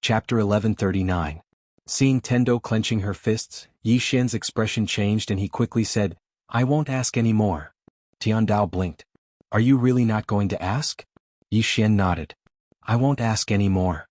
Chapter 1139. Seeing Tendo clenching her fists, Yi Xian's expression changed and he quickly said, "I won't ask any more." Tiandao blinked. "Are you really not going to ask?" Yi Xian nodded. "I won't ask any more."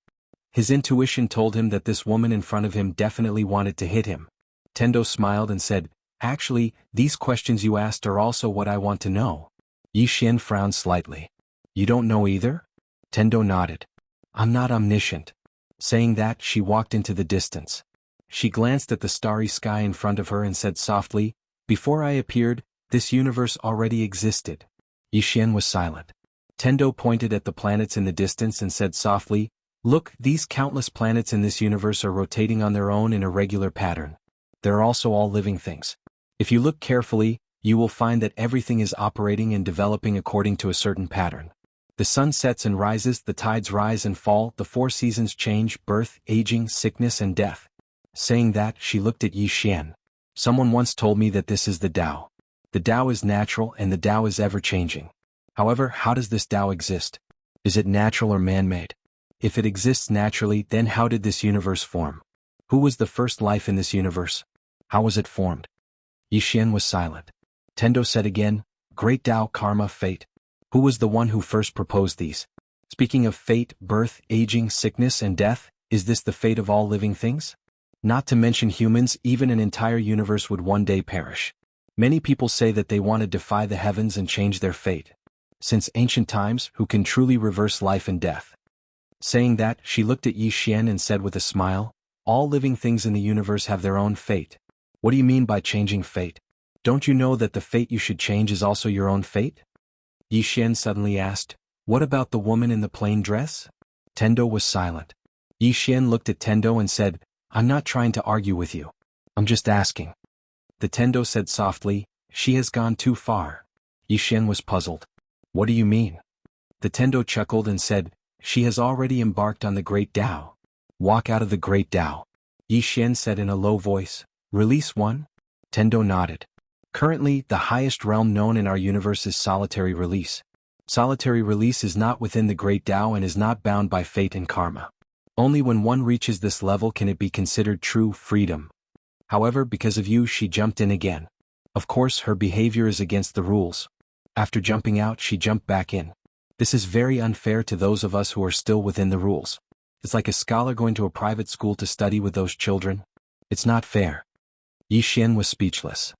His intuition told him that this woman in front of him definitely wanted to hit him. Tendo smiled and said, "Actually, these questions you asked are also what I want to know." Yi Xian frowned slightly. "You don't know either?" Tendo nodded. "I'm not omniscient." Saying that, she walked into the distance. She glanced at the starry sky in front of her and said softly, "Before I appeared, this universe already existed." Yi Xian was silent. Tendo pointed at the planets in the distance and said softly, "Look, these countless planets in this universe are rotating on their own in a regular pattern. They're also all living things. If you look carefully, you will find that everything is operating and developing according to a certain pattern. The sun sets and rises, the tides rise and fall, the four seasons change, birth, aging, sickness and death." Saying that, she looked at Yi Xian. "Someone once told me that this is the Tao. The Tao is natural and the Tao is ever-changing. However, how does this Tao exist? Is it natural or man-made? If it exists naturally, then how did this universe form? Who was the first life in this universe? How was it formed?" Yi Xian was silent. Tendo said again, "Great Tao, karma, fate. Who was the one who first proposed these? Speaking of fate, birth, aging, sickness and death, is this the fate of all living things? Not to mention humans, even an entire universe would one day perish. Many people say that they want to defy the heavens and change their fate. Since ancient times, who can truly reverse life and death?" Saying that, she looked at Yi Xian and said with a smile, "All living things in the universe have their own fate. What do you mean by changing fate? Don't you know that the fate you should change is also your own fate?" Yi Xian suddenly asked, "What about the woman in the plain dress?" Tendo was silent. Yi Xian looked at Tendo and said, "I'm not trying to argue with you. I'm just asking." The Tendo said softly, "She has gone too far." Yi Xian was puzzled. "What do you mean?" The Tendo chuckled and said, "She has already embarked on the Great Tao." "Walk out of the Great Tao," Yi Xian said in a low voice. "Release one?" Tendo nodded. "Currently, the highest realm known in our universe is solitary release. Solitary release is not within the Great Tao and is not bound by fate and karma. Only when one reaches this level can it be considered true freedom. However, because of you, she jumped in again. Of course, her behavior is against the rules. After jumping out, she jumped back in. This is very unfair to those of us who are still within the rules. It's like a scholar going to a private school to study with those children. It's not fair." Yi Xian was speechless.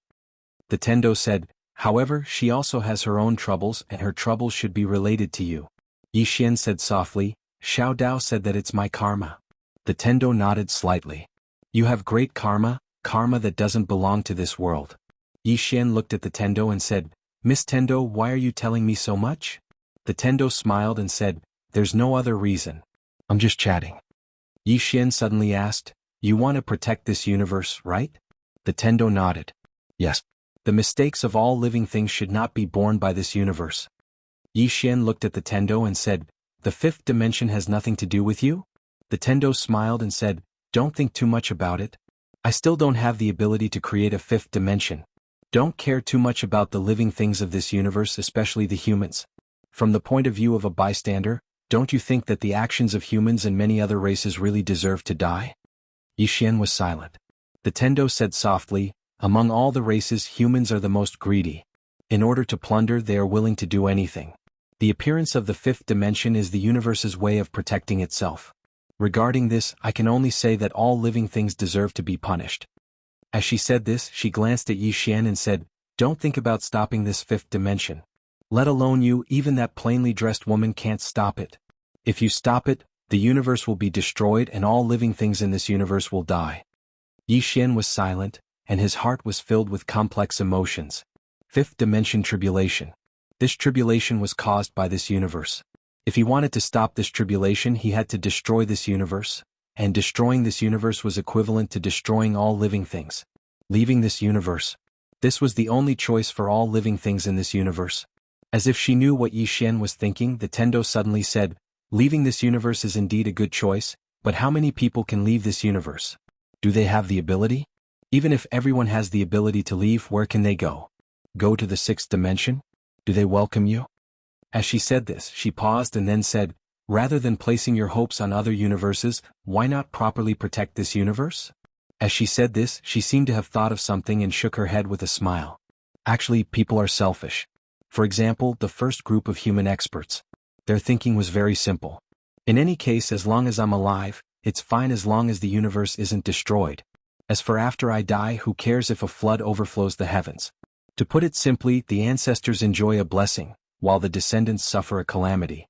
The Tendo said, "However, she also has her own troubles and her troubles should be related to you." Yi Xian said softly, "Xiao Dao said that it's my karma." The Tendo nodded slightly. "You have great karma, karma that doesn't belong to this world." Yi Xian looked at the Tendo and said, "Miss Tendo, why are you telling me so much?" The Tendo smiled and said, "There's no other reason. I'm just chatting." Yi Xian suddenly asked, "You want to protect this universe, right?" The Tendo nodded. "Yes. The mistakes of all living things should not be borne by this universe." Yi Xian looked at the Tendo and said, "The fifth dimension has nothing to do with you?" The Tendo smiled and said, "Don't think too much about it. I still don't have the ability to create a fifth dimension. Don't care too much about the living things of this universe, especially the humans. From the point of view of a bystander, don't you think that the actions of humans and many other races really deserve to die?" Yi Xian was silent. The Tendo said softly, "Among all the races, humans are the most greedy. In order to plunder, they are willing to do anything. The appearance of the fifth dimension is the universe's way of protecting itself. Regarding this, I can only say that all living things deserve to be punished." As she said this, she glanced at Yi Xian and said, "Don't think about stopping this fifth dimension. Let alone you, even that plainly dressed woman can't stop it. If you stop it, the universe will be destroyed and all living things in this universe will die." Yi Xian was silent, and his heart was filled with complex emotions. Fifth dimension tribulation. This tribulation was caused by this universe. If he wanted to stop this tribulation, he had to destroy this universe, and destroying this universe was equivalent to destroying all living things. Leaving this universe. This was the only choice for all living things in this universe. As if she knew what Yi Xian was thinking, the Tendo suddenly said, "Leaving this universe is indeed a good choice, but how many people can leave this universe? Do they have the ability? Even if everyone has the ability to leave, where can they go? Go to the sixth dimension? Do they welcome you?" As she said this, she paused and then said, Rather than placing your hopes on other universes, why not properly protect this universe? As she said this, she seemed to have thought of something and shook her head with a smile. Actually, people are selfish. For example, the first group of human experts. Their thinking was very simple. In any case, as long as I'm alive, it's fine as long as the universe isn't destroyed. As for after I die, who cares if a flood overflows the heavens? To put it simply, the ancestors enjoy a blessing, while the descendants suffer a calamity.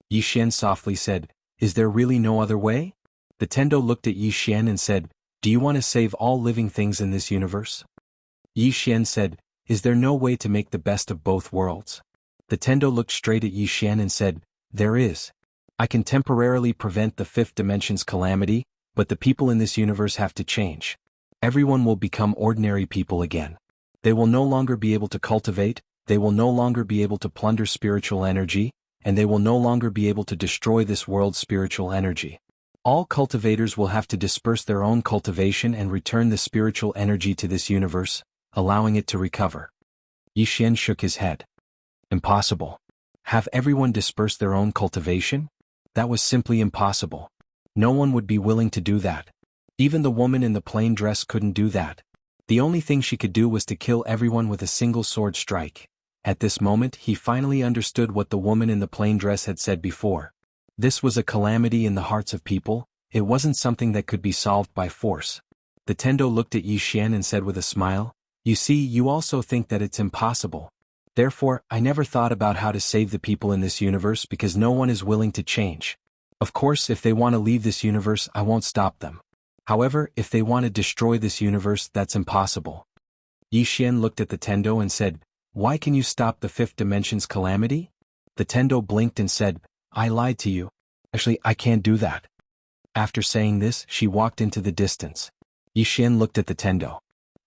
Yi Xian softly said, "Is there really no other way?" The Tendo looked at Yi Xian and said, "Do you want to save all living things in this universe?" Yi Xian said, "Is there no way to make the best of both worlds?" The Tendo looked straight at Yi Xian and said, "There is. I can temporarily prevent the fifth dimension's calamity, but the people in this universe have to change. Everyone will become ordinary people again. They will no longer be able to cultivate, they will no longer be able to plunder spiritual energy, and they will no longer be able to destroy this world's spiritual energy. All cultivators will have to disperse their own cultivation and return the spiritual energy to this universe, allowing it to recover." Yi Xian shook his head. Impossible. Have everyone disperse their own cultivation? That was simply impossible. No one would be willing to do that. Even the woman in the plain dress couldn't do that. The only thing she could do was to kill everyone with a single sword strike. At this moment, he finally understood what the woman in the plain dress had said before. This was a calamity in the hearts of people, it wasn't something that could be solved by force. The Tendo looked at Yi Xian and said with a smile, "You see, you also think that it's impossible. Therefore, I never thought about how to save the people in this universe because no one is willing to change. Of course, if they want to leave this universe, I won't stop them. However, if they want to destroy this universe, that's impossible." Yi Xian looked at the Tendo and said, "Why can you stop the fifth dimension's calamity?" The Tendo blinked and said, "I lied to you. Actually, I can't do that." After saying this, she walked into the distance. Yi Xian looked at the Tendo.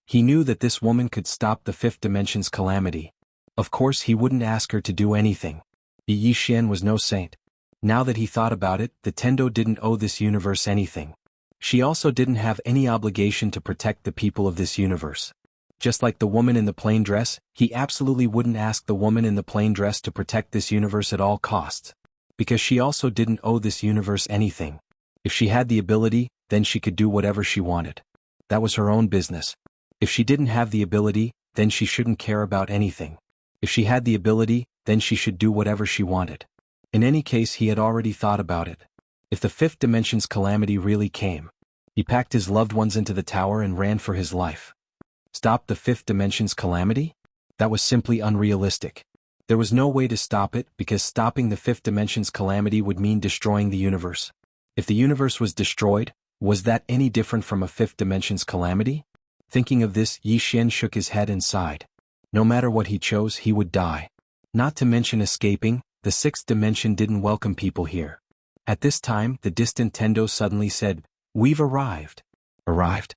He knew that this woman could stop the fifth dimension's calamity. Of course, he wouldn't ask her to do anything. Yi Xian was no saint. Now that he thought about it, the Tendo didn't owe this universe anything. She also didn't have any obligation to protect the people of this universe. Just like the woman in the plain dress, he absolutely wouldn't ask the woman in the plain dress to protect this universe at all costs. Because she also didn't owe this universe anything. If she had the ability, then she could do whatever she wanted. That was her own business. If she didn't have the ability, then she shouldn't care about anything. If she had the ability, then she should do whatever she wanted. In any case, he had already thought about it. If the fifth dimension's calamity really came, he packed his loved ones into the tower and ran for his life. Stop the fifth dimension's calamity? That was simply unrealistic. There was no way to stop it because stopping the fifth dimension's calamity would mean destroying the universe. If the universe was destroyed, was that any different from a fifth dimension's calamity? Thinking of this, Yi Xian shook his head and sighed. No matter what he chose, he would die. Not to mention escaping, the sixth dimension didn't welcome people here. At this time, the distant Tendo suddenly said, "We've arrived." Arrived?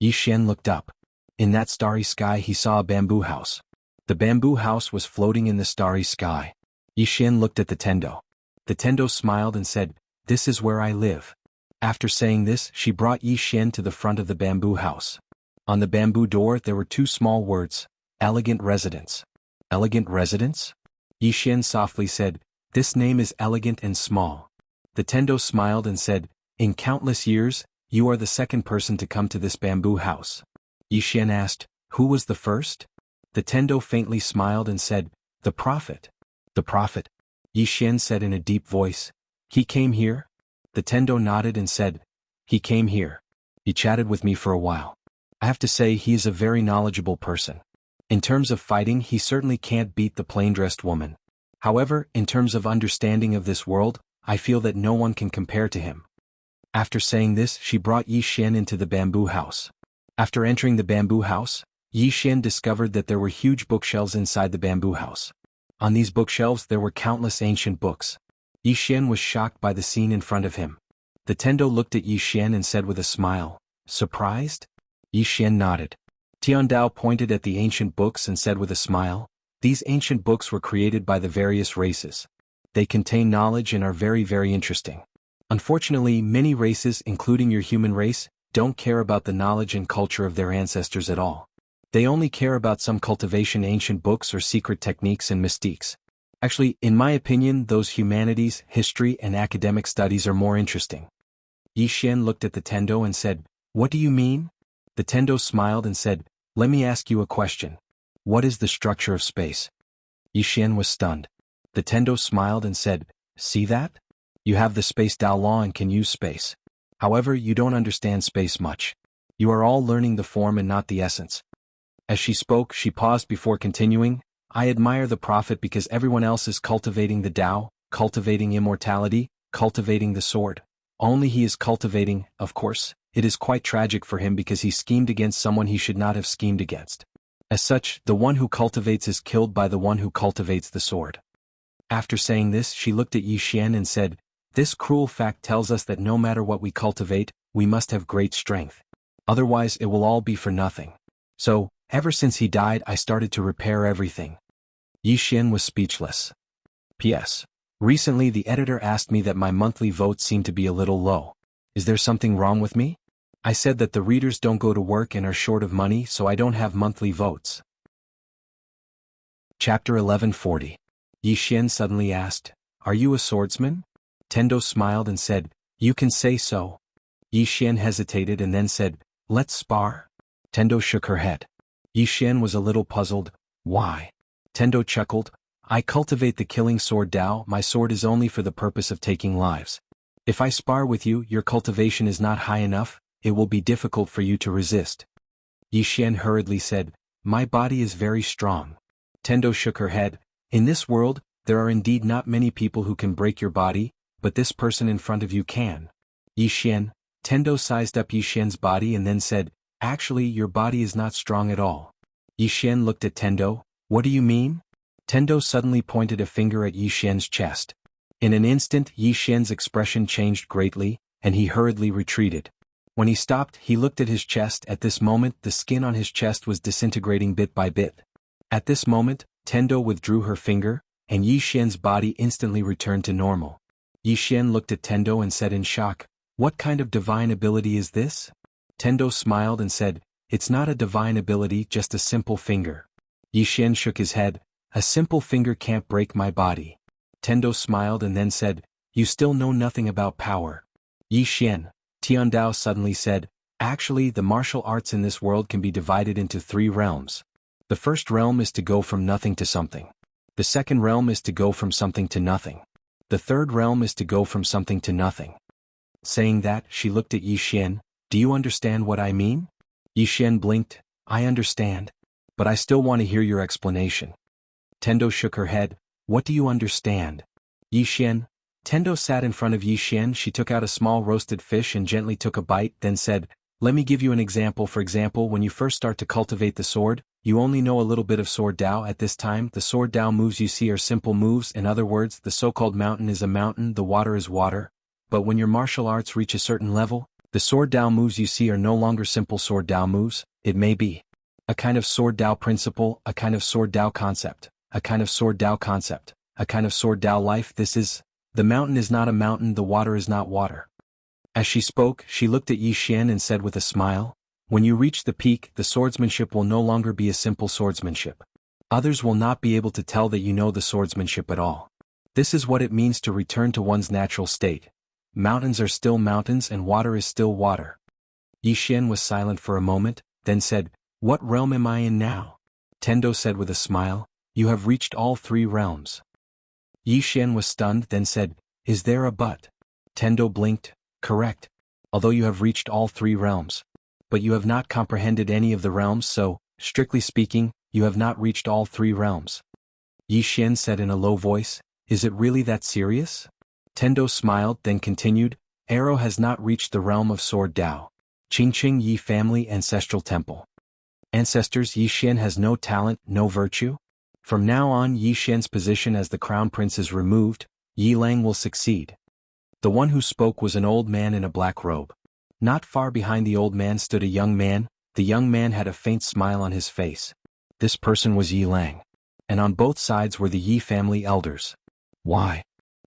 Yi Xian looked up. In that starry sky he saw a bamboo house. The bamboo house was floating in the starry sky. Yi Xian looked at the Tendo. The Tendo smiled and said, "This is where I live." After saying this, she brought Yi Xian to the front of the bamboo house. On the bamboo door there were two small words, "Elegant Residence." Elegant Residence? Yi Xian softly said, "This name is elegant and small." The Tendo smiled and said, "In countless years, you are the second person to come to this bamboo house." Yi Xian asked, "Who was the first?" The Tendo faintly smiled and said, "The Prophet." "The Prophet?" Yi Xian said in a deep voice, "He came here?" The Tendo nodded and said, "He came here. He chatted with me for a while. I have to say he is a very knowledgeable person. In terms of fighting, he certainly can't beat the plain-dressed woman. However, in terms of understanding of this world, I feel that no one can compare to him." After saying this, she brought Yi Xian into the bamboo house. After entering the bamboo house, Yi Xian discovered that there were huge bookshelves inside the bamboo house. On these bookshelves there were countless ancient books. Yi Xian was shocked by the scene in front of him. The Tendo looked at Yi Xian and said with a smile, "Surprised?" Yi Xian nodded. Tiandao pointed at the ancient books and said with a smile, "These ancient books were created by the various races. They contain knowledge and are very, very interesting. Unfortunately, many races, including your human race, don't care about the knowledge and culture of their ancestors at all. They only care about some cultivation ancient books or secret techniques and mystiques. Actually, in my opinion, those humanities, history, and academic studies are more interesting. Yi Xian looked at the Tendo and said, "What do you mean?" The Tendo smiled and said, "Let me ask you a question. What is the structure of space?" Yi Xian was stunned. The Tendo smiled and said, "See that? You have the space Dao law and can use space. However, you don't understand space much. You are all learning the form and not the essence." As she spoke, she paused before continuing, "I admire the prophet because everyone else is cultivating the Tao, cultivating immortality, cultivating the sword. Only he is cultivating, of course, it is quite tragic for him because he schemed against someone he should not have schemed against. As such, the one who cultivates is killed by the one who cultivates the sword." After saying this, she looked at Yi Xian and said, "This cruel fact tells us that no matter what we cultivate, we must have great strength. Otherwise it will all be for nothing. So, ever since he died I started to repair everything." Yi Xian was speechless. P.S. Recently the editor asked me that my monthly votes seem to be a little low. Is there something wrong with me? I said that the readers don't go to work and are short of money, so I don't have monthly votes. Chapter 1140. Yi Xian suddenly asked, "Are you a swordsman?" Tendo smiled and said, "You can say so." Yi Xian hesitated and then said, "Let's spar." Tendo shook her head. Yi Xian was a little puzzled. "Why?" Tendo chuckled, "I cultivate the killing sword Dao. My sword is only for the purpose of taking lives. If I spar with you, your cultivation is not high enough, it will be difficult for you to resist." Yi Xian hurriedly said, "My body is very strong." Tendo shook her head. "In this world, there are indeed not many people who can break your body, but this person in front of you can." Yi Xian, Tendo sized up Yi Xian's body and then said, "Actually, your body is not strong at all." Yi Xian looked at Tendo. "What do you mean?" Tendo suddenly pointed a finger at Yi Xian's chest. In an instant Yi Xian's expression changed greatly, and he hurriedly retreated. When he stopped, he looked at his chest. At this moment the skin on his chest was disintegrating bit by bit. At this moment, Tendo withdrew her finger, and Yi Xian's body instantly returned to normal. Yi Xian looked at Tendo and said in shock, "What kind of divine ability is this?" Tendo smiled and said, "It's not a divine ability, just a simple finger." Yi Xian shook his head, "A simple finger can't break my body." Tendo smiled and then said, "You still know nothing about power." Yi Xian, Tiandao suddenly said, "Actually, the martial arts in this world can be divided into 3 realms. The first realm is to go from nothing to something. The second realm is to go from something to nothing. The third realm is to go from something to nothing." Saying that, she looked at Yi Xian, "Do you understand what I mean?" Yi Xian blinked, "I understand. But I still want to hear your explanation." Tendo shook her head, "What do you understand?" Yi Xian. Tendo sat in front of Yi Xian. She took out a small roasted fish and gently took a bite, then said, "Let me give you an example. For example, when you first start to cultivate the sword, you only know a little bit of sword Dao. At this time, the sword Dao moves you see are simple moves. In other words, the so-called mountain is a mountain, the water is water. But when your martial arts reach a certain level, the sword Dao moves you see are no longer simple sword Dao moves. It may be a kind of sword Dao principle, a kind of sword Dao concept, a kind of sword Dao concept, a kind of sword Dao life. This is, the mountain is not a mountain, the water is not water." As she spoke, she looked at Yi Xian and said with a smile, "When you reach the peak, the swordsmanship will no longer be a simple swordsmanship. Others will not be able to tell that you know the swordsmanship at all. This is what it means to return to one's natural state. Mountains are still mountains and water is still water." Yi Xian was silent for a moment, then said, "What realm am I in now?" Tendo said with a smile, "You have reached all 3 realms." Yi Xian was stunned, then said, "Is there a but?" Tendo blinked, "Correct. Although you have reached all 3 realms. But you have not comprehended any of the realms, so, strictly speaking, you have not reached all 3 realms." Yi Xian said in a low voice, "Is it really that serious?" Tendo smiled, then continued, "Arrow has not reached the realm of sword Dao. Qingqing Yi family ancestral temple. Ancestors. Yi Xian has no talent, no virtue. From now on Yi Xian's position as the crown prince is removed, Yi Lang will succeed." The one who spoke was an old man in a black robe. Not far behind the old man stood a young man. The young man had a faint smile on his face. This person was Yi Lang. And on both sides were the Yi family elders. "Why?"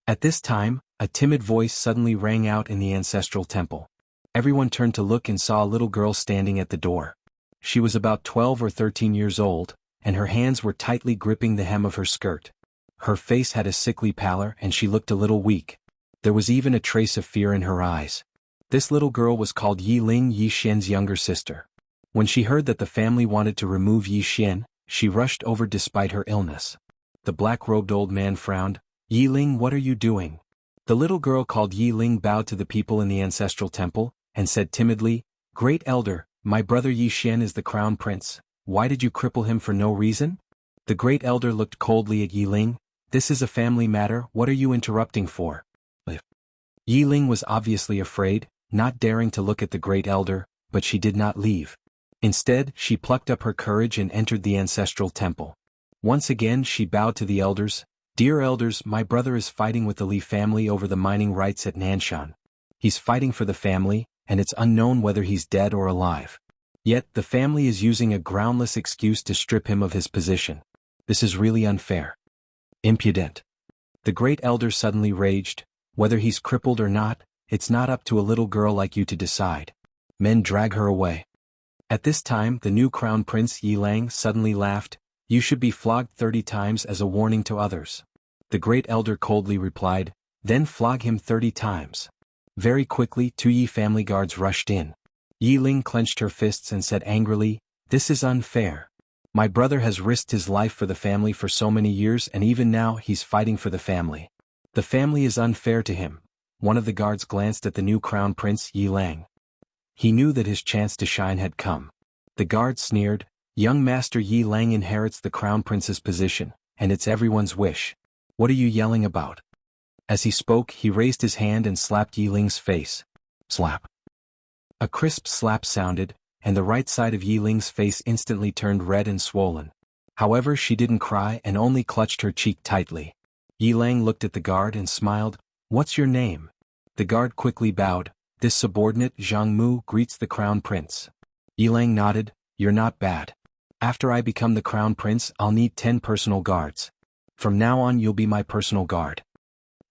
At this time, a timid voice suddenly rang out in the ancestral temple. Everyone turned to look and saw a little girl standing at the door. She was about 12 or 13 years old, and her hands were tightly gripping the hem of her skirt. Her face had a sickly pallor and she looked a little weak. There was even a trace of fear in her eyes. This little girl was called Yi Ling, Yi Xian's younger sister. When she heard that the family wanted to remove Yi Xian, she rushed over despite her illness. The black-robed old man frowned. Yi Ling, what are you doing? The little girl called Yi Ling bowed to the people in the ancestral temple, and said timidly, Great Elder, my brother Yi Xian is the crown prince. Why did you cripple him for no reason? The Great Elder looked coldly at Yi Ling. This is a family matter, what are you interrupting for? Yi Ling was obviously afraid, not daring to look at the Great Elder, but she did not leave. Instead, she plucked up her courage and entered the ancestral temple. Once again she bowed to the elders. Dear elders, my brother is fighting with the Li family over the mining rights at Nanshan. He's fighting for the family, and it's unknown whether he's dead or alive. Yet, the family is using a groundless excuse to strip him of his position. This is really unfair. Impudent. The Great Elder suddenly raged. Whether he's crippled or not, it's not up to a little girl like you to decide. Men drag her away. At this time the new crown prince Yi Lang suddenly laughed. You should be flogged 30 times as a warning to others. The Great Elder coldly replied, Then flog him 30 times. Very quickly 2 Yi family guards rushed in. Yi Ling clenched her fists and said angrily, This is unfair. My brother has risked his life for the family for so many years and even now he's fighting for the family. The family is unfair to him. One of the guards glanced at the new crown prince Yi Lang. He knew that his chance to shine had come. The guard sneered, Young Master Yi Lang inherits the crown prince's position, and it's everyone's wish. What are you yelling about? As he spoke, he raised his hand and slapped Yi Ling's face. Slap. A crisp slap sounded, and the right side of Yi Ling's face instantly turned red and swollen. However, she didn't cry and only clutched her cheek tightly. Yi Lang looked at the guard and smiled. What's your name? The guard quickly bowed. This subordinate, Zhang Mu, greets the crown prince. Yi Lang nodded. You're not bad. After I become the crown prince, I'll need 10 personal guards. From now on you'll be my personal guard.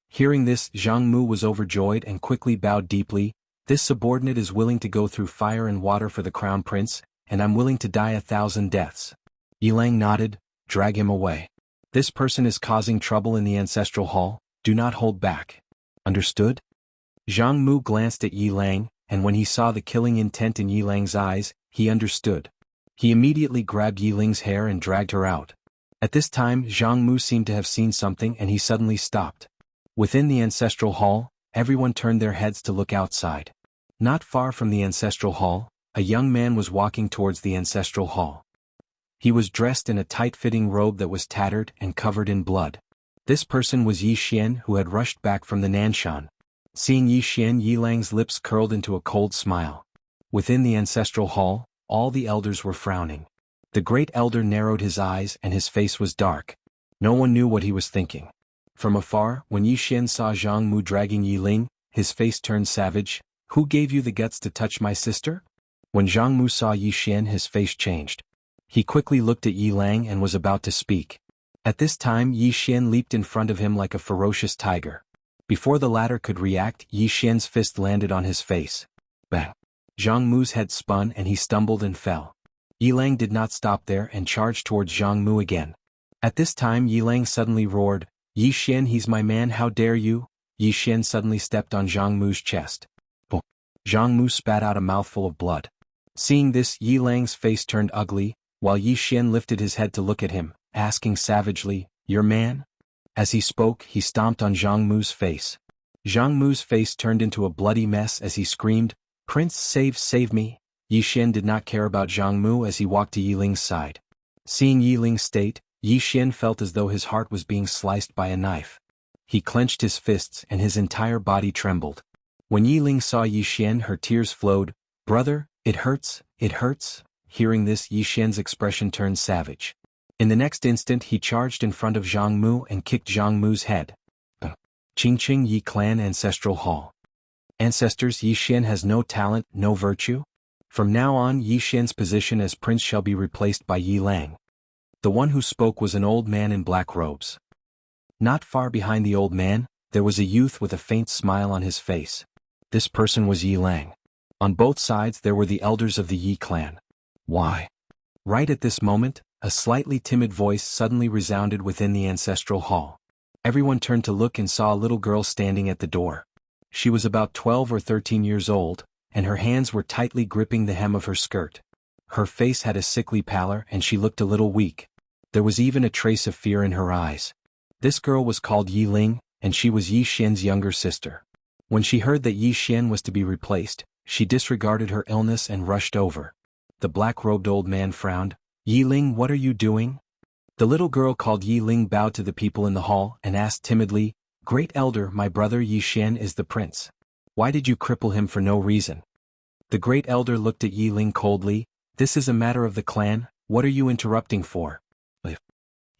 Hearing this, Zhang Mu was overjoyed and quickly bowed deeply. This subordinate is willing to go through fire and water for the crown prince, and I'm willing to die 1,000 deaths. Yi Lang nodded. Drag him away. This person is causing trouble in the ancestral hall. Do not hold back. Understood? Zhang Mu glanced at Yi Lang, and when he saw the killing intent in Yi Lang's eyes, he understood. He immediately grabbed Yi Ling's hair and dragged her out. At this time, Zhang Mu seemed to have seen something and he suddenly stopped. Within the ancestral hall, everyone turned their heads to look outside. Not far from the ancestral hall, a young man was walking towards the ancestral hall. He was dressed in a tight-fitting robe that was tattered and covered in blood. This person was Yi Xian, who had rushed back from the Nanshan. Seeing Yi Xian, Yi Lang's lips curled into a cold smile. Within the ancestral hall, all the elders were frowning. The Great Elder narrowed his eyes and his face was dark. No one knew what he was thinking. From afar, when Yi Xian saw Zhang Mu dragging Yi Ling, his face turned savage. Who gave you the guts to touch my sister? When Zhang Mu saw Yi Xian, his face changed. He quickly looked at Yi Lang and was about to speak. At this time, Yi Xian leaped in front of him like a ferocious tiger. Before the latter could react, Yi Xian's fist landed on his face. Bang! Zhang Mu's head spun and he stumbled and fell. Yi Lang did not stop there and charged towards Zhang Mu again. At this time Yi Lang suddenly roared, Yi Xian, he's my man, how dare you? Yi Xian suddenly stepped on Zhang Mu's chest. Boom! Zhang Mu spat out a mouthful of blood. Seeing this, Yi Lang's face turned ugly, while Yi Xian lifted his head to look at him, asking savagely, your man? As he spoke, he stomped on Zhang Mu's face. Zhang Mu's face turned into a bloody mess as he screamed, Prince, save me. Yi Xian did not care about Zhang Mu as he walked to Yi Ling's side. Seeing Yi Ling's state, Yi Xian felt as though his heart was being sliced by a knife. He clenched his fists and his entire body trembled. When Yi Ling saw Yi Xian, her tears flowed. Brother, it hurts, it hurts. Hearing this, Yi Xian's expression turned savage. In the next instant he charged in front of Zhang Mu and kicked Zhang Mu's head. Qingqing Yi Clan Ancestral Hall. Ancestors, Yi Xian has no talent, no virtue? From now on Yi Xian's position as prince shall be replaced by Yi Lang. The one who spoke was an old man in black robes. Not far behind the old man, there was a youth with a faint smile on his face. This person was Yi Lang. On both sides there were the elders of the Yi clan. Why? Right at this moment, A slightly timid voice suddenly resounded within the ancestral hall. Everyone turned to look and saw a little girl standing at the door. She was about 12 or 13 years old, and her hands were tightly gripping the hem of her skirt. Her face had a sickly pallor and she looked a little weak. There was even a trace of fear in her eyes. This girl was called Yi Ling, and she was Yi Xian's younger sister. When she heard that Yi Xian was to be replaced, she disregarded her illness and rushed over. The black-robed old man frowned. "Yi Ling, what are you doing?" The little girl called Yi Ling bowed to the people in the hall and asked timidly, "Great elder, my brother Yi Xian is the prince. Why did you cripple him for no reason?" The great elder looked at Yi Ling coldly. "This is a matter of the clan, what are you interrupting for?"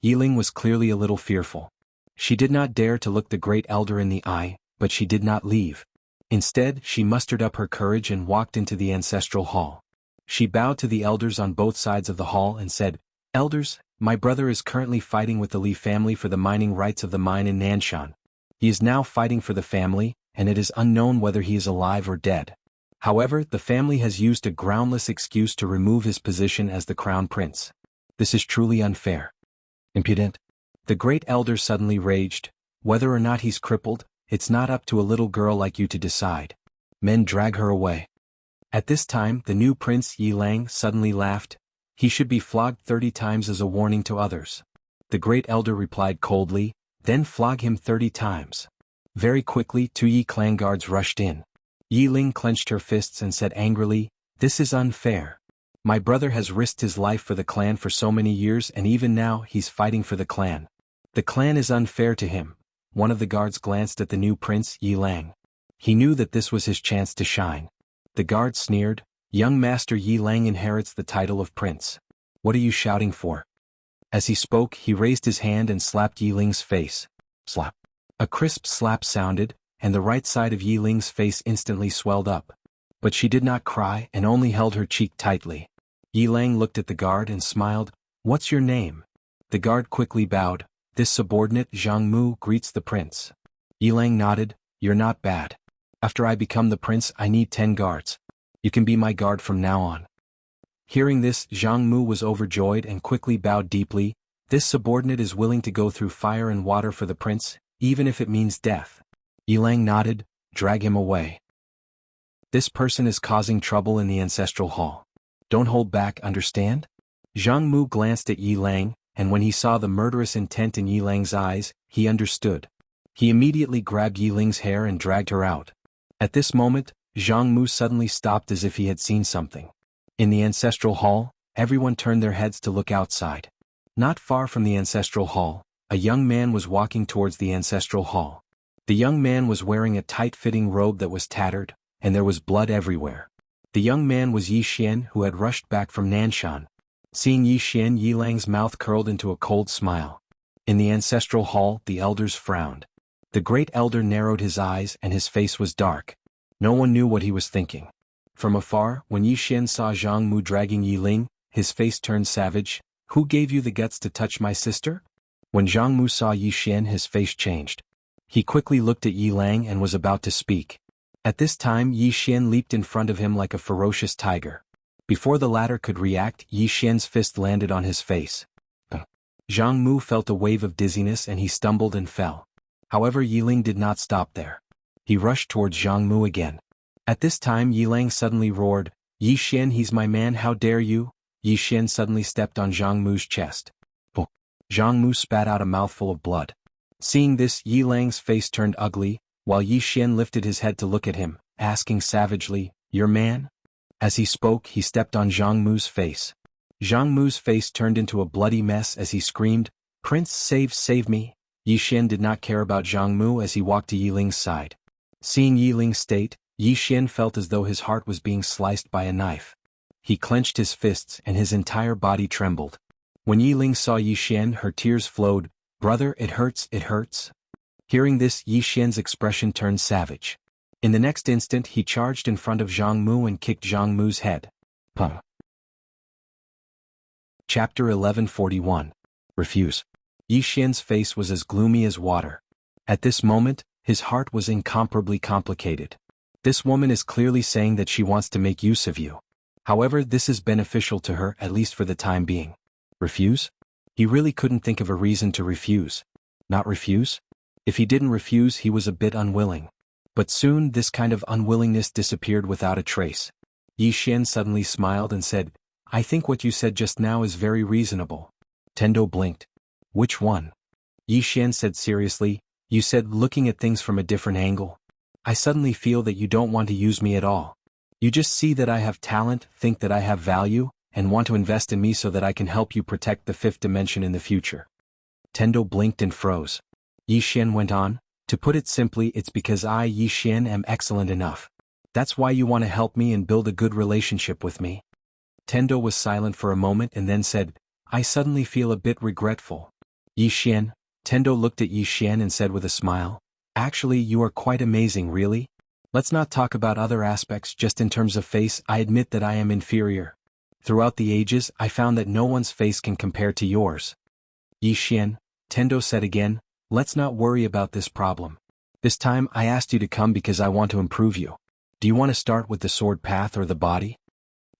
Yi Ling was clearly a little fearful. She did not dare to look the great elder in the eye, but she did not leave. Instead, she mustered up her courage and walked into the ancestral hall. She bowed to the elders on both sides of the hall and said, "Elders, my brother is currently fighting with the Li family for the mining rights of the mine in Nanshan. He is now fighting for the family, and it is unknown whether he is alive or dead. However, the family has used a groundless excuse to remove his position as the crown prince. This is truly unfair. Impudent." The great elder suddenly raged. "Whether or not he's crippled, it's not up to a little girl like you to decide. Men, drag her away." At this time, the new prince Yi Lang suddenly laughed. "He should be flogged 30 times as a warning to others." The great elder replied coldly, "Then flog him 30 times. Very quickly 2 Yi clan guards rushed in. Yi Ling clenched her fists and said angrily, "This is unfair. My brother has risked his life for the clan for so many years and even now he's fighting for the clan. The clan is unfair to him." One of the guards glanced at the new prince Yi Lang. He knew that this was his chance to shine. The guard sneered, "Young master Yi Lang inherits the title of prince. What are you shouting for?" As he spoke, he raised his hand and slapped Yi Ling's face. Slap. A crisp slap sounded, and the right side of Yi Ling's face instantly swelled up. But she did not cry and only held her cheek tightly. Yi Lang looked at the guard and smiled. "What's your name?" The guard quickly bowed. "This subordinate Zhang Mu greets the prince." Yi Lang nodded. "You're not bad. After I become the prince I need 10 guards. You can be my guard from now on." Hearing this, Zhang Mu was overjoyed and quickly bowed deeply. "This subordinate is willing to go through fire and water for the prince, even if it means death." Yi Lang nodded. "Drag him away. This person is causing trouble in the ancestral hall. Don't hold back, understand?" Zhang Mu glanced at Yi Lang, and when he saw the murderous intent in Yi Lang's eyes, he understood. He immediately grabbed Yi Ling's hair and dragged her out. At this moment, Zhang Mu suddenly stopped as if he had seen something. In the ancestral hall, everyone turned their heads to look outside. Not far from the ancestral hall, a young man was walking towards the ancestral hall. The young man was wearing a tight-fitting robe that was tattered, and there was blood everywhere. The young man was Yi Xian, who had rushed back from Nanshan. Seeing Yi Xian, Yi Lang's mouth curled into a cold smile. In the ancestral hall, the elders frowned. The great elder narrowed his eyes and his face was dark. No one knew what he was thinking. From afar, when Yi Xian saw Zhang Mu dragging Yi Ling, his face turned savage. "Who gave you the guts to touch my sister?" When Zhang Mu saw Yi Xian, his face changed. He quickly looked at Yi Lang and was about to speak. At this time, Yi Xian leaped in front of him like a ferocious tiger. Before the latter could react, Yi Xian's fist landed on his face. Zhang Mu felt a wave of dizziness and he stumbled and fell. However, Yi Ling did not stop there. He rushed towards Zhang Mu again. At this time, Yi Lang suddenly roared, "Yi Xian, he's my man, how dare you?" Yi Xian suddenly stepped on Zhang Mu's chest. Zhang Mu spat out a mouthful of blood. Seeing this, Yi Lang's face turned ugly, while Yi Xian lifted his head to look at him, asking savagely, "Your man?" As he spoke, he stepped on Zhang Mu's face. Zhang Mu's face turned into a bloody mess as he screamed, "Prince, save me!" Yi Xian did not care about Zhang Mu as he walked to Yi Ling's side. Seeing Yi Ling's state, Yi Xian felt as though his heart was being sliced by a knife. He clenched his fists and his entire body trembled. When Yi Ling saw Yi Xian, her tears flowed. "Brother, it hurts, it hurts." Hearing this, Yi Xian's expression turned savage. In the next instant, he charged in front of Zhang Mu and kicked Zhang Mu's head. Chapter 1141. Refuse. Yi Xian's face was as gloomy as water. At this moment, his heart was incomparably complicated. This woman is clearly saying that she wants to make use of you. However, this is beneficial to her, at least for the time being. Refuse? He really couldn't think of a reason to refuse. Not refuse? If he didn't refuse, he was a bit unwilling. But soon this kind of unwillingness disappeared without a trace. Yi Xian suddenly smiled and said, I think what you said just now is very reasonable. Tendo blinked. Which one? Yi Xian said seriously, you said looking at things from a different angle. I suddenly feel that you don't want to use me at all. You just see that I have talent, think that I have value, and want to invest in me so that I can help you protect the fifth dimension in the future. Tendo blinked and froze. Yi Xian went on, to put it simply, it's because I, Yi Xian, am excellent enough. That's why you want to help me and build a good relationship with me. Tendo was silent for a moment and then said, I suddenly feel a bit regretful. Yi Xian. Tendo looked at Yi Xian and said with a smile, actually you are quite amazing really. Let's not talk about other aspects, just in terms of face I admit that I am inferior. Throughout the ages I found that no one's face can compare to yours. Yi Xian, Tendo said again, let's not worry about this problem. This time I asked you to come because I want to improve you. Do you want to start with the sword path or the body?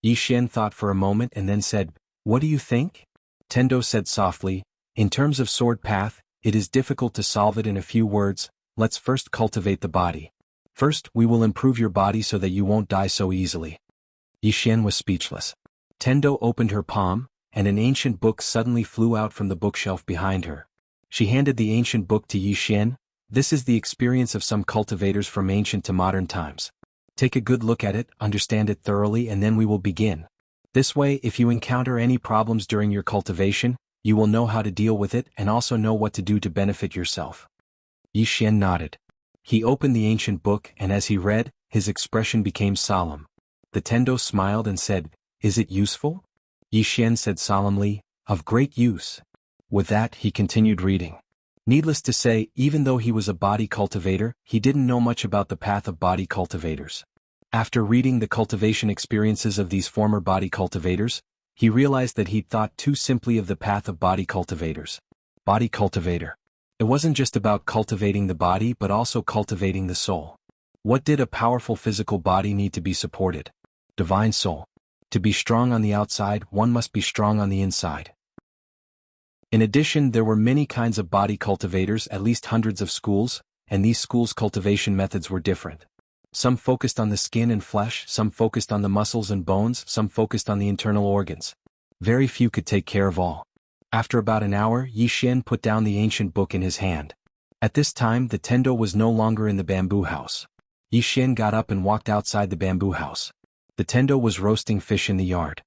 Yi Xian thought for a moment and then said, what do you think? Tendo said softly, in terms of sword path, it is difficult to solve it in a few words. Let's first cultivate the body. First, we will improve your body so that you won't die so easily. Yi Xian was speechless. Tendo opened her palm, and an ancient book suddenly flew out from the bookshelf behind her. She handed the ancient book to Yi Xian. This is the experience of some cultivators from ancient to modern times. Take a good look at it, understand it thoroughly, and then we will begin. This way, if you encounter any problems during your cultivation, you will know how to deal with it and also know what to do to benefit yourself. Yi Xian nodded. He opened the ancient book and as he read, his expression became solemn. The Tendo smiled and said, is it useful? Yi Xian said solemnly, of great use. With that, he continued reading. Needless to say, even though he was a body cultivator, he didn't know much about the path of body cultivators. After reading the cultivation experiences of these former body cultivators, he realized that he'd thought too simply of the path of body cultivators. Body cultivator. It wasn't just about cultivating the body but also cultivating the soul. What did a powerful physical body need to be supported? Divine soul. To be strong on the outside, one must be strong on the inside. In addition, there were many kinds of body cultivators, at least hundreds of schools, and these schools' cultivation methods were different. Some focused on the skin and flesh, some focused on the muscles and bones, some focused on the internal organs. Very few could take care of all. After about an hour, Yi Xian put down the ancient book in his hand. At this time, the Tendo was no longer in the bamboo house. Yi Xian got up and walked outside the bamboo house. The Tendo was roasting fish in the yard.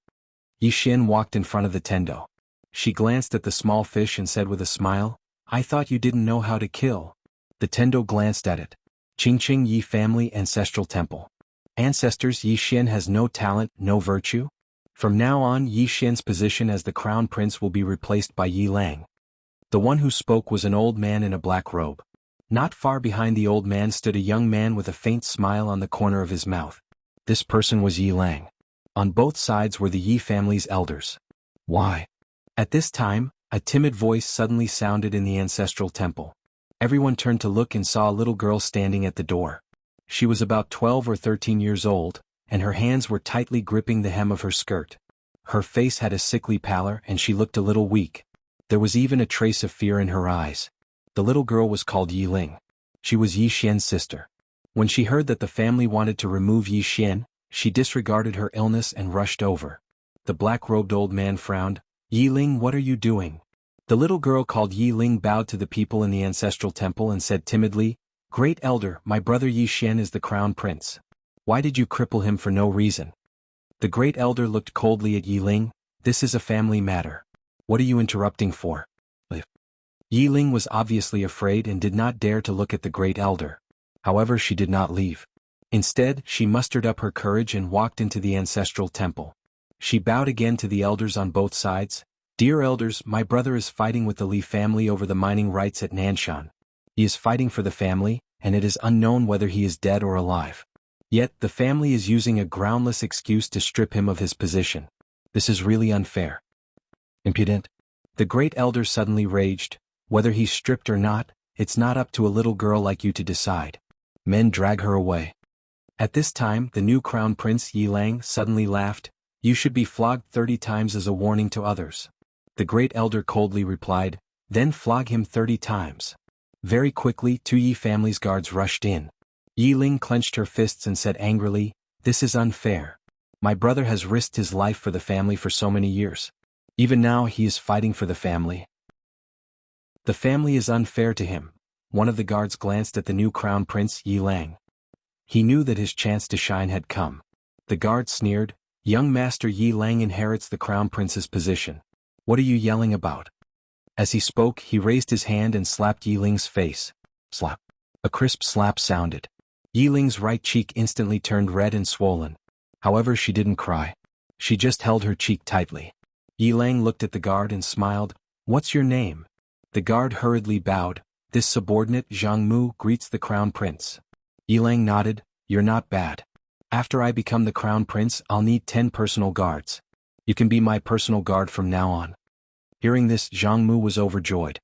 Yi Xian walked in front of the Tendo. She glanced at the small fish and said with a smile, I thought you didn't know how to kill. The Tendo glanced at it. Qingqing Yi Family Ancestral Temple. Ancestors. Yi Xian has no talent, no virtue? From now on, Yi Xian's position as the crown prince will be replaced by Yi Lang. The one who spoke was an old man in a black robe. Not far behind the old man stood a young man with a faint smile on the corner of his mouth. This person was Yi Lang. On both sides were the Yi family's elders. Why? At this time, a timid voice suddenly sounded in the ancestral temple. Everyone turned to look and saw a little girl standing at the door. She was about 12 or 13 years old, and her hands were tightly gripping the hem of her skirt. Her face had a sickly pallor and she looked a little weak. There was even a trace of fear in her eyes. The little girl was called Yi Ling. She was Yi Xian's sister. When she heard that the family wanted to remove Yi Xian, she disregarded her illness and rushed over. The black-robed old man frowned. Yi Ling, what are you doing? The little girl called Yi Ling bowed to the people in the ancestral temple and said timidly, Great Elder, my brother Yi Xian is the crown prince. Why did you cripple him for no reason? The Great Elder looked coldly at Yi Ling. This is a family matter. What are you interrupting for? Yi Ling was obviously afraid and did not dare to look at the Great Elder. However, she did not leave. Instead, she mustered up her courage and walked into the ancestral temple. She bowed again to the elders on both sides. Dear elders, my brother is fighting with the Li family over the mining rights at Nanshan. He is fighting for the family, and it is unknown whether he is dead or alive. Yet, the family is using a groundless excuse to strip him of his position. This is really unfair. Impudent. The Great Elder suddenly raged. Whether he's stripped or not, it's not up to a little girl like you to decide. Men drag her away. At this time, the new crown prince Yi Lang suddenly laughed. You should be flogged 30 times as a warning to others. The great elder coldly replied, then flog him 30 times. Very quickly 2 Yi family's guards rushed in. Yi Ling clenched her fists and said angrily, this is unfair. My brother has risked his life for the family for so many years. Even now he is fighting for the family. The family is unfair to him. One of the guards glanced at the new crown prince Yi Lang. He knew that his chance to shine had come. The guard sneered, young master Yi Lang inherits the crown prince's position. What are you yelling about? As he spoke, he raised his hand and slapped Yi Ling's face. Slap. A crisp slap sounded. Yi Ling's right cheek instantly turned red and swollen. However, she didn't cry. She just held her cheek tightly. Yi Lang looked at the guard and smiled. What's your name? The guard hurriedly bowed. This subordinate Zhang Mu greets the crown prince. Yi Lang nodded. You're not bad. After I become the crown prince, I'll need 10 personal guards. You can be my personal guard from now on. Hearing this, Zhang Mu was overjoyed.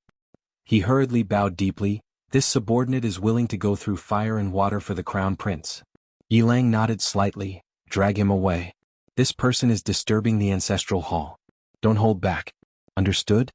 He hurriedly bowed deeply. This subordinate is willing to go through fire and water for the crown prince. Yi Lang nodded slightly. Drag him away. This person is disturbing the ancestral hall. Don't hold back. Understood?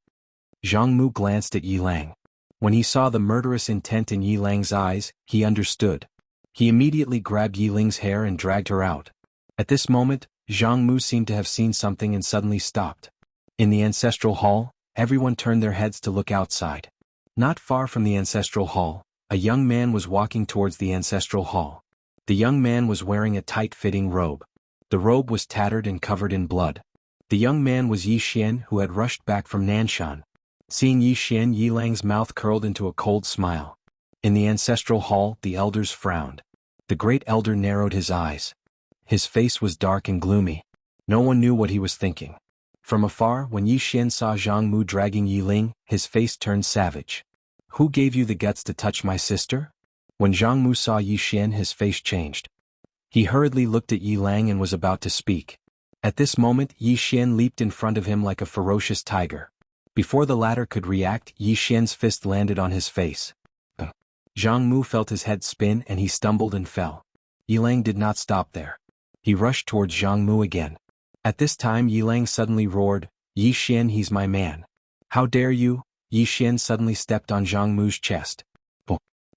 Zhang Mu glanced at Yi Lang. When he saw the murderous intent in Yi Lang's eyes, he understood. He immediately grabbed Yi Ling's hair and dragged her out. At this moment, Zhang Mu seemed to have seen something and suddenly stopped. In the ancestral hall, everyone turned their heads to look outside. Not far from the ancestral hall, a young man was walking towards the ancestral hall. The young man was wearing a tight-fitting robe. The robe was tattered and covered in blood. The young man was Yi Xian, who had rushed back from Nanshan. Seeing Yi Xian, Yi Lang's mouth curled into a cold smile. In the ancestral hall, the elders frowned. The great elder narrowed his eyes. His face was dark and gloomy. No one knew what he was thinking. From afar, when Yi Xian saw Zhang Mu dragging Yi Ling, his face turned savage. Who gave you the guts to touch my sister? When Zhang Mu saw Yi Xian, his face changed. He hurriedly looked at Yi Lang and was about to speak. At this moment, Yi Xian leaped in front of him like a ferocious tiger. Before the latter could react, Yi Xian's fist landed on his face. Zhang Mu felt his head spin and he stumbled and fell. Yi Lang did not stop there. He rushed towards Zhang Mu again. At this time Yi Lang suddenly roared, Yi Xian, he's my man. How dare you? Yi Xian suddenly stepped on Zhang Mu's chest.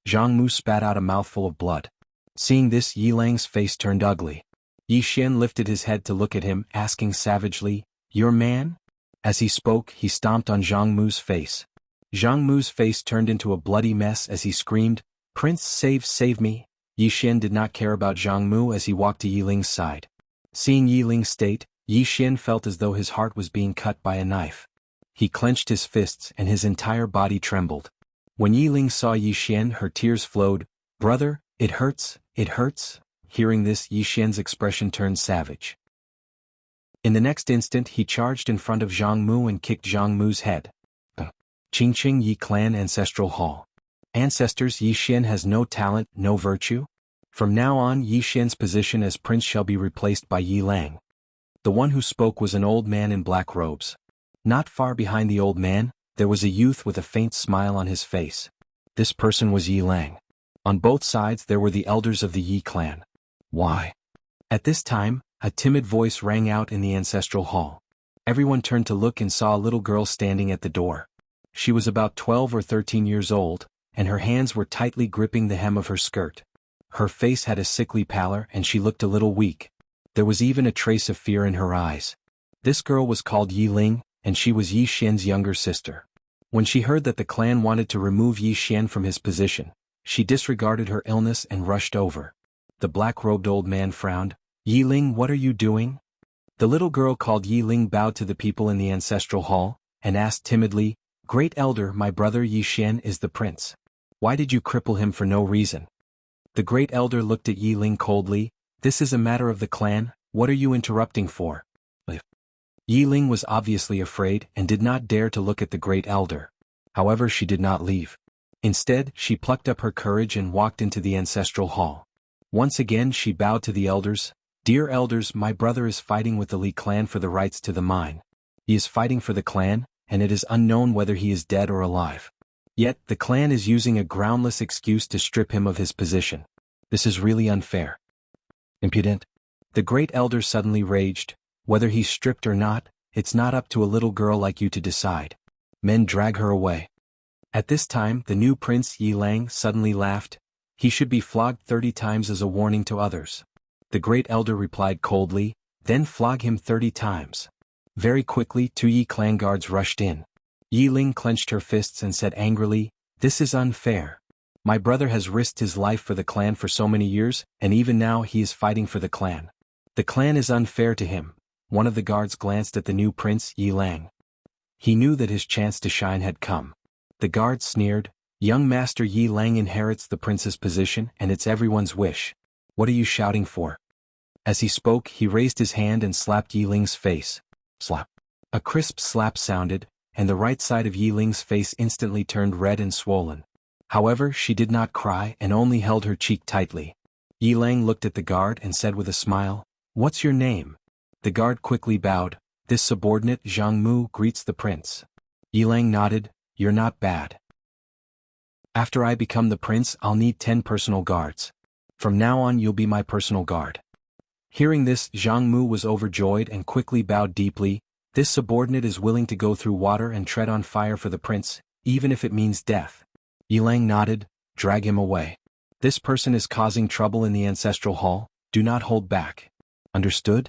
Zhang Mu spat out a mouthful of blood. Seeing this, Yi Lang's face turned ugly. Yi Xian lifted his head to look at him, asking savagely, your man? As he spoke, he stomped on Zhang Mu's face. Zhang Mu's face turned into a bloody mess as he screamed, Prince, save me. Yi Xian did not care about Zhang Mu as he walked to Yi Ling's side. Seeing Yi Ling's state, Yi Xian felt as though his heart was being cut by a knife. He clenched his fists and his entire body trembled. When Yi Ling saw Yi Xian, her tears flowed. Brother, it hurts, it hurts. Hearing this, Yi Xian's expression turned savage. In the next instant, he charged in front of Zhang Mu and kicked Zhang Mu's head. Qingqing Yi Clan Ancestral Hall. Ancestors, Yi Xian has no talent, no virtue? From now on, Yi Xian's position as prince shall be replaced by Yi Lang. The one who spoke was an old man in black robes. Not far behind the old man, there was a youth with a faint smile on his face. This person was Yi Lang. On both sides there were the elders of the Yi clan. Why? At this time, a timid voice rang out in the ancestral hall. Everyone turned to look and saw a little girl standing at the door. She was about 12 or 13 years old, and her hands were tightly gripping the hem of her skirt. Her face had a sickly pallor and she looked a little weak. There was even a trace of fear in her eyes. This girl was called Yi Ling, and she was Yi Xian's younger sister. When she heard that the clan wanted to remove Yi Xian from his position, she disregarded her illness and rushed over. The black-robed old man frowned. Yi Ling, what are you doing? The little girl called Yi Ling bowed to the people in the ancestral hall, and asked timidly, Great Elder, my brother Yi Xian is the prince. Why did you cripple him for no reason? The Great Elder looked at Yi Ling coldly. This is a matter of the clan, what are you interrupting for? Yi Ling was obviously afraid and did not dare to look at the Great Elder. However, she did not leave. Instead, she plucked up her courage and walked into the ancestral hall. Once again she bowed to the elders. Dear elders, my brother is fighting with the Li clan for the rights to the mine. He is fighting for the clan, and it is unknown whether he is dead or alive. Yet, the clan is using a groundless excuse to strip him of his position. This is really unfair. Impudent. The Great Elder suddenly raged. Whether he's stripped or not, it's not up to a little girl like you to decide. Men drag her away. At this time the new prince Yi Lang suddenly laughed. He should be flogged 30 times as a warning to others. The great elder replied coldly, then flog him 30 times. Very quickly 2 Yi clan guards rushed in. Yi Ling clenched her fists and said angrily, "This is unfair. My brother has risked his life for the clan for so many years, and even now he is fighting for the clan. The clan is unfair to him." One of the guards glanced at the new prince Yi Lang. He knew that his chance to shine had come. The guard sneered, "Young Master Yi Lang inherits the prince's position and it's everyone's wish. What are you shouting for?" As he spoke he raised his hand and slapped Yi Ling's face. Slap. A crisp slap sounded, and the right side of Yi Ling's face instantly turned red and swollen. However, she did not cry and only held her cheek tightly. Yi Lang looked at the guard and said with a smile, "What's your name?" The guard quickly bowed. "This subordinate Zhang Mu greets the prince." Yi Lang nodded, "You're not bad. After I become the prince I'll need 10 personal guards. From now on you'll be my personal guard." Hearing this, Zhang Mu was overjoyed and quickly bowed deeply. This subordinate is willing to go through water and tread on fire for the prince, even if it means death. Yi Lang nodded, "Drag him away. This person is causing trouble in the ancestral hall, do not hold back. Understood?"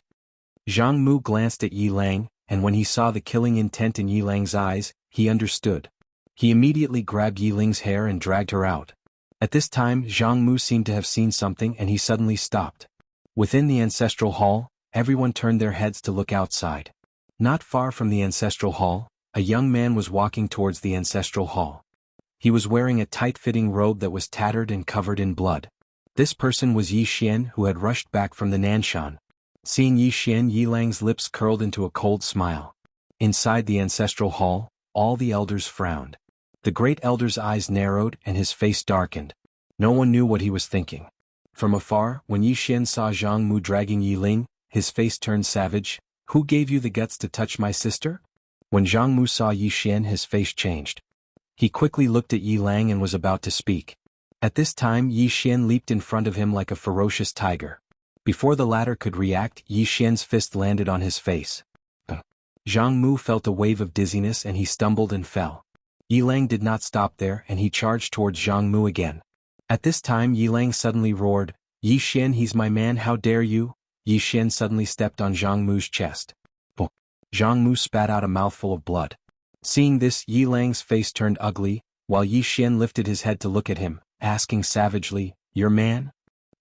Zhang Mu glanced at Yi Lang, and when he saw the killing intent in Yi Lang's eyes, he understood. He immediately grabbed Yi Ling's hair and dragged her out. At this time Zhang Mu seemed to have seen something and he suddenly stopped. Within the ancestral hall, everyone turned their heads to look outside. Not far from the ancestral hall, a young man was walking towards the ancestral hall. He was wearing a tight-fitting robe that was tattered and covered in blood. This person was Yi Xian, who had rushed back from the Nanshan. Seeing Yi Xian, Yi Lang's lips curled into a cold smile. Inside the ancestral hall, all the elders frowned. The great elder's eyes narrowed and his face darkened. No one knew what he was thinking. From afar, when Yi Xian saw Zhang Mu dragging Yi Ling, his face turned savage. "Who gave you the guts to touch my sister?" When Zhang Mu saw Yi Xian, his face changed. He quickly looked at Yi Lang and was about to speak. At this time Yi Xian leaped in front of him like a ferocious tiger. Before the latter could react, Yi Xian's fist landed on his face. Zhang Mu felt a wave of dizziness and he stumbled and fell. Yi Lang did not stop there and he charged towards Zhang Mu again. At this time Yi Lang suddenly roared, "Yi Xian, he's my man, how dare you!" Yi Xian suddenly stepped on Zhang Mu's chest. Zhang Mu spat out a mouthful of blood. Seeing this, Yi Lang's face turned ugly, while Yi Xian lifted his head to look at him, asking savagely, "Your man?"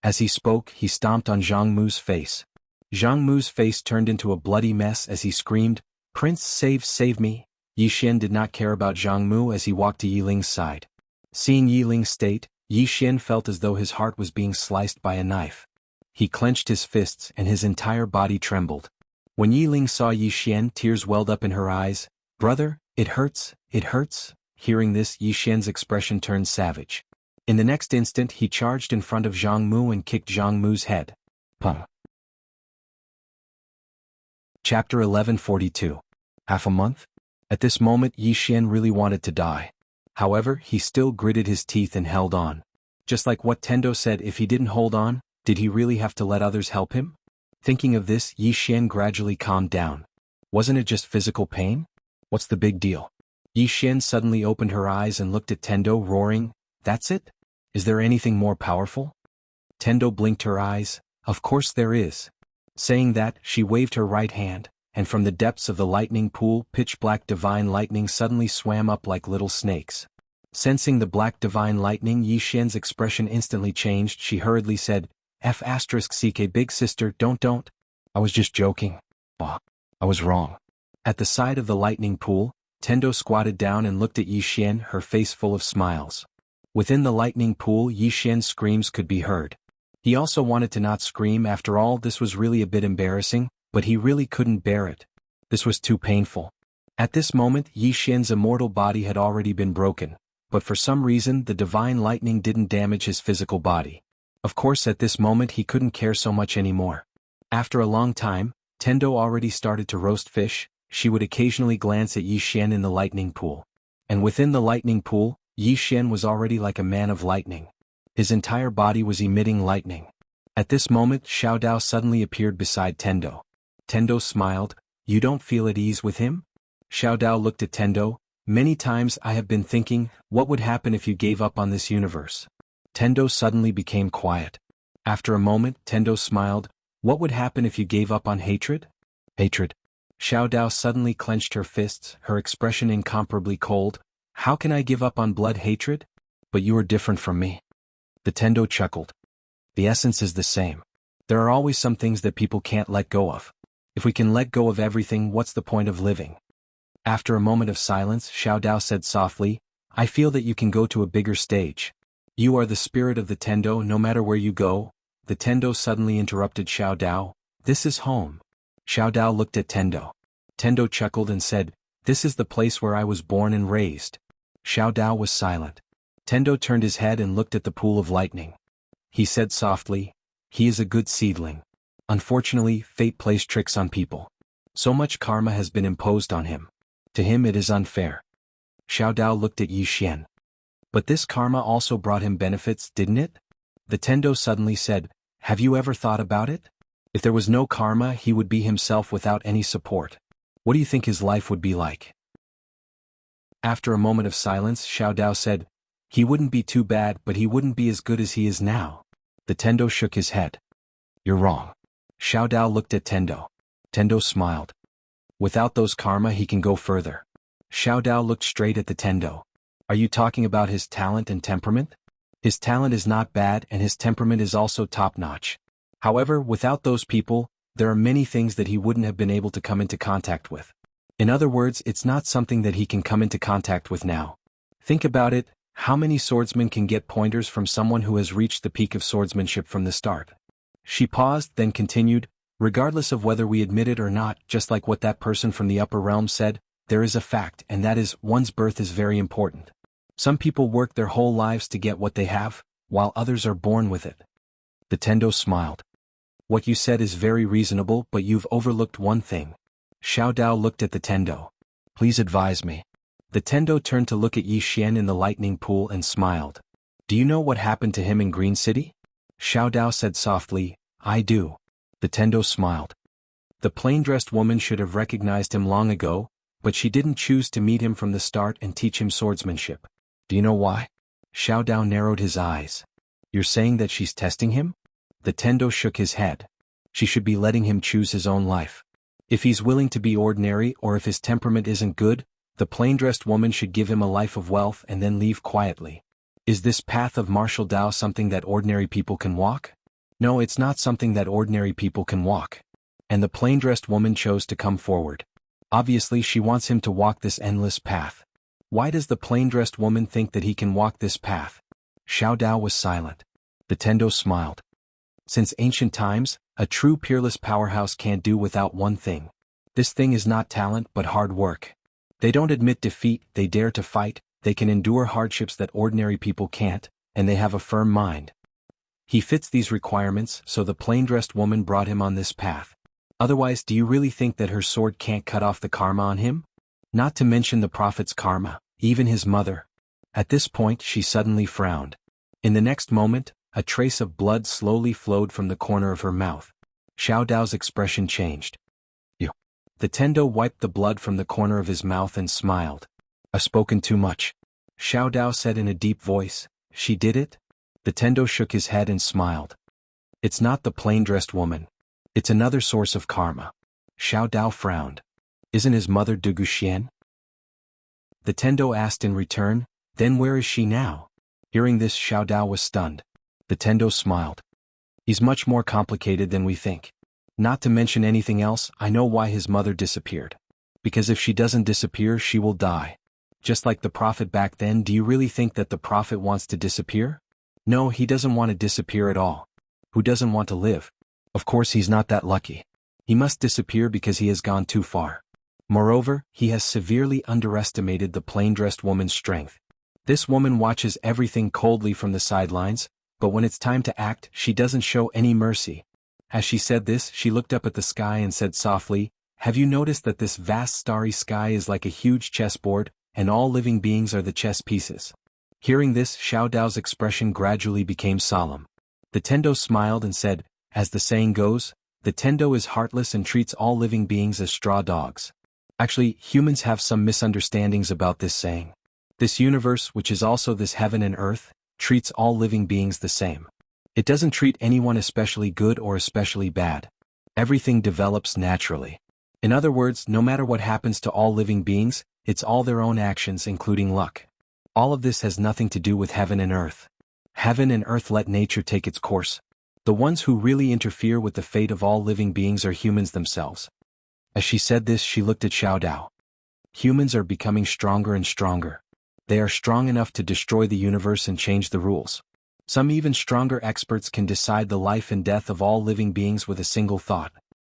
As he spoke, he stomped on Zhang Mu's face. Zhang Mu's face turned into a bloody mess as he screamed, "Prince, save me!" Yi Xian did not care about Zhang Mu as he walked to Yi Ling's side. Seeing Yi Ling's state, Yi Xian felt as though his heart was being sliced by a knife. He clenched his fists and his entire body trembled. When Yi Ling saw Yi Xian, tears welled up in her eyes. "Brother, it hurts, it hurts." Hearing this, Yi Xian's expression turned savage. In the next instant he charged in front of Zhang Mu and kicked Zhang Mu's head. Chapter 1142. Half a month? At this moment Yi Xian really wanted to die. However, he still gritted his teeth and held on. Just like what Tendo said, if he didn't hold on, did he really have to let others help him? Thinking of this, Yi Xian gradually calmed down. Wasn't it just physical pain? What's the big deal? Yi Xian suddenly opened her eyes and looked at Tendo, roaring, "That's it? Is there anything more powerful?" Tendo blinked her eyes. "Of course there is." Saying that, she waved her right hand, and from the depths of the lightning pool, pitch-black divine lightning suddenly swam up like little snakes. Sensing the black divine lightning, Yi Xian's expression instantly changed. She hurriedly said, "F***ck big sister, don't. I was just joking. I was wrong." At the side of the lightning pool, Tendo squatted down and looked at Yi Xian, her face full of smiles. Within the lightning pool, Yi Xian's screams could be heard. He also wanted to not scream. After all, this was really a bit embarrassing, but he really couldn't bear it. This was too painful. At this moment, Yi Xian's immortal body had already been broken, but for some reason the divine lightning didn't damage his physical body. Of course, at this moment he couldn't care so much anymore. After a long time, Tendo already started to roast fish. She would occasionally glance at Yi Xian in the lightning pool. And within the lightning pool, Yi Xian was already like a man of lightning. His entire body was emitting lightning. At this moment, Xiao Dao suddenly appeared beside Tendo. Tendo smiled. You don't feel at ease with him? Xiao Dao looked at Tendo. Many times I have been thinking, what would happen if you gave up on this universe? Tendo suddenly became quiet. After a moment, Tendo smiled. What would happen if you gave up on hatred? Hatred. Xiao Dao suddenly clenched her fists, her expression incomparably cold. How can I give up on blood hatred? But you are different from me. The Tendo chuckled. The essence is the same. There are always some things that people can't let go of. If we can let go of everything, what's the point of living? After a moment of silence, Xiao Dao said softly, I feel that you can go to a bigger stage. You are the spirit of the Tendo no matter where you go. The Tendo suddenly interrupted Xiao Dao. This is home. Xiao Dao looked at Tendo. Tendo chuckled and said, this is the place where I was born and raised. Xiao Dao was silent. Tendo turned his head and looked at the pool of lightning. He said softly, he is a good seedling. Unfortunately, fate plays tricks on people. So much karma has been imposed on him. To him it is unfair. Xiao Dao looked at Yi Xian. But this karma also brought him benefits, didn't it? The Tendo suddenly said, have you ever thought about it? If there was no karma, he would be himself without any support. What do you think his life would be like? After a moment of silence, Xiao Dao said, he wouldn't be too bad, but he wouldn't be as good as he is now. The Tendo shook his head. You're wrong. Xiao Dao looked at Tendo. Tendo smiled. Without those karma he can go further. Xiao Dao looked straight at the Tendo. Are you talking about his talent and temperament? His talent is not bad and his temperament is also top-notch. However, without those people, there are many things that he wouldn't have been able to come into contact with. In other words, it's not something that he can come into contact with now. Think about it, how many swordsmen can get pointers from someone who has reached the peak of swordsmanship from the start? She paused, then continued, regardless of whether we admit it or not, just like what that person from the upper realm said, there is a fact, and that is, one's birth is very important. Some people work their whole lives to get what they have, while others are born with it. The Tendo smiled. What you said is very reasonable, but you've overlooked one thing. Xiao Dao looked at the Tendo. Please advise me. The Tendo turned to look at Yi Xian in the lightning pool and smiled. Do you know what happened to him in Green City? Xiao Dao said softly, I do. The Tendo smiled. The plain-dressed woman should have recognized him long ago, but she didn't choose to meet him from the start and teach him swordsmanship. Do you know why? Xiao Dao narrowed his eyes. You're saying that she's testing him? The Tendo shook his head. She should be letting him choose his own life. If he's willing to be ordinary or if his temperament isn't good, the plain-dressed woman should give him a life of wealth and then leave quietly. Is this path of martial Dao something that ordinary people can walk? No, it's not something that ordinary people can walk. And the plain-dressed woman chose to come forward. Obviously she wants him to walk this endless path. Why does the plain-dressed woman think that he can walk this path? Xiao Dao was silent. The Tendo smiled. Since ancient times, a true peerless powerhouse can't do without one thing. This thing is not talent but hard work. They don't admit defeat, they dare to fight, they can endure hardships that ordinary people can't, and they have a firm mind. He fits these requirements, so the plain-dressed woman brought him on this path. Otherwise, do you really think that her sword can't cut off the karma on him? Not to mention the prophet's karma, even his mother. At this point she suddenly frowned. In the next moment, a trace of blood slowly flowed from the corner of her mouth. Xiao Dao's expression changed. You. The Tendo wiped the blood from the corner of his mouth and smiled. I've spoken too much. Xiao Dao said in a deep voice, she did it? The Tendo shook his head and smiled. It's not the plain-dressed woman. It's another source of karma. Xiao Dao frowned. Isn't his mother Dugu Xian? The Tendo asked in return, then where is she now? Hearing this, Xiao Dao was stunned. The Tendo smiled. He's much more complicated than we think. Not to mention anything else, I know why his mother disappeared. Because if she doesn't disappear, she will die. Just like the prophet back then, do you really think that the prophet wants to disappear? No, he doesn't want to disappear at all. Who doesn't want to live? Of course he's not that lucky. He must disappear because he has gone too far. Moreover, he has severely underestimated the plain-dressed woman's strength. This woman watches everything coldly from the sidelines, but when it's time to act, she doesn't show any mercy. As she said this, she looked up at the sky and said softly, have you noticed that this vast starry sky is like a huge chessboard, and all living beings are the chess pieces? Hearing this, Xiao Dao's expression gradually became solemn. The Tendo smiled and said, as the saying goes, The Tendo is heartless and treats all living beings as straw dogs. Actually, humans have some misunderstandings about this saying. This universe, which is also this heaven and earth, treats all living beings the same. It doesn't treat anyone especially good or especially bad. Everything develops naturally. In other words, no matter what happens to all living beings, it's all their own actions including luck. All of this has nothing to do with heaven and earth. Heaven and earth let nature take its course. The ones who really interfere with the fate of all living beings are humans themselves. As she said this, she looked at Xiao Dao. Humans are becoming stronger and stronger. They are strong enough to destroy the universe and change the rules. Some even stronger experts can decide the life and death of all living beings with a single thought.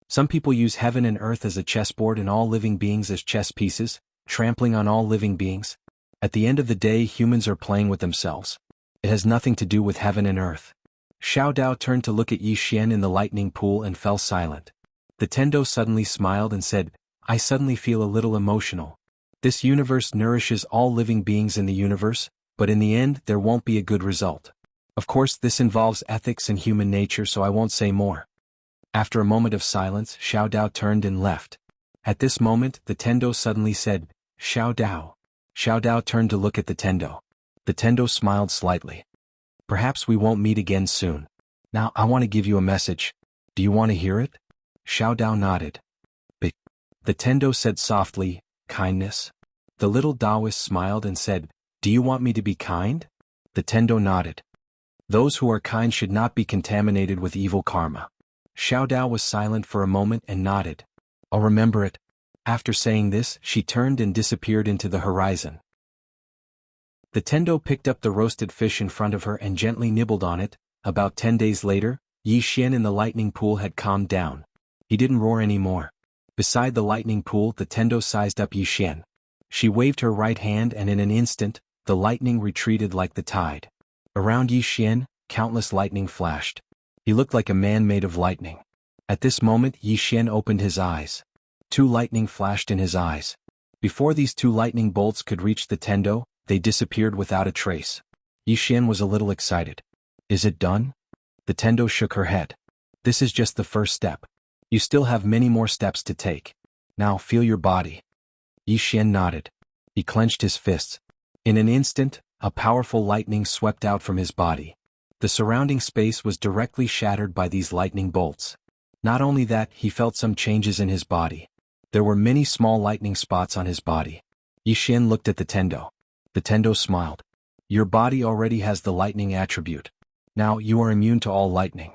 Some people use heaven and earth as a chessboard and all living beings as chess pieces, trampling on all living beings. At the end of the day, humans are playing with themselves. It has nothing to do with heaven and earth. Xiao Dao turned to look at Yi Xian in the lightning pool and fell silent. The Tendo suddenly smiled and said, I suddenly feel a little emotional. This universe nourishes all living beings in the universe, but in the end there won't be a good result. Of course, this involves ethics and human nature, so I won't say more. After a moment of silence, Xiao Dao turned and left. At this moment, the Tendo suddenly said, Xiao Dao. Xiao Dao turned to look at the Tendo. The Tendo smiled slightly. Perhaps we won't meet again soon. Now I want to give you a message. Do you want to hear it? Xiao Dao nodded. But the Tendo said softly, kindness. The little Taoist smiled and said, do you want me to be kind? The Tendo nodded. Those who are kind should not be contaminated with evil karma. Xiao Dao was silent for a moment and nodded. I'll remember it. After saying this, she turned and disappeared into the horizon. The Tendo picked up the roasted fish in front of her and gently nibbled on it. About 10 days later, Yi Xian in the lightning pool had calmed down. He didn't roar anymore. Beside the lightning pool, the Tendo sized up Yi Xian. She waved her right hand and in an instant, the lightning retreated like the tide. Around Yi Xian, countless lightning flashed. He looked like a man made of lightning. At this moment, Yi Xian opened his eyes. 2 lightning flashed in his eyes. Before these 2 lightning bolts could reach the Tendo, they disappeared without a trace. Yi Xian was a little excited. Is it done? The Tendo shook her head. This is just the first step. You still have many more steps to take. Now feel your body. Yi Xian nodded. He clenched his fists. In an instant, a powerful lightning swept out from his body. The surrounding space was directly shattered by these lightning bolts. Not only that, he felt some changes in his body. There were many small lightning spots on his body. Yi Xian looked at the Tendo. The Tendo smiled. Your body already has the lightning attribute. Now you are immune to all lightning.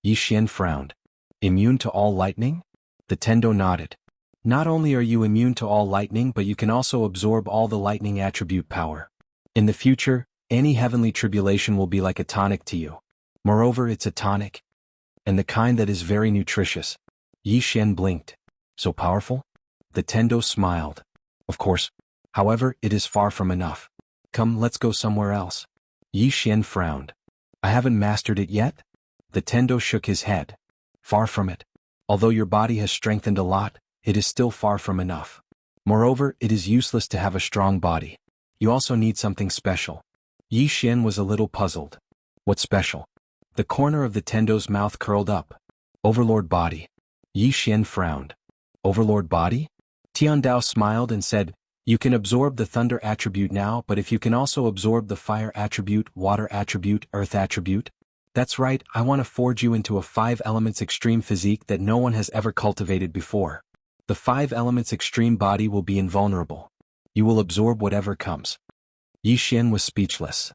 Yi Xian frowned. Immune to all lightning? The Tendo nodded. Not only are you immune to all lightning, but you can also absorb all the lightning attribute power. In the future, any heavenly tribulation will be like a tonic to you. Moreover, it's a tonic. And the kind that is very nutritious. Yi Xian blinked. So powerful? The Tendo smiled. Of course. However, it is far from enough. Come, let's go somewhere else. Yi Xian frowned. I haven't mastered it yet? The Tendo shook his head. Far from it. Although your body has strengthened a lot, it is still far from enough. Moreover, it is useless to have a strong body. You also need something special. Yi Xian was a little puzzled. What special? The corner of the Tendo's mouth curled up. Overlord body. Yi Xian frowned. Overlord body? Tiandao smiled and said, you can absorb the thunder attribute now, but if you can also absorb the fire attribute, water attribute, earth attribute? That's right, I want to forge you into a 5 elements extreme physique that no one has ever cultivated before. The 5 elements extreme body will be invulnerable. You will absorb whatever comes. Yi Xian was speechless.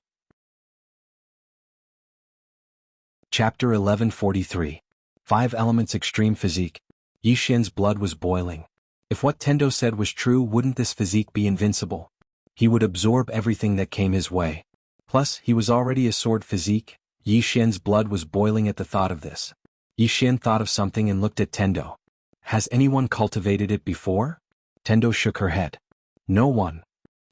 Chapter 1143. 5 elements extreme physique. Yi Xian's blood was boiling. If what Tendo said was true, wouldn't this physique be invincible? He would absorb everything that came his way. Plus, he was already a sword physique. Yi Xian's blood was boiling at the thought of this. Yi Xian thought of something and looked at Tendo. Has anyone cultivated it before? Tendo shook her head. No one.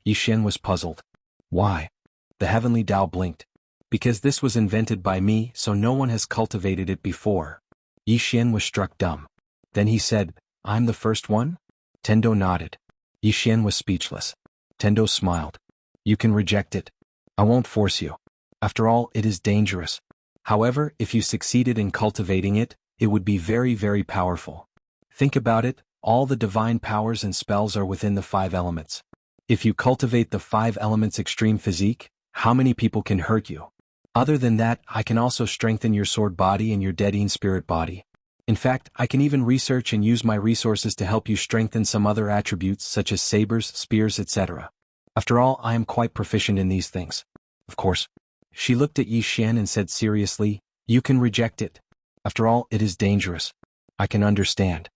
Yi Xian was puzzled. Why? The heavenly Tao blinked. Because this was invented by me, so no one has cultivated it before. Yi Xian was struck dumb. Then he said, I'm the first one? Tendo nodded. Yi Xian was speechless. Tendo smiled. You can reject it. I won't force you. After all, it is dangerous. However, if you succeeded in cultivating it, it would be very, very powerful. Think about it, all the divine powers and spells are within the 5 elements. If you cultivate the 5 elements extreme physique, how many people can hurt you? Other than that, I can also strengthen your sword body and your Deadine spirit body. In fact, I can even research and use my resources to help you strengthen some other attributes such as sabers, spears, etc. After all, I am quite proficient in these things. Of course. She looked at Yi Xian and said seriously, you can reject it. After all, it is dangerous. I can understand.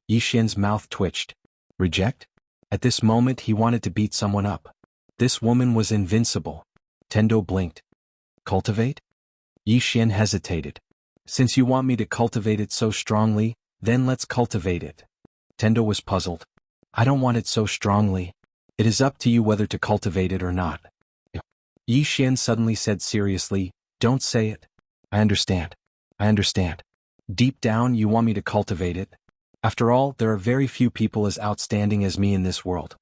Yi Xian's mouth twitched. Reject? At this moment he wanted to beat someone up. This woman was invincible. Tendo blinked. Cultivate? Yi Xian hesitated. Since you want me to cultivate it so strongly, then let's cultivate it. Tendo was puzzled. I don't want it so strongly. It is up to you whether to cultivate it or not. Yi Xian suddenly said seriously, don't say it. I understand. I understand. Deep down you want me to cultivate it. After all, there are very few people as outstanding as me in this world.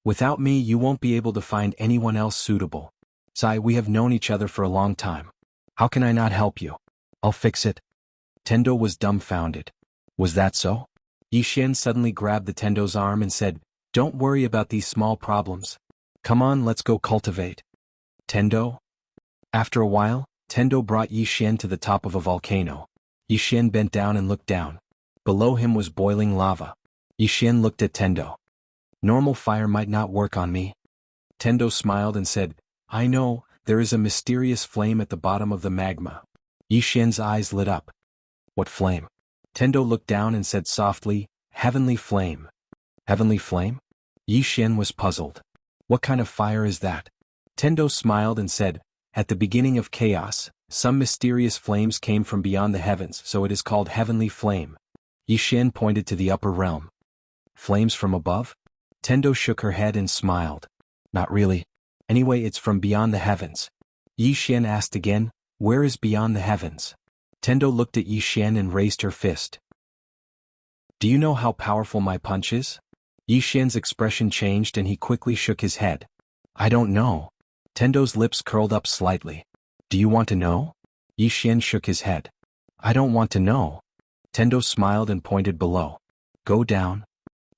Without me you won't be able to find anyone else suitable. Sai, we have known each other for a long time. How can I not help you? I'll fix it. Tendo was dumbfounded. Was that so? Yi Xian suddenly grabbed the Tendo's arm and said, don't worry about these small problems. Come on, let's go cultivate. Tendo? After a while, Tendo brought Yi Xian to the top of a volcano. Yi Xian bent down and looked down. Below him was boiling lava. Yi Xian looked at Tendo. Normal fire might not work on me. Tendo smiled and said, I know, there is a mysterious flame at the bottom of the magma. Yi Xian's eyes lit up. What flame? Tendo looked down and said softly, heavenly flame. Heavenly flame? Yi Xian was puzzled. What kind of fire is that? Tendo smiled and said, at the beginning of chaos, some mysterious flames came from beyond the heavens, so it is called heavenly flame. Yi Xian pointed to the upper realm. Flames from above? Tendo shook her head and smiled. Not really. Anyway, it's from beyond the heavens. Yi Xian asked again, where is beyond the heavens? Tendo looked at Yi Xian and raised her fist. Do you know how powerful my punch is? Yi Xian's expression changed and he quickly shook his head. I don't know. Tendo's lips curled up slightly. Do you want to know? Yi Xian shook his head. I don't want to know. Tendo smiled and pointed below. Go down.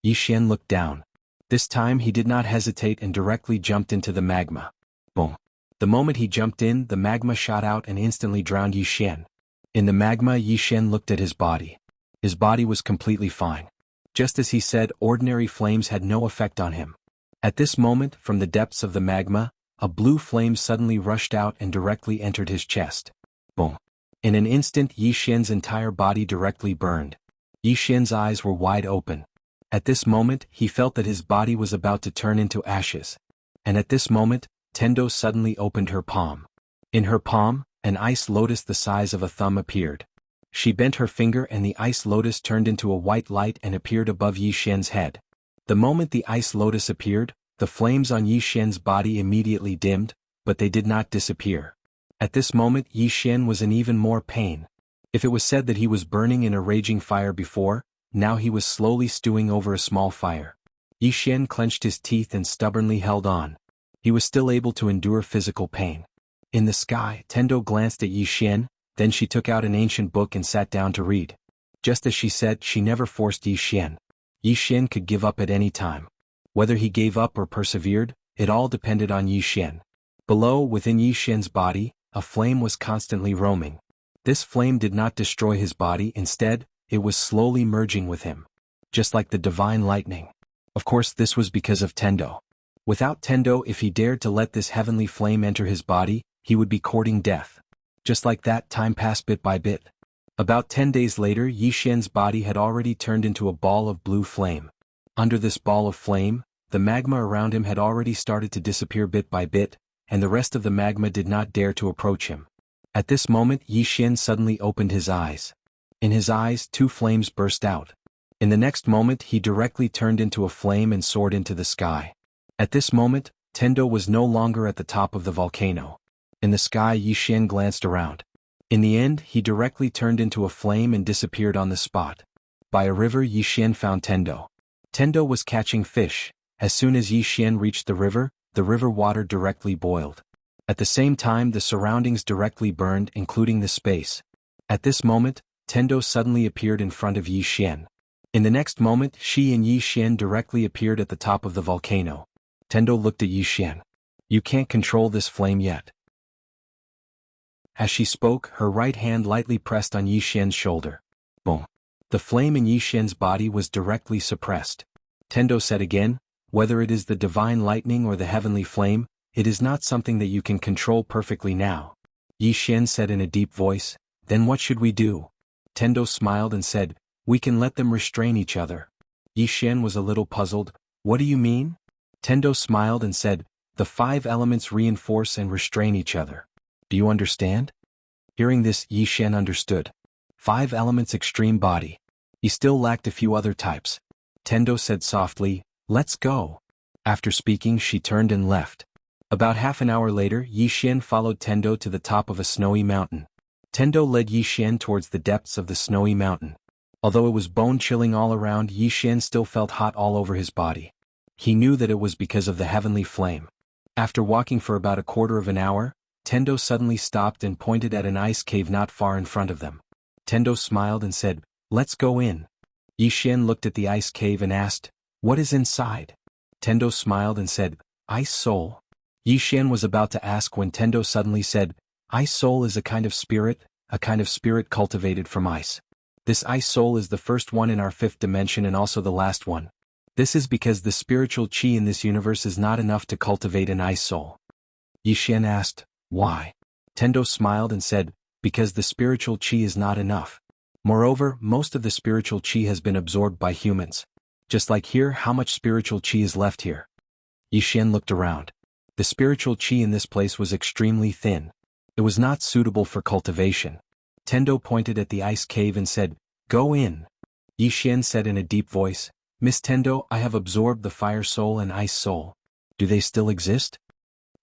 Yi Xian looked down. This time he did not hesitate and directly jumped into the magma. Boom. The moment he jumped in, the magma shot out and instantly drowned Yi Xian. In the magma, Yi Xian looked at his body. His body was completely fine. Just as he said, ordinary flames had no effect on him. At this moment, from the depths of the magma, a blue flame suddenly rushed out and directly entered his chest. Boom. In an instant, Yi Xian's entire body directly burned. Yi Xian's eyes were wide open. At this moment, he felt that his body was about to turn into ashes. And at this moment, Tendo suddenly opened her palm. In her palm, an ice lotus the size of a thumb appeared. She bent her finger and the ice lotus turned into a white light and appeared above Yi Xian's head. The moment the ice lotus appeared, the flames on Yi Xian's body immediately dimmed, but they did not disappear. At this moment Yi Xian was in even more pain. If it was said that he was burning in a raging fire before, now he was slowly stewing over a small fire. Yi Xian clenched his teeth and stubbornly held on. He was still able to endure physical pain. In the sky, Tendo glanced at Yi Xian, then she took out an ancient book and sat down to read. Just as she said, she never forced Yi Xian. Yi Xian could give up at any time. Whether he gave up or persevered, it all depended on Yi Xian. Below, within Yi Xian's body, a flame was constantly roaming. This flame did not destroy his body, instead, it was slowly merging with him. Just like the divine lightning. Of course, this was because of Tendo. Without Tendo, if he dared to let this heavenly flame enter his body, he would be courting death. Just like that, time passed bit by bit. About 10 days later, Yi Xian's body had already turned into a ball of blue flame. Under this ball of flame, the magma around him had already started to disappear bit by bit, and the rest of the magma did not dare to approach him. At this moment, Yi Xian suddenly opened his eyes. In his eyes, 2 flames burst out. In the next moment, he directly turned into a flame and soared into the sky. At this moment, Tendo was no longer at the top of the volcano. In the sky, Yi Xian glanced around. In the end, he directly turned into a flame and disappeared on the spot. By a river, Yi Xian found Tendo. Tendo was catching fish. As soon as Yi Xian reached the river water directly boiled. At the same time, the surroundings directly burned, including the space. At this moment, Tendo suddenly appeared in front of Yi Xian. In the next moment, she and Yi Xian directly appeared at the top of the volcano. Tendo looked at Yi Xian. You can't control this flame yet. As she spoke, her right hand lightly pressed on Yi Xian's shoulder. Boom. The flame in Yi Xian's body was directly suppressed. Tendo said again, whether it is the divine lightning or the heavenly flame, it is not something that you can control perfectly now. Yi Xian said in a deep voice, then what should we do? Tendo smiled and said, we can let them restrain each other. Yi Xian was a little puzzled, what do you mean? Tendo smiled and said, the 5 elements reinforce and restrain each other. Do you understand? Hearing this, Yi Xian understood. 5 elements extreme body. He still lacked a few other types. Tendo said softly, let's go. After speaking, she turned and left. About half an hour later, Yi Xian followed Tendo to the top of a snowy mountain. Tendo led Yi Xian towards the depths of the snowy mountain. Although it was bone-chilling all around, Yi Xian still felt hot all over his body. He knew that it was because of the heavenly flame. After walking for about a quarter of an hour, Tendo suddenly stopped and pointed at an ice cave not far in front of them. Tendo smiled and said, let's go in. Yi Xian looked at the ice cave and asked, what is inside? Tendo smiled and said, ice soul. Yi Xian was about to ask when Tendo suddenly said, ice soul is a kind of spirit cultivated from ice. This ice soul is the first one in our 5th dimension and also the last one. This is because the spiritual qi in this universe is not enough to cultivate an ice soul. Yi Xian asked, why? Tendo smiled and said, because the spiritual qi is not enough. Moreover, most of the spiritual qi has been absorbed by humans. Just like here, how much spiritual qi is left here? Yi Xian looked around. The spiritual qi in this place was extremely thin. It was not suitable for cultivation. Tendo pointed at the ice cave and said, go in. Yi Xian said in a deep voice, Miss Tendo, I have absorbed the fire soul and ice soul. Do they still exist?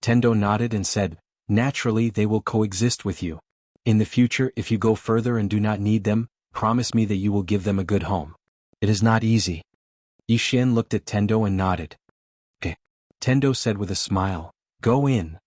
Tendo nodded and said, naturally they will coexist with you. In the future, if you go further and do not need them, promise me that you will give them a good home. It is not easy. Yi Xian looked at Tendo and nodded. Okay. Tendo said with a smile, go in.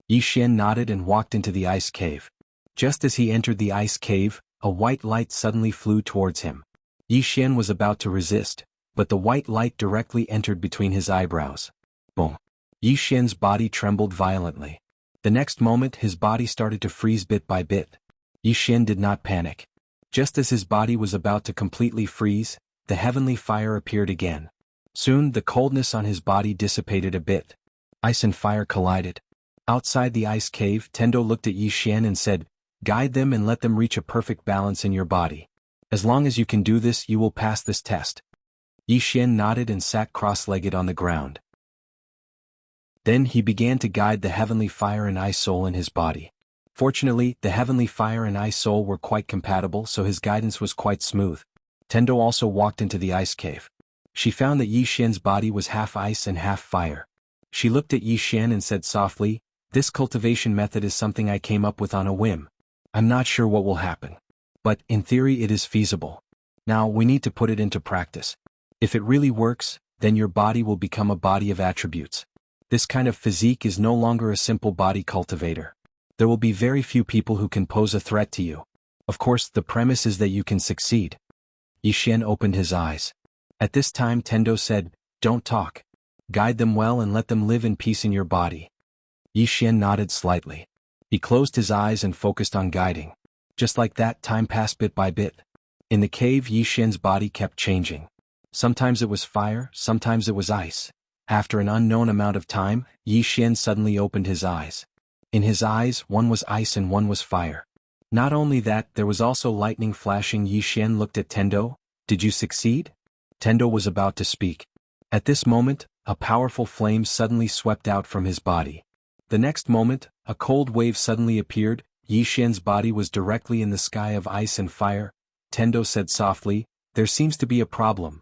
Yi Xian nodded and walked into the ice cave. Just as he entered the ice cave, a white light suddenly flew towards him. Yi Xian was about to resist, but the white light directly entered between his eyebrows. Boom. Yi Xian's body trembled violently. The next moment his body started to freeze bit by bit. Yi Xian did not panic. Just as his body was about to completely freeze, the heavenly fire appeared again. Soon the coldness on his body dissipated a bit. Ice and fire collided. Outside the ice cave, Tendo looked at Yi Xian and said, guide them and let them reach a perfect balance in your body. As long as you can do this, you will pass this test. Yi Xian nodded and sat cross-legged on the ground. Then he began to guide the heavenly fire and ice soul in his body. Fortunately, the heavenly fire and ice soul were quite compatible, so his guidance was quite smooth. Tendo also walked into the ice cave. She found that Yi Xian's body was half ice and half fire. She looked at Yi Xian and said softly, this cultivation method is something I came up with on a whim. I'm not sure what will happen. But, in theory, it is feasible. Now, we need to put it into practice. If it really works, then your body will become a body of attributes. This kind of physique is no longer a simple body cultivator. There will be very few people who can pose a threat to you. Of course, the premise is that you can succeed. Yi Xian opened his eyes. At this time Tendo said, don't talk. Guide them well and let them live in peace in your body. Yi Xian nodded slightly. He closed his eyes and focused on guiding. Just like that, time passed bit by bit. In the cave, Yi Xian's body kept changing. Sometimes it was fire, sometimes it was ice. After an unknown amount of time, Yi Xian suddenly opened his eyes. In his eyes, one was ice and one was fire. Not only that, there was also lightning flashing. Yi Xian looked at Tendo. Did you succeed? Tendo was about to speak. At this moment, a powerful flame suddenly swept out from his body. The next moment, a cold wave suddenly appeared. Yi Xian's body was directly in the sky of ice and fire. Tendo said softly, there seems to be a problem.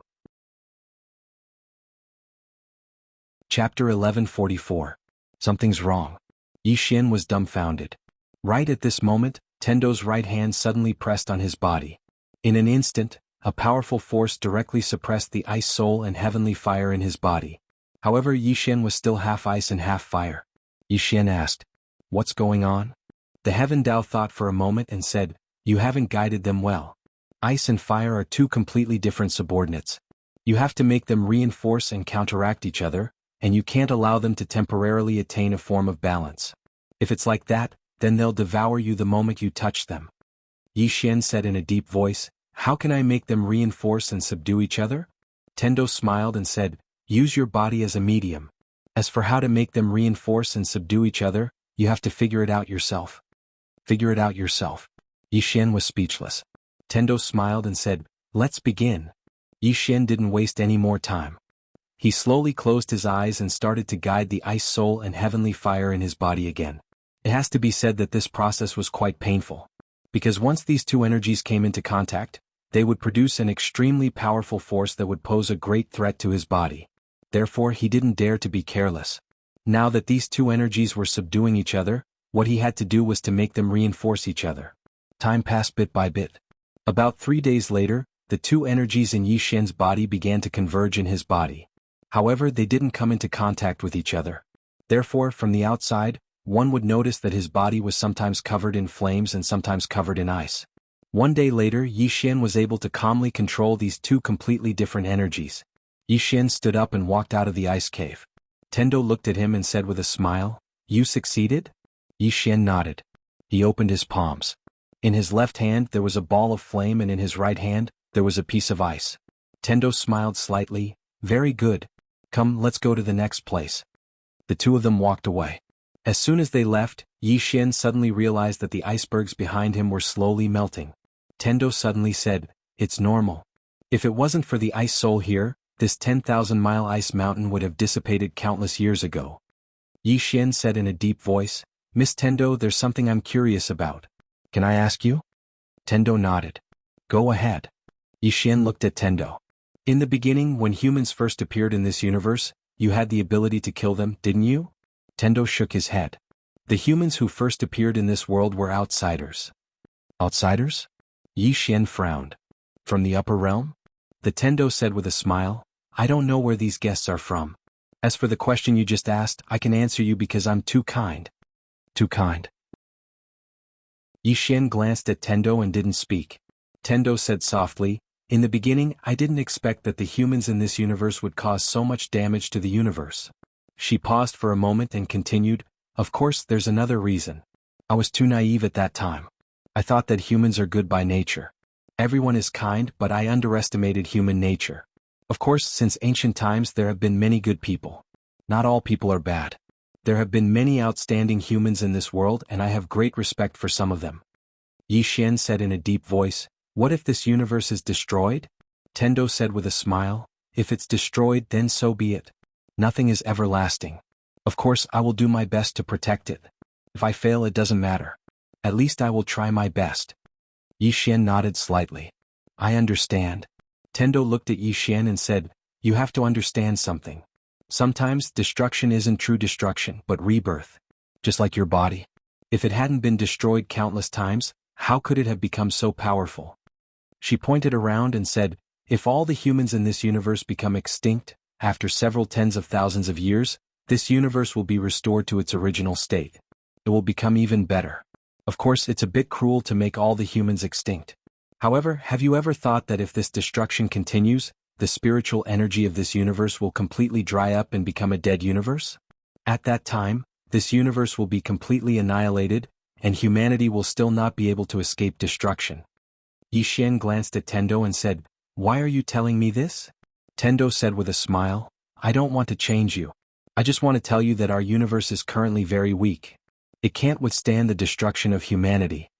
Chapter 1144. Something's wrong. Yi Xian was dumbfounded. Right at this moment, Tendo's right hand suddenly pressed on his body. In an instant, a powerful force directly suppressed the ice soul and heavenly fire in his body. However, Yi Xian was still half ice and half fire. Yi Xian asked, what's going on? The Heaven Dao thought for a moment and said, you haven't guided them well. Ice and fire are two completely different subordinates. You have to make them reinforce and counteract each other, and you can't allow them to temporarily attain a form of balance. If it's like that, then they'll devour you the moment you touch them. Yi Xian said in a deep voice, "How can I make them reinforce and subdue each other?" Tendo smiled and said, "Use your body as a medium. As for how to make them reinforce and subdue each other, you have to figure it out yourself." Figure it out yourself. Yi Xian was speechless. Tendo smiled and said, "Let's begin." Yi Xian didn't waste any more time. He slowly closed his eyes and started to guide the ice soul and heavenly fire in his body again. It has to be said that this process was quite painful. Because once these two energies came into contact, they would produce an extremely powerful force that would pose a great threat to his body. Therefore he didn't dare to be careless. Now that these two energies were subduing each other, what he had to do was to make them reinforce each other. Time passed bit by bit. About 3 days later, the two energies in Yi Xian's body began to converge in his body. However, they didn't come into contact with each other. Therefore, from the outside, one would notice that his body was sometimes covered in flames and sometimes covered in ice. 1 day later, Yi Xian was able to calmly control these two completely different energies. Yi Xian stood up and walked out of the ice cave. Tendo looked at him and said with a smile, "You succeeded?" Yi Xian nodded. He opened his palms. In his left hand there was a ball of flame and in his right hand there was a piece of ice. Tendo smiled slightly, "Very good. Come, let's go to the next place." The two of them walked away. As soon as they left, Yi Xian suddenly realized that the icebergs behind him were slowly melting. Tendo suddenly said, "It's normal. If it wasn't for the ice soul here, this 10,000-mile ice mountain would have dissipated countless years ago." Yi Xian said in a deep voice, "Miss Tendo, there's something I'm curious about. Can I ask you?" Tendo nodded. "Go ahead." Yi Xian looked at Tendo. "In the beginning, when humans first appeared in this universe, you had the ability to kill them, didn't you?" Tendo shook his head. "The humans who first appeared in this world were outsiders." "Outsiders?" Yi Xian frowned. "From the upper realm?" The Tendo said with a smile, "I don't know where these guests are from. As for the question you just asked, I can answer you because I'm too kind." "Too kind?" Yi Xian glanced at Tendo and didn't speak. Tendo said softly, "In the beginning, I didn't expect that the humans in this universe would cause so much damage to the universe." She paused for a moment and continued, "Of course, there's another reason. I was too naive at that time. I thought that humans are good by nature. Everyone is kind, but I underestimated human nature. Of course, since ancient times there have been many good people. Not all people are bad. There have been many outstanding humans in this world and I have great respect for some of them." Yi Xian said in a deep voice, "What if this universe is destroyed?" Tendo said with a smile, "If it's destroyed, then so be it. Nothing is everlasting. Of course, I will do my best to protect it. If I fail, it doesn't matter. At least I will try my best." Yi Xian nodded slightly. "I understand." Tendo looked at Yi Xian and said, "You have to understand something. Sometimes destruction isn't true destruction, but rebirth. Just like your body. If it hadn't been destroyed countless times, how could it have become so powerful?" She pointed around and said, "If all the humans in this universe become extinct, after several tens of thousands of years, this universe will be restored to its original state. It will become even better. Of course, it's a bit cruel to make all the humans extinct. However, have you ever thought that if this destruction continues, the spiritual energy of this universe will completely dry up and become a dead universe? At that time, this universe will be completely annihilated, and humanity will still not be able to escape destruction." Yi Xian glanced at Tendo and said, "Why are you telling me this?" Tendo said with a smile, "I don't want to change you. I just want to tell you that our universe is currently very weak. It can't withstand the destruction of humanity."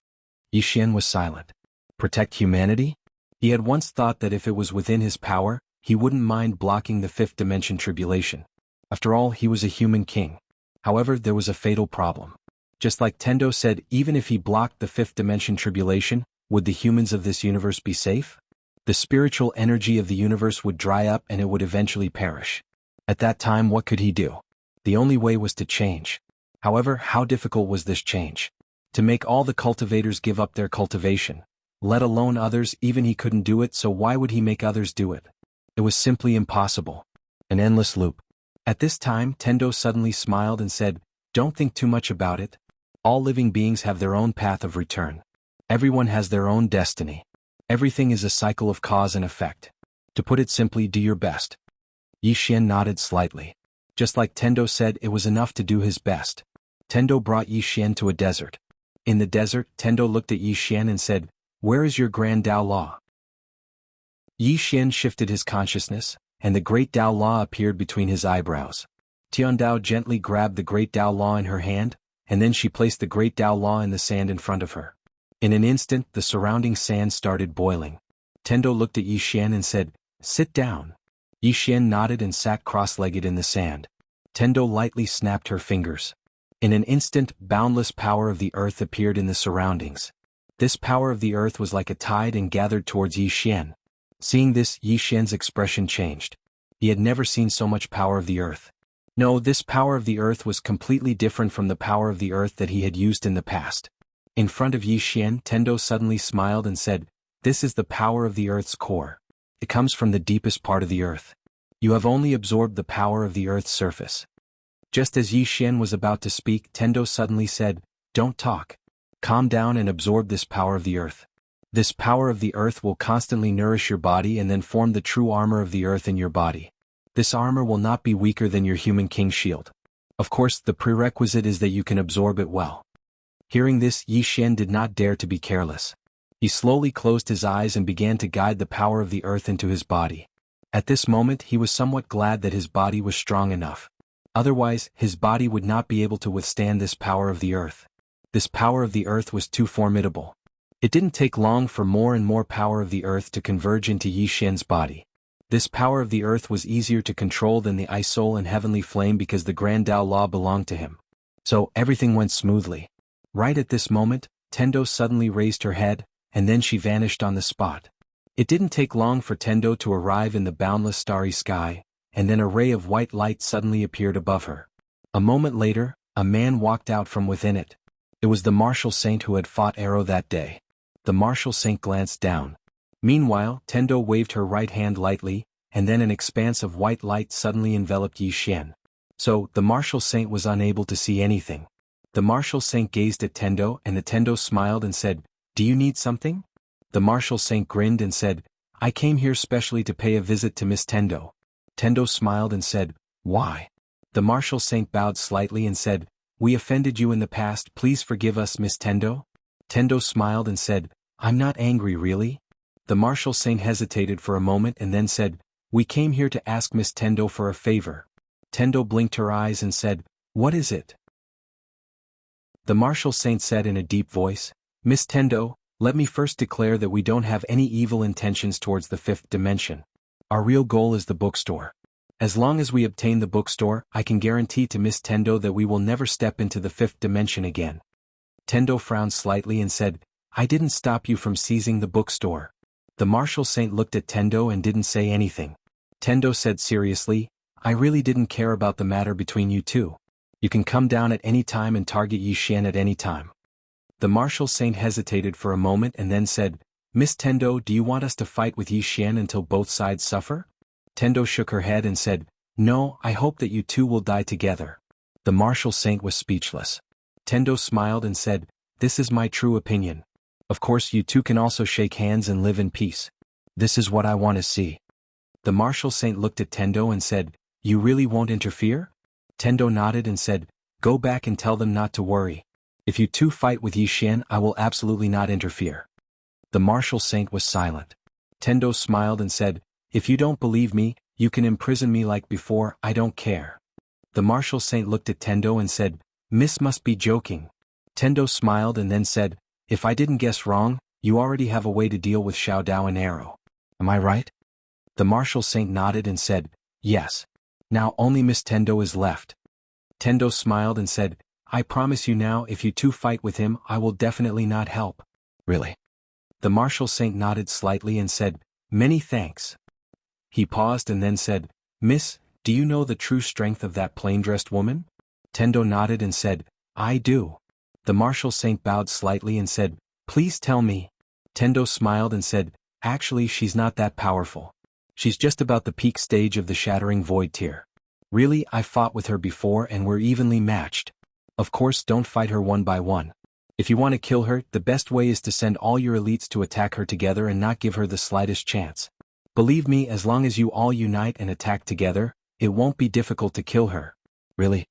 Yi Xian was silent. Protect humanity? He had once thought that if it was within his power, he wouldn't mind blocking the fifth dimension tribulation. After all, he was a human king. However, there was a fatal problem. Just like Tendo said, even if he blocked the fifth dimension tribulation, would the humans of this universe be safe? The spiritual energy of the universe would dry up and it would eventually perish. At that time, what could he do? The only way was to change. However, how difficult was this change? To make all the cultivators give up their cultivation. Let alone others, even he couldn't do it, so why would he make others do it? It was simply impossible. An endless loop. At this time, Tendo suddenly smiled and said, "Don't think too much about it. All living beings have their own path of return. Everyone has their own destiny. Everything is a cycle of cause and effect. To put it simply, do your best. Yixian nodded slightly. Just like Tendo said, it was enough to do his best. Tendo brought Yixian to a desert. In the desert, Tendo looked at Yixian and said, "Where is your grand Tao Law?" Yixian shifted his consciousness, and the great Tao Law appeared between his eyebrows. Tiandao gently grabbed the great Tao Law in her hand, and then she placed the great Tao Law in the sand in front of her. In an instant, the surrounding sand started boiling. Tendo looked at Yixian and said, "Sit down." Yixian nodded and sat cross-legged in the sand. Tendo lightly snapped her fingers. In an instant, boundless power of the earth appeared in the surroundings. This power of the earth was like a tide and gathered towards Yixian. Seeing this, Yixian's expression changed. He had never seen so much power of the earth. No, this power of the earth was completely different from the power of the earth that he had used in the past. In front of Yixian, Tendo suddenly smiled and said, "This is the power of the earth's core. It comes from the deepest part of the earth. You have only absorbed the power of the earth's surface." Just as Yixian was about to speak, Tendo suddenly said, "Don't talk. Calm down and absorb this power of the earth. This power of the earth will constantly nourish your body and then form the true armor of the earth in your body. This armor will not be weaker than your human king shield. Of course, the prerequisite is that you can absorb it well." Hearing this, Yixian did not dare to be careless. He slowly closed his eyes and began to guide the power of the earth into his body. At this moment, he was somewhat glad that his body was strong enough. Otherwise, his body would not be able to withstand this power of the earth. This power of the earth was too formidable. It didn't take long for more and more power of the earth to converge into Yixian's body. This power of the earth was easier to control than the Ice Soul and Heavenly Flame because the Grand Tao Law belonged to him. So, everything went smoothly. Right at this moment, Tendo suddenly raised her head, and then she vanished on the spot. It didn't take long for Tendo to arrive in the boundless starry sky, and then a ray of white light suddenly appeared above her. A moment later, a man walked out from within it. It was the martial saint who had fought Arrow that day. The martial saint glanced down. Meanwhile, Tendo waved her right hand lightly, and then an expanse of white light suddenly enveloped Yixian. So, the martial saint was unable to see anything. The martial saint gazed at Tendo, and the Tendo smiled and said, "Do you need something?" The martial saint grinned and said, "I came here specially to pay a visit to Miss Tendo." Tendo smiled and said, "Why?" The martial saint bowed slightly and said, "We offended you in the past, please forgive us, Miss Tendo." Tendo smiled and said, "I'm not angry really." The martial saint hesitated for a moment and then said, "We came here to ask Miss Tendo for a favor." Tendo blinked her eyes and said, "What is it?" The martial saint said in a deep voice, "Miss Tendo, let me first declare that we don't have any evil intentions towards the fifth dimension. Our real goal is the bookstore. As long as we obtain the bookstore, I can guarantee to Miss Tendo that we will never step into the fifth dimension again." Tendo frowned slightly and said, "I didn't stop you from seizing the bookstore." The martial saint looked at Tendo and didn't say anything. Tendo said seriously, "I really didn't care about the matter between you two. You can come down at any time and target Yixian at any time." The martial saint hesitated for a moment and then said, "Miss Tendo, do you want us to fight with Yixian until both sides suffer?" Tendo shook her head and said, "No, I hope that you two will die together." The martial saint was speechless. Tendo smiled and said, "This is my true opinion. Of course you two can also shake hands and live in peace. This is what I want to see." The martial saint looked at Tendo and said, "You really won't interfere?" Tendo nodded and said, "Go back and tell them not to worry. If you two fight with Yixian, I will absolutely not interfere." The martial saint was silent. Tendo smiled and said, "If you don't believe me, you can imprison me like before, I don't care." The martial saint looked at Tendo and said, "Miss must be joking." Tendo smiled and then said, "If I didn't guess wrong, you already have a way to deal with Xiao Dao and Arrow. Am I right?" The martial saint nodded and said, "Yes. Now only Miss Tendo is left." Tendo smiled and said, "I promise you now, if you two fight with him, I will definitely not help." "Really?" The martial saint nodded slightly and said, "Many thanks." He paused and then said, "Miss, do you know the true strength of that plain-dressed woman?" Tendo nodded and said, "I do." The martial saint bowed slightly and said, "Please tell me." Tendo smiled and said, "Actually, she's not that powerful. She's just about the peak stage of the Shattering Void tier. Really, I fought with her before and we're evenly matched. Of course, don't fight her one by one. If you want to kill her, the best way is to send all your elites to attack her together and not give her the slightest chance. Believe me, as long as you all unite and attack together, it won't be difficult to kill her. Really?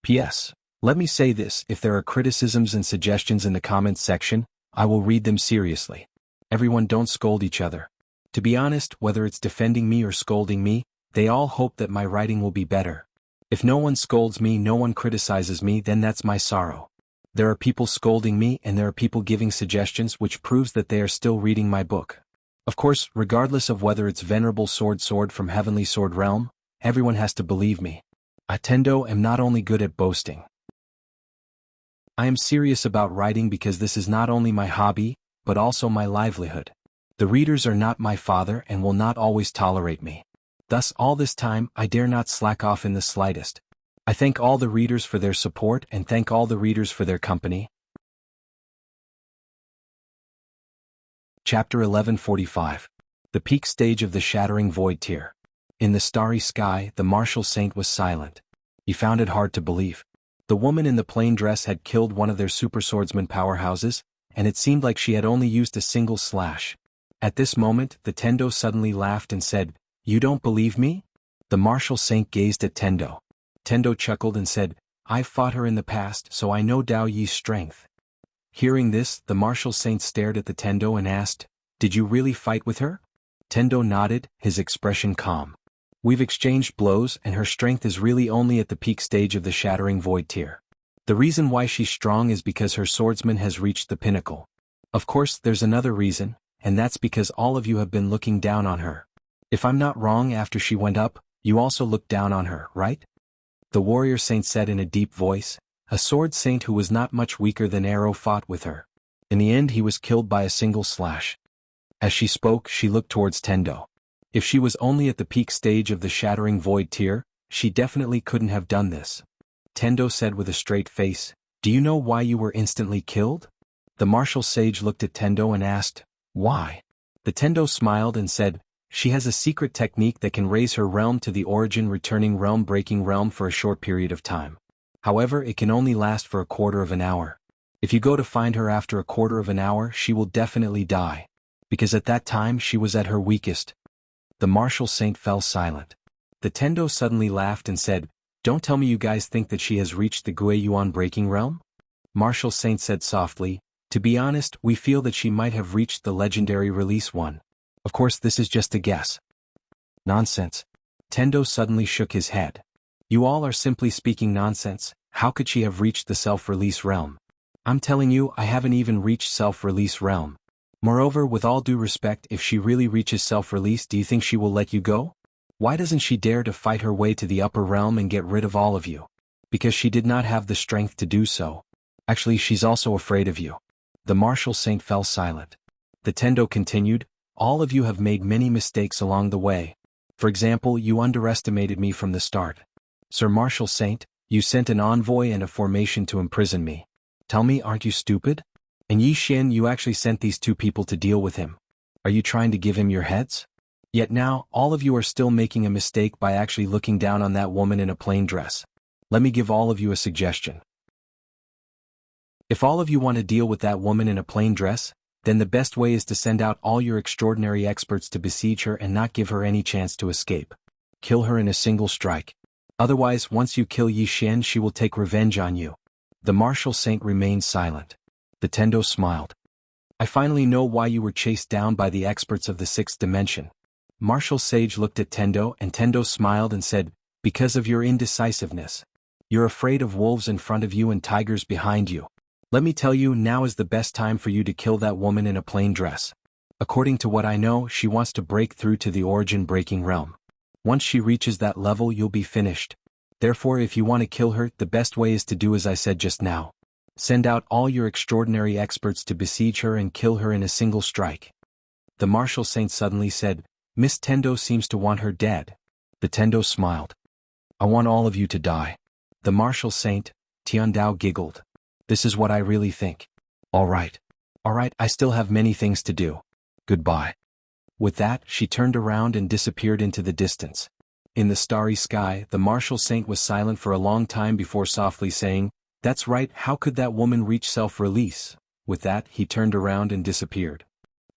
P.S. Let me say this, if there are criticisms and suggestions in the comments section, I will read them seriously. Everyone don't scold each other. To be honest, whether it's defending me or scolding me, they all hope that my writing will be better. If no one scolds me, no one criticizes me, then that's my sorrow. There are people scolding me and there are people giving suggestions, which proves that they are still reading my book. Of course, regardless of whether it's Venerable Sword from Heavenly Sword Realm, everyone has to believe me. I, Tendo, am not only good at boasting. I am serious about writing because this is not only my hobby, but also my livelihood. The readers are not my father and will not always tolerate me. Thus, all this time, I dare not slack off in the slightest. I thank all the readers for their support and thank all the readers for their company. Chapter 1145. The Peak Stage of the Shattering Void Tier. In the starry sky, the martial saint was silent. He found it hard to believe. The woman in the plain dress had killed one of their super swordsman powerhouses, and it seemed like she had only used a single slash. At this moment, the Tendo suddenly laughed and said, "You don't believe me?" The martial saint gazed at Tendo. Tendo chuckled and said, "I've fought her in the past, so I know Dao Yi's strength." Hearing this, the martial saint stared at the Tendo and asked, "Did you really fight with her?" Tendo nodded, his expression calm. "We've exchanged blows and her strength is really only at the peak stage of the Shattering Void Tier. The reason why she's strong is because her swordsman has reached the pinnacle. Of course, there's another reason, and that's because all of you have been looking down on her. If I'm not wrong, after she went up, you also looked down on her, right?" The warrior saint said in a deep voice. A sword saint who was not much weaker than Arrow fought with her. In the end he was killed by a single slash. As she spoke, she looked towards Tendo. If she was only at the peak stage of the Shattering Void Tier, she definitely couldn't have done this. Tendo said with a straight face, "Do you know why you were instantly killed?" The martial sage looked at Tendo and asked, "Why?" The Tendo smiled and said, "She has a secret technique that can raise her realm to the origin returning realm breaking realm for a short period of time. However, it can only last for a quarter of an hour. If you go to find her after a quarter of an hour, she will definitely die. Because at that time she was at her weakest." The martial saint fell silent. The Tendo suddenly laughed and said, "Don't tell me you guys think that she has reached the Gui Yuan breaking realm?" Martial saint said softly, "To be honest, we feel that she might have reached the legendary release one. Of course, this is just a guess." "Nonsense." Tendo suddenly shook his head. "You all are simply speaking nonsense. How could she have reached the self-release realm? I'm telling you, I haven't even reached self-release realm. Moreover, with all due respect, if she really reaches self-release, do you think she will let you go? Why doesn't she dare to fight her way to the upper realm and get rid of all of you? Because she did not have the strength to do so. Actually, she's also afraid of you." The martial saint fell silent. The Tendo continued, "All of you have made many mistakes along the way. For example, you underestimated me from the start. Sir Martial Saint, you sent an envoy and a formation to imprison me. Tell me, aren't you stupid? And Yi Xian, you actually sent these two people to deal with him. Are you trying to give him your heads? Yet now, all of you are still making a mistake by actually looking down on that woman in a plain dress. Let me give all of you a suggestion. If all of you want to deal with that woman in a plain dress, then the best way is to send out all your extraordinary experts to besiege her and not give her any chance to escape. Kill her in a single strike. Otherwise, once you kill Yi Xian, she will take revenge on you." The martial saint remained silent. The Tendo smiled. "I finally know why you were chased down by the experts of the sixth dimension." Martial sage looked at Tendo and Tendo smiled and said, "Because of your indecisiveness. You're afraid of wolves in front of you and tigers behind you. Let me tell you, now is the best time for you to kill that woman in a plain dress. According to what I know, she wants to break through to the origin breaking realm. Once she reaches that level, you'll be finished. Therefore, if you want to kill her, the best way is to do as I said just now. Send out all your extraordinary experts to besiege her and kill her in a single strike." The martial saint suddenly said, "Miss Tendo seems to want her dead." The Tendo smiled. "I want all of you to die." The martial saint, Tiandao, giggled. "This is what I really think. All right, I still have many things to do. Goodbye." With that, she turned around and disappeared into the distance. In the starry sky, the martial saint was silent for a long time before softly saying, That's right, how could that woman reach self-release? With that, he turned around and disappeared.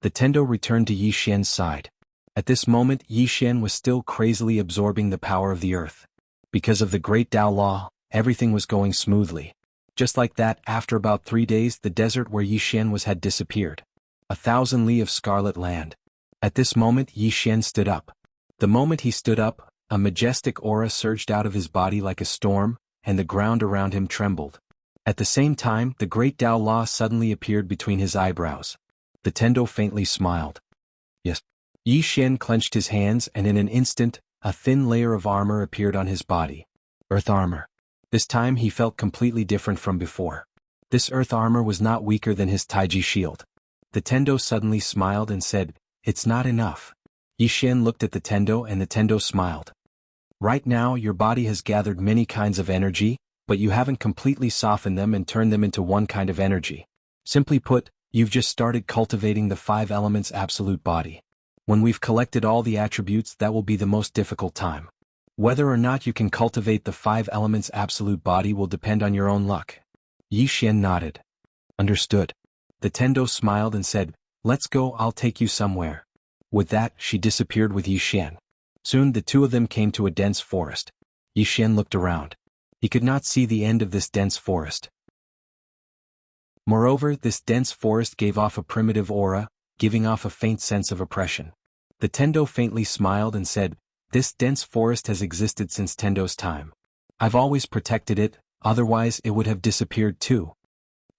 The Tendo returned to Yi Xian's side. At this moment, Yi Xian was still crazily absorbing the power of the earth. Because of the great Tao law, everything was going smoothly. Just like that, after about 3 days, the desert where Yi Xian was had disappeared. 1,000 li of scarlet land. At this moment, Yi Xian stood up. The moment he stood up, a majestic aura surged out of his body like a storm, and the ground around him trembled. At the same time, the great Tao law suddenly appeared between his eyebrows. The Tendo faintly smiled. Yes. Yi Xian clenched his hands and in an instant, a thin layer of armor appeared on his body. Earth armor. This time he felt completely different from before. This earth armor was not weaker than his Taiji shield. The Tendo suddenly smiled and said, "It's not enough." Yi Xian looked at the Tendo and the Tendo smiled. "Right now your body has gathered many kinds of energy, but you haven't completely softened them and turned them into one kind of energy. Simply put, you've just started cultivating the 5 elements absolute body. When we've collected all the attributes, that will be the most difficult time. Whether or not you can cultivate the 5 elements absolute body will depend on your own luck." Yi Xian nodded. "Understood." The Tendo smiled and said, "Let's go, I'll take you somewhere." With that, she disappeared with Yi Xian. Soon the two of them came to a dense forest. Yi Xian looked around. He could not see the end of this dense forest. Moreover, this dense forest gave off a primitive aura, giving off a faint sense of oppression. The Tendo faintly smiled and said, "This dense forest has existed since Tendo's time. I've always protected it, otherwise it would have disappeared too."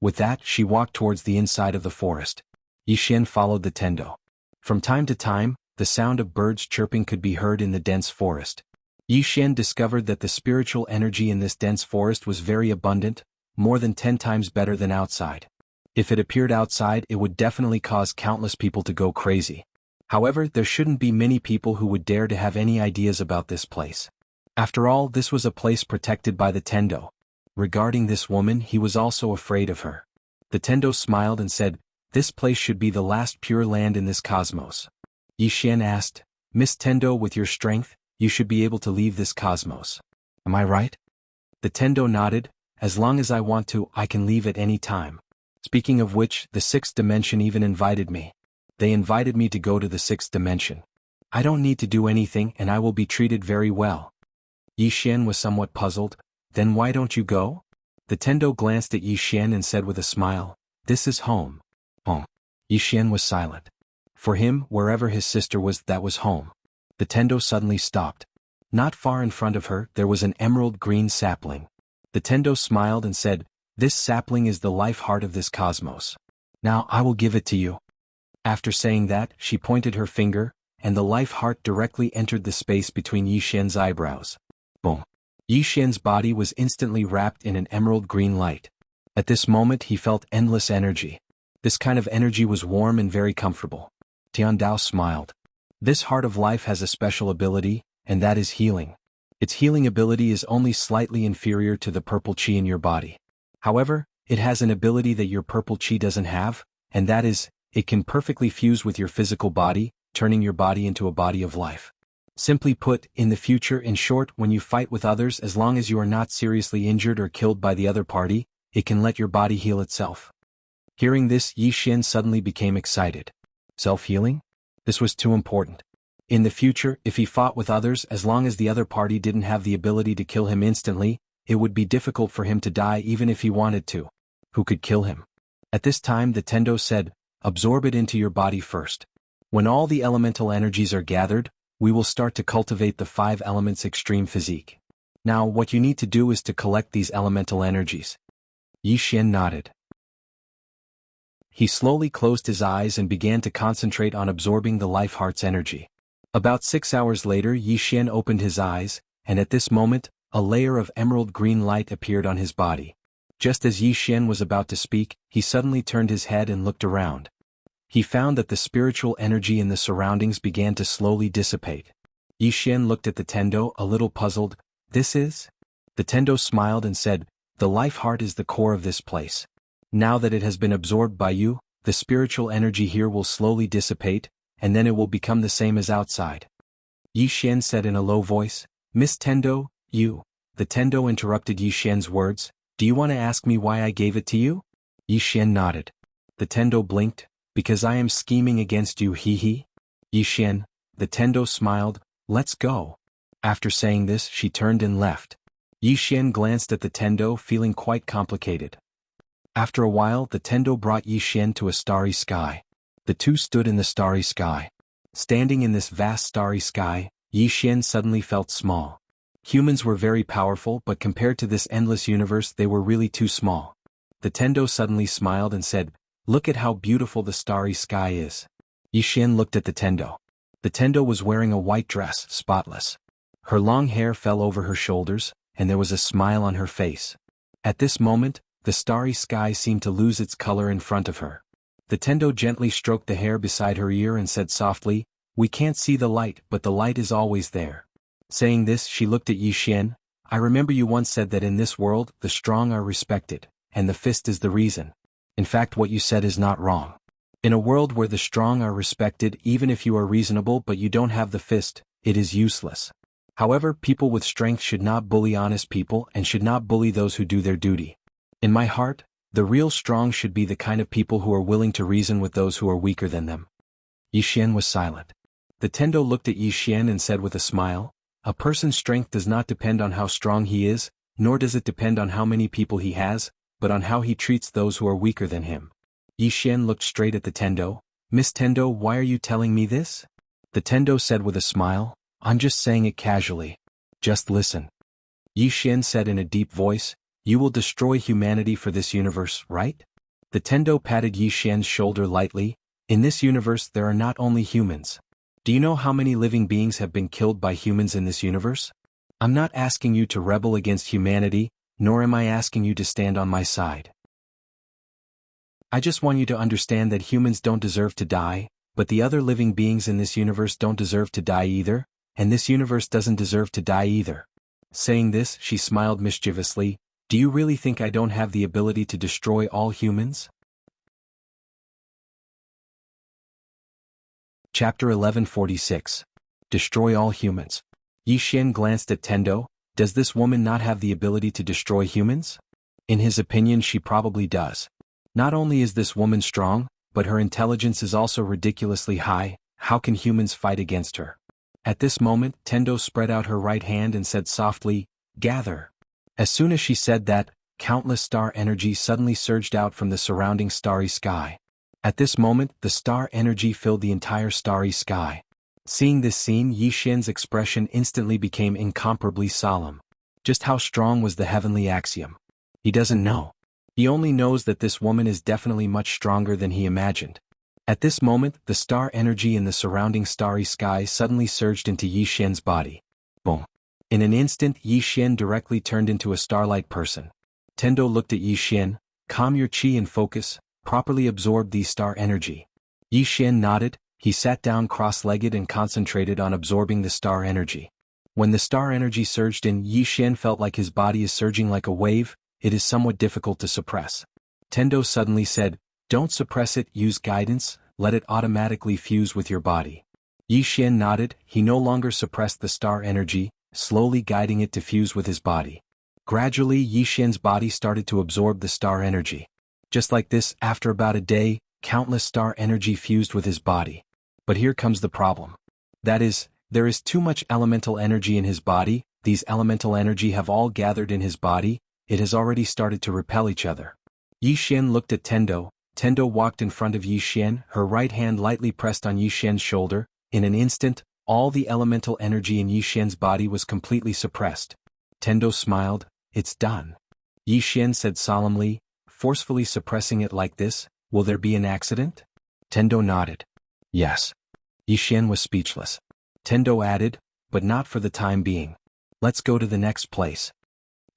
With that, she walked towards the inside of the forest. Yi Xian followed the Tendo. From time to time, the sound of birds chirping could be heard in the dense forest. Yi Xian discovered that the spiritual energy in this dense forest was very abundant, more than 10 times better than outside. If it appeared outside, it would definitely cause countless people to go crazy. However, there shouldn't be many people who would dare to have any ideas about this place. After all, this was a place protected by the Tendo. Regarding this woman, he was also afraid of her. The Tendo smiled and said, "This place should be the last pure land in this cosmos." Yi Xian asked, "Miss Tendo, with your strength, you should be able to leave this cosmos. Am I right?" The Tendo nodded, "As long as I want to, I can leave at any time. Speaking of which, the 6th dimension even invited me. They invited me to go to the 6th dimension. I don't need to do anything and I will be treated very well." Yi Xian was somewhat puzzled. "Then why don't you go?" The Tendo glanced at Yi Xian and said with a smile, "This is home." Home. Yi Xian was silent. For him, wherever his sister was, that was home. The Tendo suddenly stopped. Not far in front of her, there was an emerald green sapling. The Tendo smiled and said, "This sapling is the life heart of this cosmos. Now I will give it to you." After saying that, she pointed her finger, and the life heart directly entered the space between Yi Xian's eyebrows. Boom. Yi Xian's body was instantly wrapped in an emerald green light. At this moment he felt endless energy. This kind of energy was warm and very comfortable. Tian Dao smiled. This heart of life has a special ability, and that is healing. Its healing ability is only slightly inferior to the purple qi in your body. However, it has an ability that your purple qi doesn't have, and that is, it can perfectly fuse with your physical body, turning your body into a body of life. Simply put, in the future, in short, when you fight with others, as long as you are not seriously injured or killed by the other party, it can let your body heal itself. Hearing this, Yi Xian suddenly became excited. Self-healing? This was too important. In the future, if he fought with others, as long as the other party didn't have the ability to kill him instantly, it would be difficult for him to die even if he wanted to. Who could kill him? At this time the Tendo said, "Absorb it into your body first. When all the elemental energies are gathered, we will start to cultivate the 5 elements extreme physique. Now what you need to do is to collect these elemental energies." Yi Xian nodded. He slowly closed his eyes and began to concentrate on absorbing the life heart's energy. About 6 hours later, Yi Xian opened his eyes, and at this moment, a layer of emerald green light appeared on his body. Just as Yi Xian was about to speak, he suddenly turned his head and looked around. He found that the spiritual energy in the surroundings began to slowly dissipate. Yi Xian looked at the Tendo, a little puzzled. "This is?" The Tendo smiled and said, "The life heart is the core of this place. Now that it has been absorbed by you, the spiritual energy here will slowly dissipate, and then it will become the same as outside." Yi Xian said in a low voice, "Miss Tendo, you..." The Tendo interrupted Yi Xian's words, Do you want to ask me why I gave it to you? Yixuan nodded. The Tendo blinked. Because I am scheming against you, he. Yixuan, the Tendo smiled. Let's go. After saying this, she turned and left. Yixuan glanced at the Tendo, feeling quite complicated. After a while, the Tendo brought Yixuan to a starry sky. The two stood in the starry sky. Standing in this vast starry sky, Yixuan suddenly felt small. Humans were very powerful, but compared to this endless universe, they were really too small. The Tendo suddenly smiled and said, "Look at how beautiful the starry sky is." Yixuan looked at the Tendo. The Tendo was wearing a white dress, spotless. Her long hair fell over her shoulders, and there was a smile on her face. At this moment, the starry sky seemed to lose its color in front of her. The Tendo gently stroked the hair beside her ear and said softly, "We can't see the light, but the light is always there." Saying this, she looked at Yixuan. "I remember you once said that in this world, the strong are respected, and the fist is the reason. In fact, what you said is not wrong. In a world where the strong are respected, even if you are reasonable but you don't have the fist, it is useless. However, people with strength should not bully honest people and should not bully those who do their duty. In my heart, the real strong should be the kind of people who are willing to reason with those who are weaker than them." Yixuan was silent. The Tendo looked at Yixuan and said with a smile, "A person's strength does not depend on how strong he is, nor does it depend on how many people he has, but on how he treats those who are weaker than him." Yixuan looked straight at the Tendo. "Miss Tendo, why are you telling me this?" The Tendo said with a smile, "I'm just saying it casually. Just listen." Yixuan said in a deep voice, "You will destroy humanity for this universe, right?" The Tendo patted Yixuan's shoulder lightly. "In this universe there are not only humans. Do you know how many living beings have been killed by humans in this universe? I'm not asking you to rebel against humanity, nor am I asking you to stand on my side. I just want you to understand that humans don't deserve to die, but the other living beings in this universe don't deserve to die either, and this universe doesn't deserve to die either." Saying this, she smiled mischievously. "Do you really think I don't have the ability to destroy all humans?" Chapter 1146. Destroy all humans. Yixuan glanced at Tendo. Does this woman not have the ability to destroy humans? In his opinion, she probably does. Not only is this woman strong, but her intelligence is also ridiculously high. How can humans fight against her? At this moment, Tendo spread out her right hand and said softly, "Gather." As soon as she said that, countless star energy suddenly surged out from the surrounding starry sky. At this moment, the star energy filled the entire starry sky. Seeing this scene, Yixuan's expression instantly became incomparably solemn. Just how strong was the heavenly axiom? He doesn't know. He only knows that this woman is definitely much stronger than he imagined. At this moment, the star energy in the surrounding starry sky suddenly surged into Yixuan's body. Boom. In an instant, Yixuan directly turned into a star-like person. Tendo looked at Yixuan. "Calm your chi and focus, properly absorb the star energy." Yixuan nodded. He sat down cross-legged and concentrated on absorbing the star energy. When the star energy surged in, Yixuan felt like his body is surging like a wave. It is somewhat difficult to suppress. Tendo suddenly said, "Don't suppress it, use guidance, let it automatically fuse with your body." Yixuan nodded. He no longer suppressed the star energy, slowly guiding it to fuse with his body. Gradually, Yixuan's body started to absorb the star energy. Just like this, after about a day, countless star energy fused with his body. But here comes the problem. That is, there is too much elemental energy in his body. These elemental energy have all gathered in his body. It has already started to repel each other. Yixuan looked at Tendo. Tendo walked in front of Yixuan, her right hand lightly pressed on Yixuan's shoulder. In an instant, all the elemental energy in Yixuan's body was completely suppressed. Tendo smiled. "It's done." Yixuan said solemnly, "Forcefully suppressing it like this, will there be an accident?" Tendo nodded. "Yes." Yixuan was speechless. Tendo added, "But not for the time being. Let's go to the next place."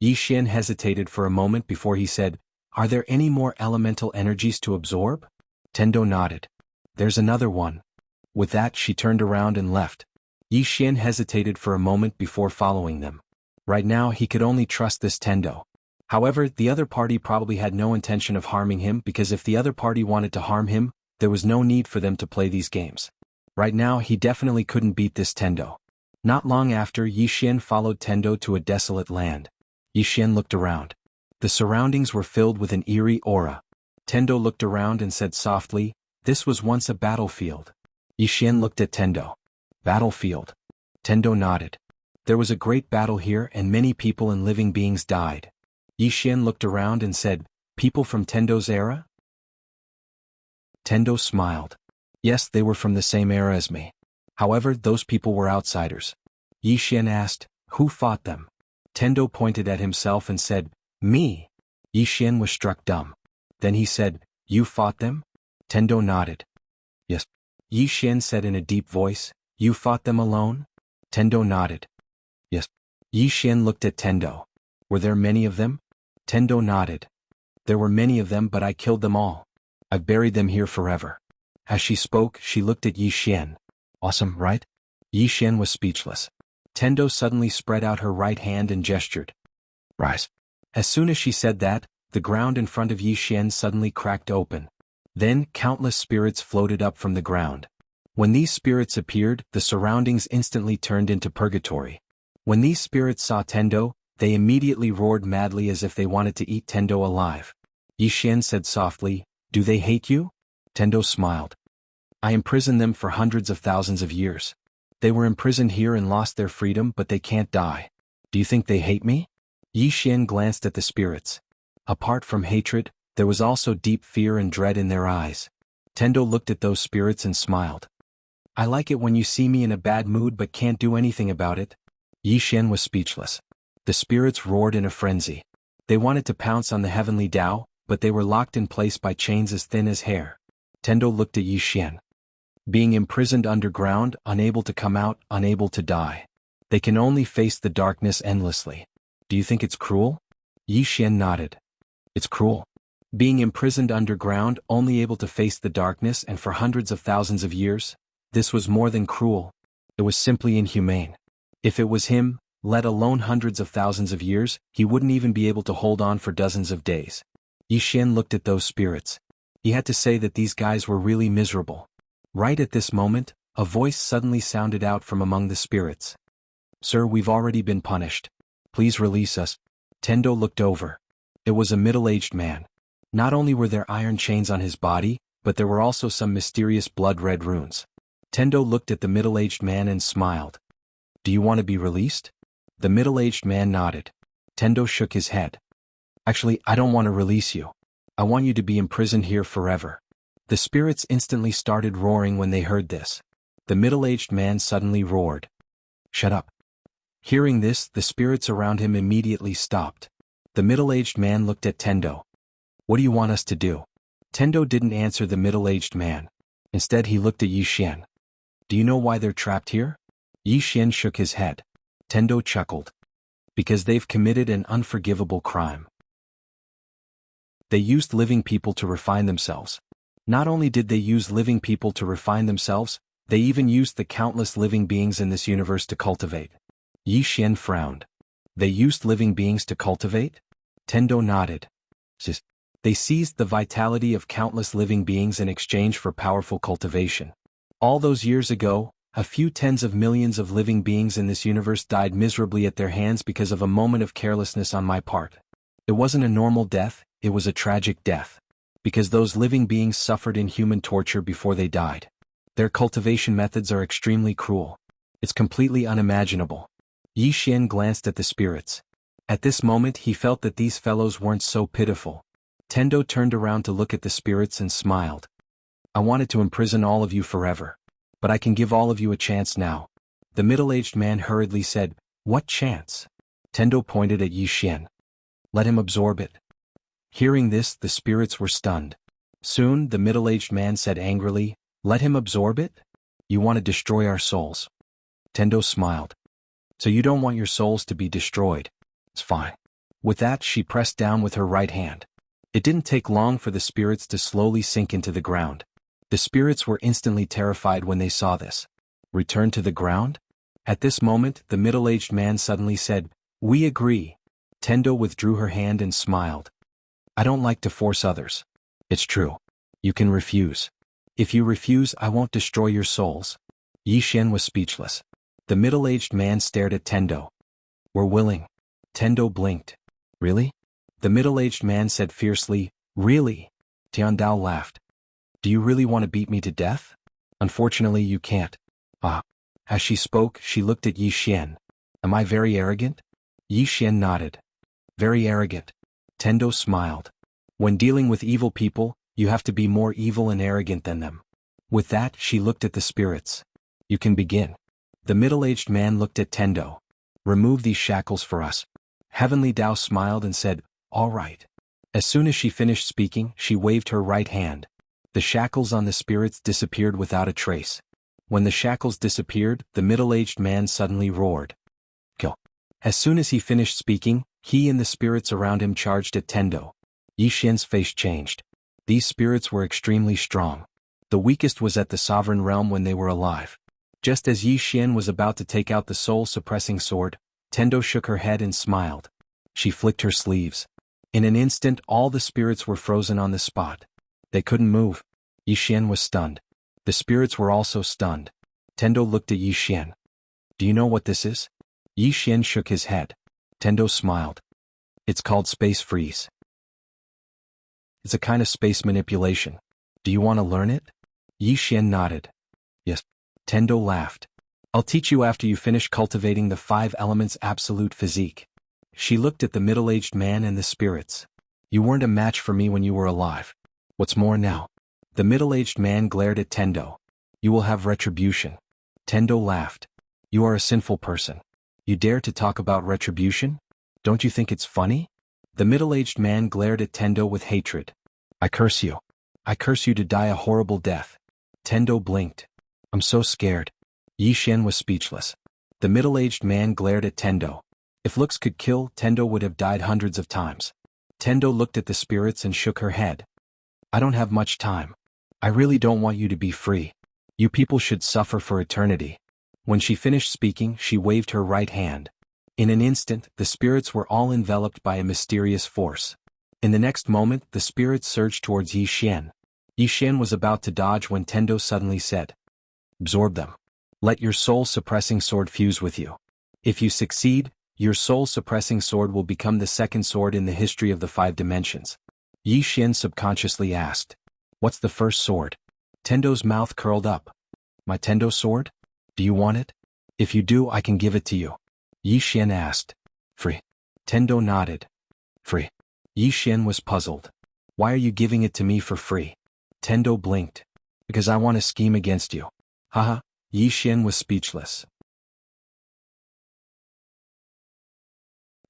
Yixuan hesitated for a moment before he said, "Are there any more elemental energies to absorb?" Tendo nodded. "There's another one." With that, she turned around and left. Yixuan hesitated for a moment before following them. Right now, he could only trust this Tendo. However, the other party probably had no intention of harming him, because if the other party wanted to harm him, there was no need for them to play these games. Right now, he definitely couldn't beat this Tendo. Not long after, Yixuan followed Tendo to a desolate land. Yixuan looked around. The surroundings were filled with an eerie aura. Tendo looked around and said softly, "This was once a battlefield." Yixin looked at Tendo. "Battlefield?" Tendo nodded. "There was a great battle here and many people and living beings died." Yixin looked around and said, "People from Tendo's era?" Tendo smiled. "Yes, they were from the same era as me. However, those people were outsiders." Yixin asked, "Who fought them?" Tendo pointed at himself and said, "Me." Yixin was struck dumb. Then he said, "You fought them?" Tendo nodded. "Yes." Yixin said in a deep voice, "You fought them alone?" Tendo nodded. "Yes." Yixin looked at Tendo. "Were there many of them?" Tendo nodded. "There were many of them, but I killed them all. I've buried them here forever." As she spoke, she looked at Yixin. "Awesome, right?" Yixin was speechless. Tendo suddenly spread out her right hand and gestured. "Rise." As soon as she said that, the ground in front of Yixin suddenly cracked open. Then, countless spirits floated up from the ground. When these spirits appeared, the surroundings instantly turned into purgatory. When these spirits saw Tendo, they immediately roared madly as if they wanted to eat Tendo alive. Yixin said softly, "Do they hate you?" Tendo smiled. "I imprisoned them for hundreds of thousands of years. They were imprisoned here and lost their freedom, but they can't die. Do you think they hate me?" Yixin glanced at the spirits. Apart from hatred, there was also deep fear and dread in their eyes. Tendo looked at those spirits and smiled. "I like it when you see me in a bad mood but can't do anything about it." Yixin was speechless. The spirits roared in a frenzy. They wanted to pounce on the heavenly Tao, but they were locked in place by chains as thin as hair. Tendo looked at Yixin. Being imprisoned underground, unable to come out, unable to die. They can only face the darkness endlessly. Do you think it's cruel? Yixin nodded. It's cruel. Being imprisoned underground, only able to face the darkness and for hundreds of thousands of years, this was more than cruel. It was simply inhumane. If it was him, let alone hundreds of thousands of years, he wouldn't even be able to hold on for dozens of days. Yixin looked at those spirits. He had to say that these guys were really miserable. Right at this moment, a voice suddenly sounded out from among the spirits. "Sir, we've already been punished. Please release us." Tendo looked over. It was a middle-aged man. Not only were there iron chains on his body, but there were also some mysterious blood-red runes. Tendo looked at the middle-aged man and smiled. "Do you want to be released?" The middle-aged man nodded. Tendo shook his head. "Actually, I don't want to release you. I want you to be imprisoned here forever." The spirits instantly started roaring when they heard this. The middle-aged man suddenly roared. "Shut up." Hearing this, the spirits around him immediately stopped. The middle-aged man looked at Tendo. "What do you want us to do?" Tendo didn't answer the middle-aged man. Instead, he looked at Yixin. "Do you know why they're trapped here?" Yixin shook his head. Tendo chuckled. "Because they've committed an unforgivable crime. They used living people to refine themselves. Not only did they use living people to refine themselves, they even used the countless living beings in this universe to cultivate." Yixin frowned. "They used living beings to cultivate?" Tendo nodded. They seized the vitality of countless living beings in exchange for powerful cultivation. All those years ago, a few tens of millions of living beings in this universe died miserably at their hands because of a moment of carelessness on my part. It wasn't a normal death, it was a tragic death. Because those living beings suffered inhuman torture before they died. Their cultivation methods are extremely cruel. It's completely unimaginable. Yixin glanced at the spirits. At this moment he felt that these fellows weren't so pitiful. Tendo turned around to look at the spirits and smiled. "I wanted to imprison all of you forever. But I can give all of you a chance now." The middle-aged man hurriedly said, "What chance?" Tendo pointed at Yixin. "Let him absorb it." Hearing this, the spirits were stunned. Soon, the middle-aged man said angrily, "Let him absorb it? You want to destroy our souls." Tendo smiled. "So you don't want your souls to be destroyed? It's fine." With that, she pressed down with her right hand. It didn't take long for the spirits to slowly sink into the ground. The spirits were instantly terrified when they saw this. "Return to the ground?" At this moment, the middle-aged man suddenly said, "We agree." Tendo withdrew her hand and smiled. "I don't like to force others. It's true. You can refuse. If you refuse, I won't destroy your souls." Yixin was speechless. The middle-aged man stared at Tendo. "We're willing." Tendo blinked. "Really?" The middle-aged man said fiercely, "Really?" Tiandao laughed. "Do you really want to beat me to death? Unfortunately you can't." Ah. As she spoke, she looked at Yi Xian. "Am I very arrogant?" Yi Xian nodded. "Very arrogant." Tendo smiled. "When dealing with evil people, you have to be more evil and arrogant than them." With that, she looked at the spirits. "You can begin." The middle-aged man looked at Tendo. "Remove these shackles for us." Heavenly Dao smiled and said, "All right." As soon as she finished speaking, she waved her right hand. The shackles on the spirits disappeared without a trace. When the shackles disappeared, the middle-aged man suddenly roared, "Kill." As soon as he finished speaking, he and the spirits around him charged at Tendo. Yi Xian's face changed. These spirits were extremely strong. The weakest was at the sovereign realm when they were alive. Just as Yi Xian was about to take out the soul-suppressing sword, Tendo shook her head and smiled. She flicked her sleeves. In an instant, all the spirits were frozen on the spot. They couldn't move. Yi Xian was stunned. The spirits were also stunned. Tendo looked at Yi Xian. "Do you know what this is?" Yi Xian shook his head. Tendo smiled. "It's called space freeze. It's a kind of space manipulation. Do you want to learn it?" Yi Xian nodded. "Yes." Tendo laughed. "I'll teach you after you finish cultivating the 5 elements absolute physique." She looked at the middle-aged man and the spirits. "You weren't a match for me when you were alive. What's more now?" The middle-aged man glared at Tendo. "You will have retribution." Tendo laughed. "You are a sinful person. You dare to talk about retribution? Don't you think it's funny?" The middle-aged man glared at Tendo with hatred. "I curse you. I curse you to die a horrible death." Tendo blinked. "I'm so scared." Yi Xian was speechless. The middle-aged man glared at Tendo. If looks could kill, Tendo would have died hundreds of times. Tendo looked at the spirits and shook her head. "I don't have much time. I really don't want you to be free. You people should suffer for eternity." When she finished speaking, she waved her right hand. In an instant, the spirits were all enveloped by a mysterious force. In the next moment, the spirits surged towards Yi Xian. Yi Xian was about to dodge when Tendo suddenly said, "Absorb them. Let your soul-suppressing sword fuse with you. If you succeed, your soul-suppressing sword will become the second sword in the history of the 5 dimensions." Yi Xian subconsciously asked, "What's the first sword?" Tendo's mouth curled up. "My Tendo sword? Do you want it? If you do, I can give it to you." Yi Xian asked. "Free?" Tendo nodded. "Free?" Yi Xian was puzzled. "Why are you giving it to me for free?" Tendo blinked. "Because I want to scheme against you." Haha. Yi Xian was speechless.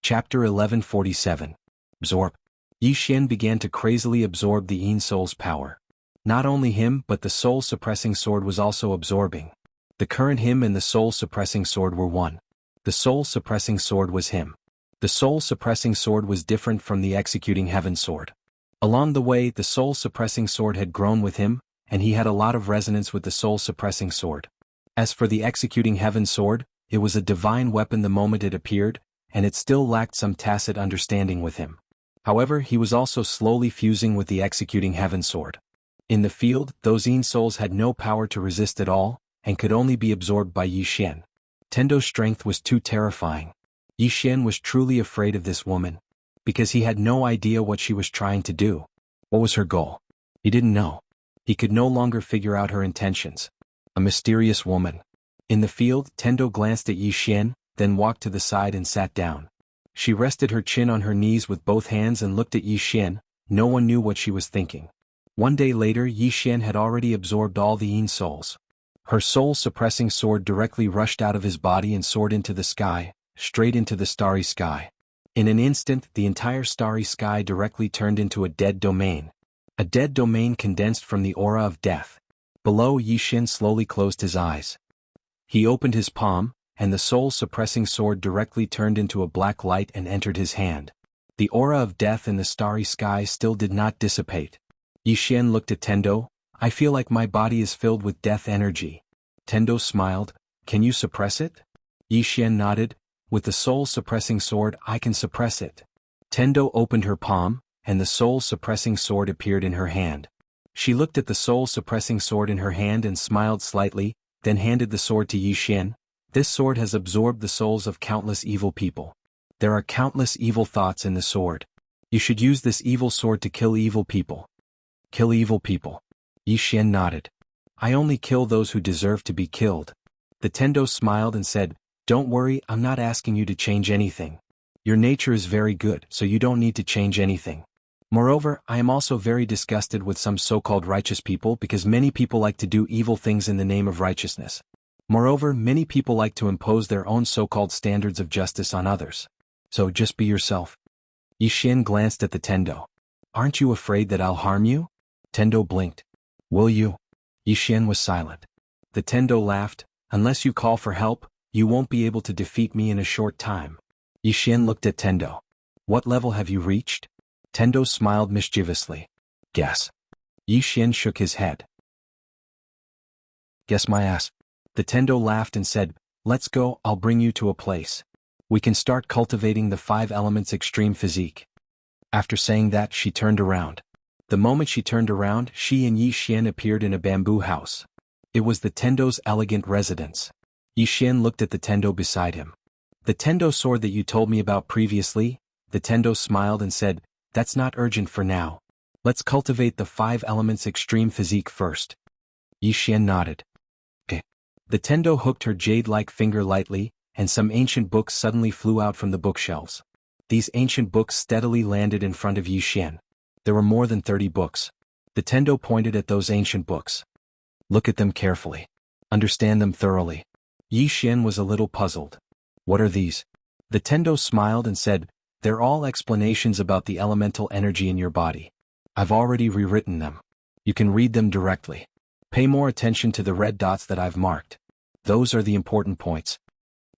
Chapter 1147. Absorb. Yi Xian began to crazily absorb the Yin Soul's power. Not only him but the soul-suppressing sword was also absorbing. The current him and the soul-suppressing sword were one. The soul-suppressing sword was him. The soul-suppressing sword was different from the executing heaven sword. Along the way, the soul-suppressing sword had grown with him, and he had a lot of resonance with the soul-suppressing sword. As for the executing heaven sword, it was a divine weapon the moment it appeared, and it still lacked some tacit understanding with him. However, he was also slowly fusing with the executing heaven sword. In the field, those Yin souls had no power to resist at all, and could only be absorbed by Yi Xian. Tendo's strength was too terrifying. Yi Xian was truly afraid of this woman, because he had no idea what she was trying to do. What was her goal? He didn't know. He could no longer figure out her intentions. A mysterious woman. In the field, Tendo glanced at Yi Xian, then walked to the side and sat down. She rested her chin on her knees with both hands and looked at Yi Xian. No one knew what she was thinking. One day later, Yi Xian had already absorbed all the Yin souls. Her soul-suppressing sword directly rushed out of his body and soared into the sky, straight into the starry sky. In an instant, the entire starry sky directly turned into a dead domain. A dead domain condensed from the aura of death. Below, Yi Xian slowly closed his eyes. He opened his palm, and the soul-suppressing sword directly turned into a black light and entered his hand. The aura of death in the starry sky still did not dissipate. Yi Xian looked at Tendo. "I feel like my body is filled with death energy." Tendo smiled. "Can you suppress it?" Yi Xian nodded. "With the soul-suppressing sword, I can suppress it." Tendo opened her palm, and the soul-suppressing sword appeared in her hand. She looked at the soul-suppressing sword in her hand and smiled slightly, then handed the sword to Yi Xian. "This sword has absorbed the souls of countless evil people. There are countless evil thoughts in the sword. You should use this evil sword to kill evil people. Kill evil people. Yi Xian nodded. I only kill those who deserve to be killed. The Tendo smiled and said, Don't worry, I'm not asking you to change anything. Your nature is very good, so you don't need to change anything. Moreover, I am also very disgusted with some so-called righteous people because many people like to do evil things in the name of righteousness. Moreover, many people like to impose their own so-called standards of justice on others. So just be yourself. Yi Xian glanced at the Tendo. Aren't you afraid that I'll harm you? Tendo blinked. Will you? Yi Xian was silent. The Tendo laughed. Unless you call for help, you won't be able to defeat me in a short time. Yi Xian looked at Tendo. What level have you reached? Tendo smiled mischievously. Guess. Yi Xian shook his head. Guess my ass. The Tendo laughed and said, Let's go, I'll bring you to a place. We can start cultivating the 5 elements extreme physique. After saying that, she turned around. The moment she turned around, she and Yi Xian appeared in a bamboo house. It was the Tendo's elegant residence. Yi Xian looked at the Tendo beside him. The Tendo sword that you told me about previously? The Tendo smiled and said, That's not urgent for now. Let's cultivate the 5 elements extreme physique first. Yi Xian nodded. Okay. The Tendo hooked her jade-like finger lightly, and some ancient books suddenly flew out from the bookshelves. These ancient books steadily landed in front of Yi Xian. There were more than 30 books. The Tendo pointed at those ancient books. Look at them carefully. Understand them thoroughly. Yi Xian was a little puzzled. What are these? The Tendo smiled and said, They're all explanations about the elemental energy in your body. I've already rewritten them. You can read them directly. Pay more attention to the red dots that I've marked. Those are the important points.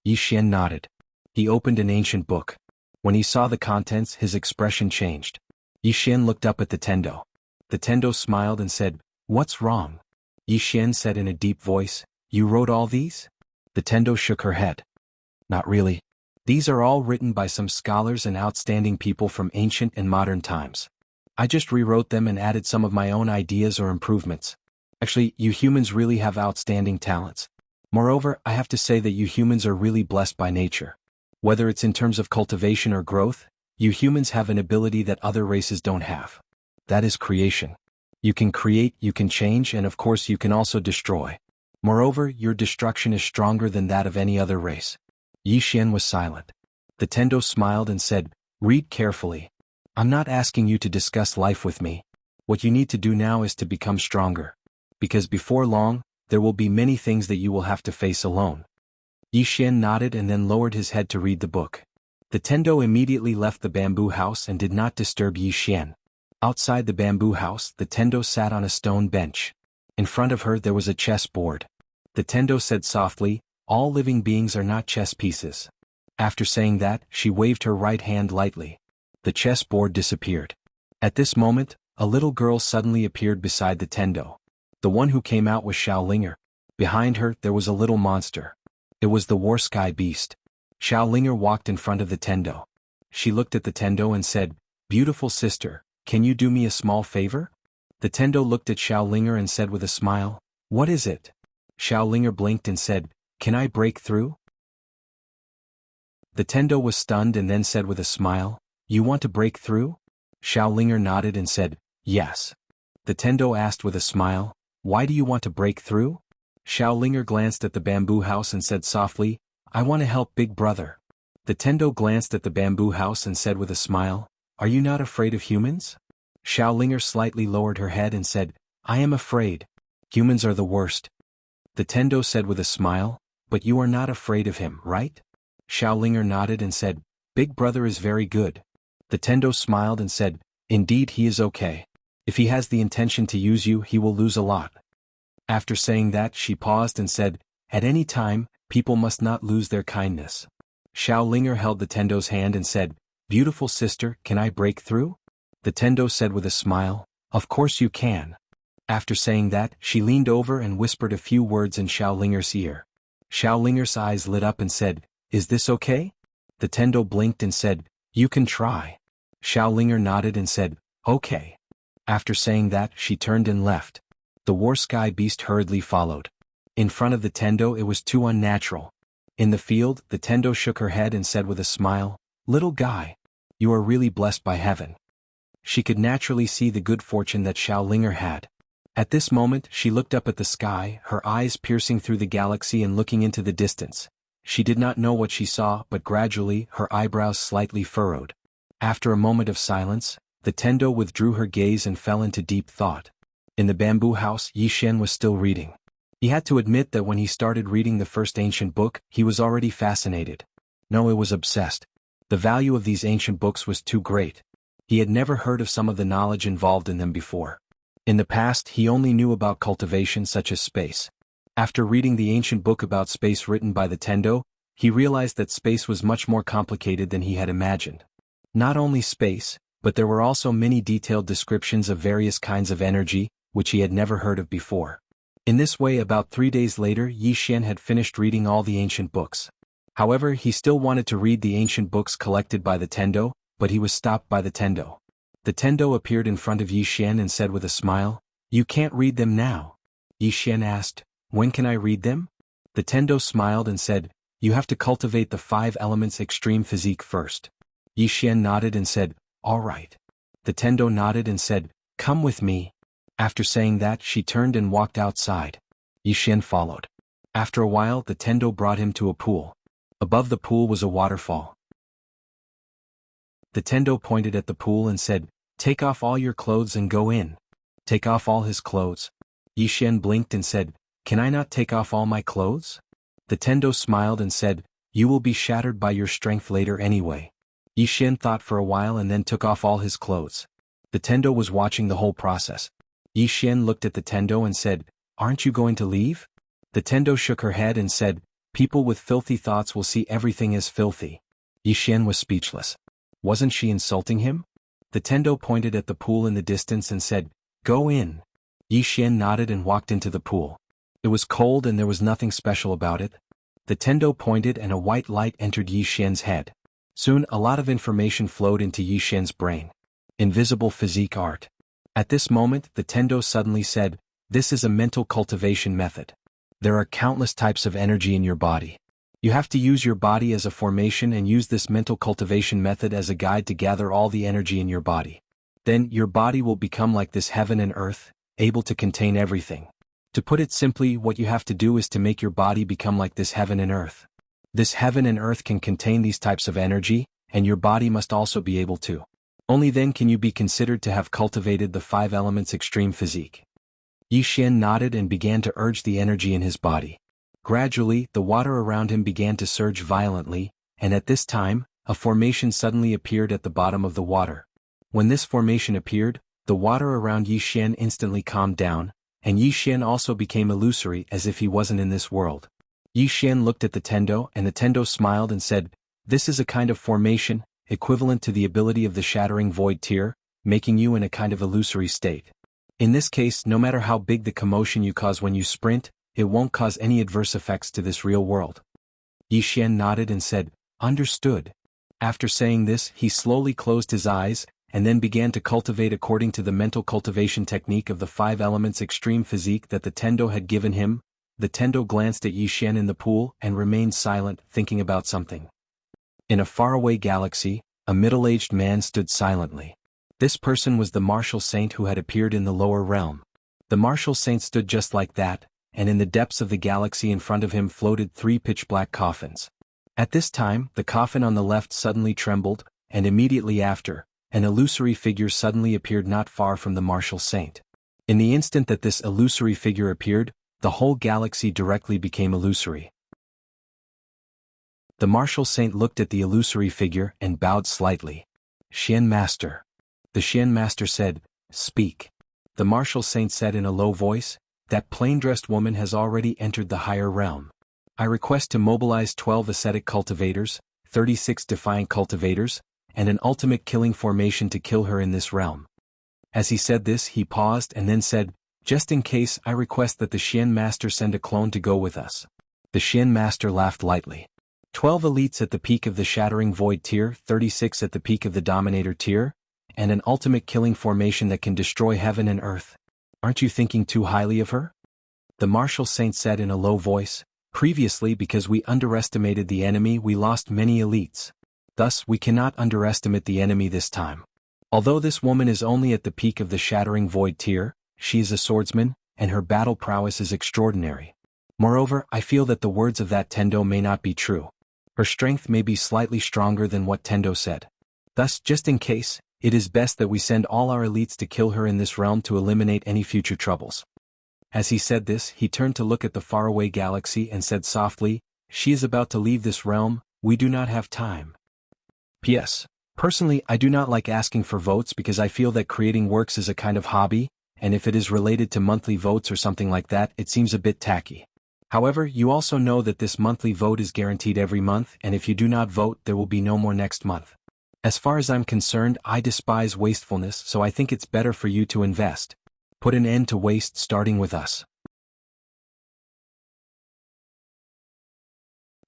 Yi Xian nodded. He opened an ancient book. When he saw the contents, his expression changed. Yi Xian looked up at the Tendo. The Tendo smiled and said, What's wrong? Yi Xian said in a deep voice, You wrote all these? The Tendo shook her head. Not really. These are all written by some scholars and outstanding people from ancient and modern times. I just rewrote them and added some of my own ideas or improvements. Actually, you humans really have outstanding talents. Moreover, I have to say that you humans are really blessed by nature. Whether it's in terms of cultivation or growth, you humans have an ability that other races don't have. That is creation. You can create, you can change, and of course you can also destroy. Moreover, your destruction is stronger than that of any other race. Yi Xian was silent. The Tendo smiled and said, Read carefully. I'm not asking you to discuss life with me. What you need to do now is to become stronger. Because before long, there will be many things that you will have to face alone. Yi Xian nodded and then lowered his head to read the book. The Tendo immediately left the bamboo house and did not disturb Yi Xian. Outside the bamboo house, the Tendo sat on a stone bench. In front of her there was a chess board. The Tendo said softly, All living beings are not chess pieces. After saying that, she waved her right hand lightly. The chess board disappeared. At this moment, a little girl suddenly appeared beside the Tendo. The one who came out was Xiaolinger. Behind her, there was a little monster. It was the war sky beast. Xiaolinger walked in front of the Tendo. She looked at the Tendo and said, Beautiful sister, can you do me a small favor? The Tendo looked at Xiaolinger and said with a smile, What is it? Xiaolinger blinked and said, Can I break through? The Tendo was stunned and then said with a smile, You want to break through? Xiaolinger nodded and said, Yes. The Tendo asked with a smile, Why do you want to break through? Xiaolinger glanced at the bamboo house and said softly, I want to help Big Brother. The Tendo glanced at the bamboo house and said with a smile, Are you not afraid of humans? Xiaolinger slightly lowered her head and said, I am afraid. Humans are the worst. The Tendo said with a smile, But you are not afraid of him, right? Xiaolinger nodded and said, Big Brother is very good. The Tendo smiled and said, Indeed he is okay. If he has the intention to use you, he will lose a lot. After saying that, she paused and said, At any time, people must not lose their kindness. Xiaolinger held the Tendo's hand and said, Beautiful sister, can I break through? The Tendo said with a smile, Of course you can. After saying that, she leaned over and whispered a few words in Xiaolinger's ear. Xiaolinger's eyes lit up and said, Is this okay? The Tendo blinked and said, You can try. Xiaolinger nodded and said, Okay. After saying that, she turned and left. The war sky beast hurriedly followed. In front of the Tendo it was too unnatural. In the field, the Tendo shook her head and said with a smile, Little guy. You are really blessed by heaven. she could naturally see the good fortune that Xiaolinger had. At this moment she looked up at the sky, her eyes piercing through the galaxy and looking into the distance. She did not know what she saw, but gradually her eyebrows slightly furrowed. After a moment of silence, the Tendo withdrew her gaze and fell into deep thought. In the bamboo house, Yixian was still reading. He had to admit that when he started reading the first ancient book, he was already fascinated. No, he was obsessed. The value of these ancient books was too great. He had never heard of some of the knowledge involved in them before. In the past, he only knew about cultivation such as space. After reading the ancient book about space written by the Tendo, he realized that space was much more complicated than he had imagined. Not only space, but there were also many detailed descriptions of various kinds of energy, which he had never heard of before. In this way, about 3 days later, Yixian had finished reading all the ancient books. However, he still wanted to read the ancient books collected by the Tendo, but he was stopped by the Tendo. The Tendo appeared in front of Yixian and said with a smile, "You can't read them now." Yixian asked, "When can I read them?" The Tendo smiled and said, "You have to cultivate the 5 elements extreme physique first." Yixian nodded and said, "All right." The Tendo nodded and said, "Come with me." After saying that, she turned and walked outside. Yixian followed. After a while, the Tendo brought him to a pool. Above the pool was a waterfall. The Tendo pointed at the pool and said, "Take off all your clothes and go in." Take off all his clothes? Yixian blinked and said, "Can I not take off all my clothes?" The Tendo smiled and said, "You will be shattered by your strength later anyway." Yixian thought for a while and then took off all his clothes. The Tendo was watching the whole process. Yixian looked at the Tendo and said, "Aren't you going to leave?" The Tendo shook her head and said, "People with filthy thoughts will see everything as filthy." Yixian was speechless. Wasn't she insulting him? The Tendo pointed at the pool in the distance and said, "Go in." Yixian nodded and walked into the pool. It was cold and there was nothing special about it. The Tendo pointed and a white light entered Yixian's head. Soon a lot of information flowed into Yixian's brain. Invisible physique art. At this moment, the Tendo suddenly said, "This is a mental cultivation method. There are countless types of energy in your body. You have to use your body as a formation and use this mental cultivation method as a guide to gather all the energy in your body. Then, your body will become like this heaven and earth, able to contain everything. To put it simply, what you have to do is to make your body become like this heaven and earth. This heaven and earth can contain these types of energy, and your body must also be able to. Only then can you be considered to have cultivated the 5 elements extreme physique." Yixian nodded and began to urge the energy in his body. Gradually, the water around him began to surge violently, and at this time, a formation suddenly appeared at the bottom of the water. When this formation appeared, the water around Yixian instantly calmed down, and Yixian also became illusory as if he wasn't in this world. Yixian looked at the Tendo and the Tendo smiled and said, "This is a kind of formation, equivalent to the ability of the shattering void tear, making you in a kind of illusory state. In this case, no matter how big the commotion you cause when you sprint, it won't cause any adverse effects to this real world." Yixian nodded and said, "Understood." After saying this, he slowly closed his eyes, and then began to cultivate according to the mental cultivation technique of the 5 elements extreme physique that the Tendo had given him. The Tendo glanced at Yixian in the pool and remained silent, thinking about something. In a faraway galaxy, a middle-aged man stood silently. This person was the martial saint who had appeared in the lower realm. The martial saint stood just like that, and in the depths of the galaxy in front of him floated 3 pitch-black coffins. At this time, the coffin on the left suddenly trembled, and immediately after, an illusory figure suddenly appeared not far from the martial saint. In the instant that this illusory figure appeared, the whole galaxy directly became illusory. The martial saint looked at the illusory figure and bowed slightly. "Xian Master." The Xian Master said, "Speak." The martial saint said in a low voice, "That plain-dressed woman has already entered the higher realm. I request to mobilize 12 ascetic cultivators, 36 defiant cultivators, and an ultimate killing formation to kill her in this realm." As he said this, he paused and then said, "Just in case, I request that the Xian Master send a clone to go with us." The Xian Master laughed lightly. 12 elites at the peak of the Shattering Void tier, 36 at the peak of the Dominator tier, and an ultimate killing formation that can destroy heaven and earth. Aren't you thinking too highly of her? The martial saint said in a low voice, "Previously, because we underestimated the enemy, we lost many elites. Thus, we cannot underestimate the enemy this time. Although this woman is only at the peak of the shattering void tier, she is a swordsman, and her battle prowess is extraordinary. Moreover, I feel that the words of that Tendo may not be true. Her strength may be slightly stronger than what Tendo said. Thus, just in case, it is best that we send all our elites to kill her in this realm to eliminate any future troubles. As he said this, he turned to look at the faraway galaxy and said softly, "She is about to leave this realm, we do not have time." P.S. Personally, I do not like asking for votes because I feel that creating works is a kind of hobby, and if it is related to monthly votes or something like that, it seems a bit tacky. However, you also know that this monthly vote is guaranteed every month, and if you do not vote, there will be no more next month. As far as I'm concerned, I despise wastefulness, so I think it's better for you to invest. Put an end to waste starting with us.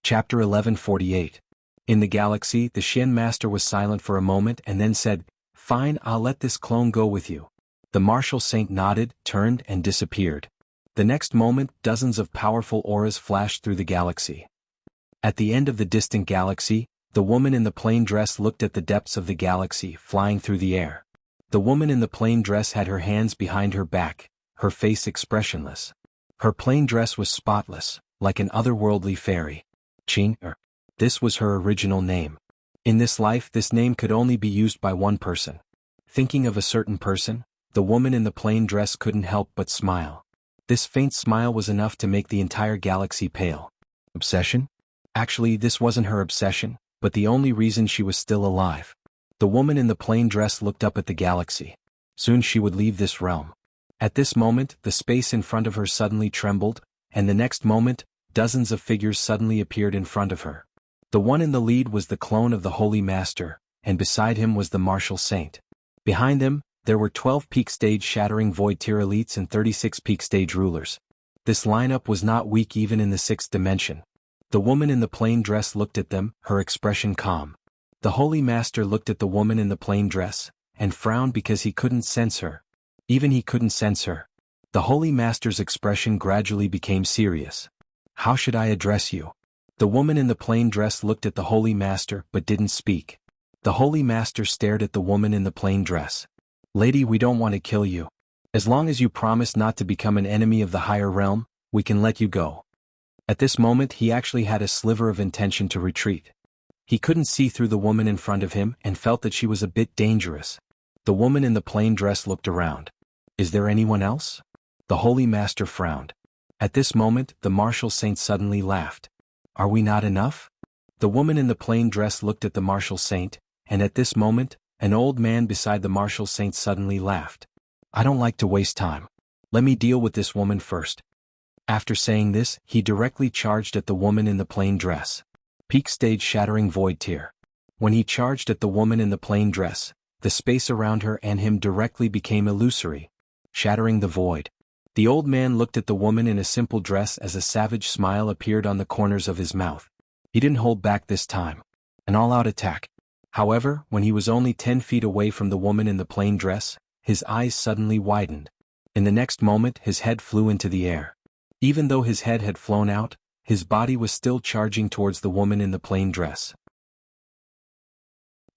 Chapter 1148. In the galaxy, the Shen master was silent for a moment and then said, "Fine, I'll let this clone go with you." The martial saint nodded, turned, and disappeared. The next moment, dozens of powerful auras flashed through the galaxy. At the end of the distant galaxy, the woman in the plain dress looked at the depths of the galaxy, flying through the air. The woman in the plain dress had her hands behind her back, her face expressionless. Her plain dress was spotless, like an otherworldly fairy. Qing. This was her original name. In this life, this name could only be used by one person. Thinking of a certain person, the woman in the plain dress couldn't help but smile. This faint smile was enough to make the entire galaxy pale. Obsession? Actually, this wasn't her obsession, but the only reason she was still alive. The woman in the plain dress looked up at the galaxy. Soon she would leave this realm. At this moment, the space in front of her suddenly trembled, and the next moment, dozens of figures suddenly appeared in front of her. The one in the lead was the clone of the Holy Master, and beside him was the martial saint. Behind them, there were 12 peak stage shattering void tier elites and 36 peak stage rulers. This lineup was not weak even in the 6th dimension. The woman in the plain dress looked at them, her expression calm. The Holy Master looked at the woman in the plain dress, and frowned because he couldn't sense her. Even he couldn't sense her. The Holy Master's expression gradually became serious. "How should I address you?" The woman in the plain dress looked at the Holy Master but didn't speak. The Holy Master stared at the woman in the plain dress. "Lady, we don't want to kill you. As long as you promise not to become an enemy of the higher realm, we can let you go." At this moment he actually had a sliver of intention to retreat. He couldn't see through the woman in front of him and felt that she was a bit dangerous. The woman in the plain dress looked around. "Is there anyone else?" The Holy Master frowned. At this moment, the martial saint suddenly laughed. "Are we not enough?" The woman in the plain dress looked at the martial saint, and at this moment, an old man beside the martial saint suddenly laughed. "I don't like to waste time. Let me deal with this woman first." After saying this, he directly charged at the woman in the plain dress. Peak stage shattering void tier. When he charged at the woman in the plain dress, the space around her and him directly became illusory, shattering the void. The old man looked at the woman in a simple dress as a savage smile appeared on the corners of his mouth. He didn't hold back this time. An all-out attack. However, when he was only 10 feet away from the woman in the plain dress, his eyes suddenly widened. In the next moment, his head flew into the air. Even though his head had flown out, his body was still charging towards the woman in the plain dress.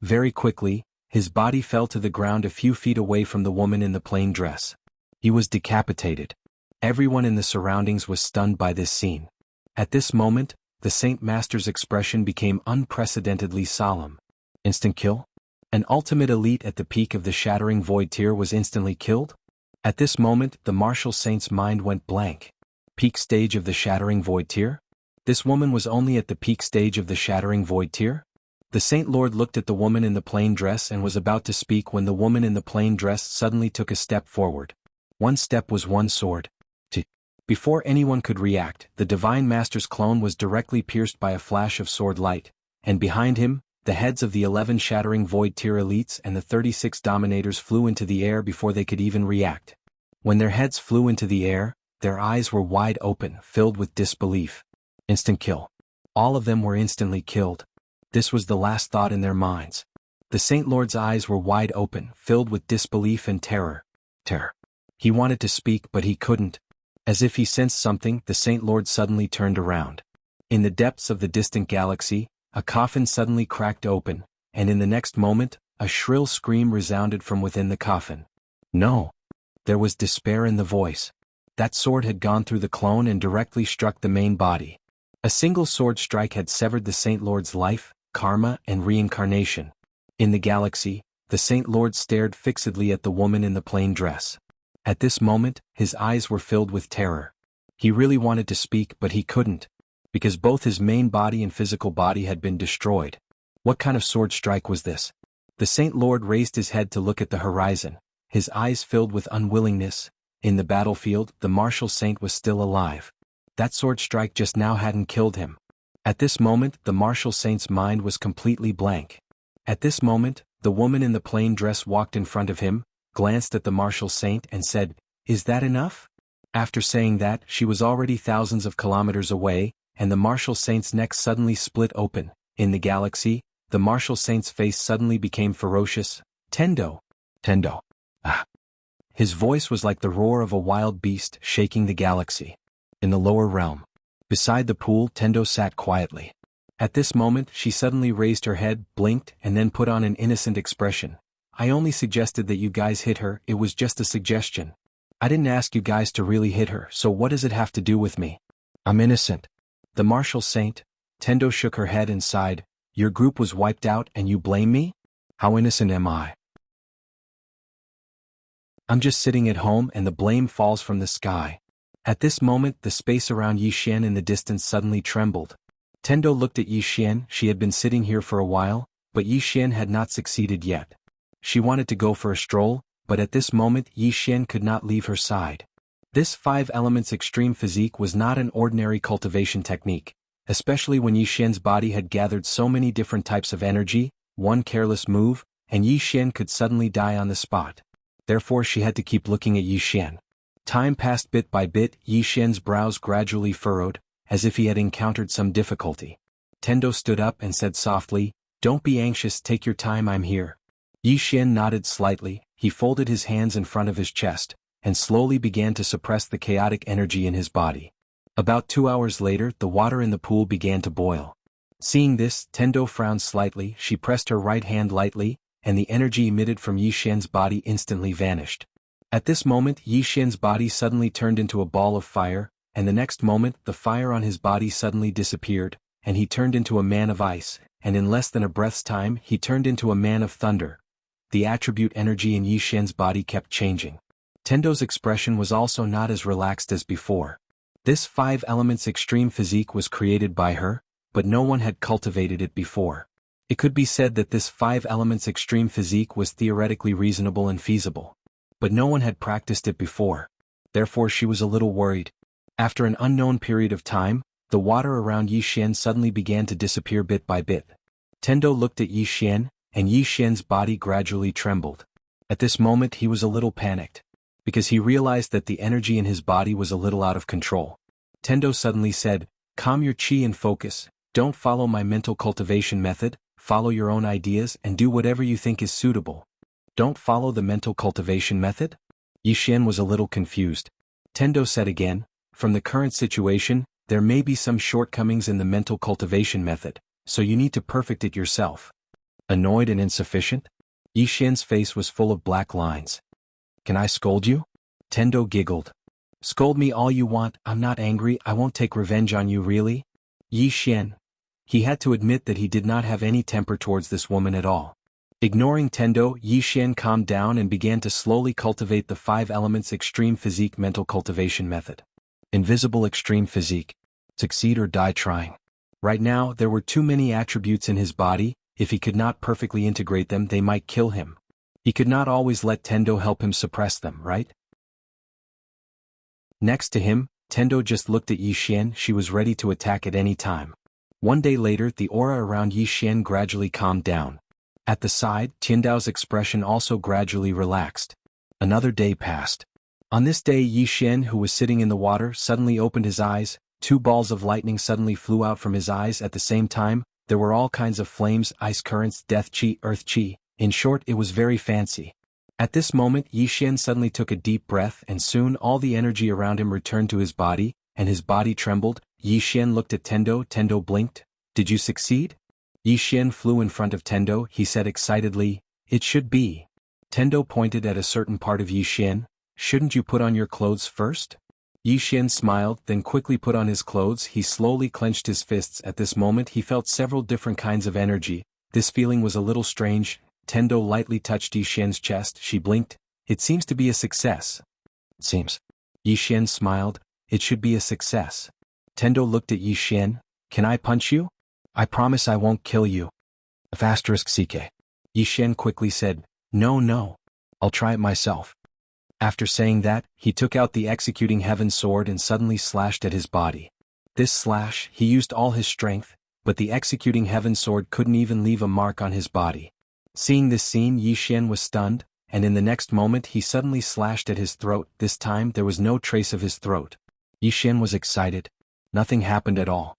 Very quickly, his body fell to the ground a few feet away from the woman in the plain dress. He was decapitated. Everyone in the surroundings was stunned by this scene. At this moment, the Saint Master's expression became unprecedentedly solemn. Instant kill? An ultimate elite at the peak of the shattering void tier was instantly killed? At this moment, the martial saint's mind went blank. Peak stage of the shattering void tier? This woman was only at the peak stage of the shattering void tier? The Saint Lord looked at the woman in the plain dress and was about to speak when the woman in the plain dress suddenly took a step forward. One step was one sword. Before anyone could react, the Divine Master's clone was directly pierced by a flash of sword light, and behind him, the heads of the 11 shattering void tier elites and the 36 dominators flew into the air before they could even react. When their heads flew into the air, their eyes were wide open, filled with disbelief. Instant kill. All of them were instantly killed. This was the last thought in their minds. The Saint Lord's eyes were wide open, filled with disbelief and terror. He wanted to speak but he couldn't. As if he sensed something, the Saint Lord suddenly turned around. In the depths of the distant galaxy, a coffin suddenly cracked open, and in the next moment, A shrill scream resounded from within the coffin. No. There was despair in the voice. That sword had gone through the clone and directly struck the main body. A single sword strike had severed the Saint Lord's life, karma, and reincarnation. In the galaxy, the Saint Lord stared fixedly at the woman in the plain dress. At this moment, his eyes were filled with terror. He really wanted to speak but he couldn't, because both his main body and physical body had been destroyed. What kind of sword strike was this? The Saint Lord raised his head to look at the horizon, his eyes filled with unwillingness. In the battlefield, the martial saint was still alive. That sword strike just now hadn't killed him. At this moment, the martial saint's mind was completely blank. At this moment, the woman in the plain dress walked in front of him, glanced at the martial saint and said, "Is that enough?" After saying that, she was already thousands of kilometers away, and the martial saint's neck suddenly split open. In the galaxy, the martial saint's face suddenly became ferocious. Tendo. Tendo. Ah. His voice was like the roar of a wild beast shaking the galaxy. In the lower realm, beside the pool, Tendo sat quietly. At this moment, she suddenly raised her head, blinked, and then put on an innocent expression. "I only suggested that you guys hit her, it was just a suggestion. I didn't ask you guys to really hit her, so what does it have to do with me? I'm innocent." The martial saint, Tendo shook her head and sighed. "Your group was wiped out and you blame me? How innocent am I? I'm just sitting at home and the blame falls from the sky." At this moment, the space around Yixian in the distance suddenly trembled. Tendo looked at Yixian. She had been sitting here for a while, but Yixian had not succeeded yet. She wanted to go for a stroll, but at this moment Yixian could not leave her side. This 5 elements extreme physique was not an ordinary cultivation technique, especially when Yixian's body had gathered so many different types of energy. One careless move, and Yixian could suddenly die on the spot. Therefore she had to keep looking at Yixian. Time passed bit by bit. Yixian's brows gradually furrowed, as if he had encountered some difficulty. Tendo stood up and said softly, "Don't be anxious, take your time, I'm here." Yixian nodded slightly. He folded his hands in front of his chest, and slowly began to suppress the chaotic energy in his body. About 2 hours later, the water in the pool began to boil. Seeing this, Tendo frowned slightly. She pressed her right hand lightly, and the energy emitted from Yixian's body instantly vanished. At this moment, Yixian's body suddenly turned into a ball of fire, and the next moment, the fire on his body suddenly disappeared, and he turned into a man of ice, and in less than a breath's time, he turned into a man of thunder. The attribute energy in Yixian's body kept changing. Tendo's expression was also not as relaxed as before. This 5 elements extreme physique was created by her, but no one had cultivated it before. It could be said that this 5 elements extreme physique was theoretically reasonable and feasible, but no one had practiced it before. Therefore she was a little worried. After an unknown period of time, the water around Yixian suddenly began to disappear bit by bit. Tendo looked at Yixian, and Yixian's body gradually trembled. At this moment he was a little panicked, because he realized that the energy in his body was a little out of control. Tendo suddenly said, "Calm your chi and focus, don't follow my mental cultivation method, follow your own ideas and do whatever you think is suitable." "Don't follow the mental cultivation method?" Yixian was a little confused. Tendo said again, "From the current situation, there may be some shortcomings in the mental cultivation method, so you need to perfect it yourself." Annoyed and insufficient? Yixian's face was full of black lines. "Can I scold you?" Tendo giggled. "Scold me all you want, I'm not angry, I won't take revenge on you really." Yixian. He had to admit that he did not have any temper towards this woman at all. Ignoring Tendo, Yixian calmed down and began to slowly cultivate the 5 elements extreme physique mental cultivation method. Invisible extreme physique. Succeed or die trying. Right now, there were too many attributes in his body. If he could not perfectly integrate them, they might kill him. He could not always let Tendo help him suppress them, right? Next to him, Tendo just looked at Yixian. She was ready to attack at any time. One day later, the aura around Yixian gradually calmed down. At the side, Tiandao's expression also gradually relaxed. Another day passed. On this day, Yixian, who was sitting in the water, suddenly opened his eyes. 2 balls of lightning suddenly flew out from his eyes at the same time. There were all kinds of flames, ice currents, death chi, earth chi. In short, it was very fancy. At this moment, Yixian suddenly took a deep breath and soon all the energy around him returned to his body, and his body trembled. Yixian looked at Tendo. Tendo blinked. "Did you succeed?" Yixian flew in front of Tendo. He said excitedly, It should be. Tendo pointed at a certain part of Yixin. Shouldn't you put on your clothes first? Yixin smiled, then quickly put on his clothes. He slowly clenched his fists. At this moment he felt several different kinds of energy. This feeling was a little strange. Tendo lightly touched Yixin's chest. She blinked. It seems to be a success. It seems. Yixin smiled. It should be a success. Tendo looked at Yixin. Can I punch you? I promise I won't kill you. *CK. Yixin quickly said, No. I'll try it myself. After saying that, he took out the executing heaven sword and suddenly slashed at his body. This slash, he used all his strength, but the executing heaven sword couldn't even leave a mark on his body. Seeing this scene, Yixin was stunned, and in the next moment he suddenly slashed at his throat. This time there was no trace of his throat. Yixin was excited. Nothing happened at all.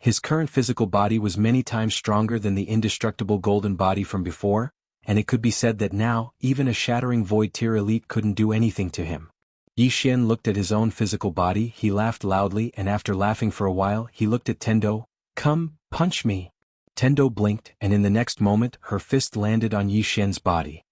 His current physical body was many times stronger than the indestructible golden body from before, and it could be said that now, even a shattering void tier elite couldn't do anything to him. Yixin looked at his own physical body. He laughed loudly, and after laughing for a while he looked at Tendo. Come, punch me. Tendo blinked, and in the next moment her fist landed on Yixin's body.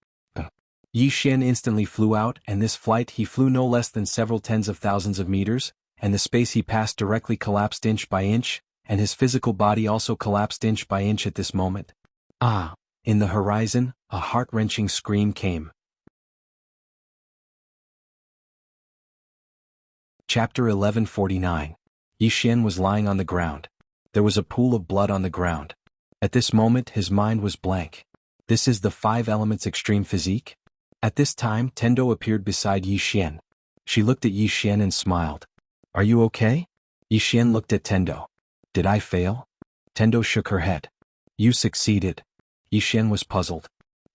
Yixin instantly flew out, and this flight he flew no less than several tens of thousands of meters, and the space he passed directly collapsed inch by inch, and his physical body also collapsed inch by inch at this moment. Ah! In the horizon, a heart-wrenching scream came. Chapter 1149. Yixin was lying on the ground. There was a pool of blood on the ground. At this moment his mind was blank. This is the 5 elements extreme physique? At this time Tendo appeared beside Yixin. She looked at Yixin and smiled. Are you okay? Yixin looked at Tendo. Did I fail? Tendo shook her head. You succeeded. Yixin was puzzled.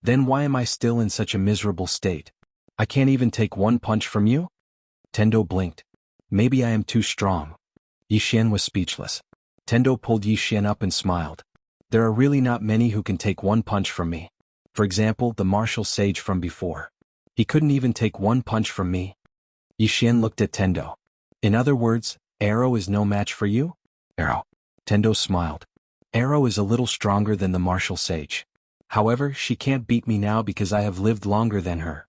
Then why am I still in such a miserable state? I can't even take one punch from you? Tendo blinked. Maybe I am too strong. Yixin was speechless. Tendo pulled Yixin up and smiled. There are really not many who can take one punch from me. For example, the martial sage from before. He couldn't even take one punch from me. Yixin looked at Tendo. In other words, Arrow is no match for you? Arrow. Tendo smiled. Arrow is a little stronger than the martial sage. However, she can't beat me now because I have lived longer than her.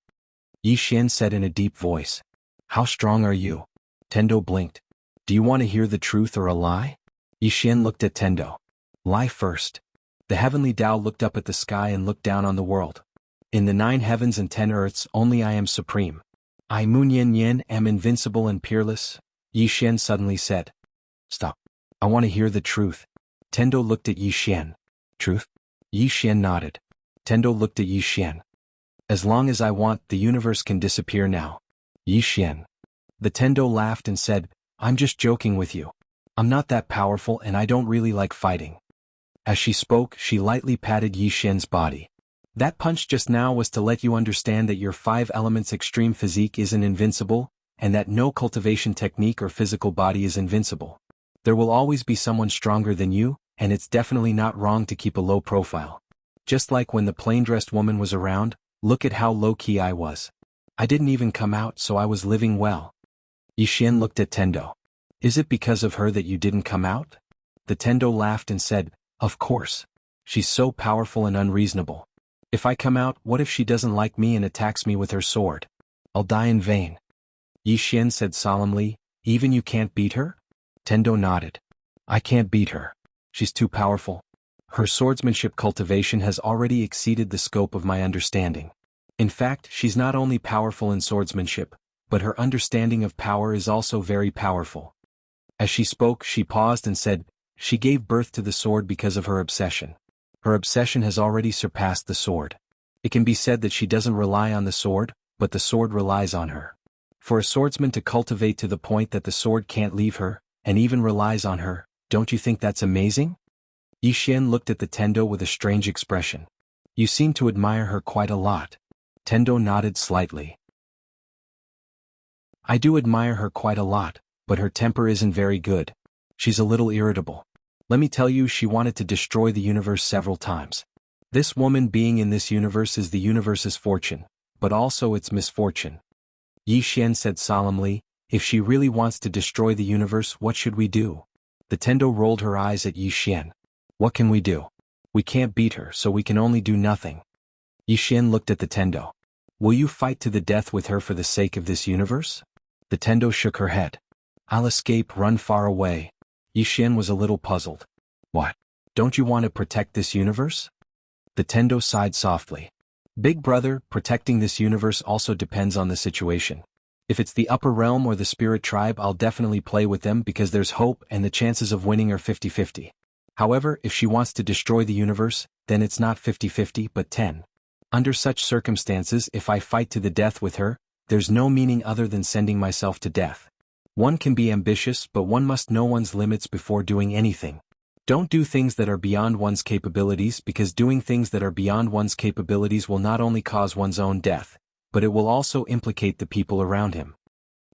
Yixin said in a deep voice. How strong are you? Tendo blinked. Do you want to hear the truth or a lie? Yixin looked at Tendo. Lie first. The heavenly Tao looked up at the sky and looked down on the world. In the 9 heavens and 10 earths only I am supreme. I Munyan am invincible and peerless, Yixin suddenly said. Stop. I want to hear the truth. Tendo looked at Yixin. Truth? Yixin nodded. Tendo looked at Yixin. As long as I want, the universe can disappear now. Yixin. The Tendo laughed and said, I'm just joking with you. I'm not that powerful and I don't really like fighting. As she spoke, she lightly patted Yixin's body. That punch just now was to let you understand that your 5 elements extreme physique isn't invincible, and that no cultivation technique or physical body is invincible. There will always be someone stronger than you, and it's definitely not wrong to keep a low profile. Just like when the plain-dressed woman was around, look at how low-key I was. I didn't even come out, so I was living well. Yixin looked at Tendo. Is it because of her that you didn't come out? The Tendo laughed and said, Of course. She's so powerful and unreasonable. If I come out, what if she doesn't like me and attacks me with her sword? I'll die in vain. Yixin said solemnly, Even you can't beat her? Tendo nodded. I can't beat her. She's too powerful. Her swordsmanship cultivation has already exceeded the scope of my understanding. In fact, she's not only powerful in swordsmanship, but her understanding of power is also very powerful. As she spoke, she paused and said, She gave birth to the sword because of her obsession. Her obsession has already surpassed the sword. It can be said that she doesn't rely on the sword, but the sword relies on her. For a swordsman to cultivate to the point that the sword can't leave her, and even relies on her, don't you think that's amazing? Yixin looked at the Tendo with a strange expression. You seem to admire her quite a lot. Tendo nodded slightly. I do admire her quite a lot, but her temper isn't very good. She's a little irritable. Let me tell you, she wanted to destroy the universe several times. This woman being in this universe is the universe's fortune, but also its misfortune. Yixin said solemnly, If she really wants to destroy the universe, what should we do? The Tendo rolled her eyes at Yixin. What can we do? We can't beat her, so we can only do nothing. Yixin looked at the Tendo. Will you fight to the death with her for the sake of this universe? The Tendo shook her head. I'll escape, run far away. Yixin was a little puzzled. What? Don't you want to protect this universe? The Tendo sighed softly. Big brother, protecting this universe also depends on the situation. If it's the upper realm or the spirit tribe, I'll definitely play with them because there's hope and the chances of winning are 50-50. However, if she wants to destroy the universe, then it's not 50-50 but 10. Under such circumstances, if I fight to the death with her, there's no meaning other than sending myself to death. One can be ambitious, but one must know one's limits before doing anything. Don't do things that are beyond one's capabilities, because doing things that are beyond one's capabilities will not only cause one's own death, but it will also implicate the people around him.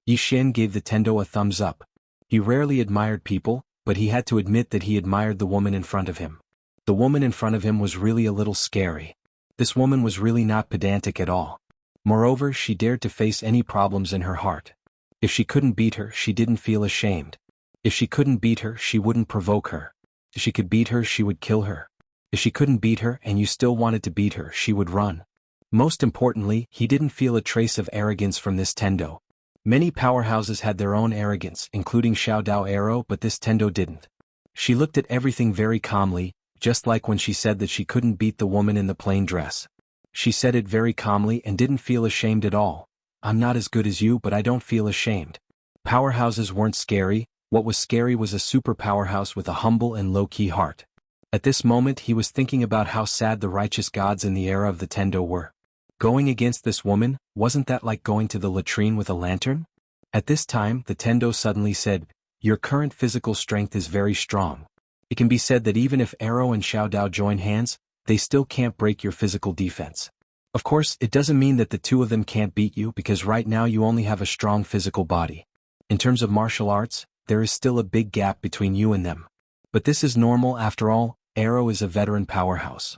Yixin gave the Tendo a thumbs up. He rarely admired people, but he had to admit that he admired the woman in front of him. The woman in front of him was really a little scary. This woman was really not pedantic at all. Moreover, she dared to face any problems in her heart. If she couldn't beat her, she didn't feel ashamed. If she couldn't beat her, she wouldn't provoke her. If she could beat her, she would kill her. If she couldn't beat her and you still wanted to beat her, she would run. Most importantly, he didn't feel a trace of arrogance from this Tendo. Many powerhouses had their own arrogance, including Xiao Dao Arrow, but this Tendo didn't. She looked at everything very calmly, just like when she said that she couldn't beat the woman in the plain dress. She said it very calmly and didn't feel ashamed at all. I'm not as good as you, but I don't feel ashamed. Powerhouses weren't scary. What was scary was a super powerhouse with a humble and low-key heart. At this moment he was thinking about how sad the righteous gods in the era of the Tendo were. Going against this woman, wasn't that like going to the latrine with a lantern? At this time, the Tendo suddenly said, your current physical strength is very strong. It can be said that even if Arrow and Xiao Dao join hands, they still can't break your physical defense. Of course, it doesn't mean that the two of them can't beat you, because right now you only have a strong physical body. In terms of martial arts, there is still a big gap between you and them. But this is normal after all. Arrow is a veteran powerhouse.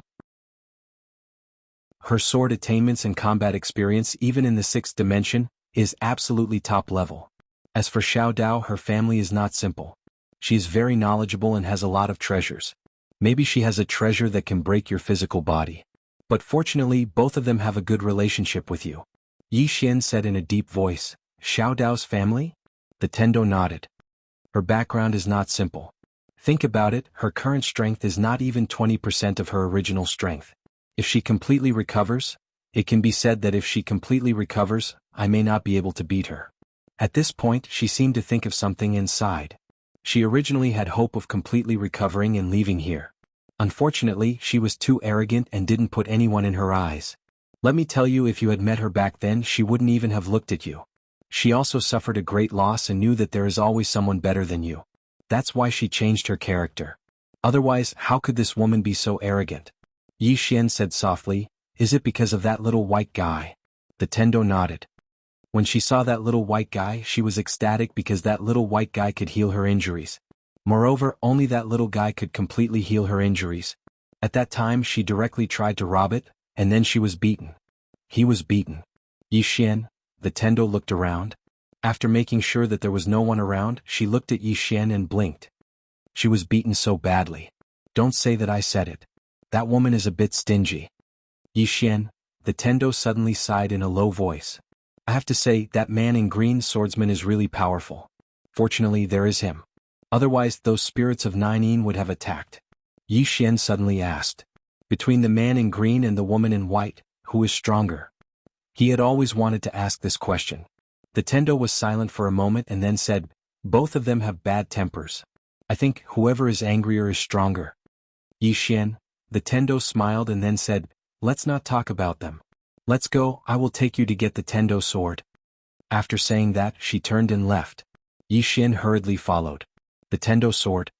Her sword attainments and combat experience, even in the 6th dimension, is absolutely top level. As for Xiao Dao, her family is not simple. She is very knowledgeable and has a lot of treasures. Maybe she has a treasure that can break your physical body. But fortunately, both of them have a good relationship with you. Yixin said in a deep voice, Xiao Dao's family? The Tendo nodded. Her background is not simple. Think about it, her current strength is not even 20% of her original strength. If she completely recovers, it can be said that if she completely recovers, I may not be able to beat her. At this point, she seemed to think of something inside. She originally had hope of completely recovering and leaving here. Unfortunately, she was too arrogant and didn't put anyone in her eyes. Let me tell you, if you had met her back then, she wouldn't even have looked at you. She also suffered a great loss and knew that there is always someone better than you. That's why she changed her character. Otherwise, how could this woman be so arrogant? Yixin said softly, is it because of that little white guy? The Tendo nodded. When she saw that little white guy, she was ecstatic because that little white guy could heal her injuries. Moreover, only that little guy could completely heal her injuries. At that time she directly tried to rob it, and then she was beaten. He was beaten. Yixin, the Tendo looked around. After making sure that there was no one around, she looked at Yixin and blinked. She was beaten so badly. Don't say that I said it. That woman is a bit stingy. Yixin, the Tendo suddenly sighed in a low voice. I have to say, that man in green swordsman is really powerful. Fortunately there is him. Otherwise those spirits of Nine would have attacked. Yixin suddenly asked. Between the man in green and the woman in white, who is stronger? He had always wanted to ask this question. The Tendo was silent for a moment and then said, both of them have bad tempers. I think whoever is angrier is stronger. Yixin, the Tendo smiled and then said, let's not talk about them. Let's go, I will take you to get the Tendo sword. After saying that, she turned and left. Yixin hurriedly followed. The Tendo sword.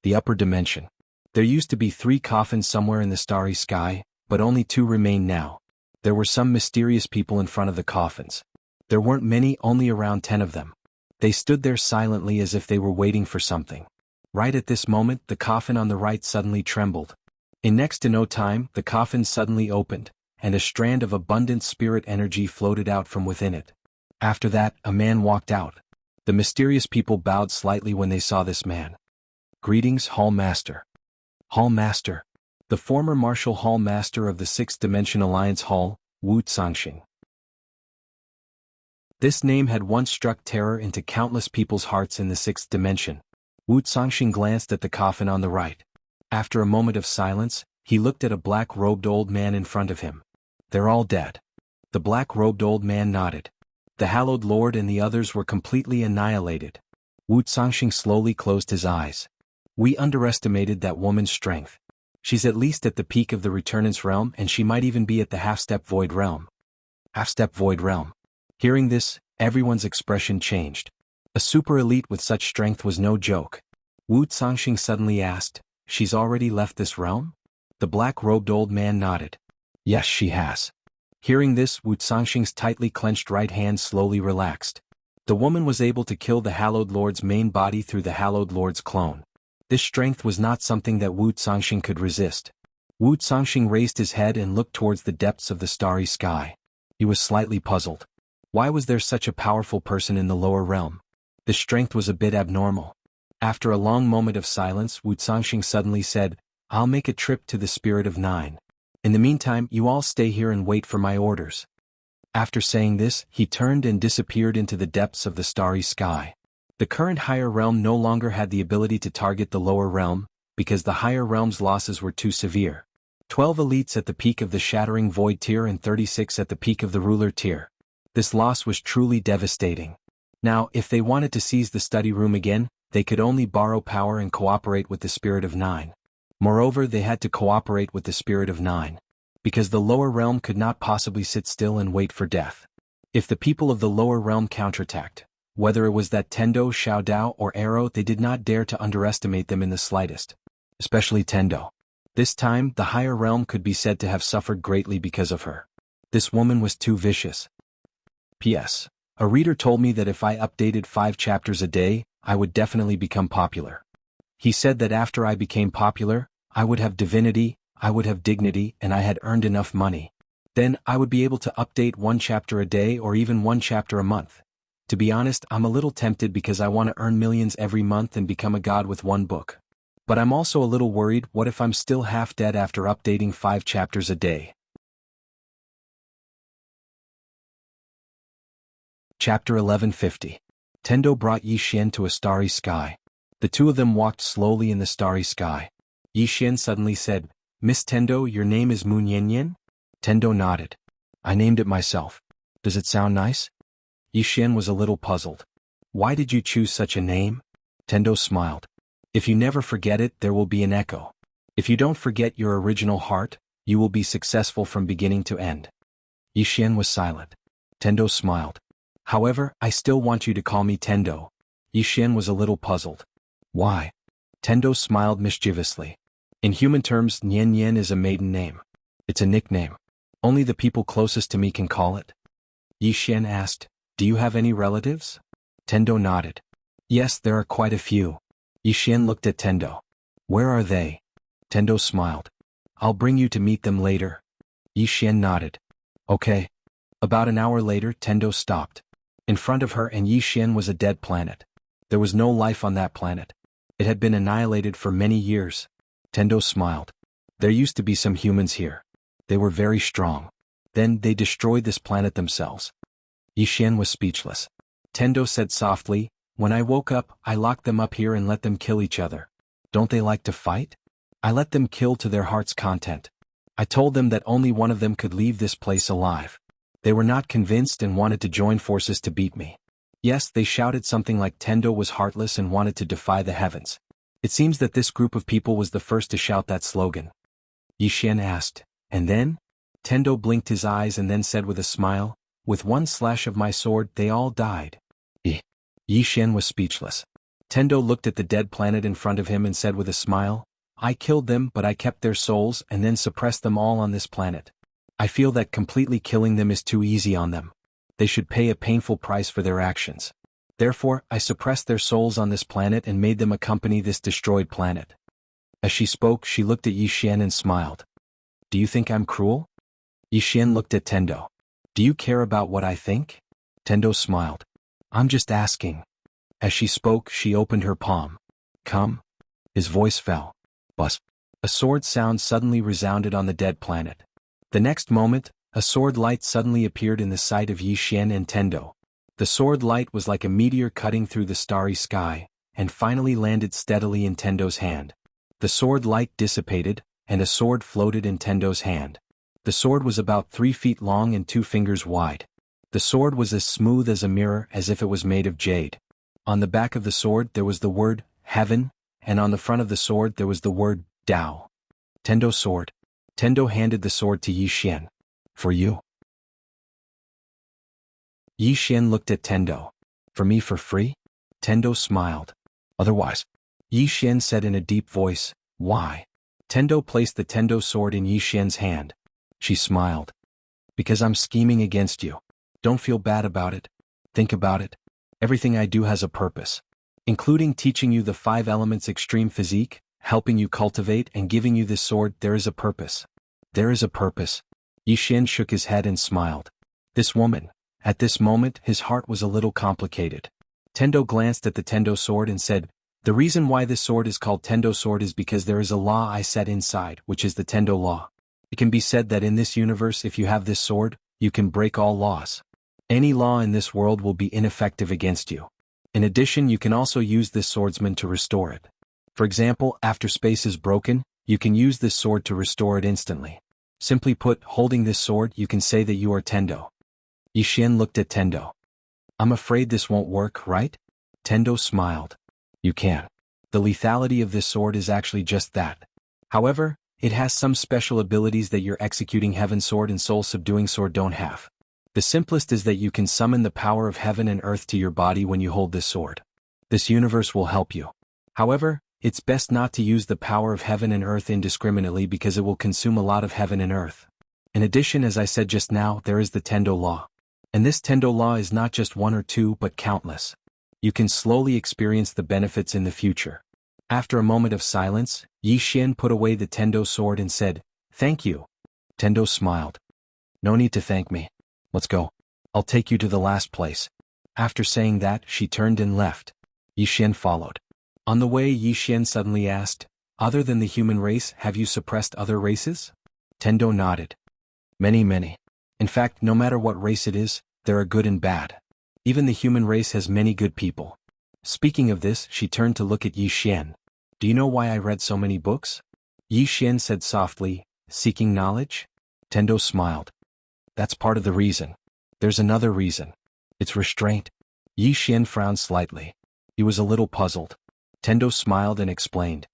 The upper dimension. There used to be 3 coffins somewhere in the starry sky, but only 2 remain now. There were some mysterious people in front of the coffins. There weren't many, only around 10 of them. They stood there silently as if they were waiting for something. Right at this moment, the coffin on the right suddenly trembled. In next to no time, the coffin suddenly opened, and a strand of abundant spirit energy floated out from within it. After that, a man walked out. The mysterious people bowed slightly when they saw this man. Greetings, Hall Master. Hall Master. The former Martial Hall Master of the Sixth Dimension Alliance Hall, Wu Zangxing. This name had once struck terror into countless people's hearts in the Sixth Dimension. Wu Zangxing glanced at the coffin on the right. After a moment of silence, he looked at a black-robed old man in front of him. "They're all dead." The black-robed old man nodded. The Hallowed Lord and the others were completely annihilated. Wu Zangxing slowly closed his eyes. "We underestimated that woman's strength. She's at least at the peak of the Returnance realm, and she might even be at the half-step void realm." Half-step void realm. Hearing this, everyone's expression changed. A super elite with such strength was no joke. Wu Zangxing suddenly asked, "She's already left this realm?" The black-robed old man nodded. "Yes, she has." Hearing this, Wu Zangxing's tightly clenched right hand slowly relaxed. The woman was able to kill the Hallowed Lord's main body through the Hallowed Lord's clone. This strength was not something that Wu Zangxing could resist. Wu Zangxing raised his head and looked towards the depths of the starry sky. He was slightly puzzled. Why was there such a powerful person in the lower realm? The strength was a bit abnormal. After a long moment of silence, Wu Zangxing suddenly said, "I'll make a trip to the Spirit of Nine. In the meantime, you all stay here and wait for my orders." After saying this, he turned and disappeared into the depths of the starry sky. The current higher realm no longer had the ability to target the lower realm, because the higher realm's losses were too severe. 12 elites at the peak of the Shattering Void tier and 36 at the peak of the Ruler tier. This loss was truly devastating. Now, if they wanted to seize the study room again, they could only borrow power and cooperate with the Spirit of Nine. Moreover, they had to cooperate with the Spirit of Nine, because the lower realm could not possibly sit still and wait for death. If the people of the lower realm counterattacked, whether it was that Tendo, Xiao Dao, or Arrow, they did not dare to underestimate them in the slightest. Especially Tendo. This time, the higher realm could be said to have suffered greatly because of her. This woman was too vicious. P.S. A reader told me that if I updated 5 chapters a day, I would definitely become popular. He said that after I became popular, I would have divinity, I would have dignity, and I had earned enough money. Then, I would be able to update 1 chapter a day or even 1 chapter a month. To be honest, I'm a little tempted because I want to earn millions every month and become a god with 1 book. But I'm also a little worried, what if I'm still half dead after updating 5 chapters a day? Chapter 1150. Tendo brought Yixian to a starry sky. The two of them walked slowly in the starry sky. Yixian suddenly said, "Miss Tendo, your name is Mu Nianyan?" Tendo nodded. "I named it myself. Does it sound nice?" Yixian was a little puzzled. "Why did you choose such a name?" Tendo smiled. "If you never forget it, there will be an echo. If you don't forget your original heart, you will be successful from beginning to end." Yixian was silent. Tendo smiled. "However, I still want you to call me Tendo." Yixian was a little puzzled. "Why?" Tendo smiled mischievously. "In human terms, Nian Nian is a maiden name. It's a nickname. Only the people closest to me can call it." Yixian asked, "Do you have any relatives?" Tendo nodded. "Yes, there are quite a few." Yixian looked at Tendo. "Where are they?" Tendo smiled. "I'll bring you to meet them later." Yixian nodded. "Okay." About an hour later, Tendo stopped. In front of her and Yixian was a dead planet. There was no life on that planet. It had been annihilated for many years. Tendo smiled. "There used to be some humans here. They were very strong. Then they destroyed this planet themselves." Yixian was speechless. Tendo said softly, "When I woke up, I locked them up here and let them kill each other. Don't they like to fight? I let them kill to their heart's content. I told them that only one of them could leave this place alive. They were not convinced and wanted to join forces to beat me. Yes, they shouted something like Tendo was heartless and wanted to defy the heavens. It seems that this group of people was the first to shout that slogan." Yixian asked, "And then?" Tendo blinked his eyes and then said with a smile, "With one slash of my sword, they all died." Yixian was speechless. Tendo looked at the dead planet in front of him and said with a smile, "I killed them, but I kept their souls and then suppressed them all on this planet. I feel that completely killing them is too easy on them. They should pay a painful price for their actions. Therefore, I suppressed their souls on this planet and made them accompany this destroyed planet." As she spoke, she looked at Yixian and smiled. "Do you think I'm cruel?" Yixian looked at Tendo. "Do you care about what I think?" Tendo smiled. "I'm just asking." As she spoke, she opened her palm. "Come." His voice fell. "Bus." A sword sound suddenly resounded on the dead planet. The next moment, a sword light suddenly appeared in the sight of Yixian and Tendo. The sword light was like a meteor cutting through the starry sky, and finally landed steadily in Tendo's hand. The sword light dissipated, and a sword floated in Tendo's hand. The sword was about 3 feet long and 2 fingers wide. The sword was as smooth as a mirror, as if it was made of jade. On the back of the sword there was the word, heaven, and on the front of the sword there was the word, Tao. Tendo sword. Tendo handed the sword to Yixian. For you. Yixian looked at Tendo. For me for free? Tendo smiled. Otherwise. Yixian said in a deep voice, why? Tendo placed the Tendo sword in Yixian's hand. She smiled. Because I'm scheming against you. Don't feel bad about it. Think about it. Everything I do has a purpose. Including teaching you the 5 elements extreme physique, helping you cultivate and giving you this sword, there is a purpose. There is a purpose. Yixian shook his head and smiled. This woman. At this moment his heart was a little complicated. Tendo glanced at the Tendo sword and said, the reason why this sword is called Tendo sword is because there is a law I set inside, which is the Tendo law. It can be said that in this universe if you have this sword, you can break all laws. Any law in this world will be ineffective against you. In addition, you can also use this swordsman to restore it. For example, after space is broken, you can use this sword to restore it instantly. Simply put, holding this sword, you can say that you are Tendo. Yixian looked at Tendo. I'm afraid this won't work, right? Tendo smiled. You can. The lethality of this sword is actually just that. However, it has some special abilities that your executing heaven sword and soul subduing sword don't have. The simplest is that you can summon the power of heaven and earth to your body when you hold this sword. This universe will help you. However, it's best not to use the power of heaven and earth indiscriminately because it will consume a lot of heaven and earth. In addition, as I said just now, there is the Tendo law. And this Tendo law is not just 1 or 2 but countless. You can slowly experience the benefits in the future. After a moment of silence, Yixian put away the Tendo sword and said, thank you. Tendo smiled. No need to thank me. Let's go. I'll take you to the last place. After saying that, she turned and left. Yixian followed. On the way, Yixian suddenly asked, other than the human race, have you suppressed other races? Tendo nodded. Many. In fact, no matter what race it is, there are good and bad. Even the human race has many good people. Speaking of this, she turned to look at Yixian. Do you know why I read so many books? Yixian said softly, seeking knowledge? Tendo smiled. That's part of the reason. There's another reason. It's restraint. Yixian frowned slightly. He was a little puzzled. Tendo smiled and explained.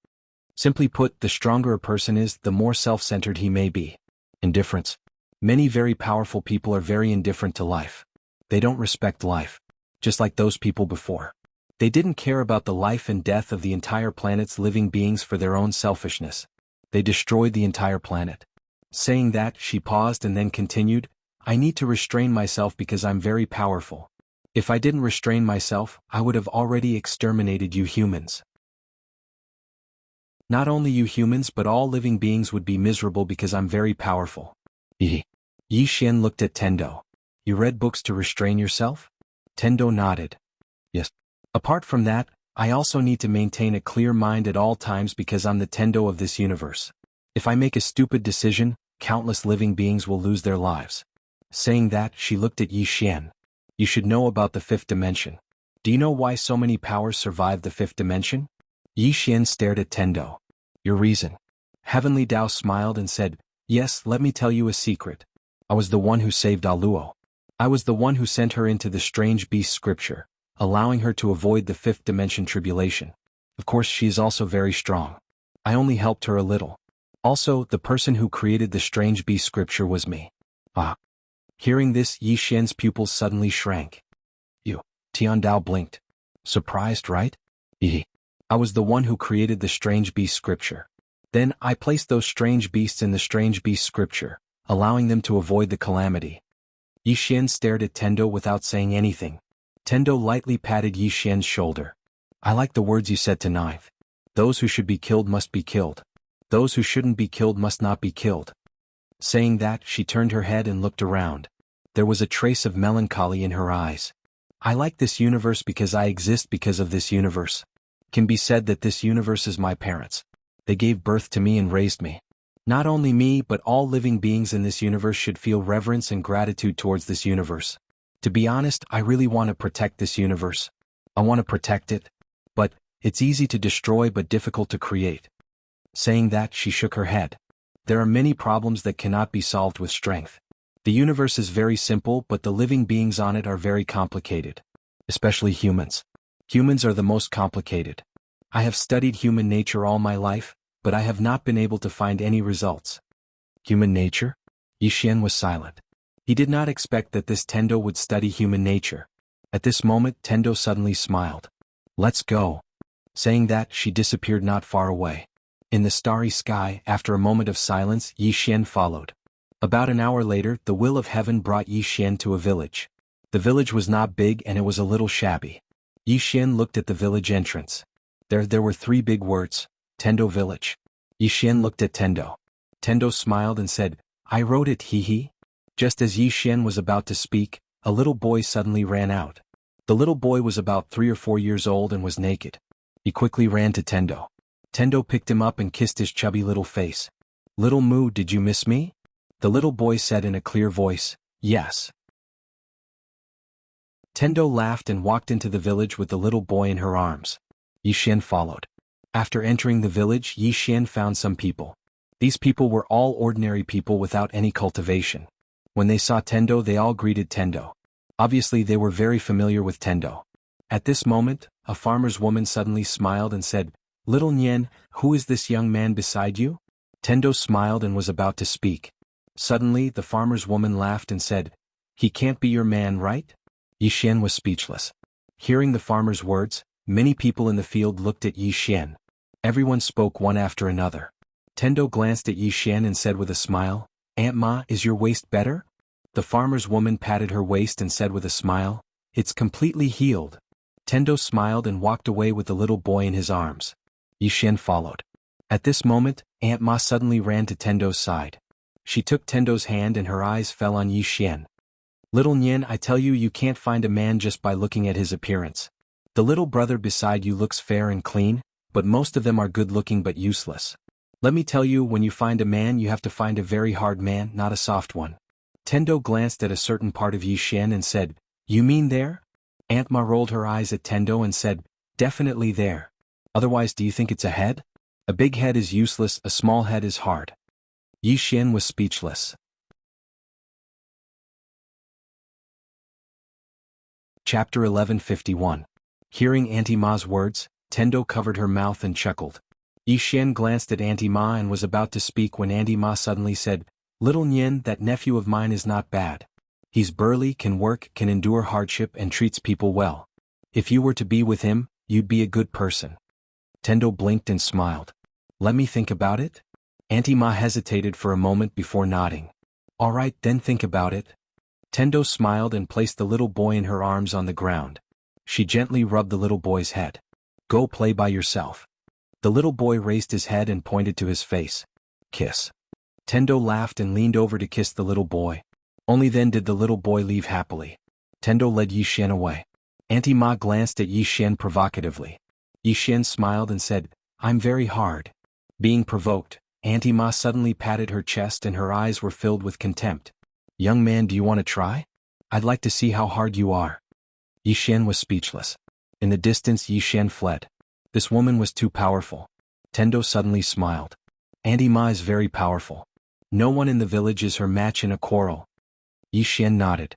Simply put, the stronger a person is, the more self-centered he may be. Indifference. Many very powerful people are very indifferent to life. They don't respect life. Just like those people before. They didn't care about the life and death of the entire planet's living beings for their own selfishness. They destroyed the entire planet. Saying that, she paused and then continued, I need to restrain myself because I'm very powerful. If I didn't restrain myself, I would have already exterminated you humans. Not only you humans but all living beings would be miserable because I'm very powerful. Yixian looked at Tendo. You read books to restrain yourself? Tendo nodded. Yes. Apart from that, I also need to maintain a clear mind at all times because I'm the Tendo of this universe. If I make a stupid decision, countless living beings will lose their lives. Saying that, she looked at Yixian. You should know about the 5th dimension. Do you know why so many powers survive the 5th dimension? Yixian stared at Tendo. Your reason. Heavenly Tao smiled and said, yes, let me tell you a secret. I was the one who saved Aluo. I was the one who sent her into the strange beast scripture, allowing her to avoid the 5th dimension tribulation. Of course, she is also very strong. I only helped her a little. Also, the person who created the strange beast scripture was me. Ah. Hearing this, Yixian's pupils suddenly shrank. Tiandao blinked. Surprised, right? I was the one who created the strange beast scripture. Then, I placed those strange beasts in the strange beast scripture, allowing them to avoid the calamity. Yixian stared at Tendo without saying anything. Tendo lightly patted Yixian's shoulder. I like the words you said tonight. Those who should be killed must be killed. Those who shouldn't be killed must not be killed. Saying that, she turned her head and looked around. There was a trace of melancholy in her eyes. I like this universe because I exist because of this universe. It can be said that this universe is my parents. They gave birth to me and raised me. Not only me but all living beings in this universe should feel reverence and gratitude towards this universe. To be honest, I really want to protect this universe. I want to protect it. But, it's easy to destroy but difficult to create. Saying that, she shook her head. There are many problems that cannot be solved with strength. The universe is very simple but the living beings on it are very complicated. Especially humans. Humans are the most complicated. I have studied human nature all my life, but I have not been able to find any results. Human nature? Yi Xian was silent. He did not expect that this Tendo would study human nature. At this moment Tendo suddenly smiled. Let's go. Saying that, she disappeared not far away. In the starry sky, after a moment of silence, Yi Xian followed. About an hour later, the will of heaven brought Yi Xian to a village. The village was not big and it was a little shabby. Yi Xian looked at the village entrance. There were 3 big words, Tendo Village. Yi Xian looked at Tendo. Tendo smiled and said, I wrote it, hee hee. Just as Yi Xian was about to speak, a little boy suddenly ran out. The little boy was about 3 or 4 years old and was naked. He quickly ran to Tendo. Tendo picked him up and kissed his chubby little face. Little Moo, did you miss me? The little boy said in a clear voice, yes. Tendo laughed and walked into the village with the little boy in her arms. Yi Xian followed. After entering the village, Yi Xian found some people. These people were all ordinary people without any cultivation. When they saw Tendo, they all greeted Tendo. Obviously they were very familiar with Tendo. At this moment, a farmer's woman suddenly smiled and said, Little Nian, who is this young man beside you? Tendo smiled and was about to speak. Suddenly, the farmer's woman laughed and said, He can't be your man, right? Yi Xian was speechless. Hearing the farmer's words, many people in the field looked at Yi Xian. Everyone spoke one after another. Tendo glanced at Yi Xian and said with a smile, Aunt Ma, is your waist better? The farmer's woman patted her waist and said with a smile, It's completely healed. Tendo smiled and walked away with the little boy in his arms. Yi Xian followed. At this moment, Aunt Ma suddenly ran to Tendo's side. She took Tendo's hand and her eyes fell on Yi Xian. Little Nian, I tell you, you can't find a man just by looking at his appearance. The little brother beside you looks fair and clean, but most of them are good-looking but useless. Let me tell you, when you find a man you have to find a very hard man, not a soft one. Tendo glanced at a certain part of Yi Xian and said, You mean there? Aunt Ma rolled her eyes at Tendo and said, Definitely there. Otherwise, do you think it's a head? A big head is useless, a small head is hard. Yi Xian was speechless. Chapter 1151. Hearing Auntie Ma's words, Tendo covered her mouth and chuckled. Yi Xian glanced at Auntie Ma and was about to speak when Auntie Ma suddenly said, Little Nian, that nephew of mine is not bad. He's burly, can work, can endure hardship and treats people well. If you were to be with him, you'd be a good person. Tendo blinked and smiled. Let me think about it? Auntie Ma hesitated for a moment before nodding. All right, then think about it. Tendo smiled and placed the little boy in her arms on the ground. She gently rubbed the little boy's head. Go play by yourself. The little boy raised his head and pointed to his face. Kiss. Tendo laughed and leaned over to kiss the little boy. Only then did the little boy leave happily. Tendo led Yi Xian away. Auntie Ma glanced at Yi Xian provocatively. Yi Xian smiled and said, I'm very hard. Being provoked, Auntie Ma suddenly patted her chest and her eyes were filled with contempt. Young man, do you want to try? I'd like to see how hard you are. Yi Xian was speechless. In the distance Yi Xian fled. This woman was too powerful. Tendo suddenly smiled. Auntie Ma is very powerful. No one in the village is her match in a quarrel. Yi Xian nodded.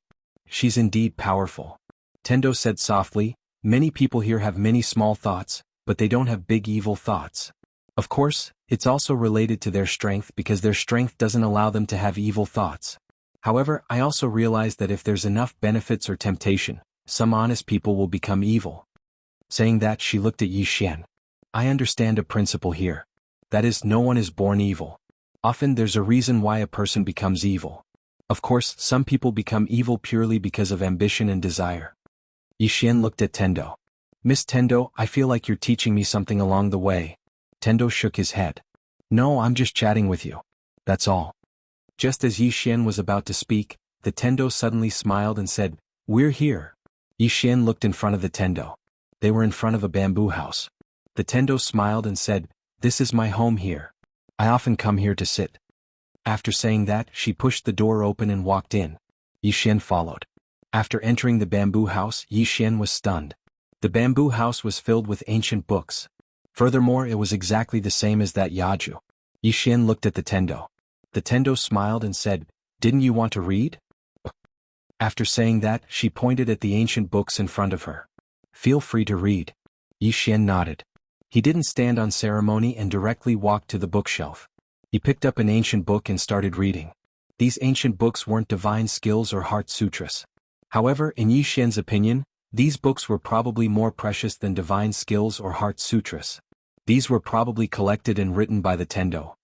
She's indeed powerful. Tendo said softly, Many people here have many small thoughts, but they don't have big evil thoughts. Of course, it's also related to their strength because their strength doesn't allow them to have evil thoughts. However, I also realize that if there's enough benefits or temptation, some honest people will become evil. Saying that, she looked at Yi Xian. I understand a principle here. That is, no one is born evil. Often there's a reason why a person becomes evil. Of course, some people become evil purely because of ambition and desire. Yi Xian looked at Tendo. Miss Tendo, I feel like you're teaching me something along the way. Tendo shook his head. No, I'm just chatting with you. That's all. Just as Yi Xian was about to speak, the Tendo suddenly smiled and said, We're here. Yi Xian looked in front of the Tendo. They were in front of a bamboo house. The Tendo smiled and said, This is my home here. I often come here to sit. After saying that, she pushed the door open and walked in. Yi Xian followed. After entering the bamboo house, Yi Xian was stunned. The bamboo house was filled with ancient books. Furthermore, it was exactly the same as that Yaju. Yi Xian looked at the Tendo. The Tendo smiled and said, "Didn't you want to read?" After saying that, she pointed at the ancient books in front of her. "Feel free to read." Yi Xian nodded. He didn't stand on ceremony and directly walked to the bookshelf. He picked up an ancient book and started reading. These ancient books weren't divine skills or heart sutras. However, in Yi Xian's opinion, these books were probably more precious than divine skills or heart sutras. These were probably collected and written by the Tendo.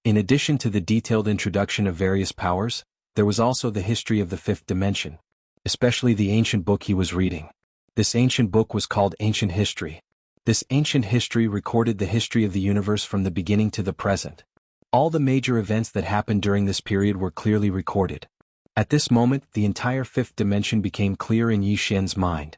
In addition to the detailed introduction of various powers, there was also the history of the fifth dimension, especially the ancient book he was reading. This ancient book was called Ancient History. This ancient history recorded the history of the universe from the beginning to the present. All the major events that happened during this period were clearly recorded. At this moment, the entire fifth dimension became clear in Yi Xian's mind.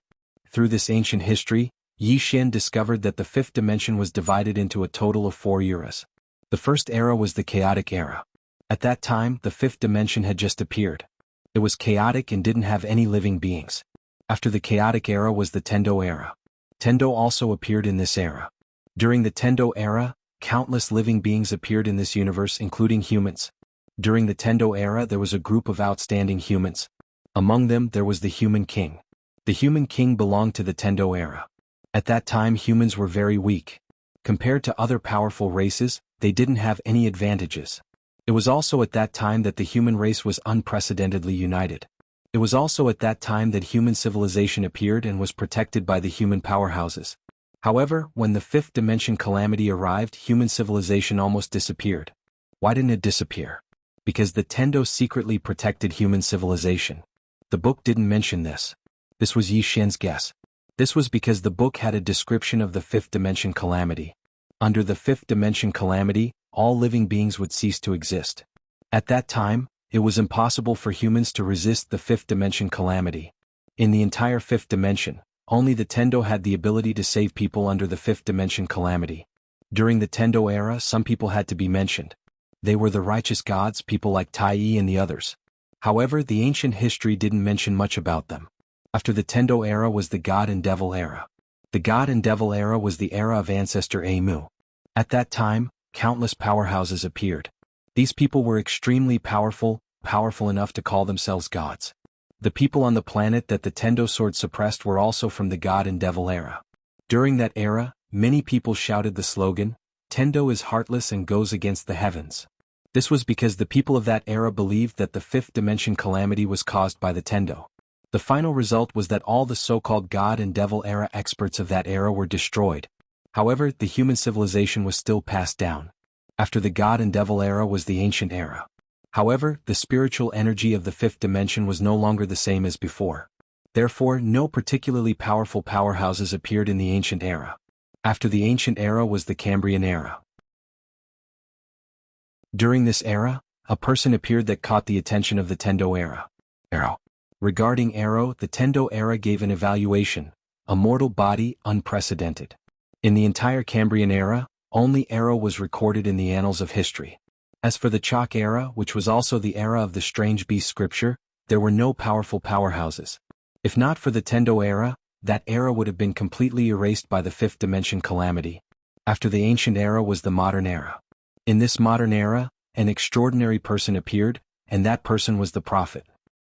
Through this ancient history, Yi Xian discovered that the fifth dimension was divided into a total of 4 eras. The first era was the chaotic era. At that time, the fifth dimension had just appeared. It was chaotic and didn't have any living beings. After the chaotic era was the Tendo era. Tendo also appeared in this era. During the Tendo era, countless living beings appeared in this universe, including humans. During the Tendo era, there was a group of outstanding humans. Among them, there was the Human King. The Human King belonged to the Tendo era. At that time, humans were very weak. Compared to other powerful races, they didn't have any advantages. It was also at that time that the human race was unprecedentedly united. It was also at that time that human civilization appeared and was protected by the human powerhouses. However, when the fifth dimension calamity arrived, human civilization almost disappeared. Why didn't it disappear? Because the Tendo secretly protected human civilization. The book didn't mention this. This was Yi Xian's guess. This was because the book had a description of the fifth dimension calamity. Under the fifth dimension calamity, all living beings would cease to exist. At that time, it was impossible for humans to resist the fifth dimension calamity. In the entire fifth dimension, only the Tendo had the ability to save people under the fifth dimension calamity. During the Tendo era, some people had to be mentioned. They were the righteous gods, people like Tai Yi and the others. However, the ancient history didn't mention much about them. After the Tendo era was the God and Devil era. The God and Devil era was the era of ancestor Amu. At that time, countless powerhouses appeared. These people were extremely powerful enough to call themselves gods. The people on the planet that the Tendo sword suppressed were also from the God and Devil era. During that era, many people shouted the slogan, "Tendo is heartless and goes against the heavens." This was because the people of that era believed that the fifth dimension calamity was caused by the Tendo. The final result was that all the so-called God and Devil era experts of that era were destroyed. However, the human civilization was still passed down. After the God and Devil era was the Ancient era. However, the spiritual energy of the fifth dimension was no longer the same as before. Therefore, no particularly powerful powerhouses appeared in the Ancient era. After the Ancient era was the Cambrian era. During this era, a person appeared that caught the attention of the Tendo era. Arrow. Regarding Arrow, the Tendo era gave an evaluation, a mortal body unprecedented. In the entire Cambrian era, only Arrow was recorded in the annals of history. As for the Chalk era, which was also the era of the strange beast scripture, there were no powerful powerhouses. If not for the Tendo era, that era would have been completely erased by the fifth dimension calamity. After the Ancient era was the Modern era. In this modern era, an extraordinary person appeared, and that person was the Prophet.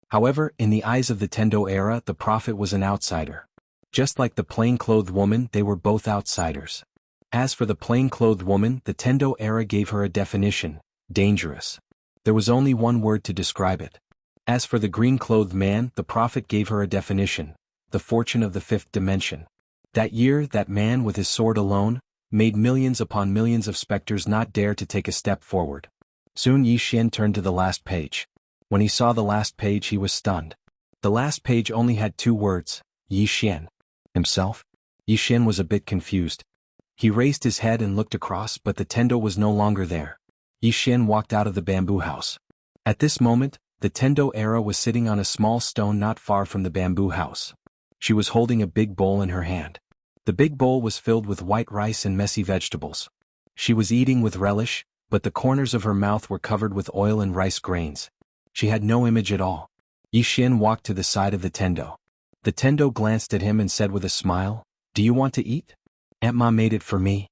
However, in the eyes of the Tendo era, the Prophet was an outsider. Just like the plain-clothed woman, they were both outsiders. As for the plain-clothed woman, the Tendo era gave her a definition: dangerous. There was only one word to describe it. As for the green-clothed man, the Prophet gave her a definition: the fortune of the fifth dimension. That year, that man with his sword alone made millions upon millions of specters not dare to take a step forward. Soon Yi Xian turned to the last page. When he saw the last page, he was stunned. The last page only had 2 words: Yi Xian. Himself? Yi Xian was a bit confused. He raised his head and looked across, but the Tendo was no longer there. Yi Xian walked out of the bamboo house. At this moment, the Tendo era was sitting on a small stone not far from the bamboo house. She was holding a big bowl in her hand. The big bowl was filled with white rice and messy vegetables. She was eating with relish, but the corners of her mouth were covered with oil and rice grains. She had no image at all. Yi Xian walked to the side of the tendo. The tendo glanced at him and said with a smile, "Do you want to eat? Aunt Ma made it for me."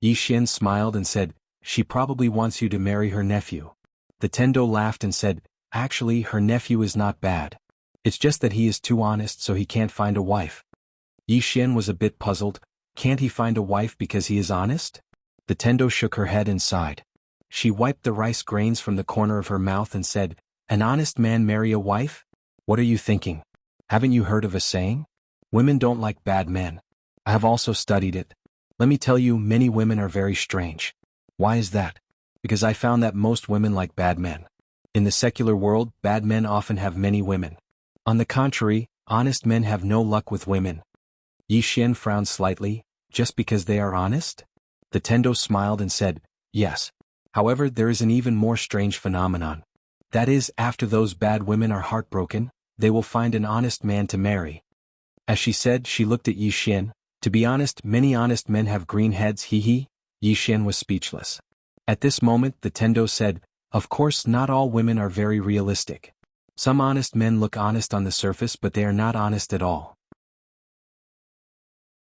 Yi Xian smiled and said, "She probably wants you to marry her nephew." The tendo laughed and said, "Actually, her nephew is not bad. It's just that he is too honest so he can't find a wife." Yi Xian was a bit puzzled. Can't he find a wife because he is honest? The tendo shook her head and sighed. She wiped the rice grains from the corner of her mouth and said, "An honest man marry a wife? What are you thinking? Haven't you heard of a saying? Women don't like bad men. I have also studied it. Let me tell you, many women are very strange." "Why is that?" "Because I found that most women like bad men. In the secular world, bad men often have many women. On the contrary, honest men have no luck with women." Yi Xian frowned slightly. "Just because they are honest?" The tendo smiled and said, "Yes. However, there is an even more strange phenomenon. That is, after those bad women are heartbroken, they will find an honest man to marry." As she said, she looked at Yi Xian. "To be honest, many honest men have green heads, hee hee." Yi Xian was speechless. At this moment, the tendo said, "Of course, not all women are very realistic. Some honest men look honest on the surface but they are not honest at all.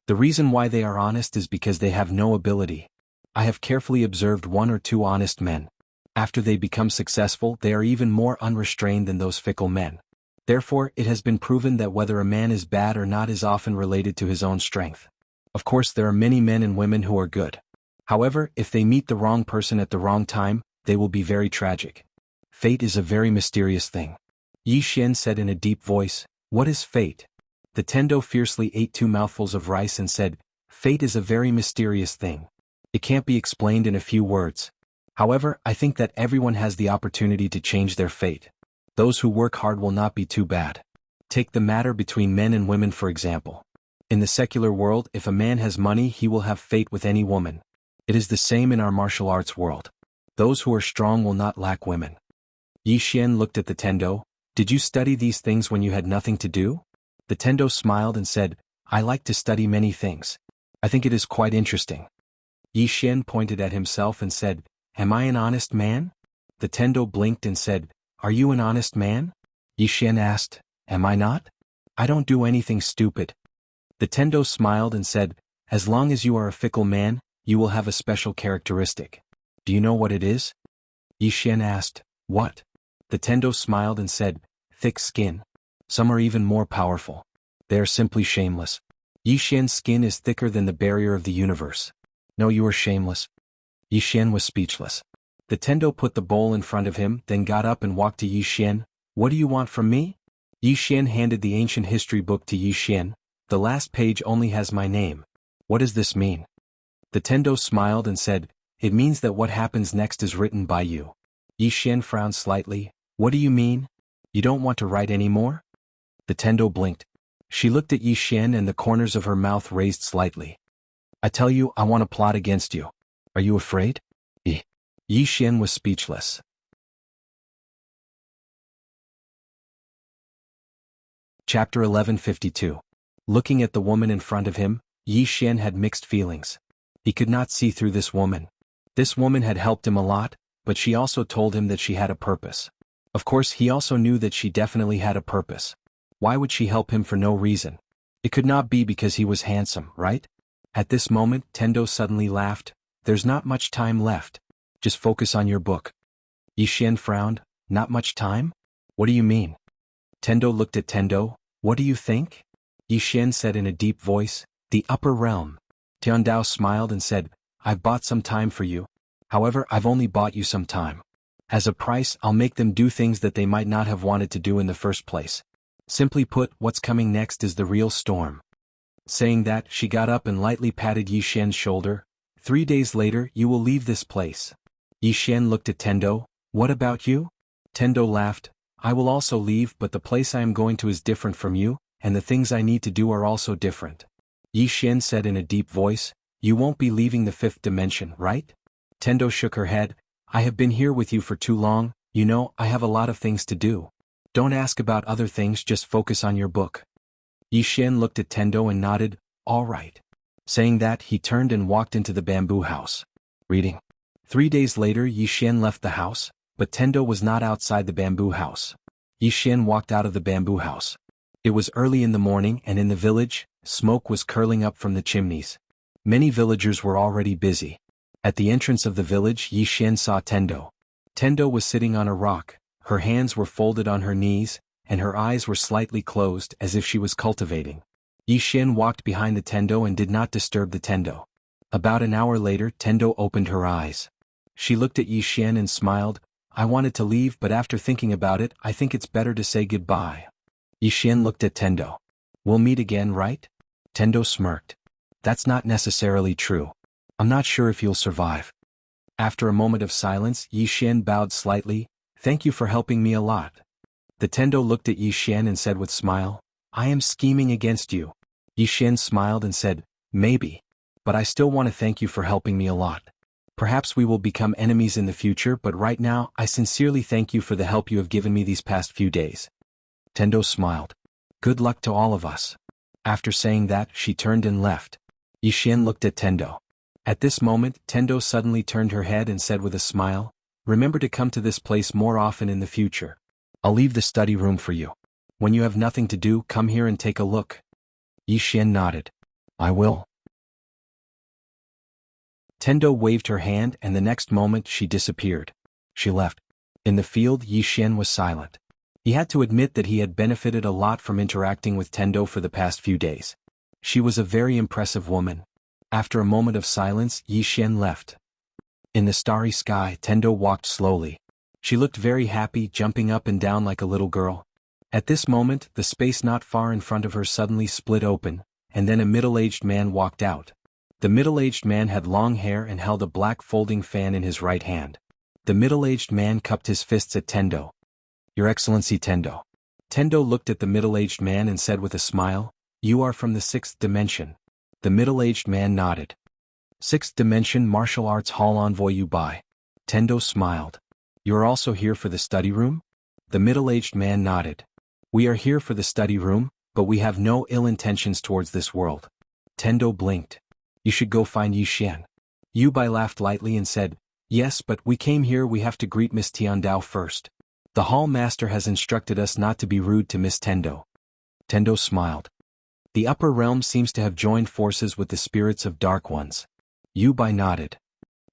The reason why they are honest is because they have no ability. I have carefully observed one or two honest men. After they become successful, they are even more unrestrained than those fickle men. Therefore, it has been proven that whether a man is bad or not is often related to his own strength. Of course, there are many men and women who are good. However, if they meet the wrong person at the wrong time, they will be very tragic. Fate is a very mysterious thing." Yi Xian said in a deep voice, "What is fate?" The tendo fiercely ate 2 mouthfuls of rice and said, "Fate is a very mysterious thing. It can't be explained in a few words. However, I think that everyone has the opportunity to change their fate. Those who work hard will not be too bad. Take the matter between men and women for example. In the secular world, if a man has money he will have fate with any woman. It is the same in our martial arts world. Those who are strong will not lack women." Yi Xian looked at the tendo. "Did you study these things when you had nothing to do?" The tendo smiled and said, "I like to study many things. I think it is quite interesting." Yi Xian pointed at himself and said, "Am I an honest man?" The tendo blinked and said, "Are you an honest man?" Yi Xian asked, "Am I not? I don't do anything stupid." The tendo smiled and said, "As long as you are a fickle man, you will have a special characteristic. Do you know what it is?" Yi Xian asked, "What?" The tendo smiled and said, "Thick skin. Some are even more powerful. They are simply shameless. Yi Xian's skin is thicker than the barrier of the universe. No, you are shameless." Yi Xian was speechless. The tendo put the bowl in front of him, then got up and walked to Yi Xian. "What do you want from me?" Yi Xian handed the ancient history book to Yi Xian. "The last page only has my name. What does this mean?" The tendo smiled and said, "It means that what happens next is written by you." Yi Xian frowned slightly. "What do you mean? You don't want to write anymore?" The tendo blinked. She looked at Yi Xian and the corners of her mouth raised slightly. "I tell you, I want to plot against you. Are you afraid?" Yi Xian was speechless. Chapter 1152. Looking at the woman in front of him, Yi Xian had mixed feelings. He could not see through this woman. This woman had helped him a lot, but she also told him that she had a purpose. Of course, he also knew that she definitely had a purpose. Why would she help him for no reason? It could not be because he was handsome, right? At this moment, Tendo suddenly laughed. "There's not much time left. Just focus on your book." Yi Xian frowned. "Not much time? What do you mean?" Tendo looked at Tendo. "What do you think?" Yi Xian said in a deep voice, "The upper realm." Tiandao smiled and said, "I've bought some time for you. However, I've only bought you some time. As a price, I'll make them do things that they might not have wanted to do in the first place. Simply put, what's coming next is the real storm." Saying that, she got up and lightly patted Yi Xian's shoulder. 3 days later, you will leave this place." Yi Xian looked at Tendo. "What about you?" Tendo laughed. "I will also leave, but the place I am going to is different from you, and the things I need to do are also different." Yi Xian said in a deep voice, "You won't be leaving the 5th dimension, right?" Tendo shook her head. "I have been here with you for too long, you know, I have a lot of things to do. Don't ask about other things, just focus on your book." Yi Xian looked at Tendo and nodded. "All right. Saying that, he turned and walked into the bamboo house. Reading. 3 days later, Yi Xian left the house, but Tendo was not outside the bamboo house. Yi Xian walked out of the bamboo house. It was early in the morning, and in the village, smoke was curling up from the chimneys. Many villagers were already busy. At the entrance of the village, Yi Xian saw Tendo. Tendo was sitting on a rock, her hands were folded on her knees, and her eyes were slightly closed as if she was cultivating. Yi Xian walked behind the Tendo and did not disturb the Tendo. About an hour later, Tendo opened her eyes. She looked at Yi Xian and smiled. I wanted to leave, but after thinking about it, I think it's better to say goodbye. Yi Xian looked at Tendo. We'll meet again, right? Tendo smirked. That's not necessarily true. I'm not sure if you'll survive. After a moment of silence, Yi Xian bowed slightly. Thank you for helping me a lot. The Tendo looked at Yi Xian and said with smile, I am scheming against you. Yi Xian smiled and said, maybe. But I still want to thank you for helping me a lot. Perhaps we will become enemies in the future, but right now, I sincerely thank you for the help you have given me these past few days. Tendo smiled. Good luck to all of us. After saying that, she turned and left. Yi Xian looked at Tendo. At this moment, Tendo suddenly turned her head and said with a smile, remember to come to this place more often in the future. I'll leave the study room for you. When you have nothing to do, come here and take a look. Yi Xian nodded. I will. Tendo waved her hand and the next moment she disappeared. She left. In the field, Yi Xian was silent. He had to admit that he had benefited a lot from interacting with Tendo for the past few days. She was a very impressive woman. After a moment of silence, Yi Xian left. In the starry sky, Tendo walked slowly. She looked very happy, jumping up and down like a little girl. At this moment, the space not far in front of her suddenly split open, and then a middle-aged man walked out. The middle-aged man had long hair and held a black folding fan in his right hand. The middle-aged man cupped his fists at Tendo. Your Excellency Tendo. Tendo looked at the middle-aged man and said with a smile, you are from the 6th dimension. The middle-aged man nodded. 6th dimension martial arts hall envoy you by. Tendo smiled. You are also here for the study room? The middle-aged man nodded. We are here for the study room, but we have no ill intentions towards this world. Tendo blinked. You should go find Yi Xian. Yu Bai laughed lightly and said, yes, but we came here, we have to greet Miss Tiandao first. The hall master has instructed us not to be rude to Miss Tendo. Tendo smiled. The upper realm seems to have joined forces with the spirits of dark ones. Yu Bai nodded.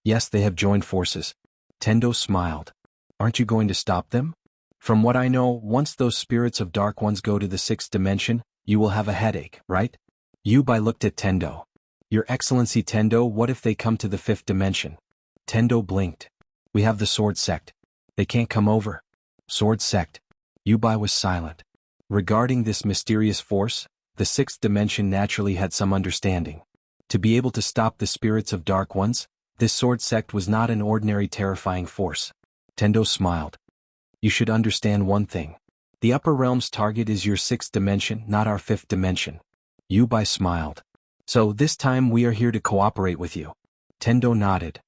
Yes, they have joined forces. Tendo smiled. Aren't you going to stop them? From what I know, once those spirits of dark ones go to the 6th dimension, you will have a headache, right? Yu Bai looked at Tendo. Your Excellency Tendo, what if they come to the 5th dimension? Tendo blinked. We have the Sword Sect. They can't come over. Sword Sect. Yu Bai was silent. Regarding this mysterious force, the 6th dimension naturally had some understanding. To be able to stop the spirits of dark ones, this Sword Sect was not an ordinary terrifying force. Tendo smiled. You should understand one thing. The upper realm's target is your 6th dimension, not our 5th dimension. Yu Bai smiled. So this time we are here to cooperate with you. Tendo nodded.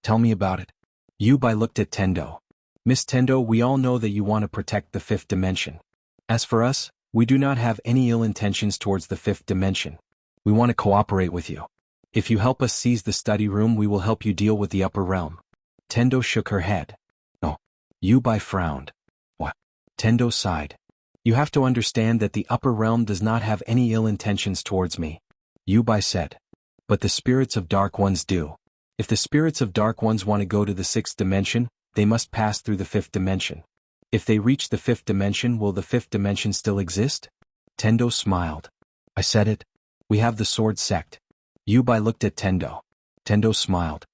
Tell me about it. Yu Bai looked at Tendo. Miss Tendo, we all know that you want to protect the 5th dimension. As for us, we do not have any ill intentions towards the 5th dimension. We want to cooperate with you. If you help us seize the study room, we will help you deal with the upper realm. Tendo shook her head. No. Yu Bai frowned. What? Tendo sighed. You have to understand that the upper realm does not have any ill intentions towards me. Yu Bai said. But the spirits of dark ones do. If the spirits of dark ones want to go to the 6th dimension, they must pass through the 5th dimension. If they reach the 5th dimension, will the 5th dimension still exist? Tendo smiled. I said it. We have the Sword Sect. Yu Bai looked at Tendo. Tendo smiled.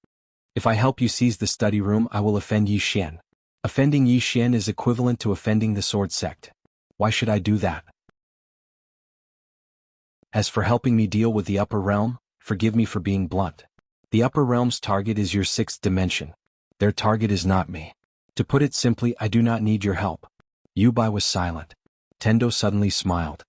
If I help you seize the study room, I will offend Yi Xian. Offending Yi Xian is equivalent to offending the Sword Sect. Why should I do that? As for helping me deal with the upper realm, forgive me for being blunt. The upper realm's target is your 6th dimension. Their target is not me. To put it simply, I do not need your help. Yu Bai was silent. Tendo suddenly smiled.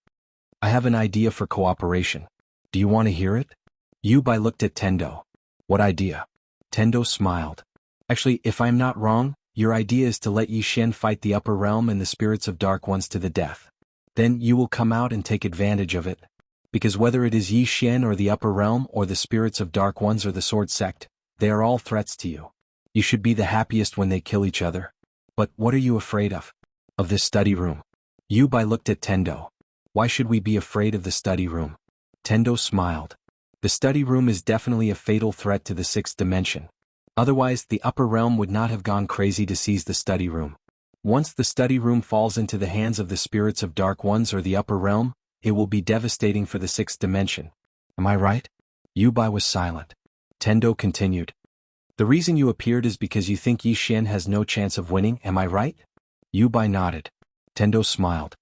I have an idea for cooperation. Do you want to hear it? Yu Bai looked at Tendo. What idea? Tendo smiled. Actually, if I'm not wrong, your idea is to let Yi Xian fight the upper realm and the spirits of dark ones to the death. Then you will come out and take advantage of it. Because whether it is Yi Xian or the upper realm or the spirits of dark ones or the sword sect, they are all threats to you. You should be the happiest when they kill each other. But what are you afraid of? Of this study room. Yu Bai looked at Tendo. Why should we be afraid of the study room? Tendo smiled. The study room is definitely a fatal threat to the sixth dimension. Otherwise, the upper realm would not have gone crazy to seize the study room. Once the study room falls into the hands of the spirits of dark ones or the upper realm, it will be devastating for the sixth dimension. Am I right? Yu Bai was silent. Tendo continued. The reason you appeared is because you think Yi Xian has no chance of winning, am I right? Yu Bai nodded. Tendo smiled.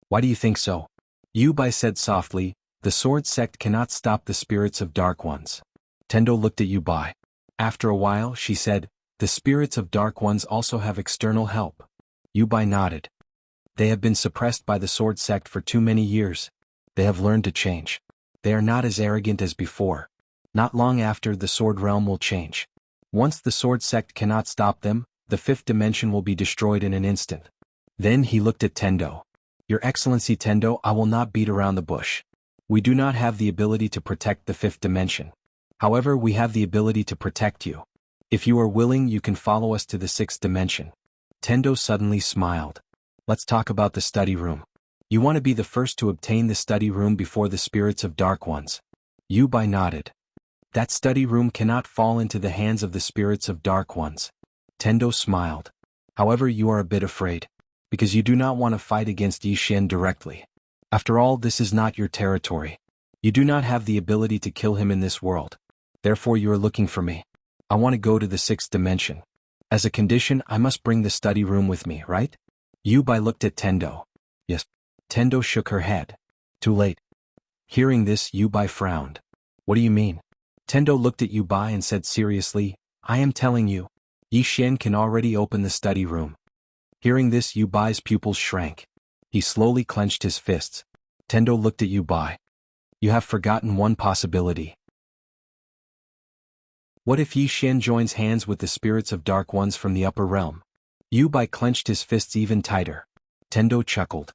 Why do you think so? Yu Bai said softly, the sword sect cannot stop the spirits of dark ones. Tendo looked at Yu Bai. After a while, she said, the spirits of dark ones also have external help. Yu Bai nodded. They have been suppressed by the sword sect for too many years. They have learned to change. They are not as arrogant as before. Not long after, the sword realm will change. Once the sword sect cannot stop them, the fifth dimension will be destroyed in an instant. Then he looked at Tendo. Your Excellency Tendo, I will not beat around the bush. We do not have the ability to protect the fifth dimension. However, we have the ability to protect you. If you are willing, you can follow us to the sixth dimension. Tendo suddenly smiled. Let's talk about the study room. You want to be the first to obtain the study room before the spirits of dark ones. Yu Bai nodded. That study room cannot fall into the hands of the spirits of dark ones. Tendo smiled. However, you are a bit afraid. Because you do not want to fight against Yi Xian directly. After all, this is not your territory. You do not have the ability to kill him in this world. Therefore you are looking for me. I want to go to the sixth dimension. As a condition, I must bring the study room with me, right? Yu Bai looked at Tendo. Yes. Tendo shook her head. Too late. Hearing this, Yu Bai frowned. What do you mean? Tendo looked at Yu Bai and said seriously, I am telling you, Yi Xian can already open the study room. Hearing this, Yu Bai's pupils shrank. He slowly clenched his fists. Tendo looked at Yu Bai. You have forgotten one possibility. What if Yi Xian joins hands with the spirits of dark ones from the upper realm? Yu Bai clenched his fists even tighter. Tendo chuckled.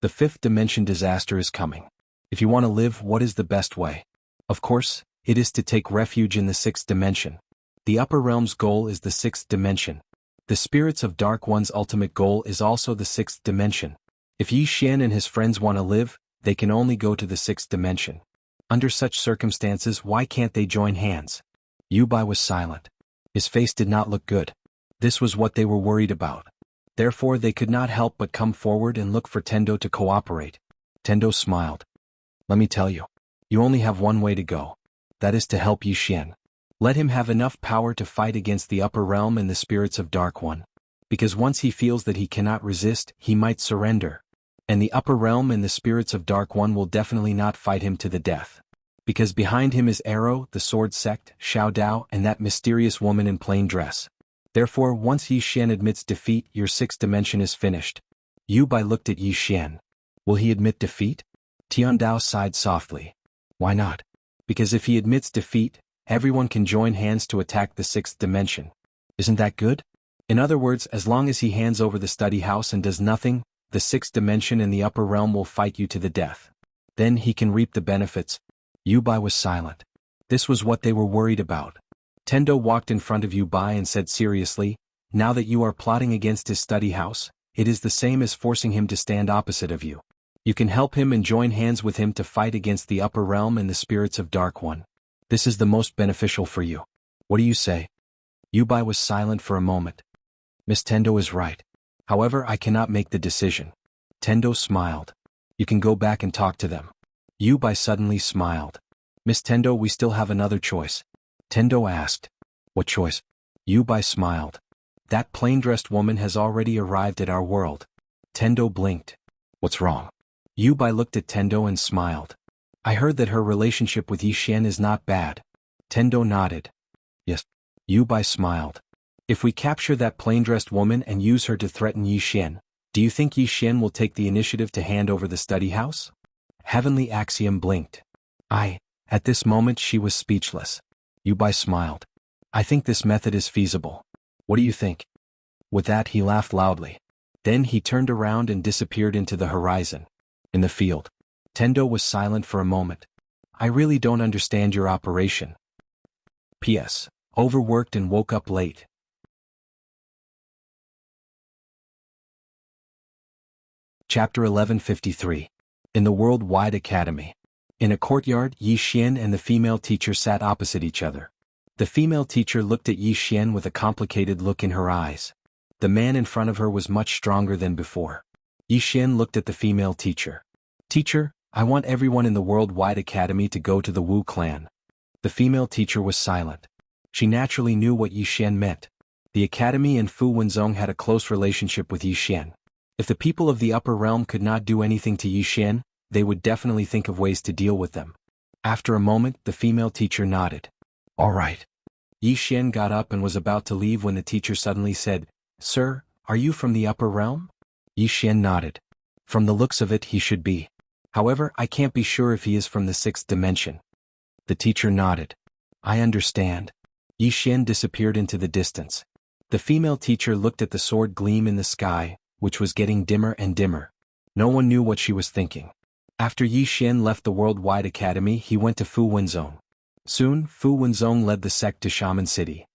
The fifth dimension disaster is coming. If you want to live, what is the best way? Of course, it is to take refuge in the sixth dimension. The upper realm's goal is the sixth dimension. The spirits of dark one's ultimate goal is also the sixth dimension. If Yi Xian and his friends want to live, they can only go to the sixth dimension. Under such circumstances, why can't they join hands? Yu Bai was silent. His face did not look good. This was what they were worried about. Therefore they could not help but come forward and look for Tendo to cooperate. Tendo smiled. Let me tell you. You only have one way to go. That is to help Yi Xian. Let him have enough power to fight against the upper realm and the spirits of dark one. Because once he feels that he cannot resist, he might surrender. And the upper realm and the spirits of dark one will definitely not fight him to the death. Because behind him is Arrow, the sword sect, Xiao Dao, and that mysterious woman in plain dress. Therefore, once Yi Xian admits defeat, your sixth dimension is finished. Yu Bai looked at Yi Xian. Will he admit defeat? Tian Dao sighed softly. Why not? Because if he admits defeat, everyone can join hands to attack the sixth dimension. Isn't that good? In other words, as long as he hands over the study house and does nothing, the sixth dimension and the upper realm will fight you to the death. Then he can reap the benefits. Yu Bai was silent. This was what they were worried about. Tendo walked in front of Yu Bai and said seriously, now that you are plotting against his study house, it is the same as forcing him to stand opposite of you. You can help him and join hands with him to fight against the upper realm and the spirits of dark one. This is the most beneficial for you. What do you say? Yu Bai was silent for a moment. Miss Tendo is right. However, I cannot make the decision. Tendo smiled. You can go back and talk to them. Yu Bai suddenly smiled. Miss Tendo, we still have another choice. Tendo asked. What choice? Yu Bai smiled. That plain-dressed woman has already arrived at our world. Tendo blinked. What's wrong? Yu Bai looked at Tendo and smiled. I heard that her relationship with Yi Xian is not bad. Tendo nodded. Yes. Yu Bai smiled. If we capture that plain-dressed woman and use her to threaten Yi Xian, do you think Yi Xian will take the initiative to hand over the study house? Heavenly Axiom blinked. At this moment she was speechless. Yu Bai smiled. I think this method is feasible. What do you think? With that he laughed loudly. Then he turned around and disappeared into the horizon. In the field. Tendo was silent for a moment. I really don't understand your operation. P.S. Overworked and woke up late. Chapter 1153. In the Worldwide Academy. In a courtyard, Yi Xian and the female teacher sat opposite each other. The female teacher looked at Yi Xian with a complicated look in her eyes. The man in front of her was much stronger than before. Yi Xian looked at the female teacher. Teacher, I want everyone in the Worldwide Academy to go to the Wu clan. The female teacher was silent. She naturally knew what Yi Xian meant. The academy and Fu Wenzong had a close relationship with Yi Xian. If the people of the upper realm could not do anything to Yi Xian, they would definitely think of ways to deal with them. After a moment, the female teacher nodded. All right. Yi Xian got up and was about to leave when the teacher suddenly said, Sir, are you from the upper realm? Yi Xian nodded. From the looks of it, he should be. However, I can't be sure if he is from the 6th dimension. The teacher nodded. I understand. Yi Xian disappeared into the distance. The female teacher looked at the sword gleam in the sky, which was getting dimmer and dimmer. No one knew what she was thinking. After Yi Xian left the Worldwide Academy, he went to Fu Wenzong. Soon, Fu Wenzong led the sect to Shaman City.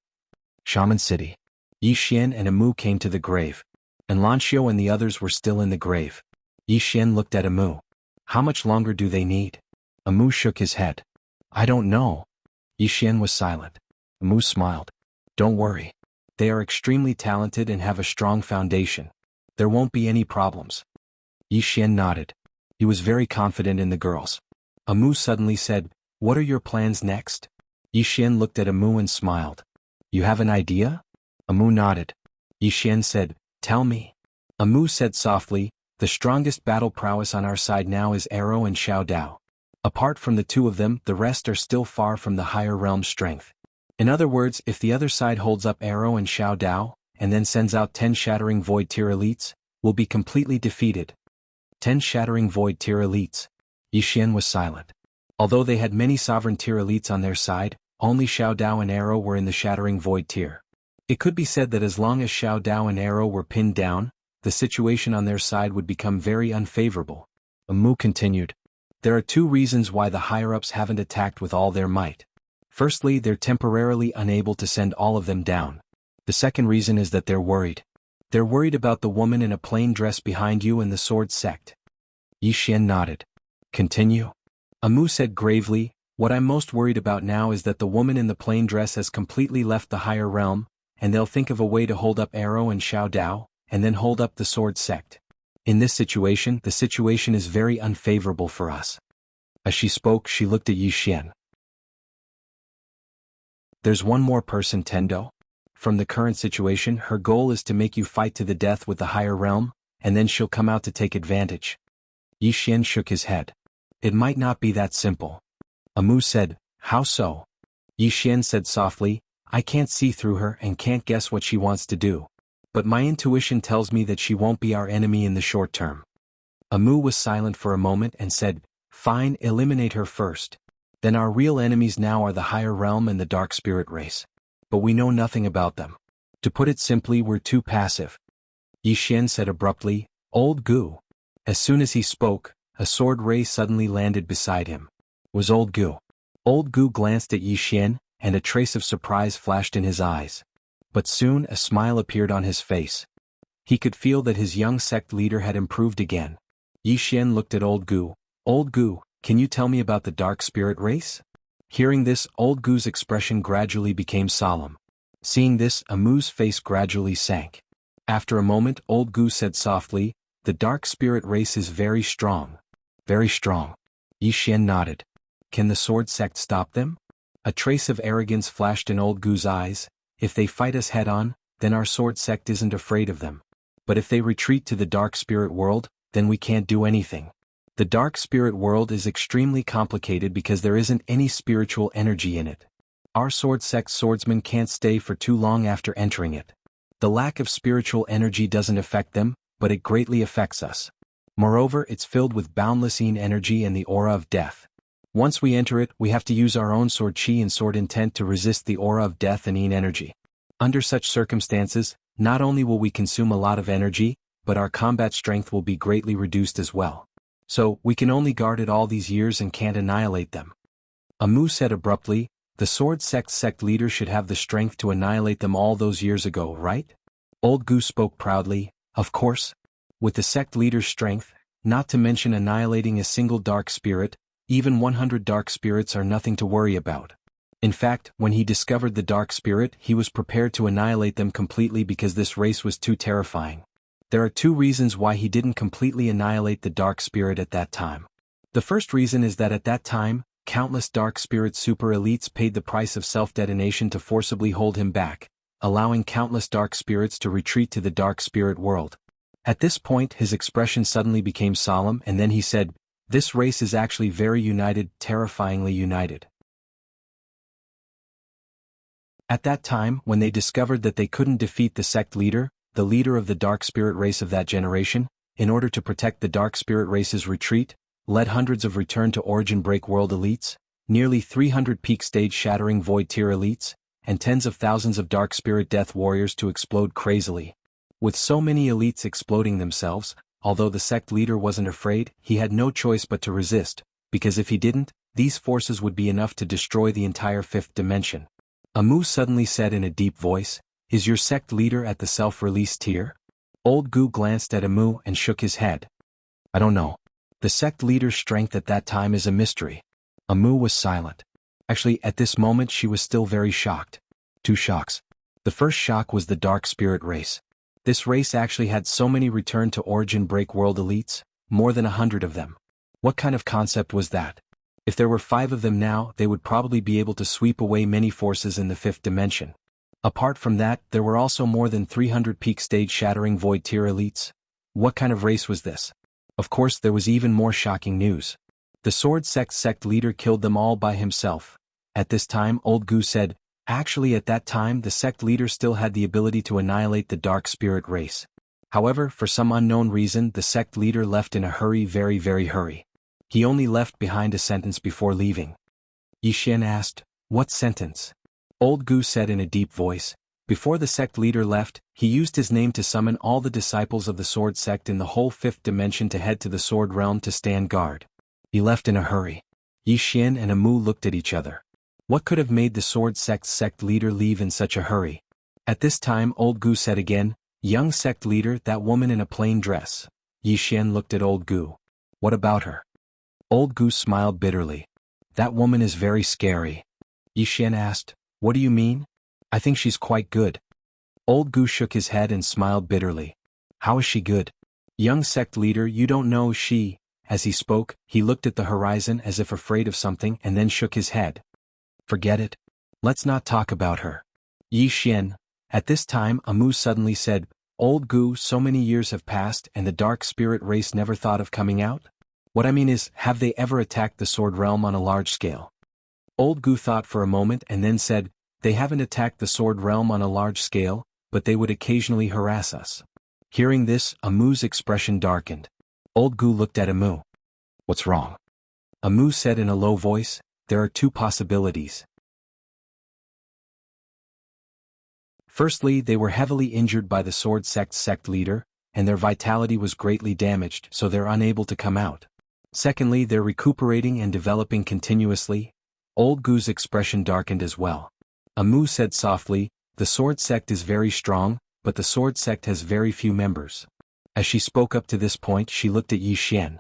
Shaman City. Yi Xian and Amu came to the grave. And Lanxiu and the others were still in the grave. Yi Xian looked at Amu. How much longer do they need? Amu shook his head. I don't know. Yi Xian was silent. Amu smiled. Don't worry. They are extremely talented and have a strong foundation. There won't be any problems. Yi Xian nodded. He was very confident in the girls. Amu suddenly said, What are your plans next? Yi Xian looked at Amu and smiled. You have an idea? Amu nodded. Yi Xian said, Tell me. Amu said softly, The strongest battle prowess on our side now is Arrow and Xiao Dao. Apart from the two of them, the rest are still far from the higher realm strength. In other words, if the other side holds up Arrow and Xiao Dao, and then sends out 10 Shattering Void Tier elites, will be completely defeated. 10 Shattering Void Tier elites. Yi Xian was silent. Although they had many Sovereign Tier elites on their side, only Xiao Dao and Arrow were in the Shattering Void Tier. It could be said that as long as Xiao Dao and Arrow were pinned down, the situation on their side would become very unfavorable. Amu continued. There are 2 reasons why the higher-ups haven't attacked with all their might. Firstly, they're temporarily unable to send all of them down. The second reason is that they're worried. They're worried about the woman in a plain dress behind you and the sword sect. Yi Xian nodded. Continue. Amu said gravely, What I'm most worried about now is that the woman in the plain dress has completely left the higher realm, and they'll think of a way to hold up Arrow and Xiao Dao, and then hold up the sword sect. In this situation, the situation is very unfavorable for us. As she spoke, she looked at Yi Xian. There's one more person, Tendo. From the current situation, her goal is to make you fight to the death with the higher realm, and then she'll come out to take advantage. Yi Xian shook his head. It might not be that simple. Amu said, How so? Yi Xian said softly, I can't see through her and can't guess what she wants to do. But my intuition tells me that she won't be our enemy in the short term. Amu was silent for a moment and said, Fine, eliminate her first. Then our real enemies now are the higher realm and the dark spirit race. But we know nothing about them. To put it simply, we're too passive. Yi Xian said abruptly, Old Gu. As soon as he spoke, a sword ray suddenly landed beside him. It was Old Gu. Old Gu glanced at Yi Xian, and a trace of surprise flashed in his eyes. But soon a smile appeared on his face. He could feel that his young sect leader had improved again. Yi Xian looked at Old Gu. Old Gu, can you tell me about the dark spirit race? Hearing this, Old Gu's expression gradually became solemn. Seeing this, Amu's face gradually sank. After a moment, Old Gu said softly, The dark spirit race is very strong. Very strong. Yi Xian nodded. Can the sword sect stop them? A trace of arrogance flashed in Old Gu's eyes. If they fight us head-on, then our sword sect isn't afraid of them. But if they retreat to the dark spirit world, then we can't do anything. The dark spirit world is extremely complicated because there isn't any spiritual energy in it. Our sword sect swordsmen can't stay for too long after entering it. The lack of spiritual energy doesn't affect them, but it greatly affects us. Moreover, it's filled with boundless yin energy and the aura of death. Once we enter it, we have to use our own sword chi and sword intent to resist the aura of death and yin energy. Under such circumstances, not only will we consume a lot of energy, but our combat strength will be greatly reduced as well. So, we can only guard it all these years and can't annihilate them. Amu said abruptly, the Sword sect leader should have the strength to annihilate them all those years ago, right? Old Gu spoke proudly, of course. With the sect leader's strength, not to mention annihilating a single dark spirit, even 100 dark spirits are nothing to worry about. In fact, when he discovered the dark spirit, he was prepared to annihilate them completely because this race was too terrifying. There are two reasons why he didn't completely annihilate the dark spirit at that time. The first reason is that at that time, countless dark spirit super elites paid the price of self-detonation to forcibly hold him back, allowing countless dark spirits to retreat to the dark spirit world. At this point his expression suddenly became solemn and then he said, this race is actually very united, terrifyingly united. At that time, when they discovered that they couldn't defeat the sect leader, the leader of the dark spirit race of that generation, in order to protect the dark spirit race's retreat, led hundreds of return to origin break world elites, nearly 300 peak stage shattering void tier elites, and tens of thousands of dark spirit death warriors to explode crazily. With so many elites exploding themselves, although the sect leader wasn't afraid, he had no choice but to resist, because if he didn't, these forces would be enough to destroy the entire fifth dimension. Amu suddenly said in a deep voice, is your sect leader at the self-release tier? Old Gu glanced at Amu and shook his head. I don't know. The sect leader's strength at that time is a mystery. Amu was silent. Actually, at this moment she was still very shocked. Two shocks. The first shock was the dark spirit race. This race actually had so many return to origin break world elites, more than 100 of them. What kind of concept was that? If there were 5 of them now, they would probably be able to sweep away many forces in the fifth dimension. Apart from that, there were also more than 300 peak stage shattering void tier elites. What kind of race was this? Of course, there was even more shocking news. The Sword sect leader killed them all by himself. At this time, Old Gu said, actually at that time the sect leader still had the ability to annihilate the dark spirit race. However, for some unknown reason the sect leader left in a hurry, very hurry. He only left behind a sentence before leaving. Yixian asked, what sentence? Old Gu said in a deep voice, before the sect leader left, he used his name to summon all the disciples of the Sword sect in the whole fifth dimension to head to the Sword realm to stand guard. He left in a hurry. Yixian and Amu looked at each other. What could have made the Sword sect leader leave in such a hurry? At this time Old Gu said again, young sect leader, that woman in a plain dress. Yixian looked at Old Gu. What about her? Old Gu smiled bitterly. That woman is very scary. Yixian asked, what do you mean? I think she's quite good. Old Gu shook his head and smiled bitterly. How is she good? Young sect leader, you don't know she. As he spoke, he looked at the horizon as if afraid of something and then shook his head. Forget it. Let's not talk about her. Yixian. At this time Amu suddenly said, Old Gu, so many years have passed and the dark spirit race never thought of coming out? What I mean is, have they ever attacked the Sword realm on a large scale? Old Gu thought for a moment and then said, they haven't attacked the Sword realm on a large scale, but they would occasionally harass us. Hearing this, Amu's expression darkened. Old Gu looked at Amu. What's wrong? Amu said in a low voice, there are 2 possibilities. Firstly, they were heavily injured by the Sword sect leader, and their vitality was greatly damaged, so they're unable to come out. Secondly, they're recuperating and developing continuously. Old Gu's expression darkened as well. Amu said softly, the Sword sect is very strong, but the Sword sect has very few members. As she spoke up to this point she looked at Yixian.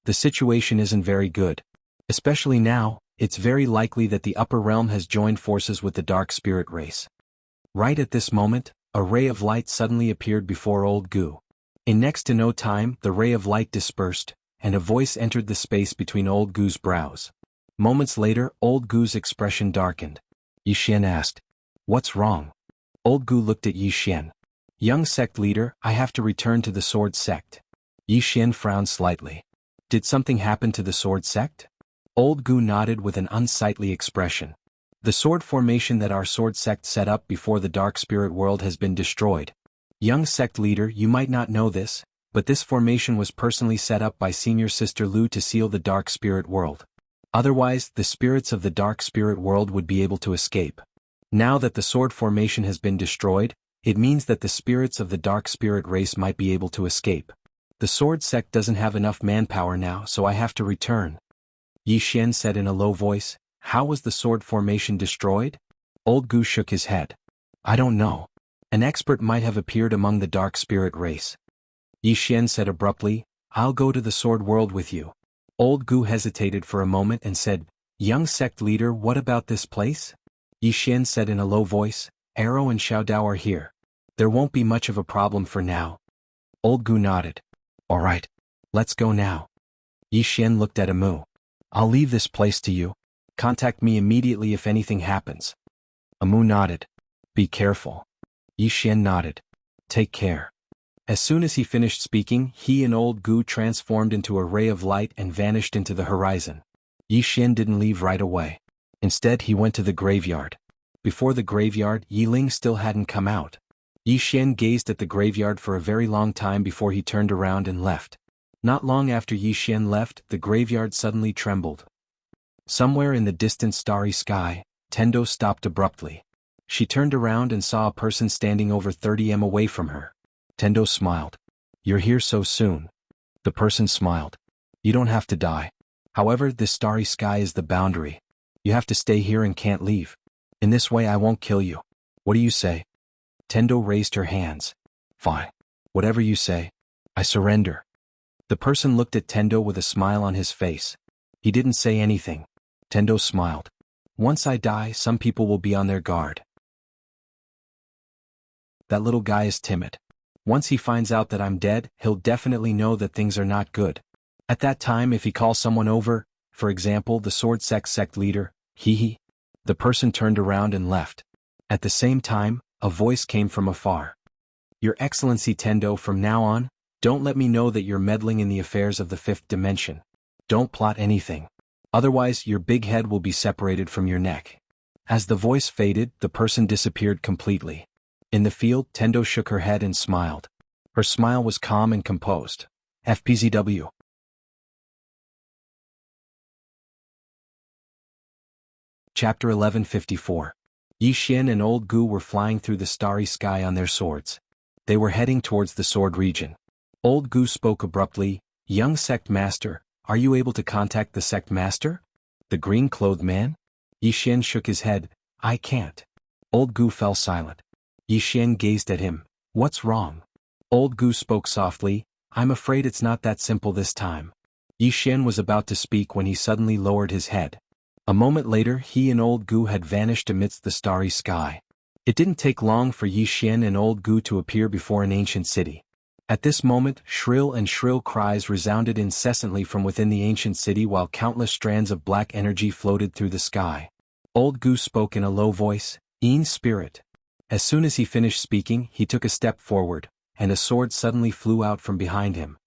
The situation isn't very good. Especially now, it's very likely that the upper realm has joined forces with the dark spirit race. Right at this moment, a ray of light suddenly appeared before Old Gu. In next to no time the ray of light dispersed, and a voice entered the space between Old Gu's brows. Moments later Old Gu's expression darkened. Yixian asked, what's wrong? Old Gu looked at Yixian. Young sect leader, I have to return to the Sword sect. Yixian frowned slightly. Did something happen to the Sword sect? Old Gu nodded with an unsightly expression. The sword formation that our Sword sect set up before the dark spirit world has been destroyed. Young sect leader, you might not know this, but this formation was personally set up by Senior Sister Lu to seal the dark spirit world. Otherwise, the spirits of the dark spirit world would be able to escape. Now that the sword formation has been destroyed, it means that the spirits of the dark spirit race might be able to escape. The sword sect doesn't have enough manpower now, so I have to return. Yi Xian said in a low voice. How was the sword formation destroyed? Old Gu shook his head. I don't know. An expert might have appeared among the dark spirit race. Yi Xian said abruptly, I'll go to the sword world with you. Old Gu hesitated for a moment and said, Young sect leader, what about this place? Yi Xian said in a low voice, Arrow and Xiao Dao are here. There won't be much of a problem for now. Old Gu nodded. All right. Let's go now. Yi Xian looked at Amu. I'll leave this place to you. Contact me immediately if anything happens. Amu nodded. Be careful. Yi Xian nodded. Take care. As soon as he finished speaking, he and Old Gu transformed into a ray of light and vanished into the horizon. Yi Xian didn't leave right away. Instead, he went to the graveyard. Before the graveyard, Yi Ling still hadn't come out. Yi Xian gazed at the graveyard for a very long time before he turned around and left. Not long after Yi Xian left, the graveyard suddenly trembled. Somewhere in the distant starry sky, Tendo stopped abruptly. She turned around and saw a person standing over 30 m away from her. Tendo smiled. You're here so soon. The person smiled. You don't have to die. However, this starry sky is the boundary. You have to stay here and can't leave. In this way I won't kill you. What do you say? Tendo raised her hands. Fine. Whatever you say. I surrender. The person looked at Tendo with a smile on his face. He didn't say anything. Tendo smiled. Once I die, some people will be on their guard. That little guy is timid. Once he finds out that I'm dead, he'll definitely know that things are not good. At that time, if he calls someone over, for example the sword sect leader, the person turned around and left. At the same time, a voice came from afar. Your Excellency Tendo, from now on, don't let me know that you're meddling in the affairs of the fifth dimension. Don't plot anything. Otherwise your big head will be separated from your neck. As the voice faded, the person disappeared completely. In the field, Tendo shook her head and smiled. Her smile was calm and composed. FPZW. Chapter 1154. Yi Xian and Old Gu were flying through the starry sky on their swords. They were heading towards the sword region. Old Gu spoke abruptly, Young sect master, are you able to contact the sect master? The green-clothed man? Yi Xian shook his head, I can't. Old Gu fell silent. Yi Xian gazed at him. What's wrong? Old Gu spoke softly, I'm afraid it's not that simple this time. Yi Xian was about to speak when he suddenly lowered his head. A moment later he and Old Gu had vanished amidst the starry sky. It didn't take long for Yi Xian and Old Gu to appear before an ancient city. At this moment, shrill cries resounded incessantly from within the ancient city while countless strands of black energy floated through the sky. Old Gu spoke in a low voice, Een spirit. As soon as he finished speaking, he took a step forward, and a sword suddenly flew out from behind him.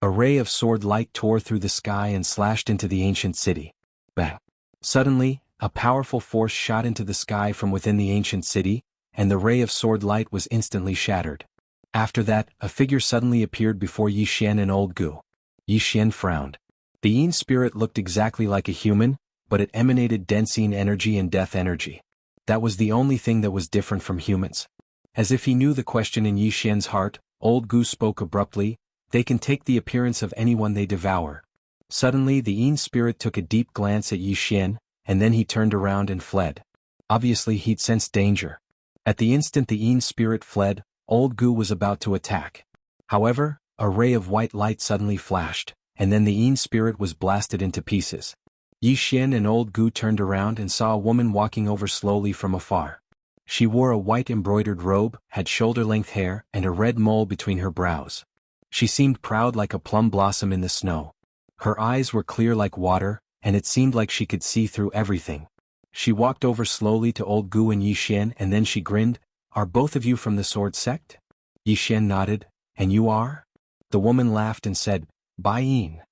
A ray of sword light tore through the sky and slashed into the ancient city. Bang! Suddenly, a powerful force shot into the sky from within the ancient city, and the ray of sword light was instantly shattered. After that, a figure suddenly appeared before Yi Xian and Old Gu. Yi Xian frowned. The Yin spirit looked exactly like a human, but it emanated Densine energy and death energy. That was the only thing that was different from humans. As if he knew the question in Yi Xian's heart, Old Gu spoke abruptly, they can take the appearance of anyone they devour. Suddenly the Yin spirit took a deep glance at Yi Xian, and then he turned around and fled. Obviously he'd sensed danger. At the instant the Yin spirit fled, Old Gu was about to attack. However, a ray of white light suddenly flashed, and then the Yin spirit was blasted into pieces. Yi Xian and Old Gu turned around and saw a woman walking over slowly from afar. She wore a white embroidered robe, had shoulder-length hair, and a red mole between her brows. She seemed proud like a plum blossom in the snow. Her eyes were clear like water, and it seemed like she could see through everything. She walked over slowly to Old Gu and Yi Xian, and then she grinned, Are both of you from the sword sect? Yi Xian nodded, And you are? The woman laughed and said, Bai Yin.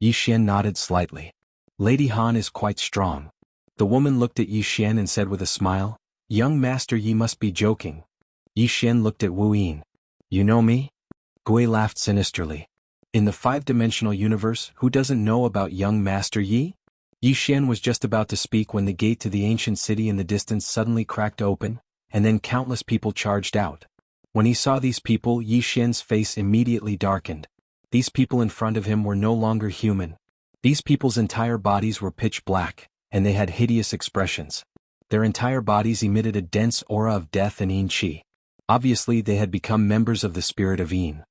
Yi Xian nodded slightly. Lady Han is quite strong. The woman looked at Yi Xian and said with a smile, Young master, ye must be joking. Yi Xian looked at Wu Yin. You know me? Gui laughed sinisterly. In the five-dimensional universe, who doesn't know about young master Yi? Yi Xian was just about to speak when the gate to the ancient city in the distance suddenly cracked open, and then countless people charged out. When he saw these people, Yi Xian's face immediately darkened. These people in front of him were no longer human. These people's entire bodies were pitch black, and they had hideous expressions. Their entire bodies emitted a dense aura of death and Yin Qi. Obviously they had become members of the spirit of Yin.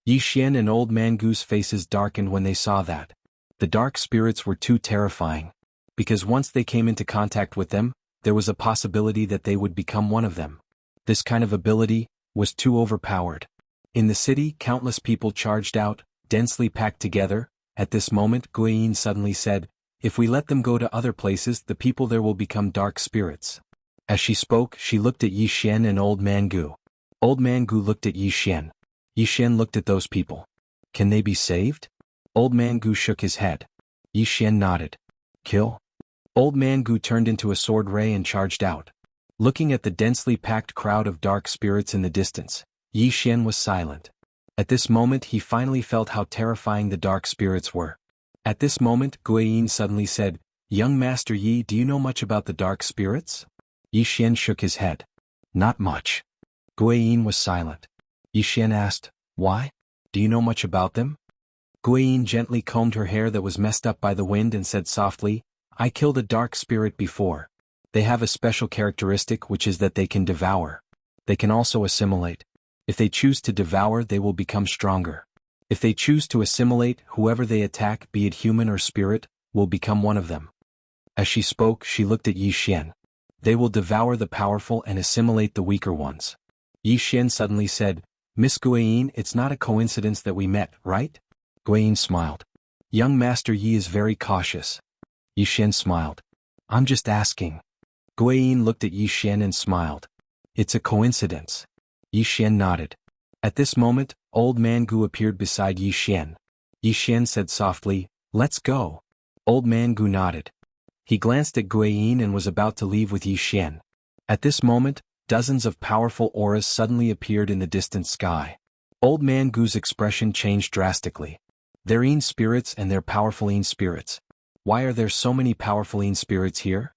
Yi Xian and Old Man Gu's faces darkened when they saw that. The dark spirits were too terrifying. Because once they came into contact with them, there was a possibility that they would become one of them. This kind of ability was too overpowered. In the city, countless people charged out, densely packed together. At this moment, Guiyin suddenly said, "If we let them go to other places, the people there will become dark spirits." As she spoke, she looked at Yi Xian and Old Man Gu. Old Man Gu looked at Yi Xian. Yi Xian looked at those people. Can they be saved? Old Man Gu shook his head. Yi Xian nodded. Kill? Old Man Gu turned into a sword ray and charged out. Looking at the densely packed crowd of dark spirits in the distance, Yi Xian was silent. At this moment he finally felt how terrifying the dark spirits were. At this moment Guiyin suddenly said, "Young Master Yi, do you know much about the dark spirits?" Yi Xian shook his head. Not much. Guiyin was silent. Yi Xian asked, "Why? Do you know much about them?" Guiyin gently combed her hair that was messed up by the wind and said softly, "I killed a dark spirit before. They have a special characteristic, which is that they can devour. They can also assimilate. If they choose to devour, they will become stronger. If they choose to assimilate, whoever they attack, be it human or spirit, will become one of them." As she spoke, she looked at Yi Xian. They will devour the powerful and assimilate the weaker ones. Yi Xian suddenly said, "Miss Guiyin, it's not a coincidence that we met, right?" Guiyin smiled. "Young Master Yi is very cautious." Yi Xian smiled. "I'm just asking." Guiyin looked at Yi Xian and smiled. "It's a coincidence." Yi Xian nodded. At this moment, Old Man Gu appeared beside Yi Xian. Yi Xian said softly, "Let's go." Old Man Gu nodded. He glanced at Guiyin and was about to leave with Yi Xian. At this moment, dozens of powerful auras suddenly appeared in the distant sky. Old Man Gu's expression changed drastically. They're Yin spirits and they're powerful Yin spirits. Why are there so many powerful Yin spirits here?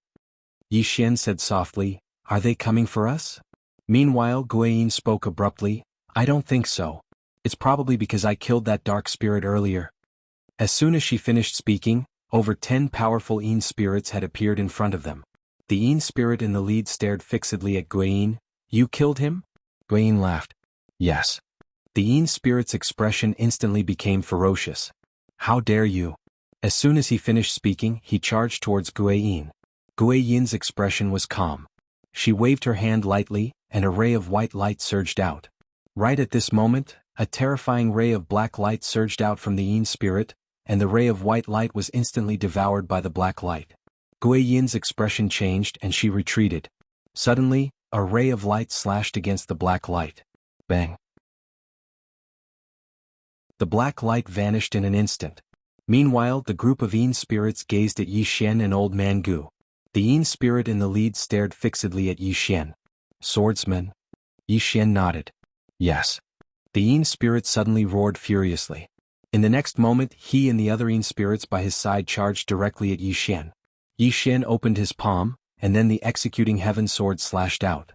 Yi Xian said softly, "Are they coming for us?" Meanwhile Guiyin spoke abruptly, "I don't think so. It's probably because I killed that dark spirit earlier." As soon as she finished speaking, over 10 powerful Yin spirits had appeared in front of them. The Yin spirit in the lead stared fixedly at Guiyin. "You killed him?" Guiyin laughed. "Yes." The Yin spirit's expression instantly became ferocious. "How dare you?" As soon as he finished speaking, he charged towards Guiyin. Guiyin's expression was calm. She waved her hand lightly, and a ray of white light surged out. Right at this moment, a terrifying ray of black light surged out from the Yin spirit, and the ray of white light was instantly devoured by the black light. Guiyin's expression changed and she retreated. Suddenly, a ray of light slashed against the black light. Bang! The black light vanished in an instant. Meanwhile, the group of Yin spirits gazed at Yi Xian and Old Man Gu. The Yin spirit in the lead stared fixedly at Yi Xian. "Swordsman?" Yi Xian nodded. "Yes." The Yin spirit suddenly roared furiously. In the next moment, he and the other Yin spirits by his side charged directly at Yi Xian. Yi Xian opened his palm, and then the executing heaven sword slashed out.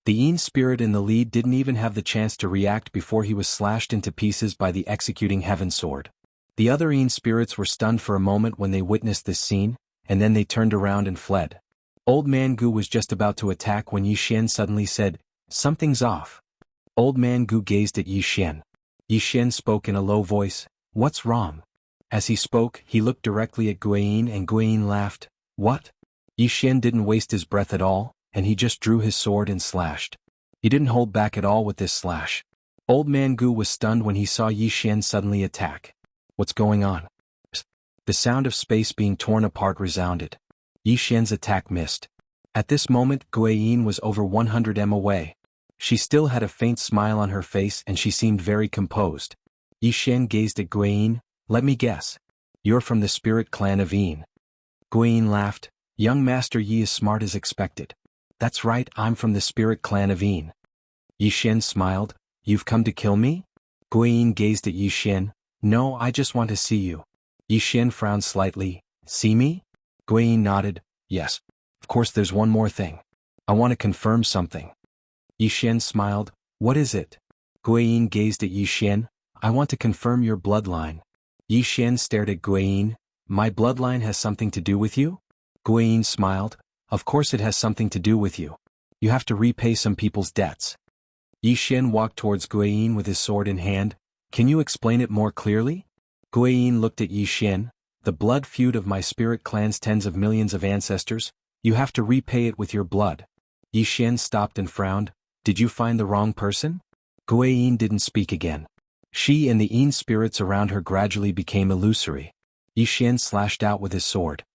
The Yin spirit in the lead didn't even have the chance to react before he was slashed into pieces by the executing heaven sword. The other Yin spirits were stunned for a moment when they witnessed this scene, and then they turned around and fled. Old Man Gu was just about to attack when Yi Xian suddenly said, "Something's off." Old Man Gu gazed at Yi Xian. Yi Xian spoke in a low voice, "What's wrong?" As he spoke, he looked directly at Guiyin and Guiyin laughed. "What?" Yi Xian didn't waste his breath at all, and he just drew his sword and slashed. He didn't hold back at all with this slash. Old Man Gu was stunned when he saw Yi Xian suddenly attack. "What's going on?" The sound of space being torn apart resounded. Yi Xian's attack missed. At this moment, Guiyin was over 100 m away. She still had a faint smile on her face and she seemed very composed. Yi Xian gazed at Guiyin. "Let me guess. You're from the spirit clan of Yin." Guiyin laughed. "Young Master Yi is smart as expected." "That's right, I'm from the spirit clan of Yin." Yi Xian smiled. "You've come to kill me?" Guiyin gazed at Yi Xian. "No, I just want to see you." Yi Xian frowned slightly. "See me?" Guiyin nodded. "Yes. Of course there's one more thing. I want to confirm something." Yi Xian smiled. "What is it?" Guiyin gazed at Yi Xian. I want to confirm your bloodline. Yi Xian stared at Guiyin. My bloodline has something to do with you? Guiyin smiled. Of course it has something to do with you. You have to repay some people's debts. Yi Xian walked towards Guiyin with his sword in hand. Can you explain it more clearly? Guiyin looked at Yi Xian. The blood feud of my spirit clan's tens of millions of ancestors, you have to repay it with your blood. Yi Xian stopped and frowned. Did you find the wrong person? Guiyin didn't speak again. She and the Yin spirits around her gradually became illusory. Yi Xian slashed out with his sword.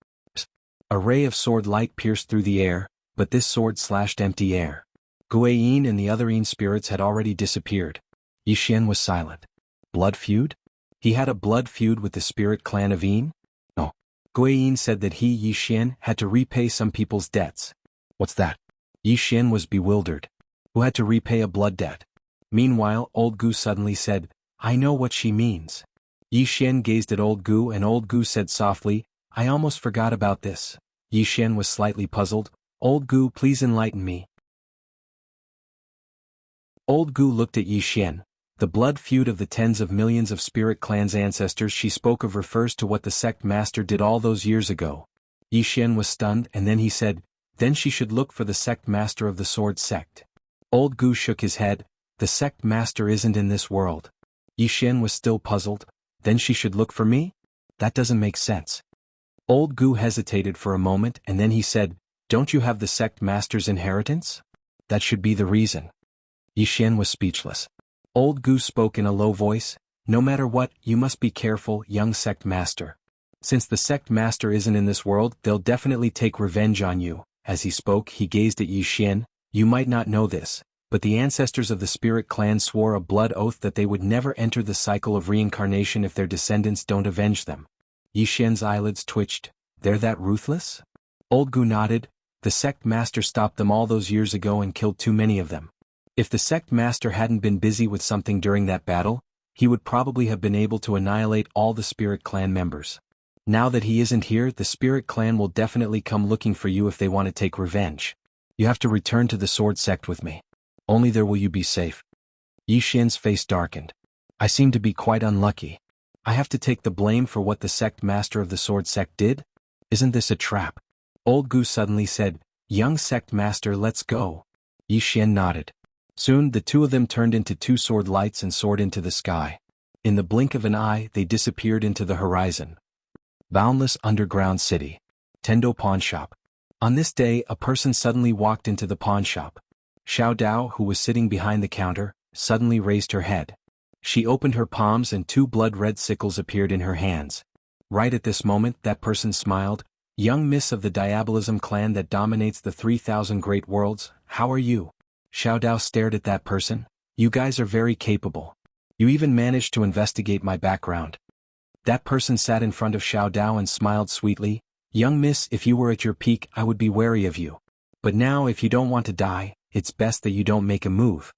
A ray of sword light pierced through the air, but this sword slashed empty air. Guiyin and the other Yin spirits had already disappeared. Yi Xian was silent. Blood feud? He had a blood feud with the spirit clan of Yin? No. Guiyin said that he, Yi Xian, had to repay some people's debts. What's that? Yi Xian was bewildered. Who had to repay a blood debt? Meanwhile, Old Gu suddenly said, I know what she means. Yi Xian gazed at Old Gu and Old Gu said softly, I almost forgot about this. Yi Xian was slightly puzzled. Old Gu, please enlighten me. Old Gu looked at Yi Xian. The blood feud of the tens of millions of spirit clan's ancestors she spoke of refers to what the sect master did all those years ago. Yi Xian was stunned and then he said, then she should look for the sect master of the sword sect. Old Gu shook his head. The sect master isn't in this world. Yi Xian was still puzzled. Then she should look for me? That doesn't make sense. Old Gu hesitated for a moment and then he said, don't you have the sect master's inheritance? That should be the reason. Yi Xian was speechless. Old Gu spoke in a low voice, no matter what, you must be careful, young sect master. Since the sect master isn't in this world, they'll definitely take revenge on you. As he spoke, he gazed at Yi Xian. You might not know this, but the ancestors of the spirit clan swore a blood oath that they would never enter the cycle of reincarnation if their descendants don't avenge them. Yi Xian's eyelids twitched. They're that ruthless? Old Gu nodded. The sect master stopped them all those years ago and killed too many of them. If the sect master hadn't been busy with something during that battle, he would probably have been able to annihilate all the spirit clan members. Now that he isn't here, the spirit clan will definitely come looking for you if they want to take revenge. You have to return to the sword sect with me. Only there will you be safe. Yi Xian's face darkened. I seem to be quite unlucky. I have to take the blame for what the sect master of the sword sect did? Isn't this a trap? Old Gu suddenly said, young sect master, let's go. Yi Xian nodded. Soon the two of them turned into two sword lights and soared into the sky. In the blink of an eye they disappeared into the horizon. Boundless underground city. Tendo pawn shop. On this day a person suddenly walked into the pawn shop. Xiao Dao, who was sitting behind the counter, suddenly raised her head. She opened her palms and two blood-red sickles appeared in her hands. Right at this moment that person smiled. Young miss of the Diabolism clan that dominates the 3,000 great worlds, how are you? Xiao Dao stared at that person. You guys are very capable. You even managed to investigate my background. That person sat in front of Xiao Dao and smiled sweetly. Young miss, if you were at your peak I would be wary of you. But now if you don't want to die, it's best that you don't make a move.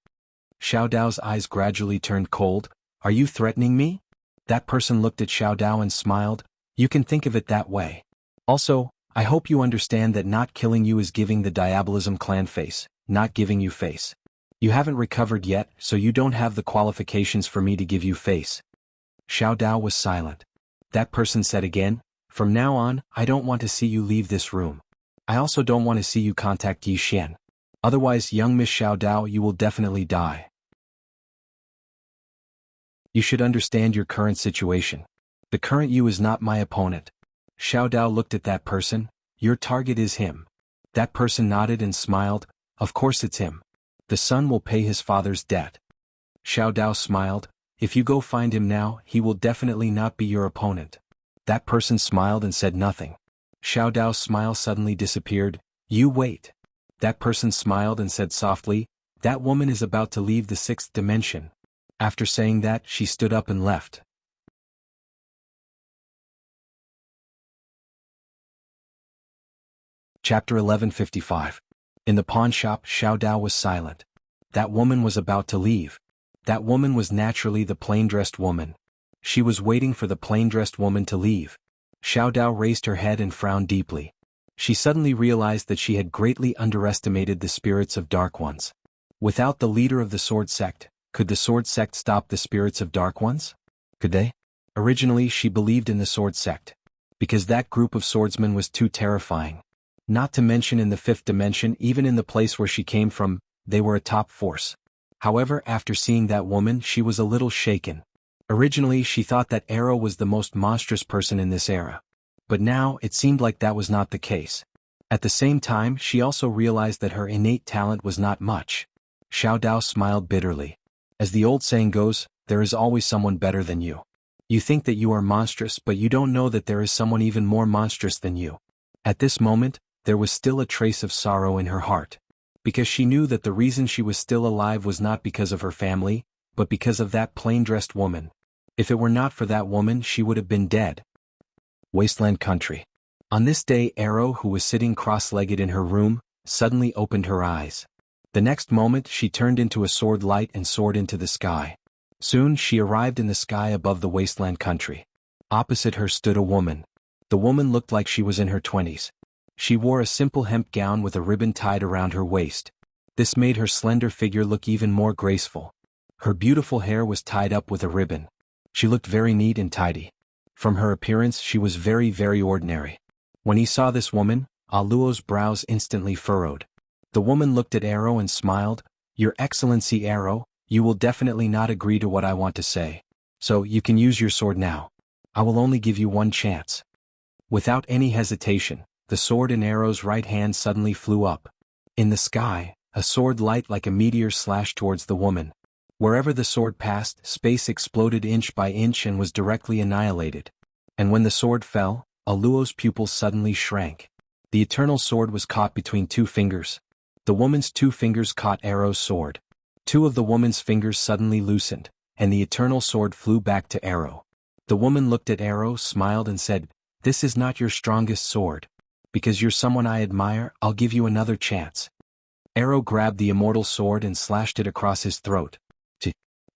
Xiao Dao's eyes gradually turned cold. Are you threatening me? That person looked at Xiao Dao and smiled. You can think of it that way. Also, I hope you understand that not killing you is giving the Diabolism clan face, not giving you face. You haven't recovered yet, so you don't have the qualifications for me to give you face. Xiao Dao was silent. That person said again, from now on, I don't want to see you leave this room. I also don't want to see you contact Yi Xian. Otherwise, young Miss Xiao Dao, you will definitely die. You should understand your current situation. The current you is not my opponent. Xiao Dao looked at that person. Your target is him. That person nodded and smiled. Of course it's him. The son will pay his father's debt. Xiao Dao smiled. If you go find him now, he will definitely not be your opponent. That person smiled and said nothing. Xiao Dao's smile suddenly disappeared. You wait. That person smiled and said softly, that woman is about to leave the sixth dimension. After saying that, she stood up and left. Chapter 1155. In the pawn shop, Xiao Dao was silent. That woman was about to leave. That woman was naturally the plain-dressed woman. She was waiting for the plain-dressed woman to leave. Xiao Dao raised her head and frowned deeply. She suddenly realized that she had greatly underestimated the spirits of Dark Ones. Without the leader of the sword sect, Could the sword sect stop the spirits of dark ones? Could they? Originally she believed in the sword sect. Because that group of swordsmen was too terrifying. Not to mention in the fifth dimension, even in the place where she came from, they were a top force. However, after seeing that woman, she was a little shaken. Originally she thought that Arrow was the most monstrous person in this era. But now, it seemed like that was not the case. At the same time, she also realized that her innate talent was not much. Xiao Dao smiled bitterly. As the old saying goes, there is always someone better than you. You think that you are monstrous, but you don't know that there is someone even more monstrous than you. At this moment, there was still a trace of sorrow in her heart. Because she knew that the reason she was still alive was not because of her family, but because of that plain-dressed woman. If it were not for that woman, she would have been dead. Wasteland Country. On this day, Arrow, who was sitting cross-legged in her room, suddenly opened her eyes. The next moment, she turned into a sword light and soared into the sky. Soon, she arrived in the sky above the Wasteland Country. Opposite her stood a woman. The woman looked like she was in her 20s. She wore a simple hemp gown with a ribbon tied around her waist. This made her slender figure look even more graceful. Her beautiful hair was tied up with a ribbon. She looked very neat and tidy. From her appearance, she was very, very ordinary. When he saw this woman, Aluo's brows instantly furrowed. The woman looked at Arrow and smiled. "Your Excellency Arrow, you will definitely not agree to what I want to say. So, you can use your sword now. I will only give you one chance." Without any hesitation, the sword in Arrow's right hand suddenly flew up. In the sky, a sword light like a meteor slashed towards the woman. Wherever the sword passed, space exploded inch by inch and was directly annihilated. And when the sword fell, Aluo's pupils suddenly shrank. The eternal sword was caught between two fingers. The woman's two fingers caught Arrow's sword. Two of the woman's fingers suddenly loosened, and the eternal sword flew back to Arrow. The woman looked at Arrow, smiled and said, "This is not your strongest sword. Because you're someone I admire, I'll give you another chance." Arrow grabbed the immortal sword and slashed it across his throat.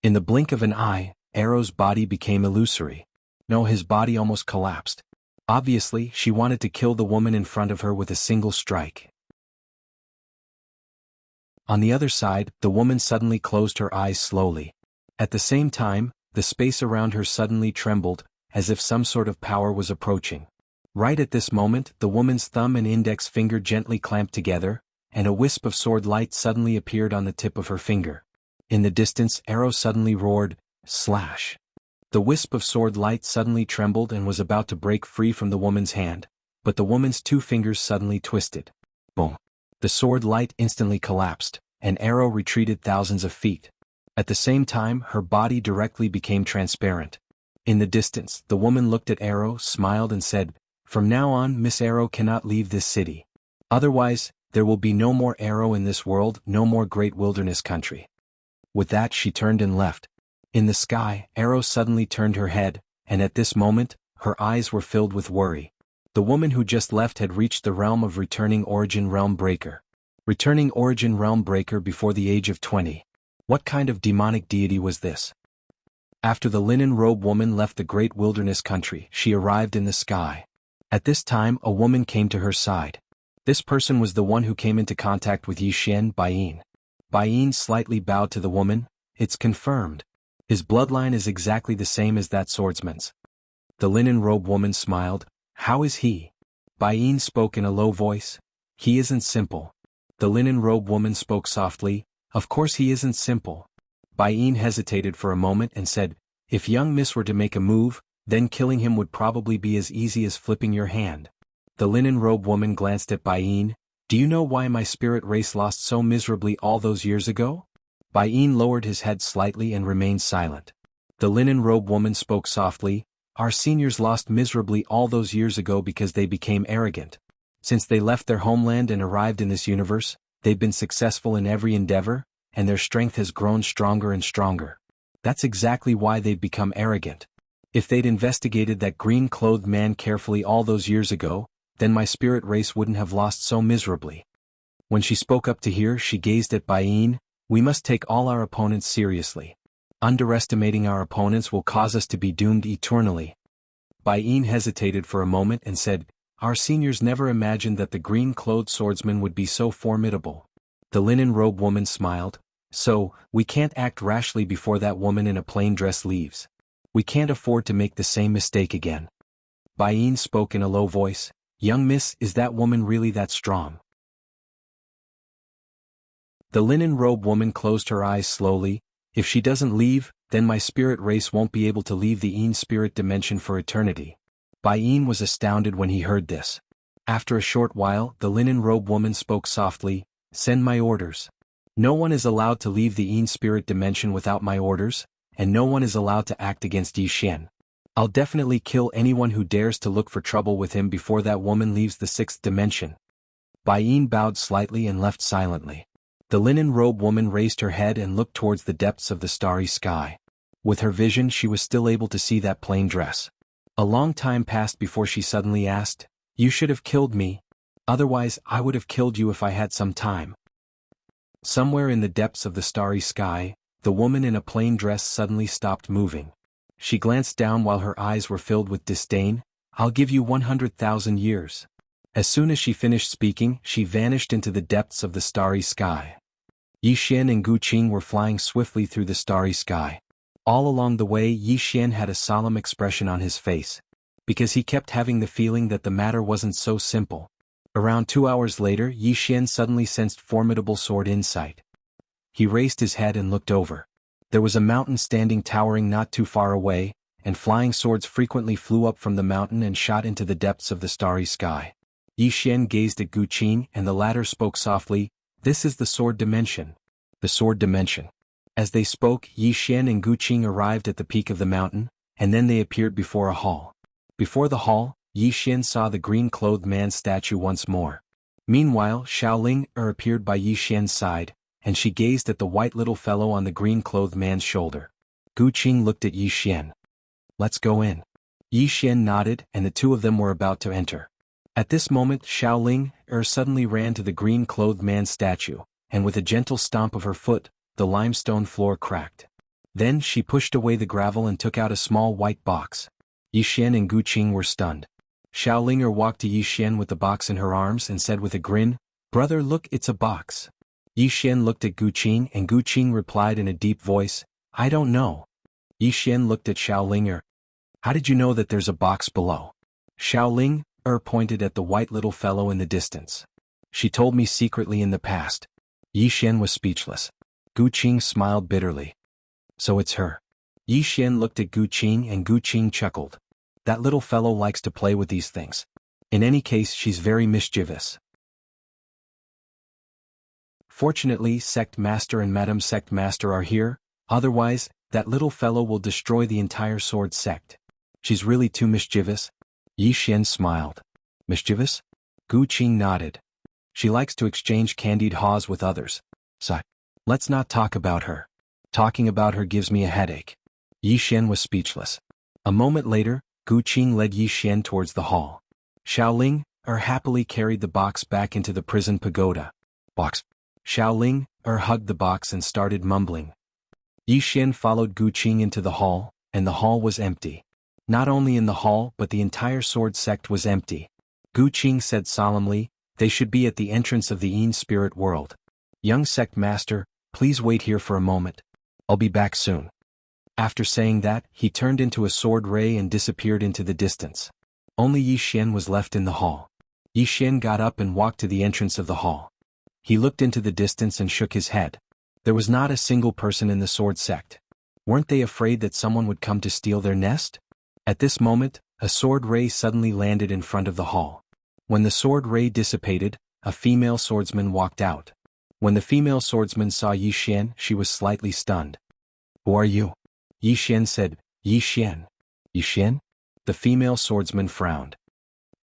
In the blink of an eye, Arrow's body became illusory. No, his body almost collapsed. Obviously, she wanted to kill the woman in front of her with a single strike. On the other side, the woman suddenly closed her eyes slowly. At the same time, the space around her suddenly trembled, as if some sort of power was approaching. Right at this moment, the woman's thumb and index finger gently clamped together, and a wisp of sword light suddenly appeared on the tip of her finger. In the distance, Arrow suddenly roared, "Slash!" The wisp of sword light suddenly trembled and was about to break free from the woman's hand, but the woman's two fingers suddenly twisted. Boom! The sword light instantly collapsed, and Arrow retreated thousands of feet. At the same time, her body directly became transparent. In the distance, the woman looked at Arrow, smiled and said, "From now on, Miss Arrow cannot leave this city. Otherwise, there will be no more Arrow in this world, no more great wilderness country." With that, she turned and left. In the sky, Arrow suddenly turned her head, and at this moment, her eyes were filled with worry. The woman who just left had reached the realm of Returning Origin Realm Breaker. Returning Origin Realm Breaker before the age of 20. What kind of demonic deity was this? After the linen robe woman left the great wilderness country, she arrived in the sky. At this time, a woman came to her side. This person was the one who came into contact with Yixin Baiyin. Baiyin slightly bowed to the woman. "It's confirmed. His bloodline is exactly the same as that swordsman's." The linen robe woman smiled. "How is he?" Baiyin spoke in a low voice. "He isn't simple." The linen robe woman spoke softly. "Of course he isn't simple." Baiyin hesitated for a moment and said, "If young miss were to make a move, then killing him would probably be as easy as flipping your hand." The linen robe woman glanced at Baiyin. "Do you know why my spirit race lost so miserably all those years ago?" Baiyin lowered his head slightly and remained silent. The linen robe woman spoke softly. "Our seniors lost miserably all those years ago because they became arrogant. Since they left their homeland and arrived in this universe, they've been successful in every endeavor, and their strength has grown stronger and stronger. That's exactly why they've become arrogant. If they'd investigated that green-clothed man carefully all those years ago, then my spirit race wouldn't have lost so miserably." When she spoke up to hear, she gazed at Baiyin. "We must take all our opponents seriously. Underestimating our opponents will cause us to be doomed eternally." Baiyin hesitated for a moment and said, "Our seniors never imagined that the green-clothed swordsman would be so formidable." The linen robe woman smiled. So, we can't act rashly before that woman in a plain dress leaves. We can't afford to make the same mistake again. Bai Yin spoke in a low voice. Young miss, is that woman really that strong? The linen robe woman closed her eyes slowly. If she doesn't leave, then my spirit race won't be able to leave the Yin spirit dimension for eternity. Bai Yin was astounded when he heard this. After a short while, the linen robe woman spoke softly, send my orders. No one is allowed to leave the Yin spirit dimension without my orders, and no one is allowed to act against Yi Xian. I'll definitely kill anyone who dares to look for trouble with him before that woman leaves the sixth dimension. Bai Yin bowed slightly and left silently. The linen robe woman raised her head and looked towards the depths of the starry sky. With her vision she was still able to see that plain dress. A long time passed before she suddenly asked, you should have killed me. Otherwise I would have killed you if I had some time. Somewhere in the depths of the starry sky, the woman in a plain dress suddenly stopped moving. She glanced down while her eyes were filled with disdain. I'll give you 100,000 years. As soon as she finished speaking, she vanished into the depths of the starry sky. Yi Xian and Gu Qing were flying swiftly through the starry sky. All along the way Yi Xian had a solemn expression on his face, because he kept having the feeling that the matter wasn't so simple. Around 2 hours later Yi Xian suddenly sensed formidable sword insight. He raised his head and looked over. There was a mountain standing towering not too far away, and flying swords frequently flew up from the mountain and shot into the depths of the starry sky. Yi Xian gazed at Gu Qing and the latter spoke softly, this is the sword dimension. The sword dimension. As they spoke, Yi Xian and Gu Qing arrived at the peak of the mountain, and then they appeared before a hall. Before the hall, Yi Xian saw the green-clothed man's statue once more. Meanwhile, Xiaoling appeared by Yi Xian's side, and she gazed at the white little fellow on the green-clothed man's shoulder. Gu Qing looked at Yi Xian. Let's go in. Yi Xian nodded, and the two of them were about to enter. At this moment, Xiaoling suddenly ran to the green-clothed man's statue, and with a gentle stomp of her foot, the limestone floor cracked. Then she pushed away the gravel and took out a small white box. Yi Xian and Gu Qing were stunned. Xiaoling walked to Yi Xian with the box in her arms and said with a grin, brother, look, it's a box. Yi Xian looked at Gu Qing and Gu Qing replied in a deep voice, I don't know. Yi Xian looked at Xiaoling. How did you know that there's a box below? Xiaoling pointed at the white little fellow in the distance. She told me secretly in the past. Yi Xian was speechless. Gu Qing smiled bitterly. So it's her. Yi Xian looked at Gu Qing and Gu Qing chuckled. That little fellow likes to play with these things. In any case, she's very mischievous. Fortunately, Sect Master and Madam Sect Master are here, otherwise, that little fellow will destroy the entire sword sect. She's really too mischievous. Yi Xian smiled. Mischievous? Gu Qing nodded. She likes to exchange candied haws with others. So, let's not talk about her. Talking about her gives me a headache. Yi Xian was speechless. A moment later, Gu Qing led Yi Xian towards the hall. Xiaoling happily carried the box back into the prison pagoda. Box. Xiaoling hugged the box and started mumbling. Yi Xian followed Gu Qing into the hall, and the hall was empty. Not only in the hall but the entire sword sect was empty. Gu Qing said solemnly, they should be at the entrance of the Yin spirit world. Young sect master, please wait here for a moment. I'll be back soon. After saying that, he turned into a sword ray and disappeared into the distance. Only Yi Xian was left in the hall. Yi Xian got up and walked to the entrance of the hall. He looked into the distance and shook his head. There was not a single person in the sword sect. Weren't they afraid that someone would come to steal their nest? At this moment, a sword ray suddenly landed in front of the hall. When the sword ray dissipated, a female swordsman walked out. When the female swordsman saw Yi Xian, she was slightly stunned. Who are you? Yi Xian said, Yi Xian. Yi Xian? The female swordsman frowned.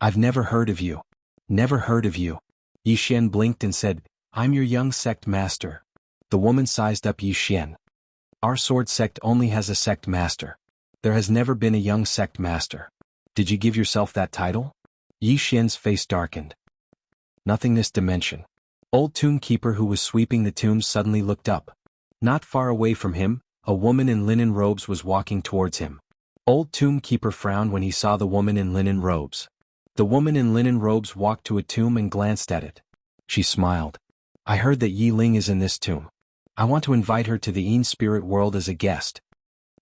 I've never heard of you. Never heard of you. Yi Xian blinked and said, I'm your young sect master. The woman sized up Yi Xian. Our sword sect only has a sect master. There has never been a young sect master. Did you give yourself that title? Yi Xian's face darkened. Nothingness dimension. Old tomb keeper who was sweeping the tombs suddenly looked up. Not far away from him, a woman in linen robes was walking towards him. Old tomb keeper frowned when he saw the woman in linen robes. The woman in linen robes walked to a tomb and glanced at it. She smiled. I heard that Yi Ling is in this tomb. I want to invite her to the Een spirit world as a guest.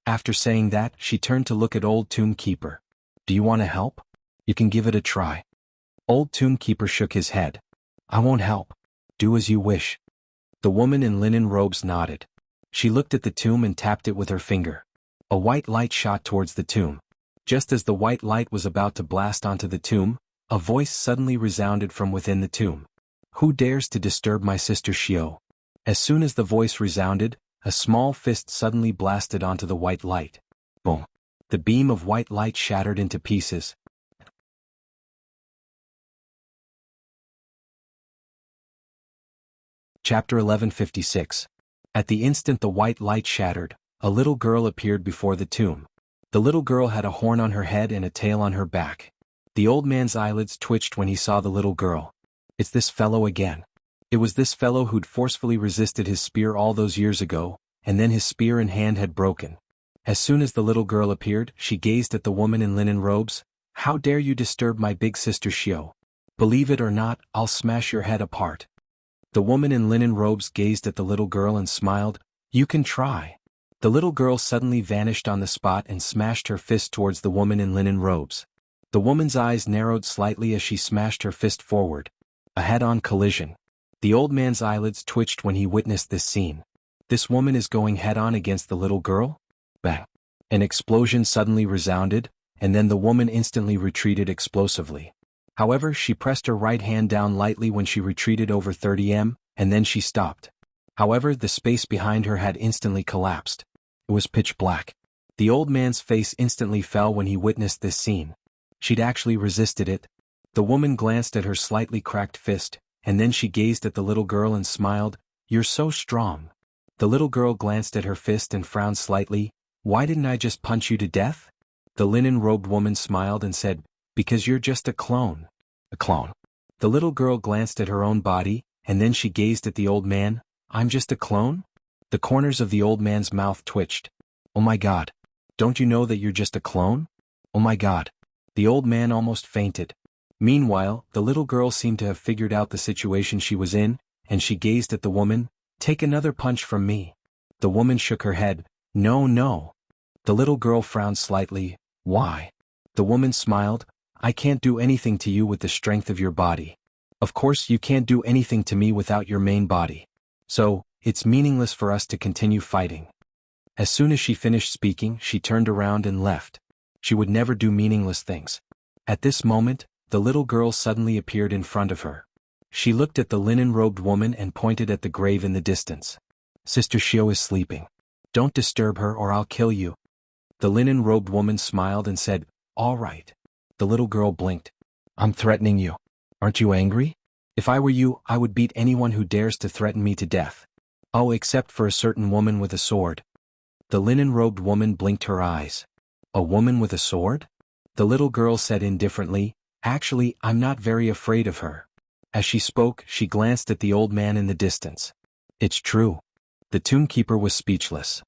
After saying that, she turned to look at Old Tomb Keeper. Do you want to help? You can give it a try. Old Tomb Keeper shook his head. I won't help. Do as you wish. The woman in linen robes nodded. She looked at the tomb and tapped it with her finger. A white light shot towards the tomb. Just as the white light was about to blast onto the tomb, a voice suddenly resounded from within the tomb. Who dares to disturb my sister Xiao? As soon as the voice resounded, a small fist suddenly blasted onto the white light. Boom! The beam of white light shattered into pieces. Chapter 1156. At the instant the white light shattered, a little girl appeared before the tomb. The little girl had a horn on her head and a tail on her back. The old man's eyelids twitched when he saw the little girl. It's this fellow again. It was this fellow who'd forcefully resisted his spear all those years ago, and then his spear and hand had broken. As soon as the little girl appeared, she gazed at the woman in linen robes. How dare you disturb my big sister Xiao? Believe it or not, I'll smash your head apart. The woman in linen robes gazed at the little girl and smiled. You can try. The little girl suddenly vanished on the spot and smashed her fist towards the woman in linen robes. The woman's eyes narrowed slightly as she smashed her fist forward. A head-on collision. The old man's eyelids twitched when he witnessed this scene. This woman is going head-on against the little girl? Bang! An explosion suddenly resounded, and then the woman instantly retreated explosively. However, she pressed her right hand down lightly when she retreated over 30 m, and then she stopped. However, the space behind her had instantly collapsed. It was pitch black. The old man's face instantly fell when he witnessed this scene. She'd actually resisted it. The woman glanced at her slightly cracked fist, and then she gazed at the little girl and smiled. You're so strong. The little girl glanced at her fist and frowned slightly. Why didn't I just punch you to death? The linen-robed woman smiled and said, because you're just a clone. A clone. The little girl glanced at her own body, and then she gazed at the old man. I'm just a clone? The corners of the old man's mouth twitched. Oh my God. Don't you know that you're just a clone? Oh my God. The old man almost fainted. Meanwhile, the little girl seemed to have figured out the situation she was in, and she gazed at the woman. Take another punch from me. The woman shook her head. No, no. The little girl frowned slightly. Why? The woman smiled. I can't do anything to you with the strength of your body. Of course you can't do anything to me without your main body. So, it's meaningless for us to continue fighting. As soon as she finished speaking, she turned around and left. She would never do meaningless things. At this moment, the little girl suddenly appeared in front of her. She looked at the linen-robed woman and pointed at the grave in the distance. Sister Xiao is sleeping. Don't disturb her or I'll kill you. The linen-robed woman smiled and said, all right. The little girl blinked. I'm threatening you. Aren't you angry? If I were you, I would beat anyone who dares to threaten me to death. Oh, except for a certain woman with a sword. The linen-robed woman blinked her eyes. A woman with a sword? The little girl said indifferently, actually, I'm not very afraid of her. As she spoke, she glanced at the old man in the distance. It's true. The tombkeeper was speechless.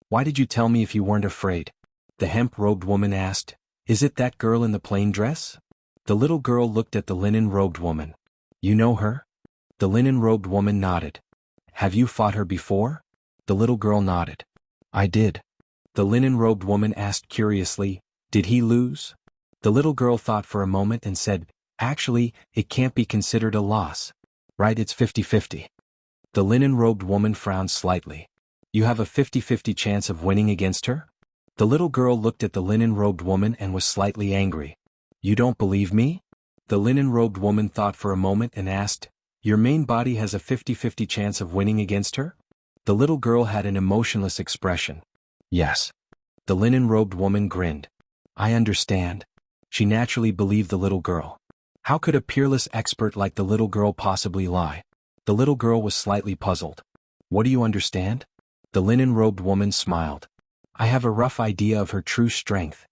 Why did you tell me if you weren't afraid? The hemp-robed woman asked. Is it that girl in the plain dress? The little girl looked at the linen-robed woman. You know her? The linen-robed woman nodded. Have you fought her before? The little girl nodded. I did. The linen-robed woman asked curiously, did he lose? The little girl thought for a moment and said, actually, it can't be considered a loss. Right, it's 50-50. The linen-robed woman frowned slightly. You have a 50-50 chance of winning against her? The little girl looked at the linen-robed woman and was slightly angry. You don't believe me? The linen-robed woman thought for a moment and asked, your main body has a 50-50 chance of winning against her? The little girl had an emotionless expression. Yes. The linen-robed woman grinned. I understand. She naturally believed the little girl. How could a peerless expert like the little girl possibly lie? The little girl was slightly puzzled. What do you understand? The linen-robed woman smiled. I have a rough idea of her true strength.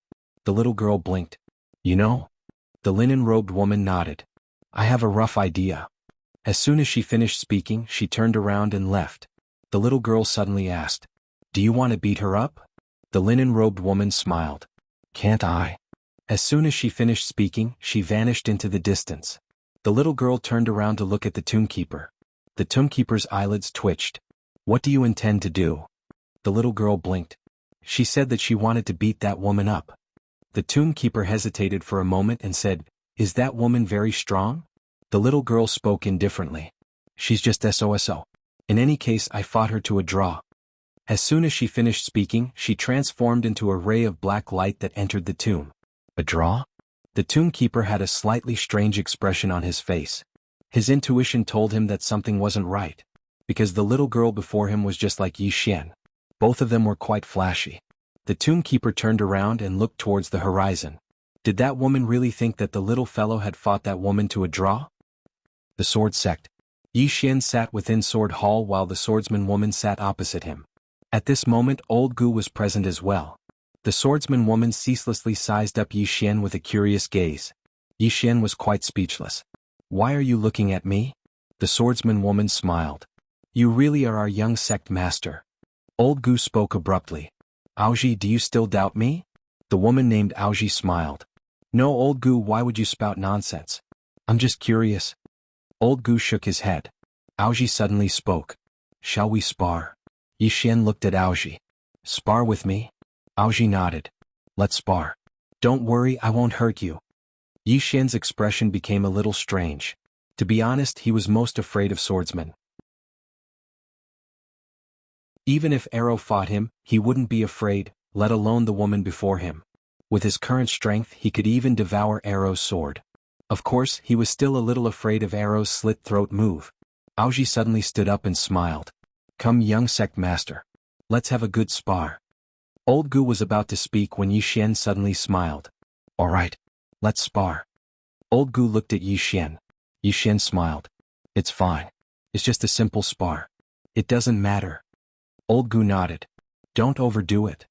The little girl blinked. You know? The linen-robed woman nodded. I have a rough idea. As soon as she finished speaking, she turned around and left. The little girl suddenly asked, do you want to beat her up? The linen-robed woman smiled. Can't I? As soon as she finished speaking, she vanished into the distance. The little girl turned around to look at the tombkeeper. The tombkeeper's eyelids twitched. What do you intend to do? The little girl blinked. She said that she wanted to beat that woman up. The tombkeeper hesitated for a moment and said, Is that woman very strong? The little girl spoke indifferently. She's just SOSO. In any case, I fought her to a draw. As soon as she finished speaking, she transformed into a ray of black light that entered the tomb. A draw? The tombkeeper had a slightly strange expression on his face. His intuition told him that something wasn't right, because the little girl before him was just like Yi Xian. Both of them were quite flashy. The tombkeeper turned around and looked towards the horizon. Did that woman really think that the little fellow had fought that woman to a draw? The sword sect. Yi Xian sat within Sword Hall while the swordsman woman sat opposite him. At this moment Old Gu was present as well. The swordsman woman ceaselessly sized up Yi Xian with a curious gaze. Yi Xian was quite speechless. Why are you looking at me? The swordsman woman smiled. You really are our young sect master. Old Gu spoke abruptly. Aoji, do you still doubt me? The woman named Aoji smiled. No, Old Gu, why would you spout nonsense? I'm just curious. Old Gu shook his head. Aoji suddenly spoke. Shall we spar? Yi Xian looked at Aoji. Spar with me? Aoji nodded. Let's spar. Don't worry, I won't hurt you. Yi Xian's expression became a little strange. To be honest, he was most afraid of swordsmen. Even if Arrow fought him, he wouldn't be afraid, let alone the woman before him. With his current strength, he could even devour Arrow's sword. Of course, he was still a little afraid of Arrow's slit-throat move. Aoji suddenly stood up and smiled. Come, young sect master. Let's have a good spar. Old Gu was about to speak when Yi Xian suddenly smiled. All right. Let's spar. Old Gu looked at Yi Xian. Yi Xian smiled. It's fine. It's just a simple spar. It doesn't matter. Old Gu nodded. Don't overdo it.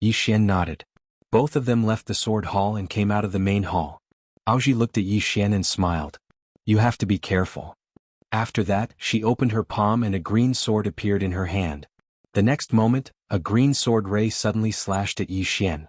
Yi Xian nodded. Both of them left the sword hall and came out of the main hall. Aoji looked at Yi Xian and smiled. You have to be careful. After that, she opened her palm and a green sword appeared in her hand. The next moment, a green sword ray suddenly slashed at Yi Xian.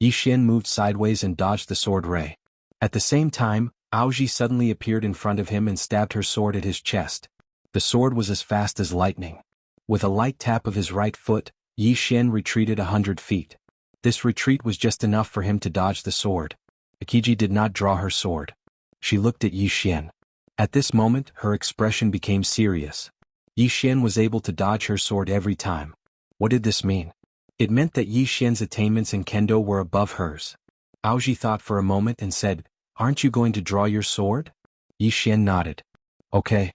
Yi Xian moved sideways and dodged the sword ray. At the same time, Aoji suddenly appeared in front of him and stabbed her sword at his chest. The sword was as fast as lightning. With a light tap of his right foot, Yi Xian retreated 100 feet. This retreat was just enough for him to dodge the sword. Akiji did not draw her sword. She looked at Yi Xian. At this moment, her expression became serious. Yi Xian was able to dodge her sword every time. What did this mean? It meant that Yi Xian's attainments in kendo were above hers. Aoji thought for a moment and said, Aren't you going to draw your sword? Yi Xian nodded. Okay.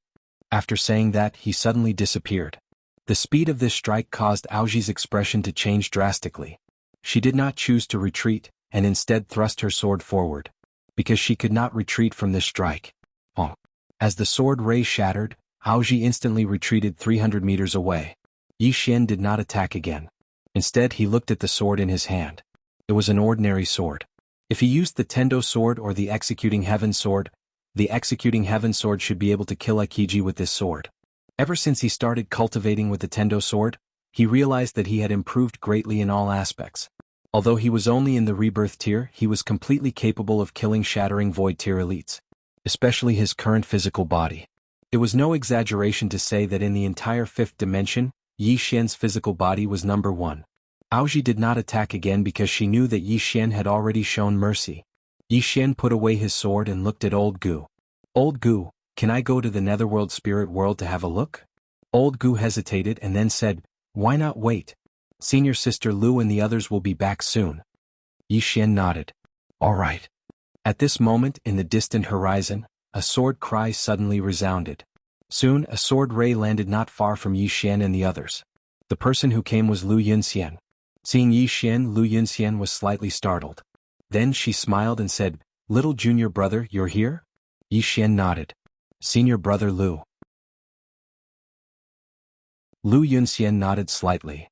After saying that, he suddenly disappeared. The speed of this strike caused Aoji's expression to change drastically. She did not choose to retreat, and instead thrust her sword forward. Because she could not retreat from this strike. As the sword ray shattered, Aoji instantly retreated 300 meters away. Yi Xian did not attack again. Instead, he looked at the sword in his hand. It was an ordinary sword. If he used the Tendo sword or the Executing Heaven sword, the Executing Heaven sword should be able to kill Akiji with this sword. Ever since he started cultivating with the Tendo sword, he realized that he had improved greatly in all aspects. Although he was only in the rebirth tier, he was completely capable of killing shattering void tier elites. Especially his current physical body. It was no exaggeration to say that in the entire fifth dimension, Yi Xian's physical body was number 1. Aoji did not attack again because she knew that Yi Xian had already shown mercy. Yi Xian put away his sword and looked at Old Gu. Old Gu, can I go to the Netherworld Spirit World to have a look? Old Gu hesitated and then said, Why not wait? Senior Sister Lu and the others will be back soon. Yi Xian nodded. All right. At this moment, in the distant horizon, a sword cry suddenly resounded. Soon, a sword ray landed not far from Yi Xian and the others. The person who came was Lu Yunxian. Seeing Yi Xian, Lu Yunxian was slightly startled. Then she smiled and said, Little junior brother, you're here? Yi Xian nodded. Senior brother Lu. Lu Yunxian nodded slightly.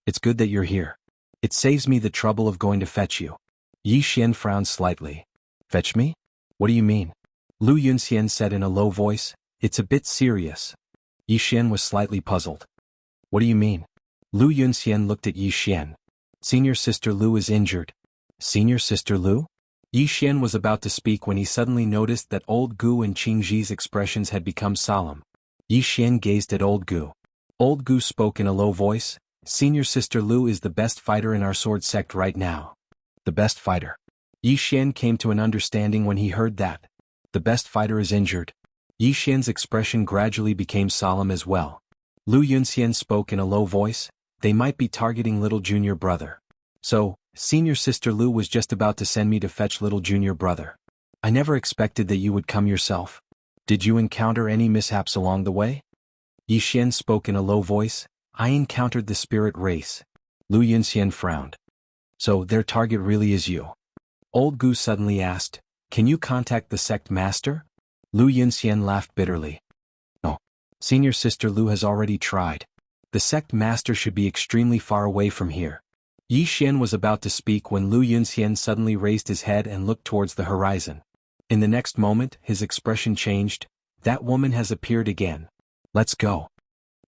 It's good that you're here. It saves me the trouble of going to fetch you. Yi Xian frowned slightly. Fetch me? What do you mean? Lu Yunxian said in a low voice, It's a bit serious. Yi Xian was slightly puzzled. What do you mean? Lu Yunxian looked at Yi Xian. Senior Sister Lu is injured. Senior Sister Lu? Yi Xian was about to speak when he suddenly noticed that Old Gu and Qing Ji's expressions had become solemn. Yi Xian gazed at Old Gu. Old Gu spoke in a low voice, "Senior Sister Lu is the best fighter in our sword sect right now." The best fighter. Yi Xian came to an understanding when he heard that. The best fighter is injured. Yi Xian's expression gradually became solemn as well. Lu Yunxian spoke in a low voice, "They might be targeting little junior brother. So, Senior Sister Lu was just about to send me to fetch little junior brother. I never expected that you would come yourself. Did you encounter any mishaps along the way?" Yi Xian spoke in a low voice, "I encountered the spirit race." Lu Yunxian frowned. "So their target really is you?" Old Gu suddenly asked, "Can you contact the sect master?" Lu Yunxian laughed bitterly. "No. Senior Sister Lu has already tried. The sect master should be extremely far away from here." Yi Xian was about to speak when Lu Yunxian suddenly raised his head and looked towards the horizon. In the next moment, his expression changed. "That woman has appeared again. Let's go."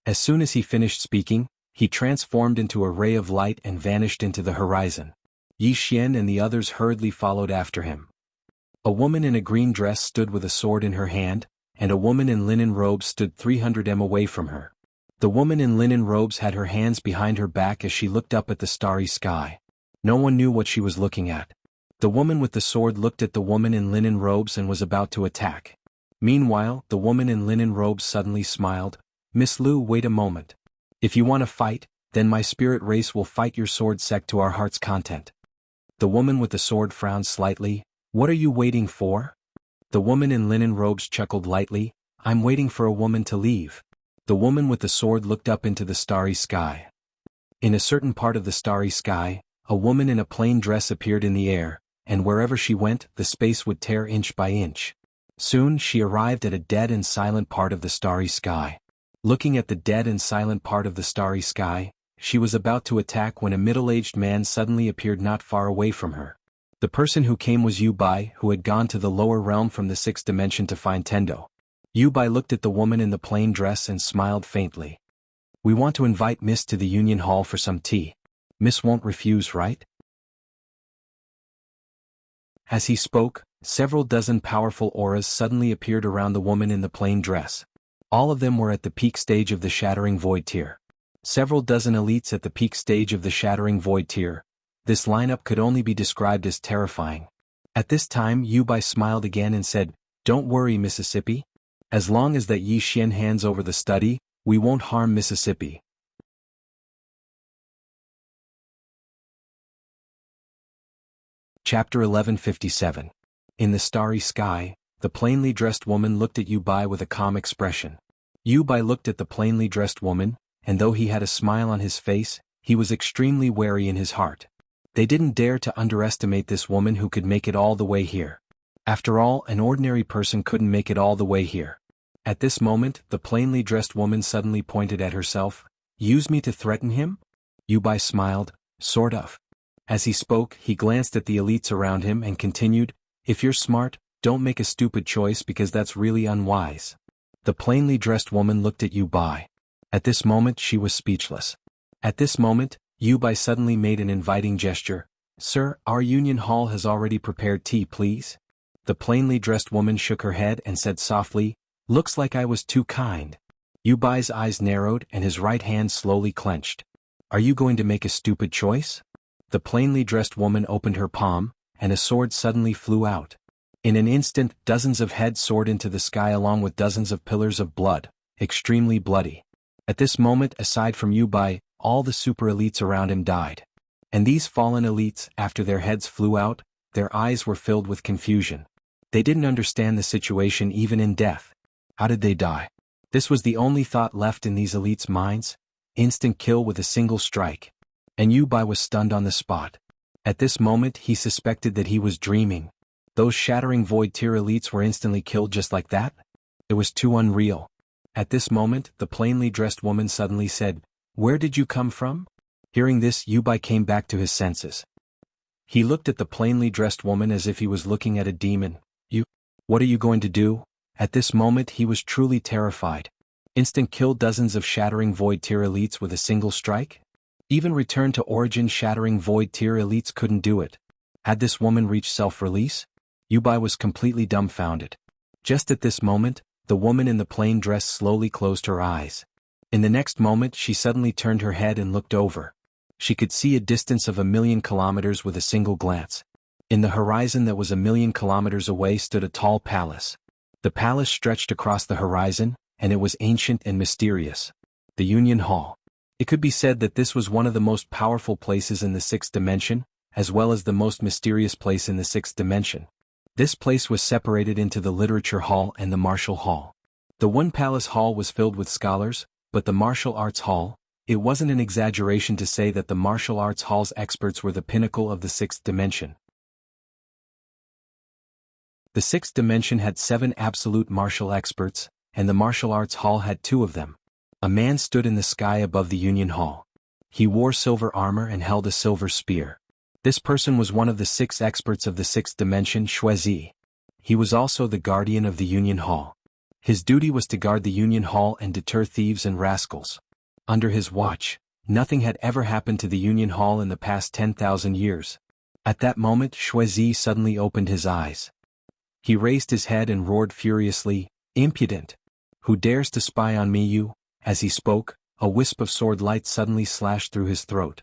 As soon as he finished speaking, he transformed into a ray of light and vanished into the horizon. Yi Xian and the others hurriedly followed after him. A woman in a green dress stood with a sword in her hand, and a woman in linen robes stood 300 m away from her. The woman in linen robes had her hands behind her back as she looked up at the starry sky. No one knew what she was looking at. The woman with the sword looked at the woman in linen robes and was about to attack. Meanwhile, the woman in linen robes suddenly smiled. "Miss Lu, wait a moment. If you want to fight, then my spirit race will fight your sword sect to our heart's content." The woman with the sword frowned slightly. "What are you waiting for?" The woman in linen robes chuckled lightly. "I'm waiting for a woman to leave." The woman with the sword looked up into the starry sky. In a certain part of the starry sky, a woman in a plain dress appeared in the air, and wherever she went, the space would tear inch by inch. Soon she arrived at a dead and silent part of the starry sky. Looking at the dead and silent part of the starry sky, she was about to attack when a middle-aged man suddenly appeared not far away from her. The person who came was Yu Bai, who had gone to the lower realm from the sixth dimension to find Tendo. Yu Bai looked at the woman in the plain dress and smiled faintly. "We want to invite Miss to the Union Hall for some tea. Miss won't refuse, right?" As he spoke, several dozen powerful auras suddenly appeared around the woman in the plain dress. All of them were at the peak stage of the Shattering Void tier. Several dozen elites at the peak stage of the Shattering Void tier. This lineup could only be described as terrifying. At this time Yu Bai smiled again and said, "Don't worry, Mississippi. As long as that Yi Xian hands over the study, we won't harm Mississippi." Chapter 1157. In the starry sky, the plainly dressed woman looked at Yu Bai with a calm expression. Yu Bai looked at the plainly dressed woman, and though he had a smile on his face, he was extremely wary in his heart. They didn't dare to underestimate this woman who could make it all the way here. After all, an ordinary person couldn't make it all the way here. At this moment, the plainly dressed woman suddenly pointed at herself. "Use me to threaten him?" Yu Bai smiled, "Sort of." As he spoke, he glanced at the elites around him and continued, "If you're smart, don't make a stupid choice because that's really unwise." The plainly dressed woman looked at Yu Bai. At this moment she was speechless. At this moment, Yu Bai suddenly made an inviting gesture. "Sir, our Union Hall has already prepared tea, please." The plainly dressed woman shook her head and said softly, "Looks like I was too kind." Yu Bai's eyes narrowed and his right hand slowly clenched. "Are you going to make a stupid choice?" The plainly dressed woman opened her palm, and a sword suddenly flew out. In an instant, dozens of heads soared into the sky along with dozens of pillars of blood, extremely bloody. At this moment, aside from Yu Bai, all the super elites around him died. And these fallen elites, after their heads flew out, their eyes were filled with confusion. They didn't understand the situation even in death. How did they die? This was the only thought left in these elites' minds. Instant kill with a single strike. And Yu Bai was stunned on the spot. At this moment he suspected that he was dreaming. Those Shattering Void tier elites were instantly killed just like that? It was too unreal. At this moment, the plainly dressed woman suddenly said, "Where did you come from?" Hearing this, Yu Bai came back to his senses. He looked at the plainly dressed woman as if he was looking at a demon. What are you going to do?" At this moment he was truly terrified. Instant kill dozens of Shattering Void tier elites with a single strike? Even return to origin Shattering Void tier elites couldn't do it. Had this woman reached self-release? Yu Bai was completely dumbfounded. Just at this moment, The woman in the plain dress slowly closed her eyes. In the next moment she suddenly turned her head and looked over. She could see a distance of 1,000,000 kilometers with a single glance. In the horizon that was 1,000,000 kilometers away stood a tall palace. The palace stretched across the horizon, and it was ancient and mysterious. The Union Hall. It could be said that this was one of the most powerful places in the sixth dimension, as well as the most mysterious place in the sixth dimension. This place was separated into the Literature Hall and the Martial Hall. The One Palace Hall was filled with scholars, but the Martial Arts Hall, it wasn't an exaggeration to say that the Martial Arts Hall's experts were the pinnacle of the sixth dimension. The sixth dimension had 7 absolute martial experts, and the Martial Arts Hall had 2 of them. A man stood in the sky above the Union Hall. He wore silver armor and held a silver spear. This person was one of the 6 experts of the sixth dimension, Wuxia. He was also the guardian of the Union Hall. His duty was to guard the Union Hall and deter thieves and rascals. Under his watch, nothing had ever happened to the Union Hall in the past 10,000 years. At that moment Wuxia suddenly opened his eyes. He raised his head and roared furiously, "Impudent! Who dares to spy on me, you?" As he spoke, a wisp of sword light suddenly slashed through his throat.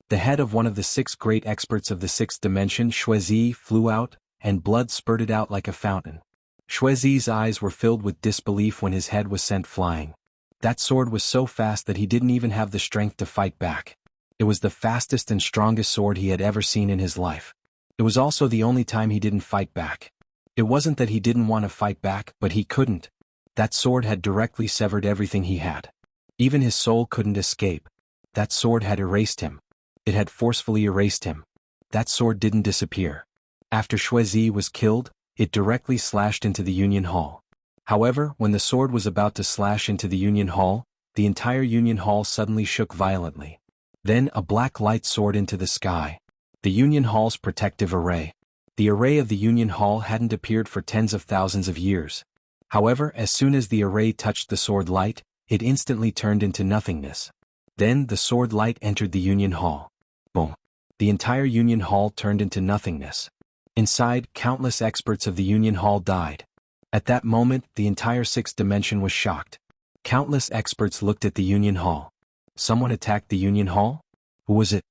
The head of one of the 6 great experts of the sixth dimension, Wuxia, flew out, and blood spurted out like a fountain. Wuxia's eyes were filled with disbelief when his head was sent flying. That sword was so fast that he didn't even have the strength to fight back. It was the fastest and strongest sword he had ever seen in his life. It was also the only time he didn't fight back. It wasn't that he didn't want to fight back, but he couldn't. That sword had directly severed everything he had. Even his soul couldn't escape. That sword had erased him. It had forcefully erased him. That sword didn't disappear. After Wuxia was killed, it directly slashed into the Union Hall. However, when the sword was about to slash into the Union Hall, the entire Union Hall suddenly shook violently. Then a black light soared into the sky. The Union Hall's protective array. The array of the Union Hall hadn't appeared for tens of thousands of years. However, as soon as the array touched the sword light, it instantly turned into nothingness. Then the sword light entered the Union Hall. Boom. The entire Union Hall turned into nothingness. Inside, countless experts of the Union Hall died. At that moment, the entire sixth dimension was shocked. Countless experts looked at the Union Hall. Someone attacked the Union Hall? Who was it?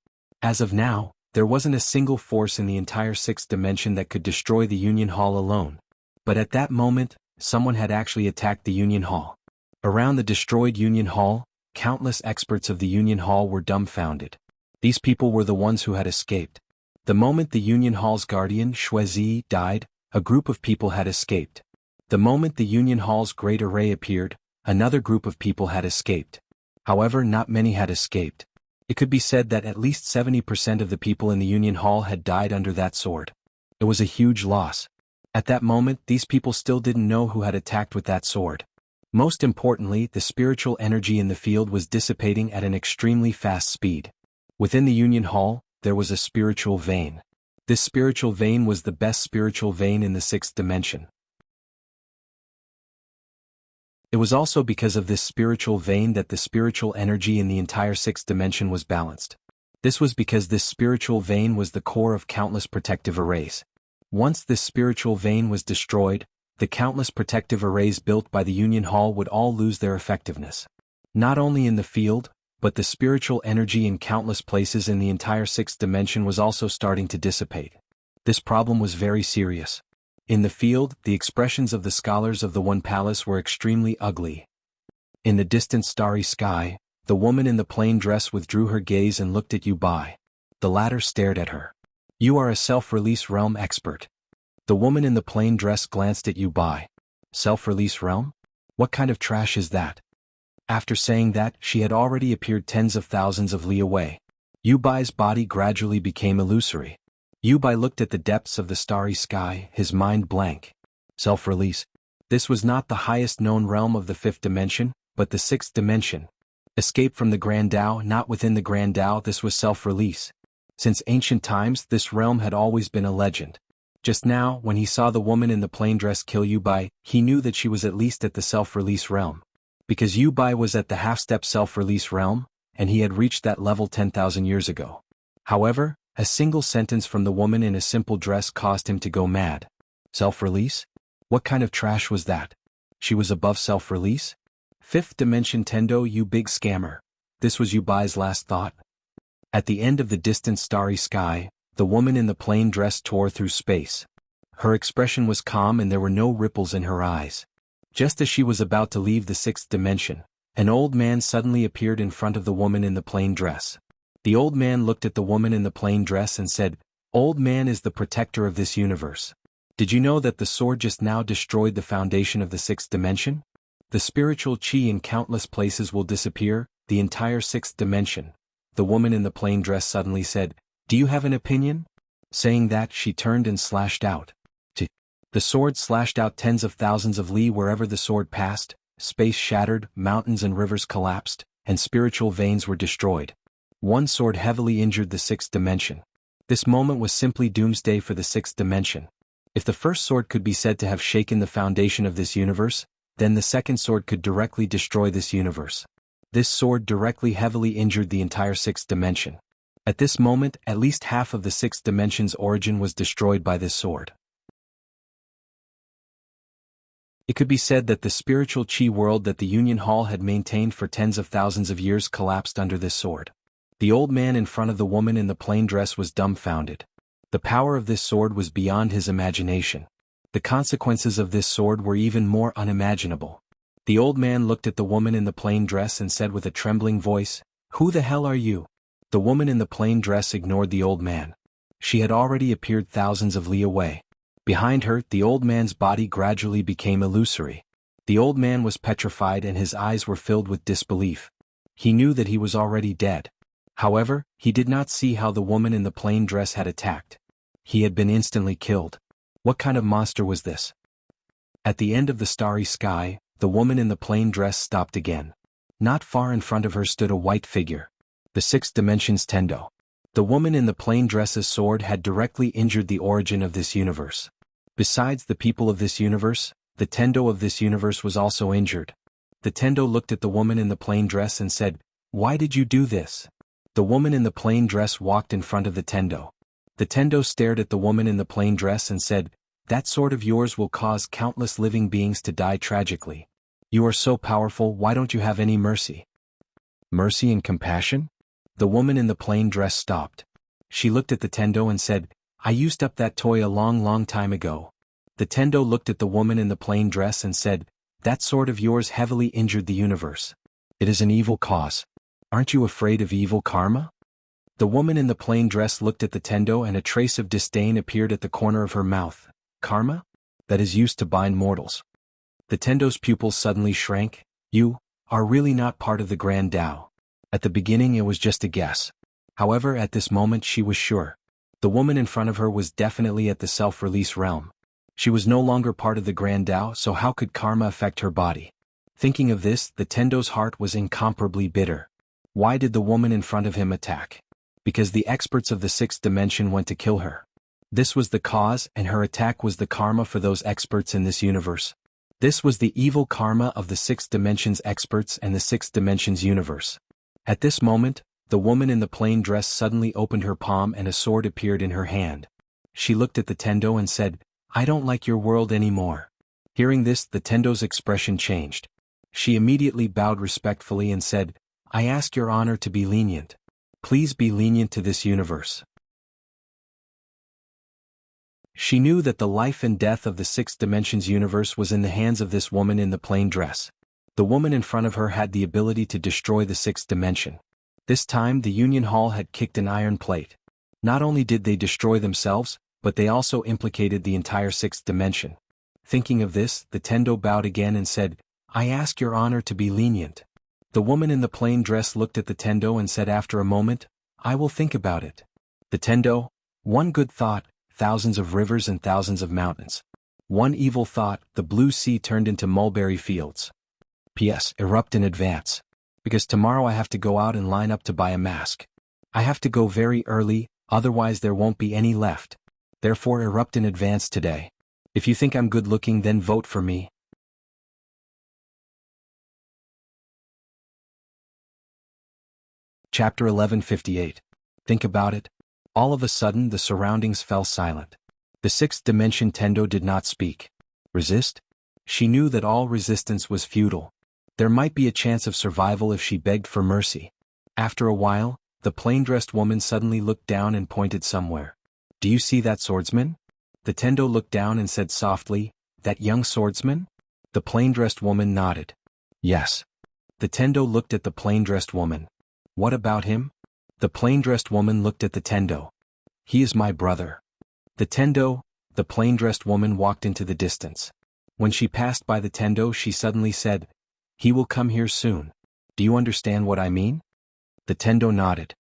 As of now, there wasn't a single force in the entire sixth dimension that could destroy the Union Hall alone. But at that moment, someone had actually attacked the Union Hall. Around the destroyed Union Hall, countless experts of the Union Hall were dumbfounded. These people were the ones who had escaped. The moment the Union Hall's guardian, Wuxia, died, a group of people had escaped. The moment the Union Hall's great array appeared, another group of people had escaped. However, not many had escaped. It could be said that at least 70% of the people in the Union Hall had died under that sword. It was a huge loss. At that moment, these people still didn't know who had attacked with that sword. Most importantly, the spiritual energy in the field was dissipating at an extremely fast speed. Within the Union Hall, there was a spiritual vein. This spiritual vein was the best spiritual vein in the sixth dimension. It was also because of this spiritual vein that the spiritual energy in the entire sixth dimension was balanced. This was because this spiritual vein was the core of countless protective arrays. Once this spiritual vein was destroyed, the countless protective arrays built by the Union Hall would all lose their effectiveness. Not only in the field, but the spiritual energy in countless places in the entire sixth dimension was also starting to dissipate. This problem was very serious. In the field, the expressions of the scholars of the One Palace were extremely ugly. In the distant starry sky, the woman in the plain dress withdrew her gaze and looked at Yu Bai. The latter stared at her. "You are a self-release realm expert." The woman in the plain dress glanced at Yu Bai. "Self-release realm? What kind of trash is that?" After saying that, she had already appeared tens of thousands of li away. Yu Bai's body gradually became illusory. Yu Bai looked at the depths of the starry sky, his mind blank. Self-release. This was not the highest known realm of the fifth dimension, but the sixth dimension. Escape from the Grand Tao, not within the Grand Tao, this was self-release. Since ancient times, this realm had always been a legend. Just now, when he saw the woman in the plain dress kill Yu Bai, he knew that she was at least at the self-release realm. Because Yu Bai was at the half-step self-release realm, and he had reached that level 10,000 years ago. However, a single sentence from the woman in a simple dress caused him to go mad. Self-release? What kind of trash was that? She was above self-release? Fifth dimension Tendo, you big scammer. This was Yubai's last thought. At the end of the distant starry sky, the woman in the plain dress tore through space. Her expression was calm and there were no ripples in her eyes. Just as she was about to leave the sixth dimension, an old man suddenly appeared in front of the woman in the plain dress. The old man looked at the woman in the plain dress and said, "Old man is the protector of this universe. Did you know that the sword just now destroyed the foundation of the sixth dimension? The spiritual chi in countless places will disappear, the entire sixth dimension." The woman in the plain dress suddenly said, "Do you have an opinion?" Saying that, she turned and slashed out. The sword slashed out tens of thousands of li wherever the sword passed, space shattered, mountains and rivers collapsed, and spiritual veins were destroyed. One sword heavily injured the sixth dimension. This moment was simply doomsday for the sixth dimension. If the first sword could be said to have shaken the foundation of this universe, then the second sword could directly destroy this universe. This sword directly heavily injured the entire sixth dimension. At this moment, at least half of the sixth dimension's origin was destroyed by this sword. It could be said that the spiritual chi world that the Union Hall had maintained for tens of thousands of years collapsed under this sword. The old man in front of the woman in the plain dress was dumbfounded. The power of this sword was beyond his imagination. The consequences of this sword were even more unimaginable. The old man looked at the woman in the plain dress and said with a trembling voice, "Who the hell are you?" The woman in the plain dress ignored the old man. She had already appeared thousands of li away. Behind her, the old man's body gradually became illusory. The old man was petrified and his eyes were filled with disbelief. He knew that he was already dead. However, he did not see how the woman in the plain dress had attacked. He had been instantly killed. What kind of monster was this? At the end of the starry sky, the woman in the plain dress stopped again. Not far in front of her stood a white figure. The sixth dimension's Tendo. The woman in the plain dress's sword had directly injured the origin of this universe. Besides the people of this universe, the Tendo of this universe was also injured. The Tendo looked at the woman in the plain dress and said, "Why did you do this?" The woman in the plain dress walked in front of the Tendo. The Tendo stared at the woman in the plain dress and said, "That sword of yours will cause countless living beings to die tragically. You are so powerful, why don't you have any mercy?" Mercy and compassion? The woman in the plain dress stopped. She looked at the Tendo and said, "I used up that toy a long time ago." The Tendo looked at the woman in the plain dress and said, "That sword of yours heavily injured the universe. It is an evil cause. Aren't you afraid of evil karma?" The woman in the plain dress looked at the Tendo and a trace of disdain appeared at the corner of her mouth. "Karma? That is used to bind mortals." The Tendo's pupils suddenly shrank. "You are really not part of the Grand Tao." At the beginning it was just a guess. However, at this moment she was sure. The woman in front of her was definitely at the self-release realm. She was no longer part of the Grand Tao, so how could karma affect her body? Thinking of this, the Tendo's heart was incomparably bitter. Why did the woman in front of him attack? Because the experts of the sixth dimension went to kill her. This was the cause, and her attack was the karma for those experts in this universe. This was the evil karma of the sixth dimension's experts and the sixth dimension's universe. At this moment, the woman in the plain dress suddenly opened her palm and a sword appeared in her hand. She looked at the Tendo and said, "I don't like your world anymore." Hearing this, the Tendo's expression changed. She immediately bowed respectfully and said, "I ask your honor to be lenient. Please be lenient to this universe." She knew that the life and death of the sixth dimension's universe was in the hands of this woman in the plain dress. The woman in front of her had the ability to destroy the sixth dimension. This time the Union Hall had kicked an iron plate. Not only did they destroy themselves, but they also implicated the entire sixth dimension. Thinking of this, the Tendo bowed again and said, "I ask your honor to be lenient." The woman in the plain dress looked at the Tendo and said after a moment, "I will think about it." The Tendo, one good thought, thousands of rivers and thousands of mountains. One evil thought, the blue sea turned into mulberry fields. P.S. Erupt in advance. Because tomorrow I have to go out and line up to buy a mask. I have to go very early, otherwise there won't be any left. Therefore erupt in advance today. If you think I'm good looking, then vote for me. Chapter 1158. Think about it. All of a sudden the surroundings fell silent. The sixth dimension Tendo did not speak. Resist? She knew that all resistance was futile. There might be a chance of survival if she begged for mercy. After a while, the plain-dressed woman suddenly looked down and pointed somewhere. "Do you see that swordsman?" The Tendo looked down and said softly, "That young swordsman?" The plain-dressed woman nodded. "Yes." The Tendo looked at the plain-dressed woman. "What about him?" The plain-dressed woman looked at the Tendo. "He is my brother." The plain-dressed woman walked into the distance. When she passed by the Tendo, she suddenly said, "He will come here soon. Do you understand what I mean?" The Tendo nodded.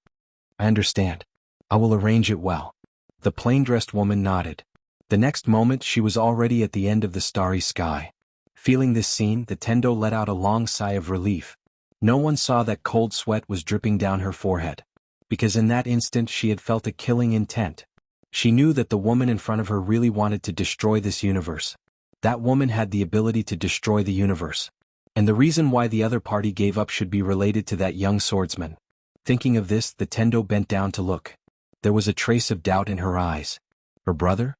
"I understand. I will arrange it well." The plain-dressed woman nodded. The next moment she was already at the end of the starry sky. Feeling this scene, the Tendo let out a long sigh of relief. No one saw that cold sweat was dripping down her forehead. Because in that instant she had felt a killing intent. She knew that the woman in front of her really wanted to destroy this universe. That woman had the ability to destroy the universe. And the reason why the other party gave up should be related to that young swordsman. Thinking of this, the Tendo bent down to look. There was a trace of doubt in her eyes. Her brother?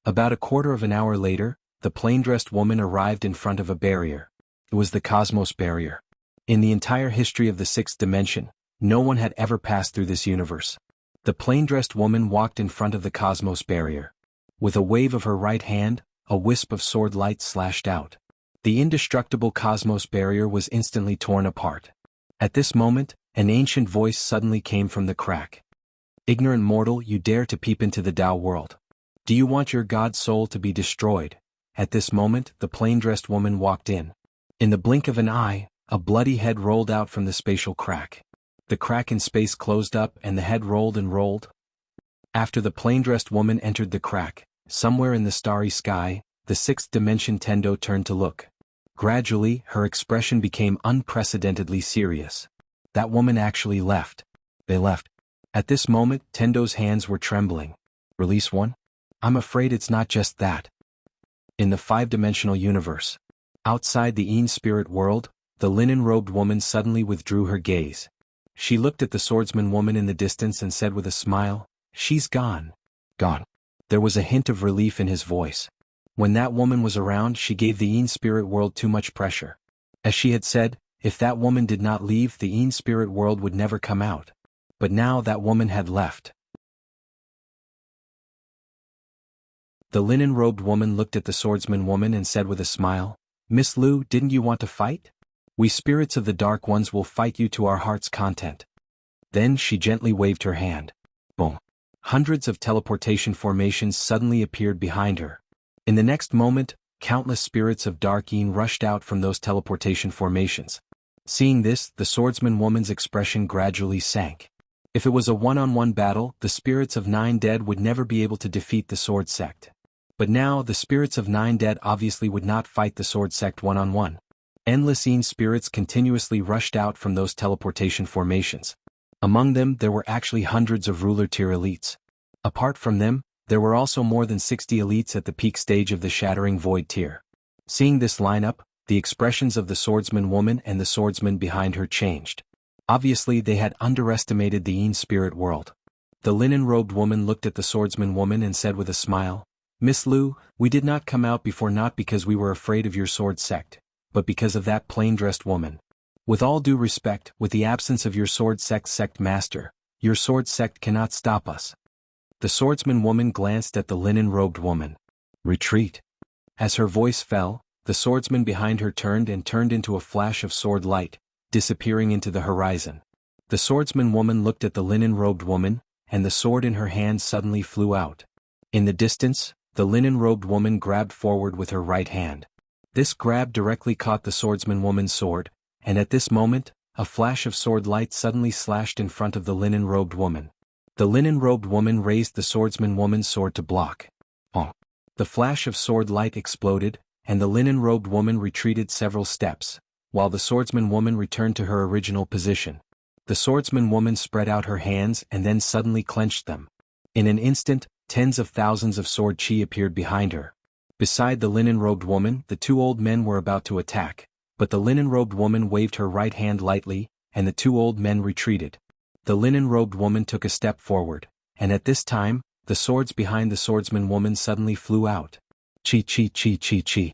About a quarter of an hour later, the plain-dressed woman arrived in front of a barrier. It was the cosmos barrier. In the entire history of the sixth dimension, no one had ever passed through this universe. The plain-dressed woman walked in front of the cosmos barrier. With a wave of her right hand, a wisp of sword light slashed out. The indestructible cosmos barrier was instantly torn apart. At this moment, an ancient voice suddenly came from the crack. "Ignorant mortal, you dare to peep into the Tao world. Do you want your God's soul to be destroyed?" At this moment, the plain-dressed woman walked in. In the blink of an eye, a bloody head rolled out from the spatial crack. The crack in space closed up and the head rolled and rolled. After the plain-dressed woman entered the crack, somewhere in the starry sky, the sixth dimension Tendo turned to look. Gradually, her expression became unprecedentedly serious. That woman actually left. They left. At this moment, Tendo's hands were trembling. "Release one?" "I'm afraid it's not just that." In the five-dimensional universe, outside the Een spirit world, the linen-robed woman suddenly withdrew her gaze. She looked at the swordsman woman in the distance and said with a smile, "She's gone." Gone. There was a hint of relief in his voice. When that woman was around, she gave the Een spirit world too much pressure. As she had said, if that woman did not leave, the Een spirit world would never come out. But now that woman had left. The linen-robed woman looked at the swordsman woman and said with a smile, "Miss Lu, didn't you want to fight? We spirits of the Dark Ones will fight you to our heart's content." Then she gently waved her hand. Boom. Hundreds of teleportation formations suddenly appeared behind her. In the next moment, countless spirits of Dark Een rushed out from those teleportation formations. Seeing this, the swordsman woman's expression gradually sank. If it was a one-on-one battle, the spirits of Nine Dead would never be able to defeat the Sword Sect. But now, the spirits of Nine Dead obviously would not fight the Sword Sect one-on-one. Endless Een spirits continuously rushed out from those teleportation formations. Among them, there were actually hundreds of ruler-tier elites. Apart from them, there were also more than 60 elites at the peak stage of the Shattering Void tier. Seeing this lineup, the expressions of the swordsman woman and the swordsman behind her changed. Obviously, they had underestimated the Een spirit world. The linen-robed woman looked at the swordsman woman and said with a smile, "Miss Lu, we did not come out before not because we were afraid of your sword sect, but because of that plain-dressed woman. With all due respect, with the absence of your sword sect master, your sword sect cannot stop us." The swordsman woman glanced at the linen-robed woman. "Retreat." As her voice fell, the swordsman behind her turned into a flash of sword light, disappearing into the horizon. The swordsman woman looked at the linen-robed woman, and the sword in her hand suddenly flew out. In the distance, the linen-robed woman grabbed forward with her right hand. This grab directly caught the swordsman woman's sword, and at this moment, a flash of sword light suddenly slashed in front of the linen-robed woman. The linen-robed woman raised the swordsman woman's sword to block. Oh! The flash of sword light exploded, and the linen-robed woman retreated several steps, while the swordsman woman returned to her original position. The swordsman woman spread out her hands and then suddenly clenched them. In an instant, tens of thousands of sword chi appeared behind her. Beside the linen-robed woman, the two old men were about to attack, but the linen-robed woman waved her right hand lightly, and the two old men retreated. The linen-robed woman took a step forward, and at this time, the swords behind the swordsman woman suddenly flew out. Chi chi chi chi chi.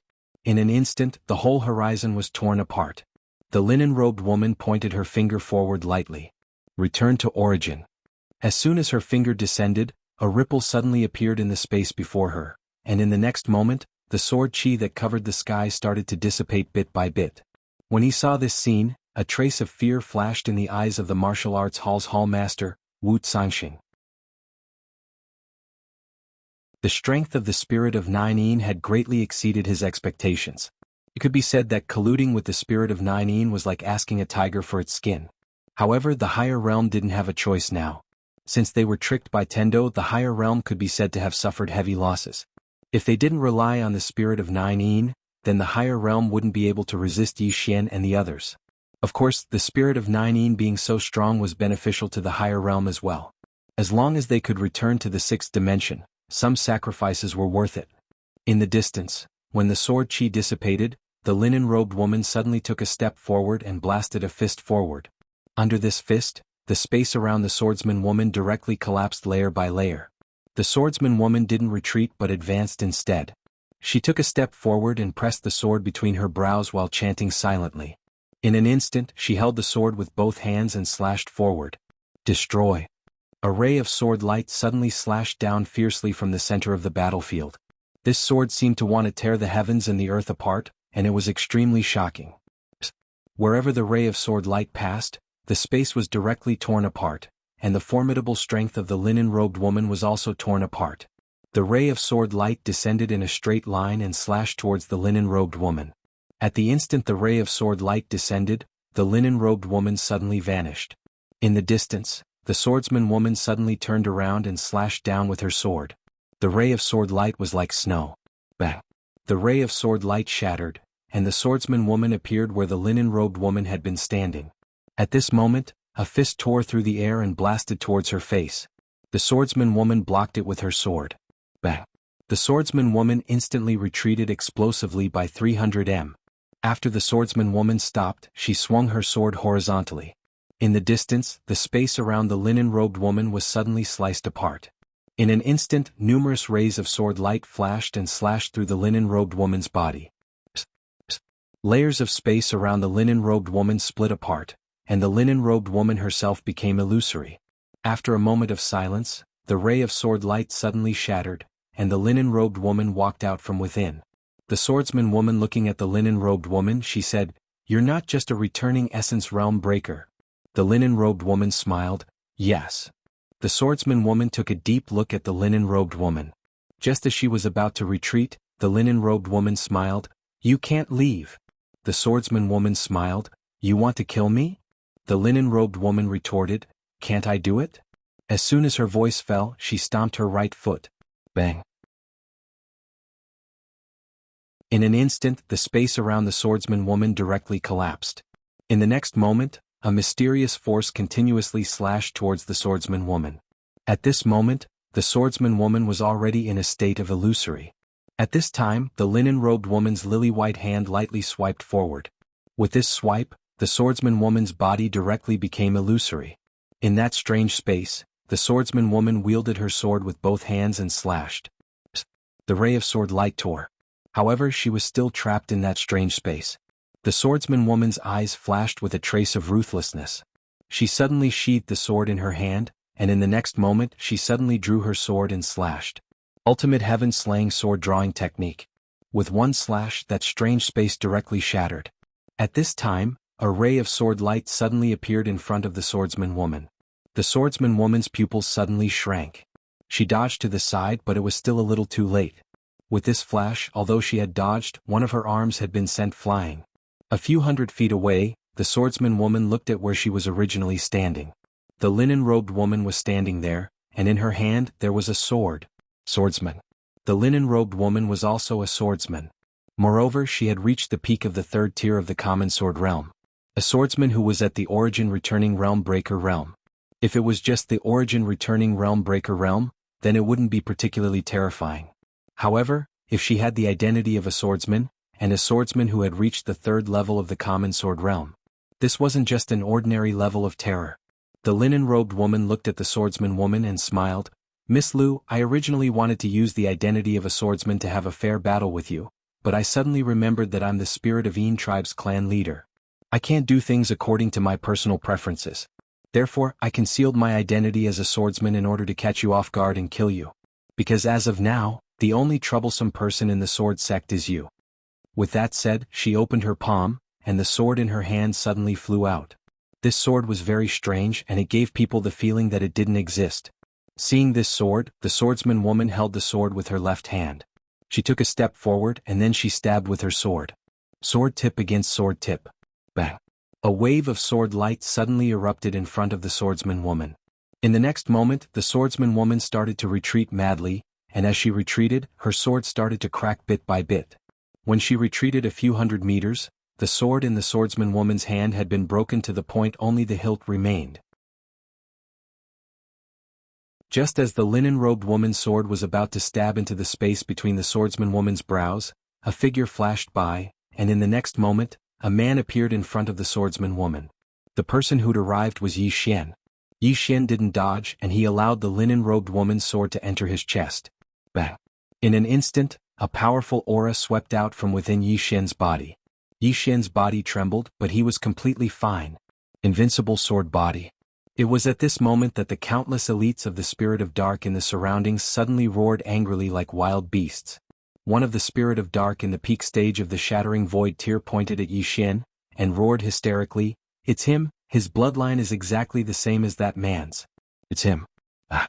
In an instant, the whole horizon was torn apart. The linen-robed woman pointed her finger forward lightly. Return to origin. As soon as her finger descended, a ripple suddenly appeared in the space before her, and in the next moment, the sword chi that covered the sky started to dissipate bit by bit. When he saw this scene, a trace of fear flashed in the eyes of the martial arts hall's hallmaster, Wu Zhangxing. The strength of the spirit of Nine had greatly exceeded his expectations. It could be said that colluding with the spirit of Nine was like asking a tiger for its skin. However, the higher realm didn't have a choice now. Since they were tricked by Tendo, the higher realm could be said to have suffered heavy losses. If they didn't rely on the spirit of Nine, then the higher realm wouldn't be able to resist Yi Xian and the others. Of course, the spirit of Nine being so strong was beneficial to the higher realm as well. As long as they could return to the sixth dimension, some sacrifices were worth it. In the distance, when the sword chi dissipated, the linen-robed woman suddenly took a step forward and blasted a fist forward. Under this fist, the space around the swordsman woman directly collapsed layer by layer. The swordsman woman didn't retreat but advanced instead. She took a step forward and pressed the sword between her brows while chanting silently. In an instant, she held the sword with both hands and slashed forward. Destroy. A ray of sword light suddenly slashed down fiercely from the center of the battlefield. This sword seemed to want to tear the heavens and the earth apart, and it was extremely shocking. Wherever the ray of sword light passed, the space was directly torn apart, and the formidable strength of the linen-robed woman was also torn apart. The ray of sword light descended in a straight line and slashed towards the linen-robed woman. At the instant the ray of sword light descended, the linen-robed woman suddenly vanished. In the distance, the swordsman woman suddenly turned around and slashed down with her sword. The ray of sword light was like snow. Bang! The ray of sword light shattered, and the swordsman woman appeared where the linen-robed woman had been standing. At this moment, a fist tore through the air and blasted towards her face. The swordsman woman blocked it with her sword. Bang! The swordsman woman instantly retreated explosively by 300 m. After the swordsman woman stopped, she swung her sword horizontally. In the distance, the space around the linen-robed woman was suddenly sliced apart. In an instant, numerous rays of sword light flashed and slashed through the linen-robed woman's body. Layers of space around the linen-robed woman split apart, and the linen-robed woman herself became illusory. After a moment of silence, the ray of sword light suddenly shattered, and the linen-robed woman walked out from within. The swordsman woman looking at the linen-robed woman, she said, "You're not just a returning essence realm breaker." The linen-robed woman smiled, "Yes." The swordsman woman took a deep look at the linen-robed woman. Just as she was about to retreat, the linen-robed woman smiled, "You can't leave." The swordsman woman smiled, "You want to kill me?" The linen-robed woman retorted, "Can't I do it?" As soon as her voice fell, she stomped her right foot. Bang! In an instant, the space around the swordsman woman directly collapsed. In the next moment, a mysterious force continuously slashed towards the swordsman woman. At this moment, the swordsman woman was already in a state of illusory. At this time, the linen-robed woman's lily-white hand lightly swiped forward. With this swipe, the swordsman woman's body directly became illusory. In that strange space, the swordsman woman wielded her sword with both hands and slashed. The ray of sword light tore. However, she was still trapped in that strange space. The swordsman woman's eyes flashed with a trace of ruthlessness. She suddenly sheathed the sword in her hand, and in the next moment she suddenly drew her sword and slashed. Ultimate heaven-slaying sword-drawing technique. With one slash, that strange space directly shattered. At this time, a ray of sword light suddenly appeared in front of the swordsman woman. The swordsman woman's pupils suddenly shrank. She dodged to the side, but it was still a little too late. With this flash, although she had dodged, one of her arms had been sent flying. A few hundred feet away, the swordsman woman looked at where she was originally standing. The linen-robed woman was standing there, and in her hand there was a sword. Swordsman. The linen-robed woman was also a swordsman. Moreover, she had reached the peak of the third tier of the common sword realm. A swordsman who was at the origin returning realm breaker realm. If it was just the origin returning realm breaker realm, then it wouldn't be particularly terrifying. However, if she had the identity of a swordsman, and a swordsman who had reached the third level of the common sword realm, this wasn't just an ordinary level of terror. The linen-robed woman looked at the swordsman woman and smiled. "Miss Liu, I originally wanted to use the identity of a swordsman to have a fair battle with you, but I suddenly remembered that I'm the spirit of Yin tribe's clan leader. I can't do things according to my personal preferences. Therefore, I concealed my identity as a swordsman in order to catch you off guard and kill you. Because as of now, the only troublesome person in the sword sect is you." With that said, she opened her palm, and the sword in her hand suddenly flew out. This sword was very strange and it gave people the feeling that it didn't exist. Seeing this sword, the swordsman woman held the sword with her left hand. She took a step forward and then she stabbed with her sword. Sword tip against sword tip. Bang! A wave of sword light suddenly erupted in front of the swordsman woman. In the next moment, the swordsman woman started to retreat madly, and as she retreated, her sword started to crack bit by bit. When she retreated a few hundred meters, the sword in the swordsman woman's hand had been broken to the point only the hilt remained. Just as the linen-robed woman's sword was about to stab into the space between the swordsman woman's brows, a figure flashed by, and in the next moment, a man appeared in front of the swordsman woman. The person who'd arrived was Yi Xian. Yi Xian didn't dodge and he allowed the linen-robed woman's sword to enter his chest. Bang! In an instant, a powerful aura swept out from within Yi Xian's body. Yi Xian's body trembled, but he was completely fine. Invincible sword body. It was at this moment that the countless elites of the Spirit of Dark in the surroundings suddenly roared angrily like wild beasts. One of the Spirit of Dark in the peak stage of the Shattering Void tier pointed at Yi Xian, and roared hysterically, "It's him, his bloodline is exactly the same as that man's. It's him." Ah.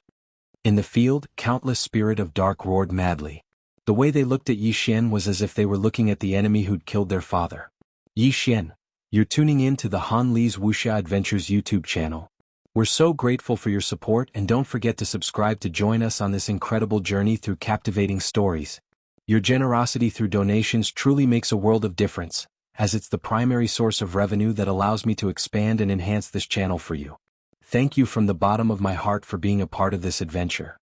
In the field, countless Spirit of Dark roared madly. The way they looked at Yi Xian was as if they were looking at the enemy who'd killed their father. Yi Xian, you're tuning in to the Han Li's Wuxia Adventures YouTube channel. We're so grateful for your support and don't forget to subscribe to join us on this incredible journey through captivating stories. Your generosity through donations truly makes a world of difference, as it's the primary source of revenue that allows me to expand and enhance this channel for you. Thank you from the bottom of my heart for being a part of this adventure.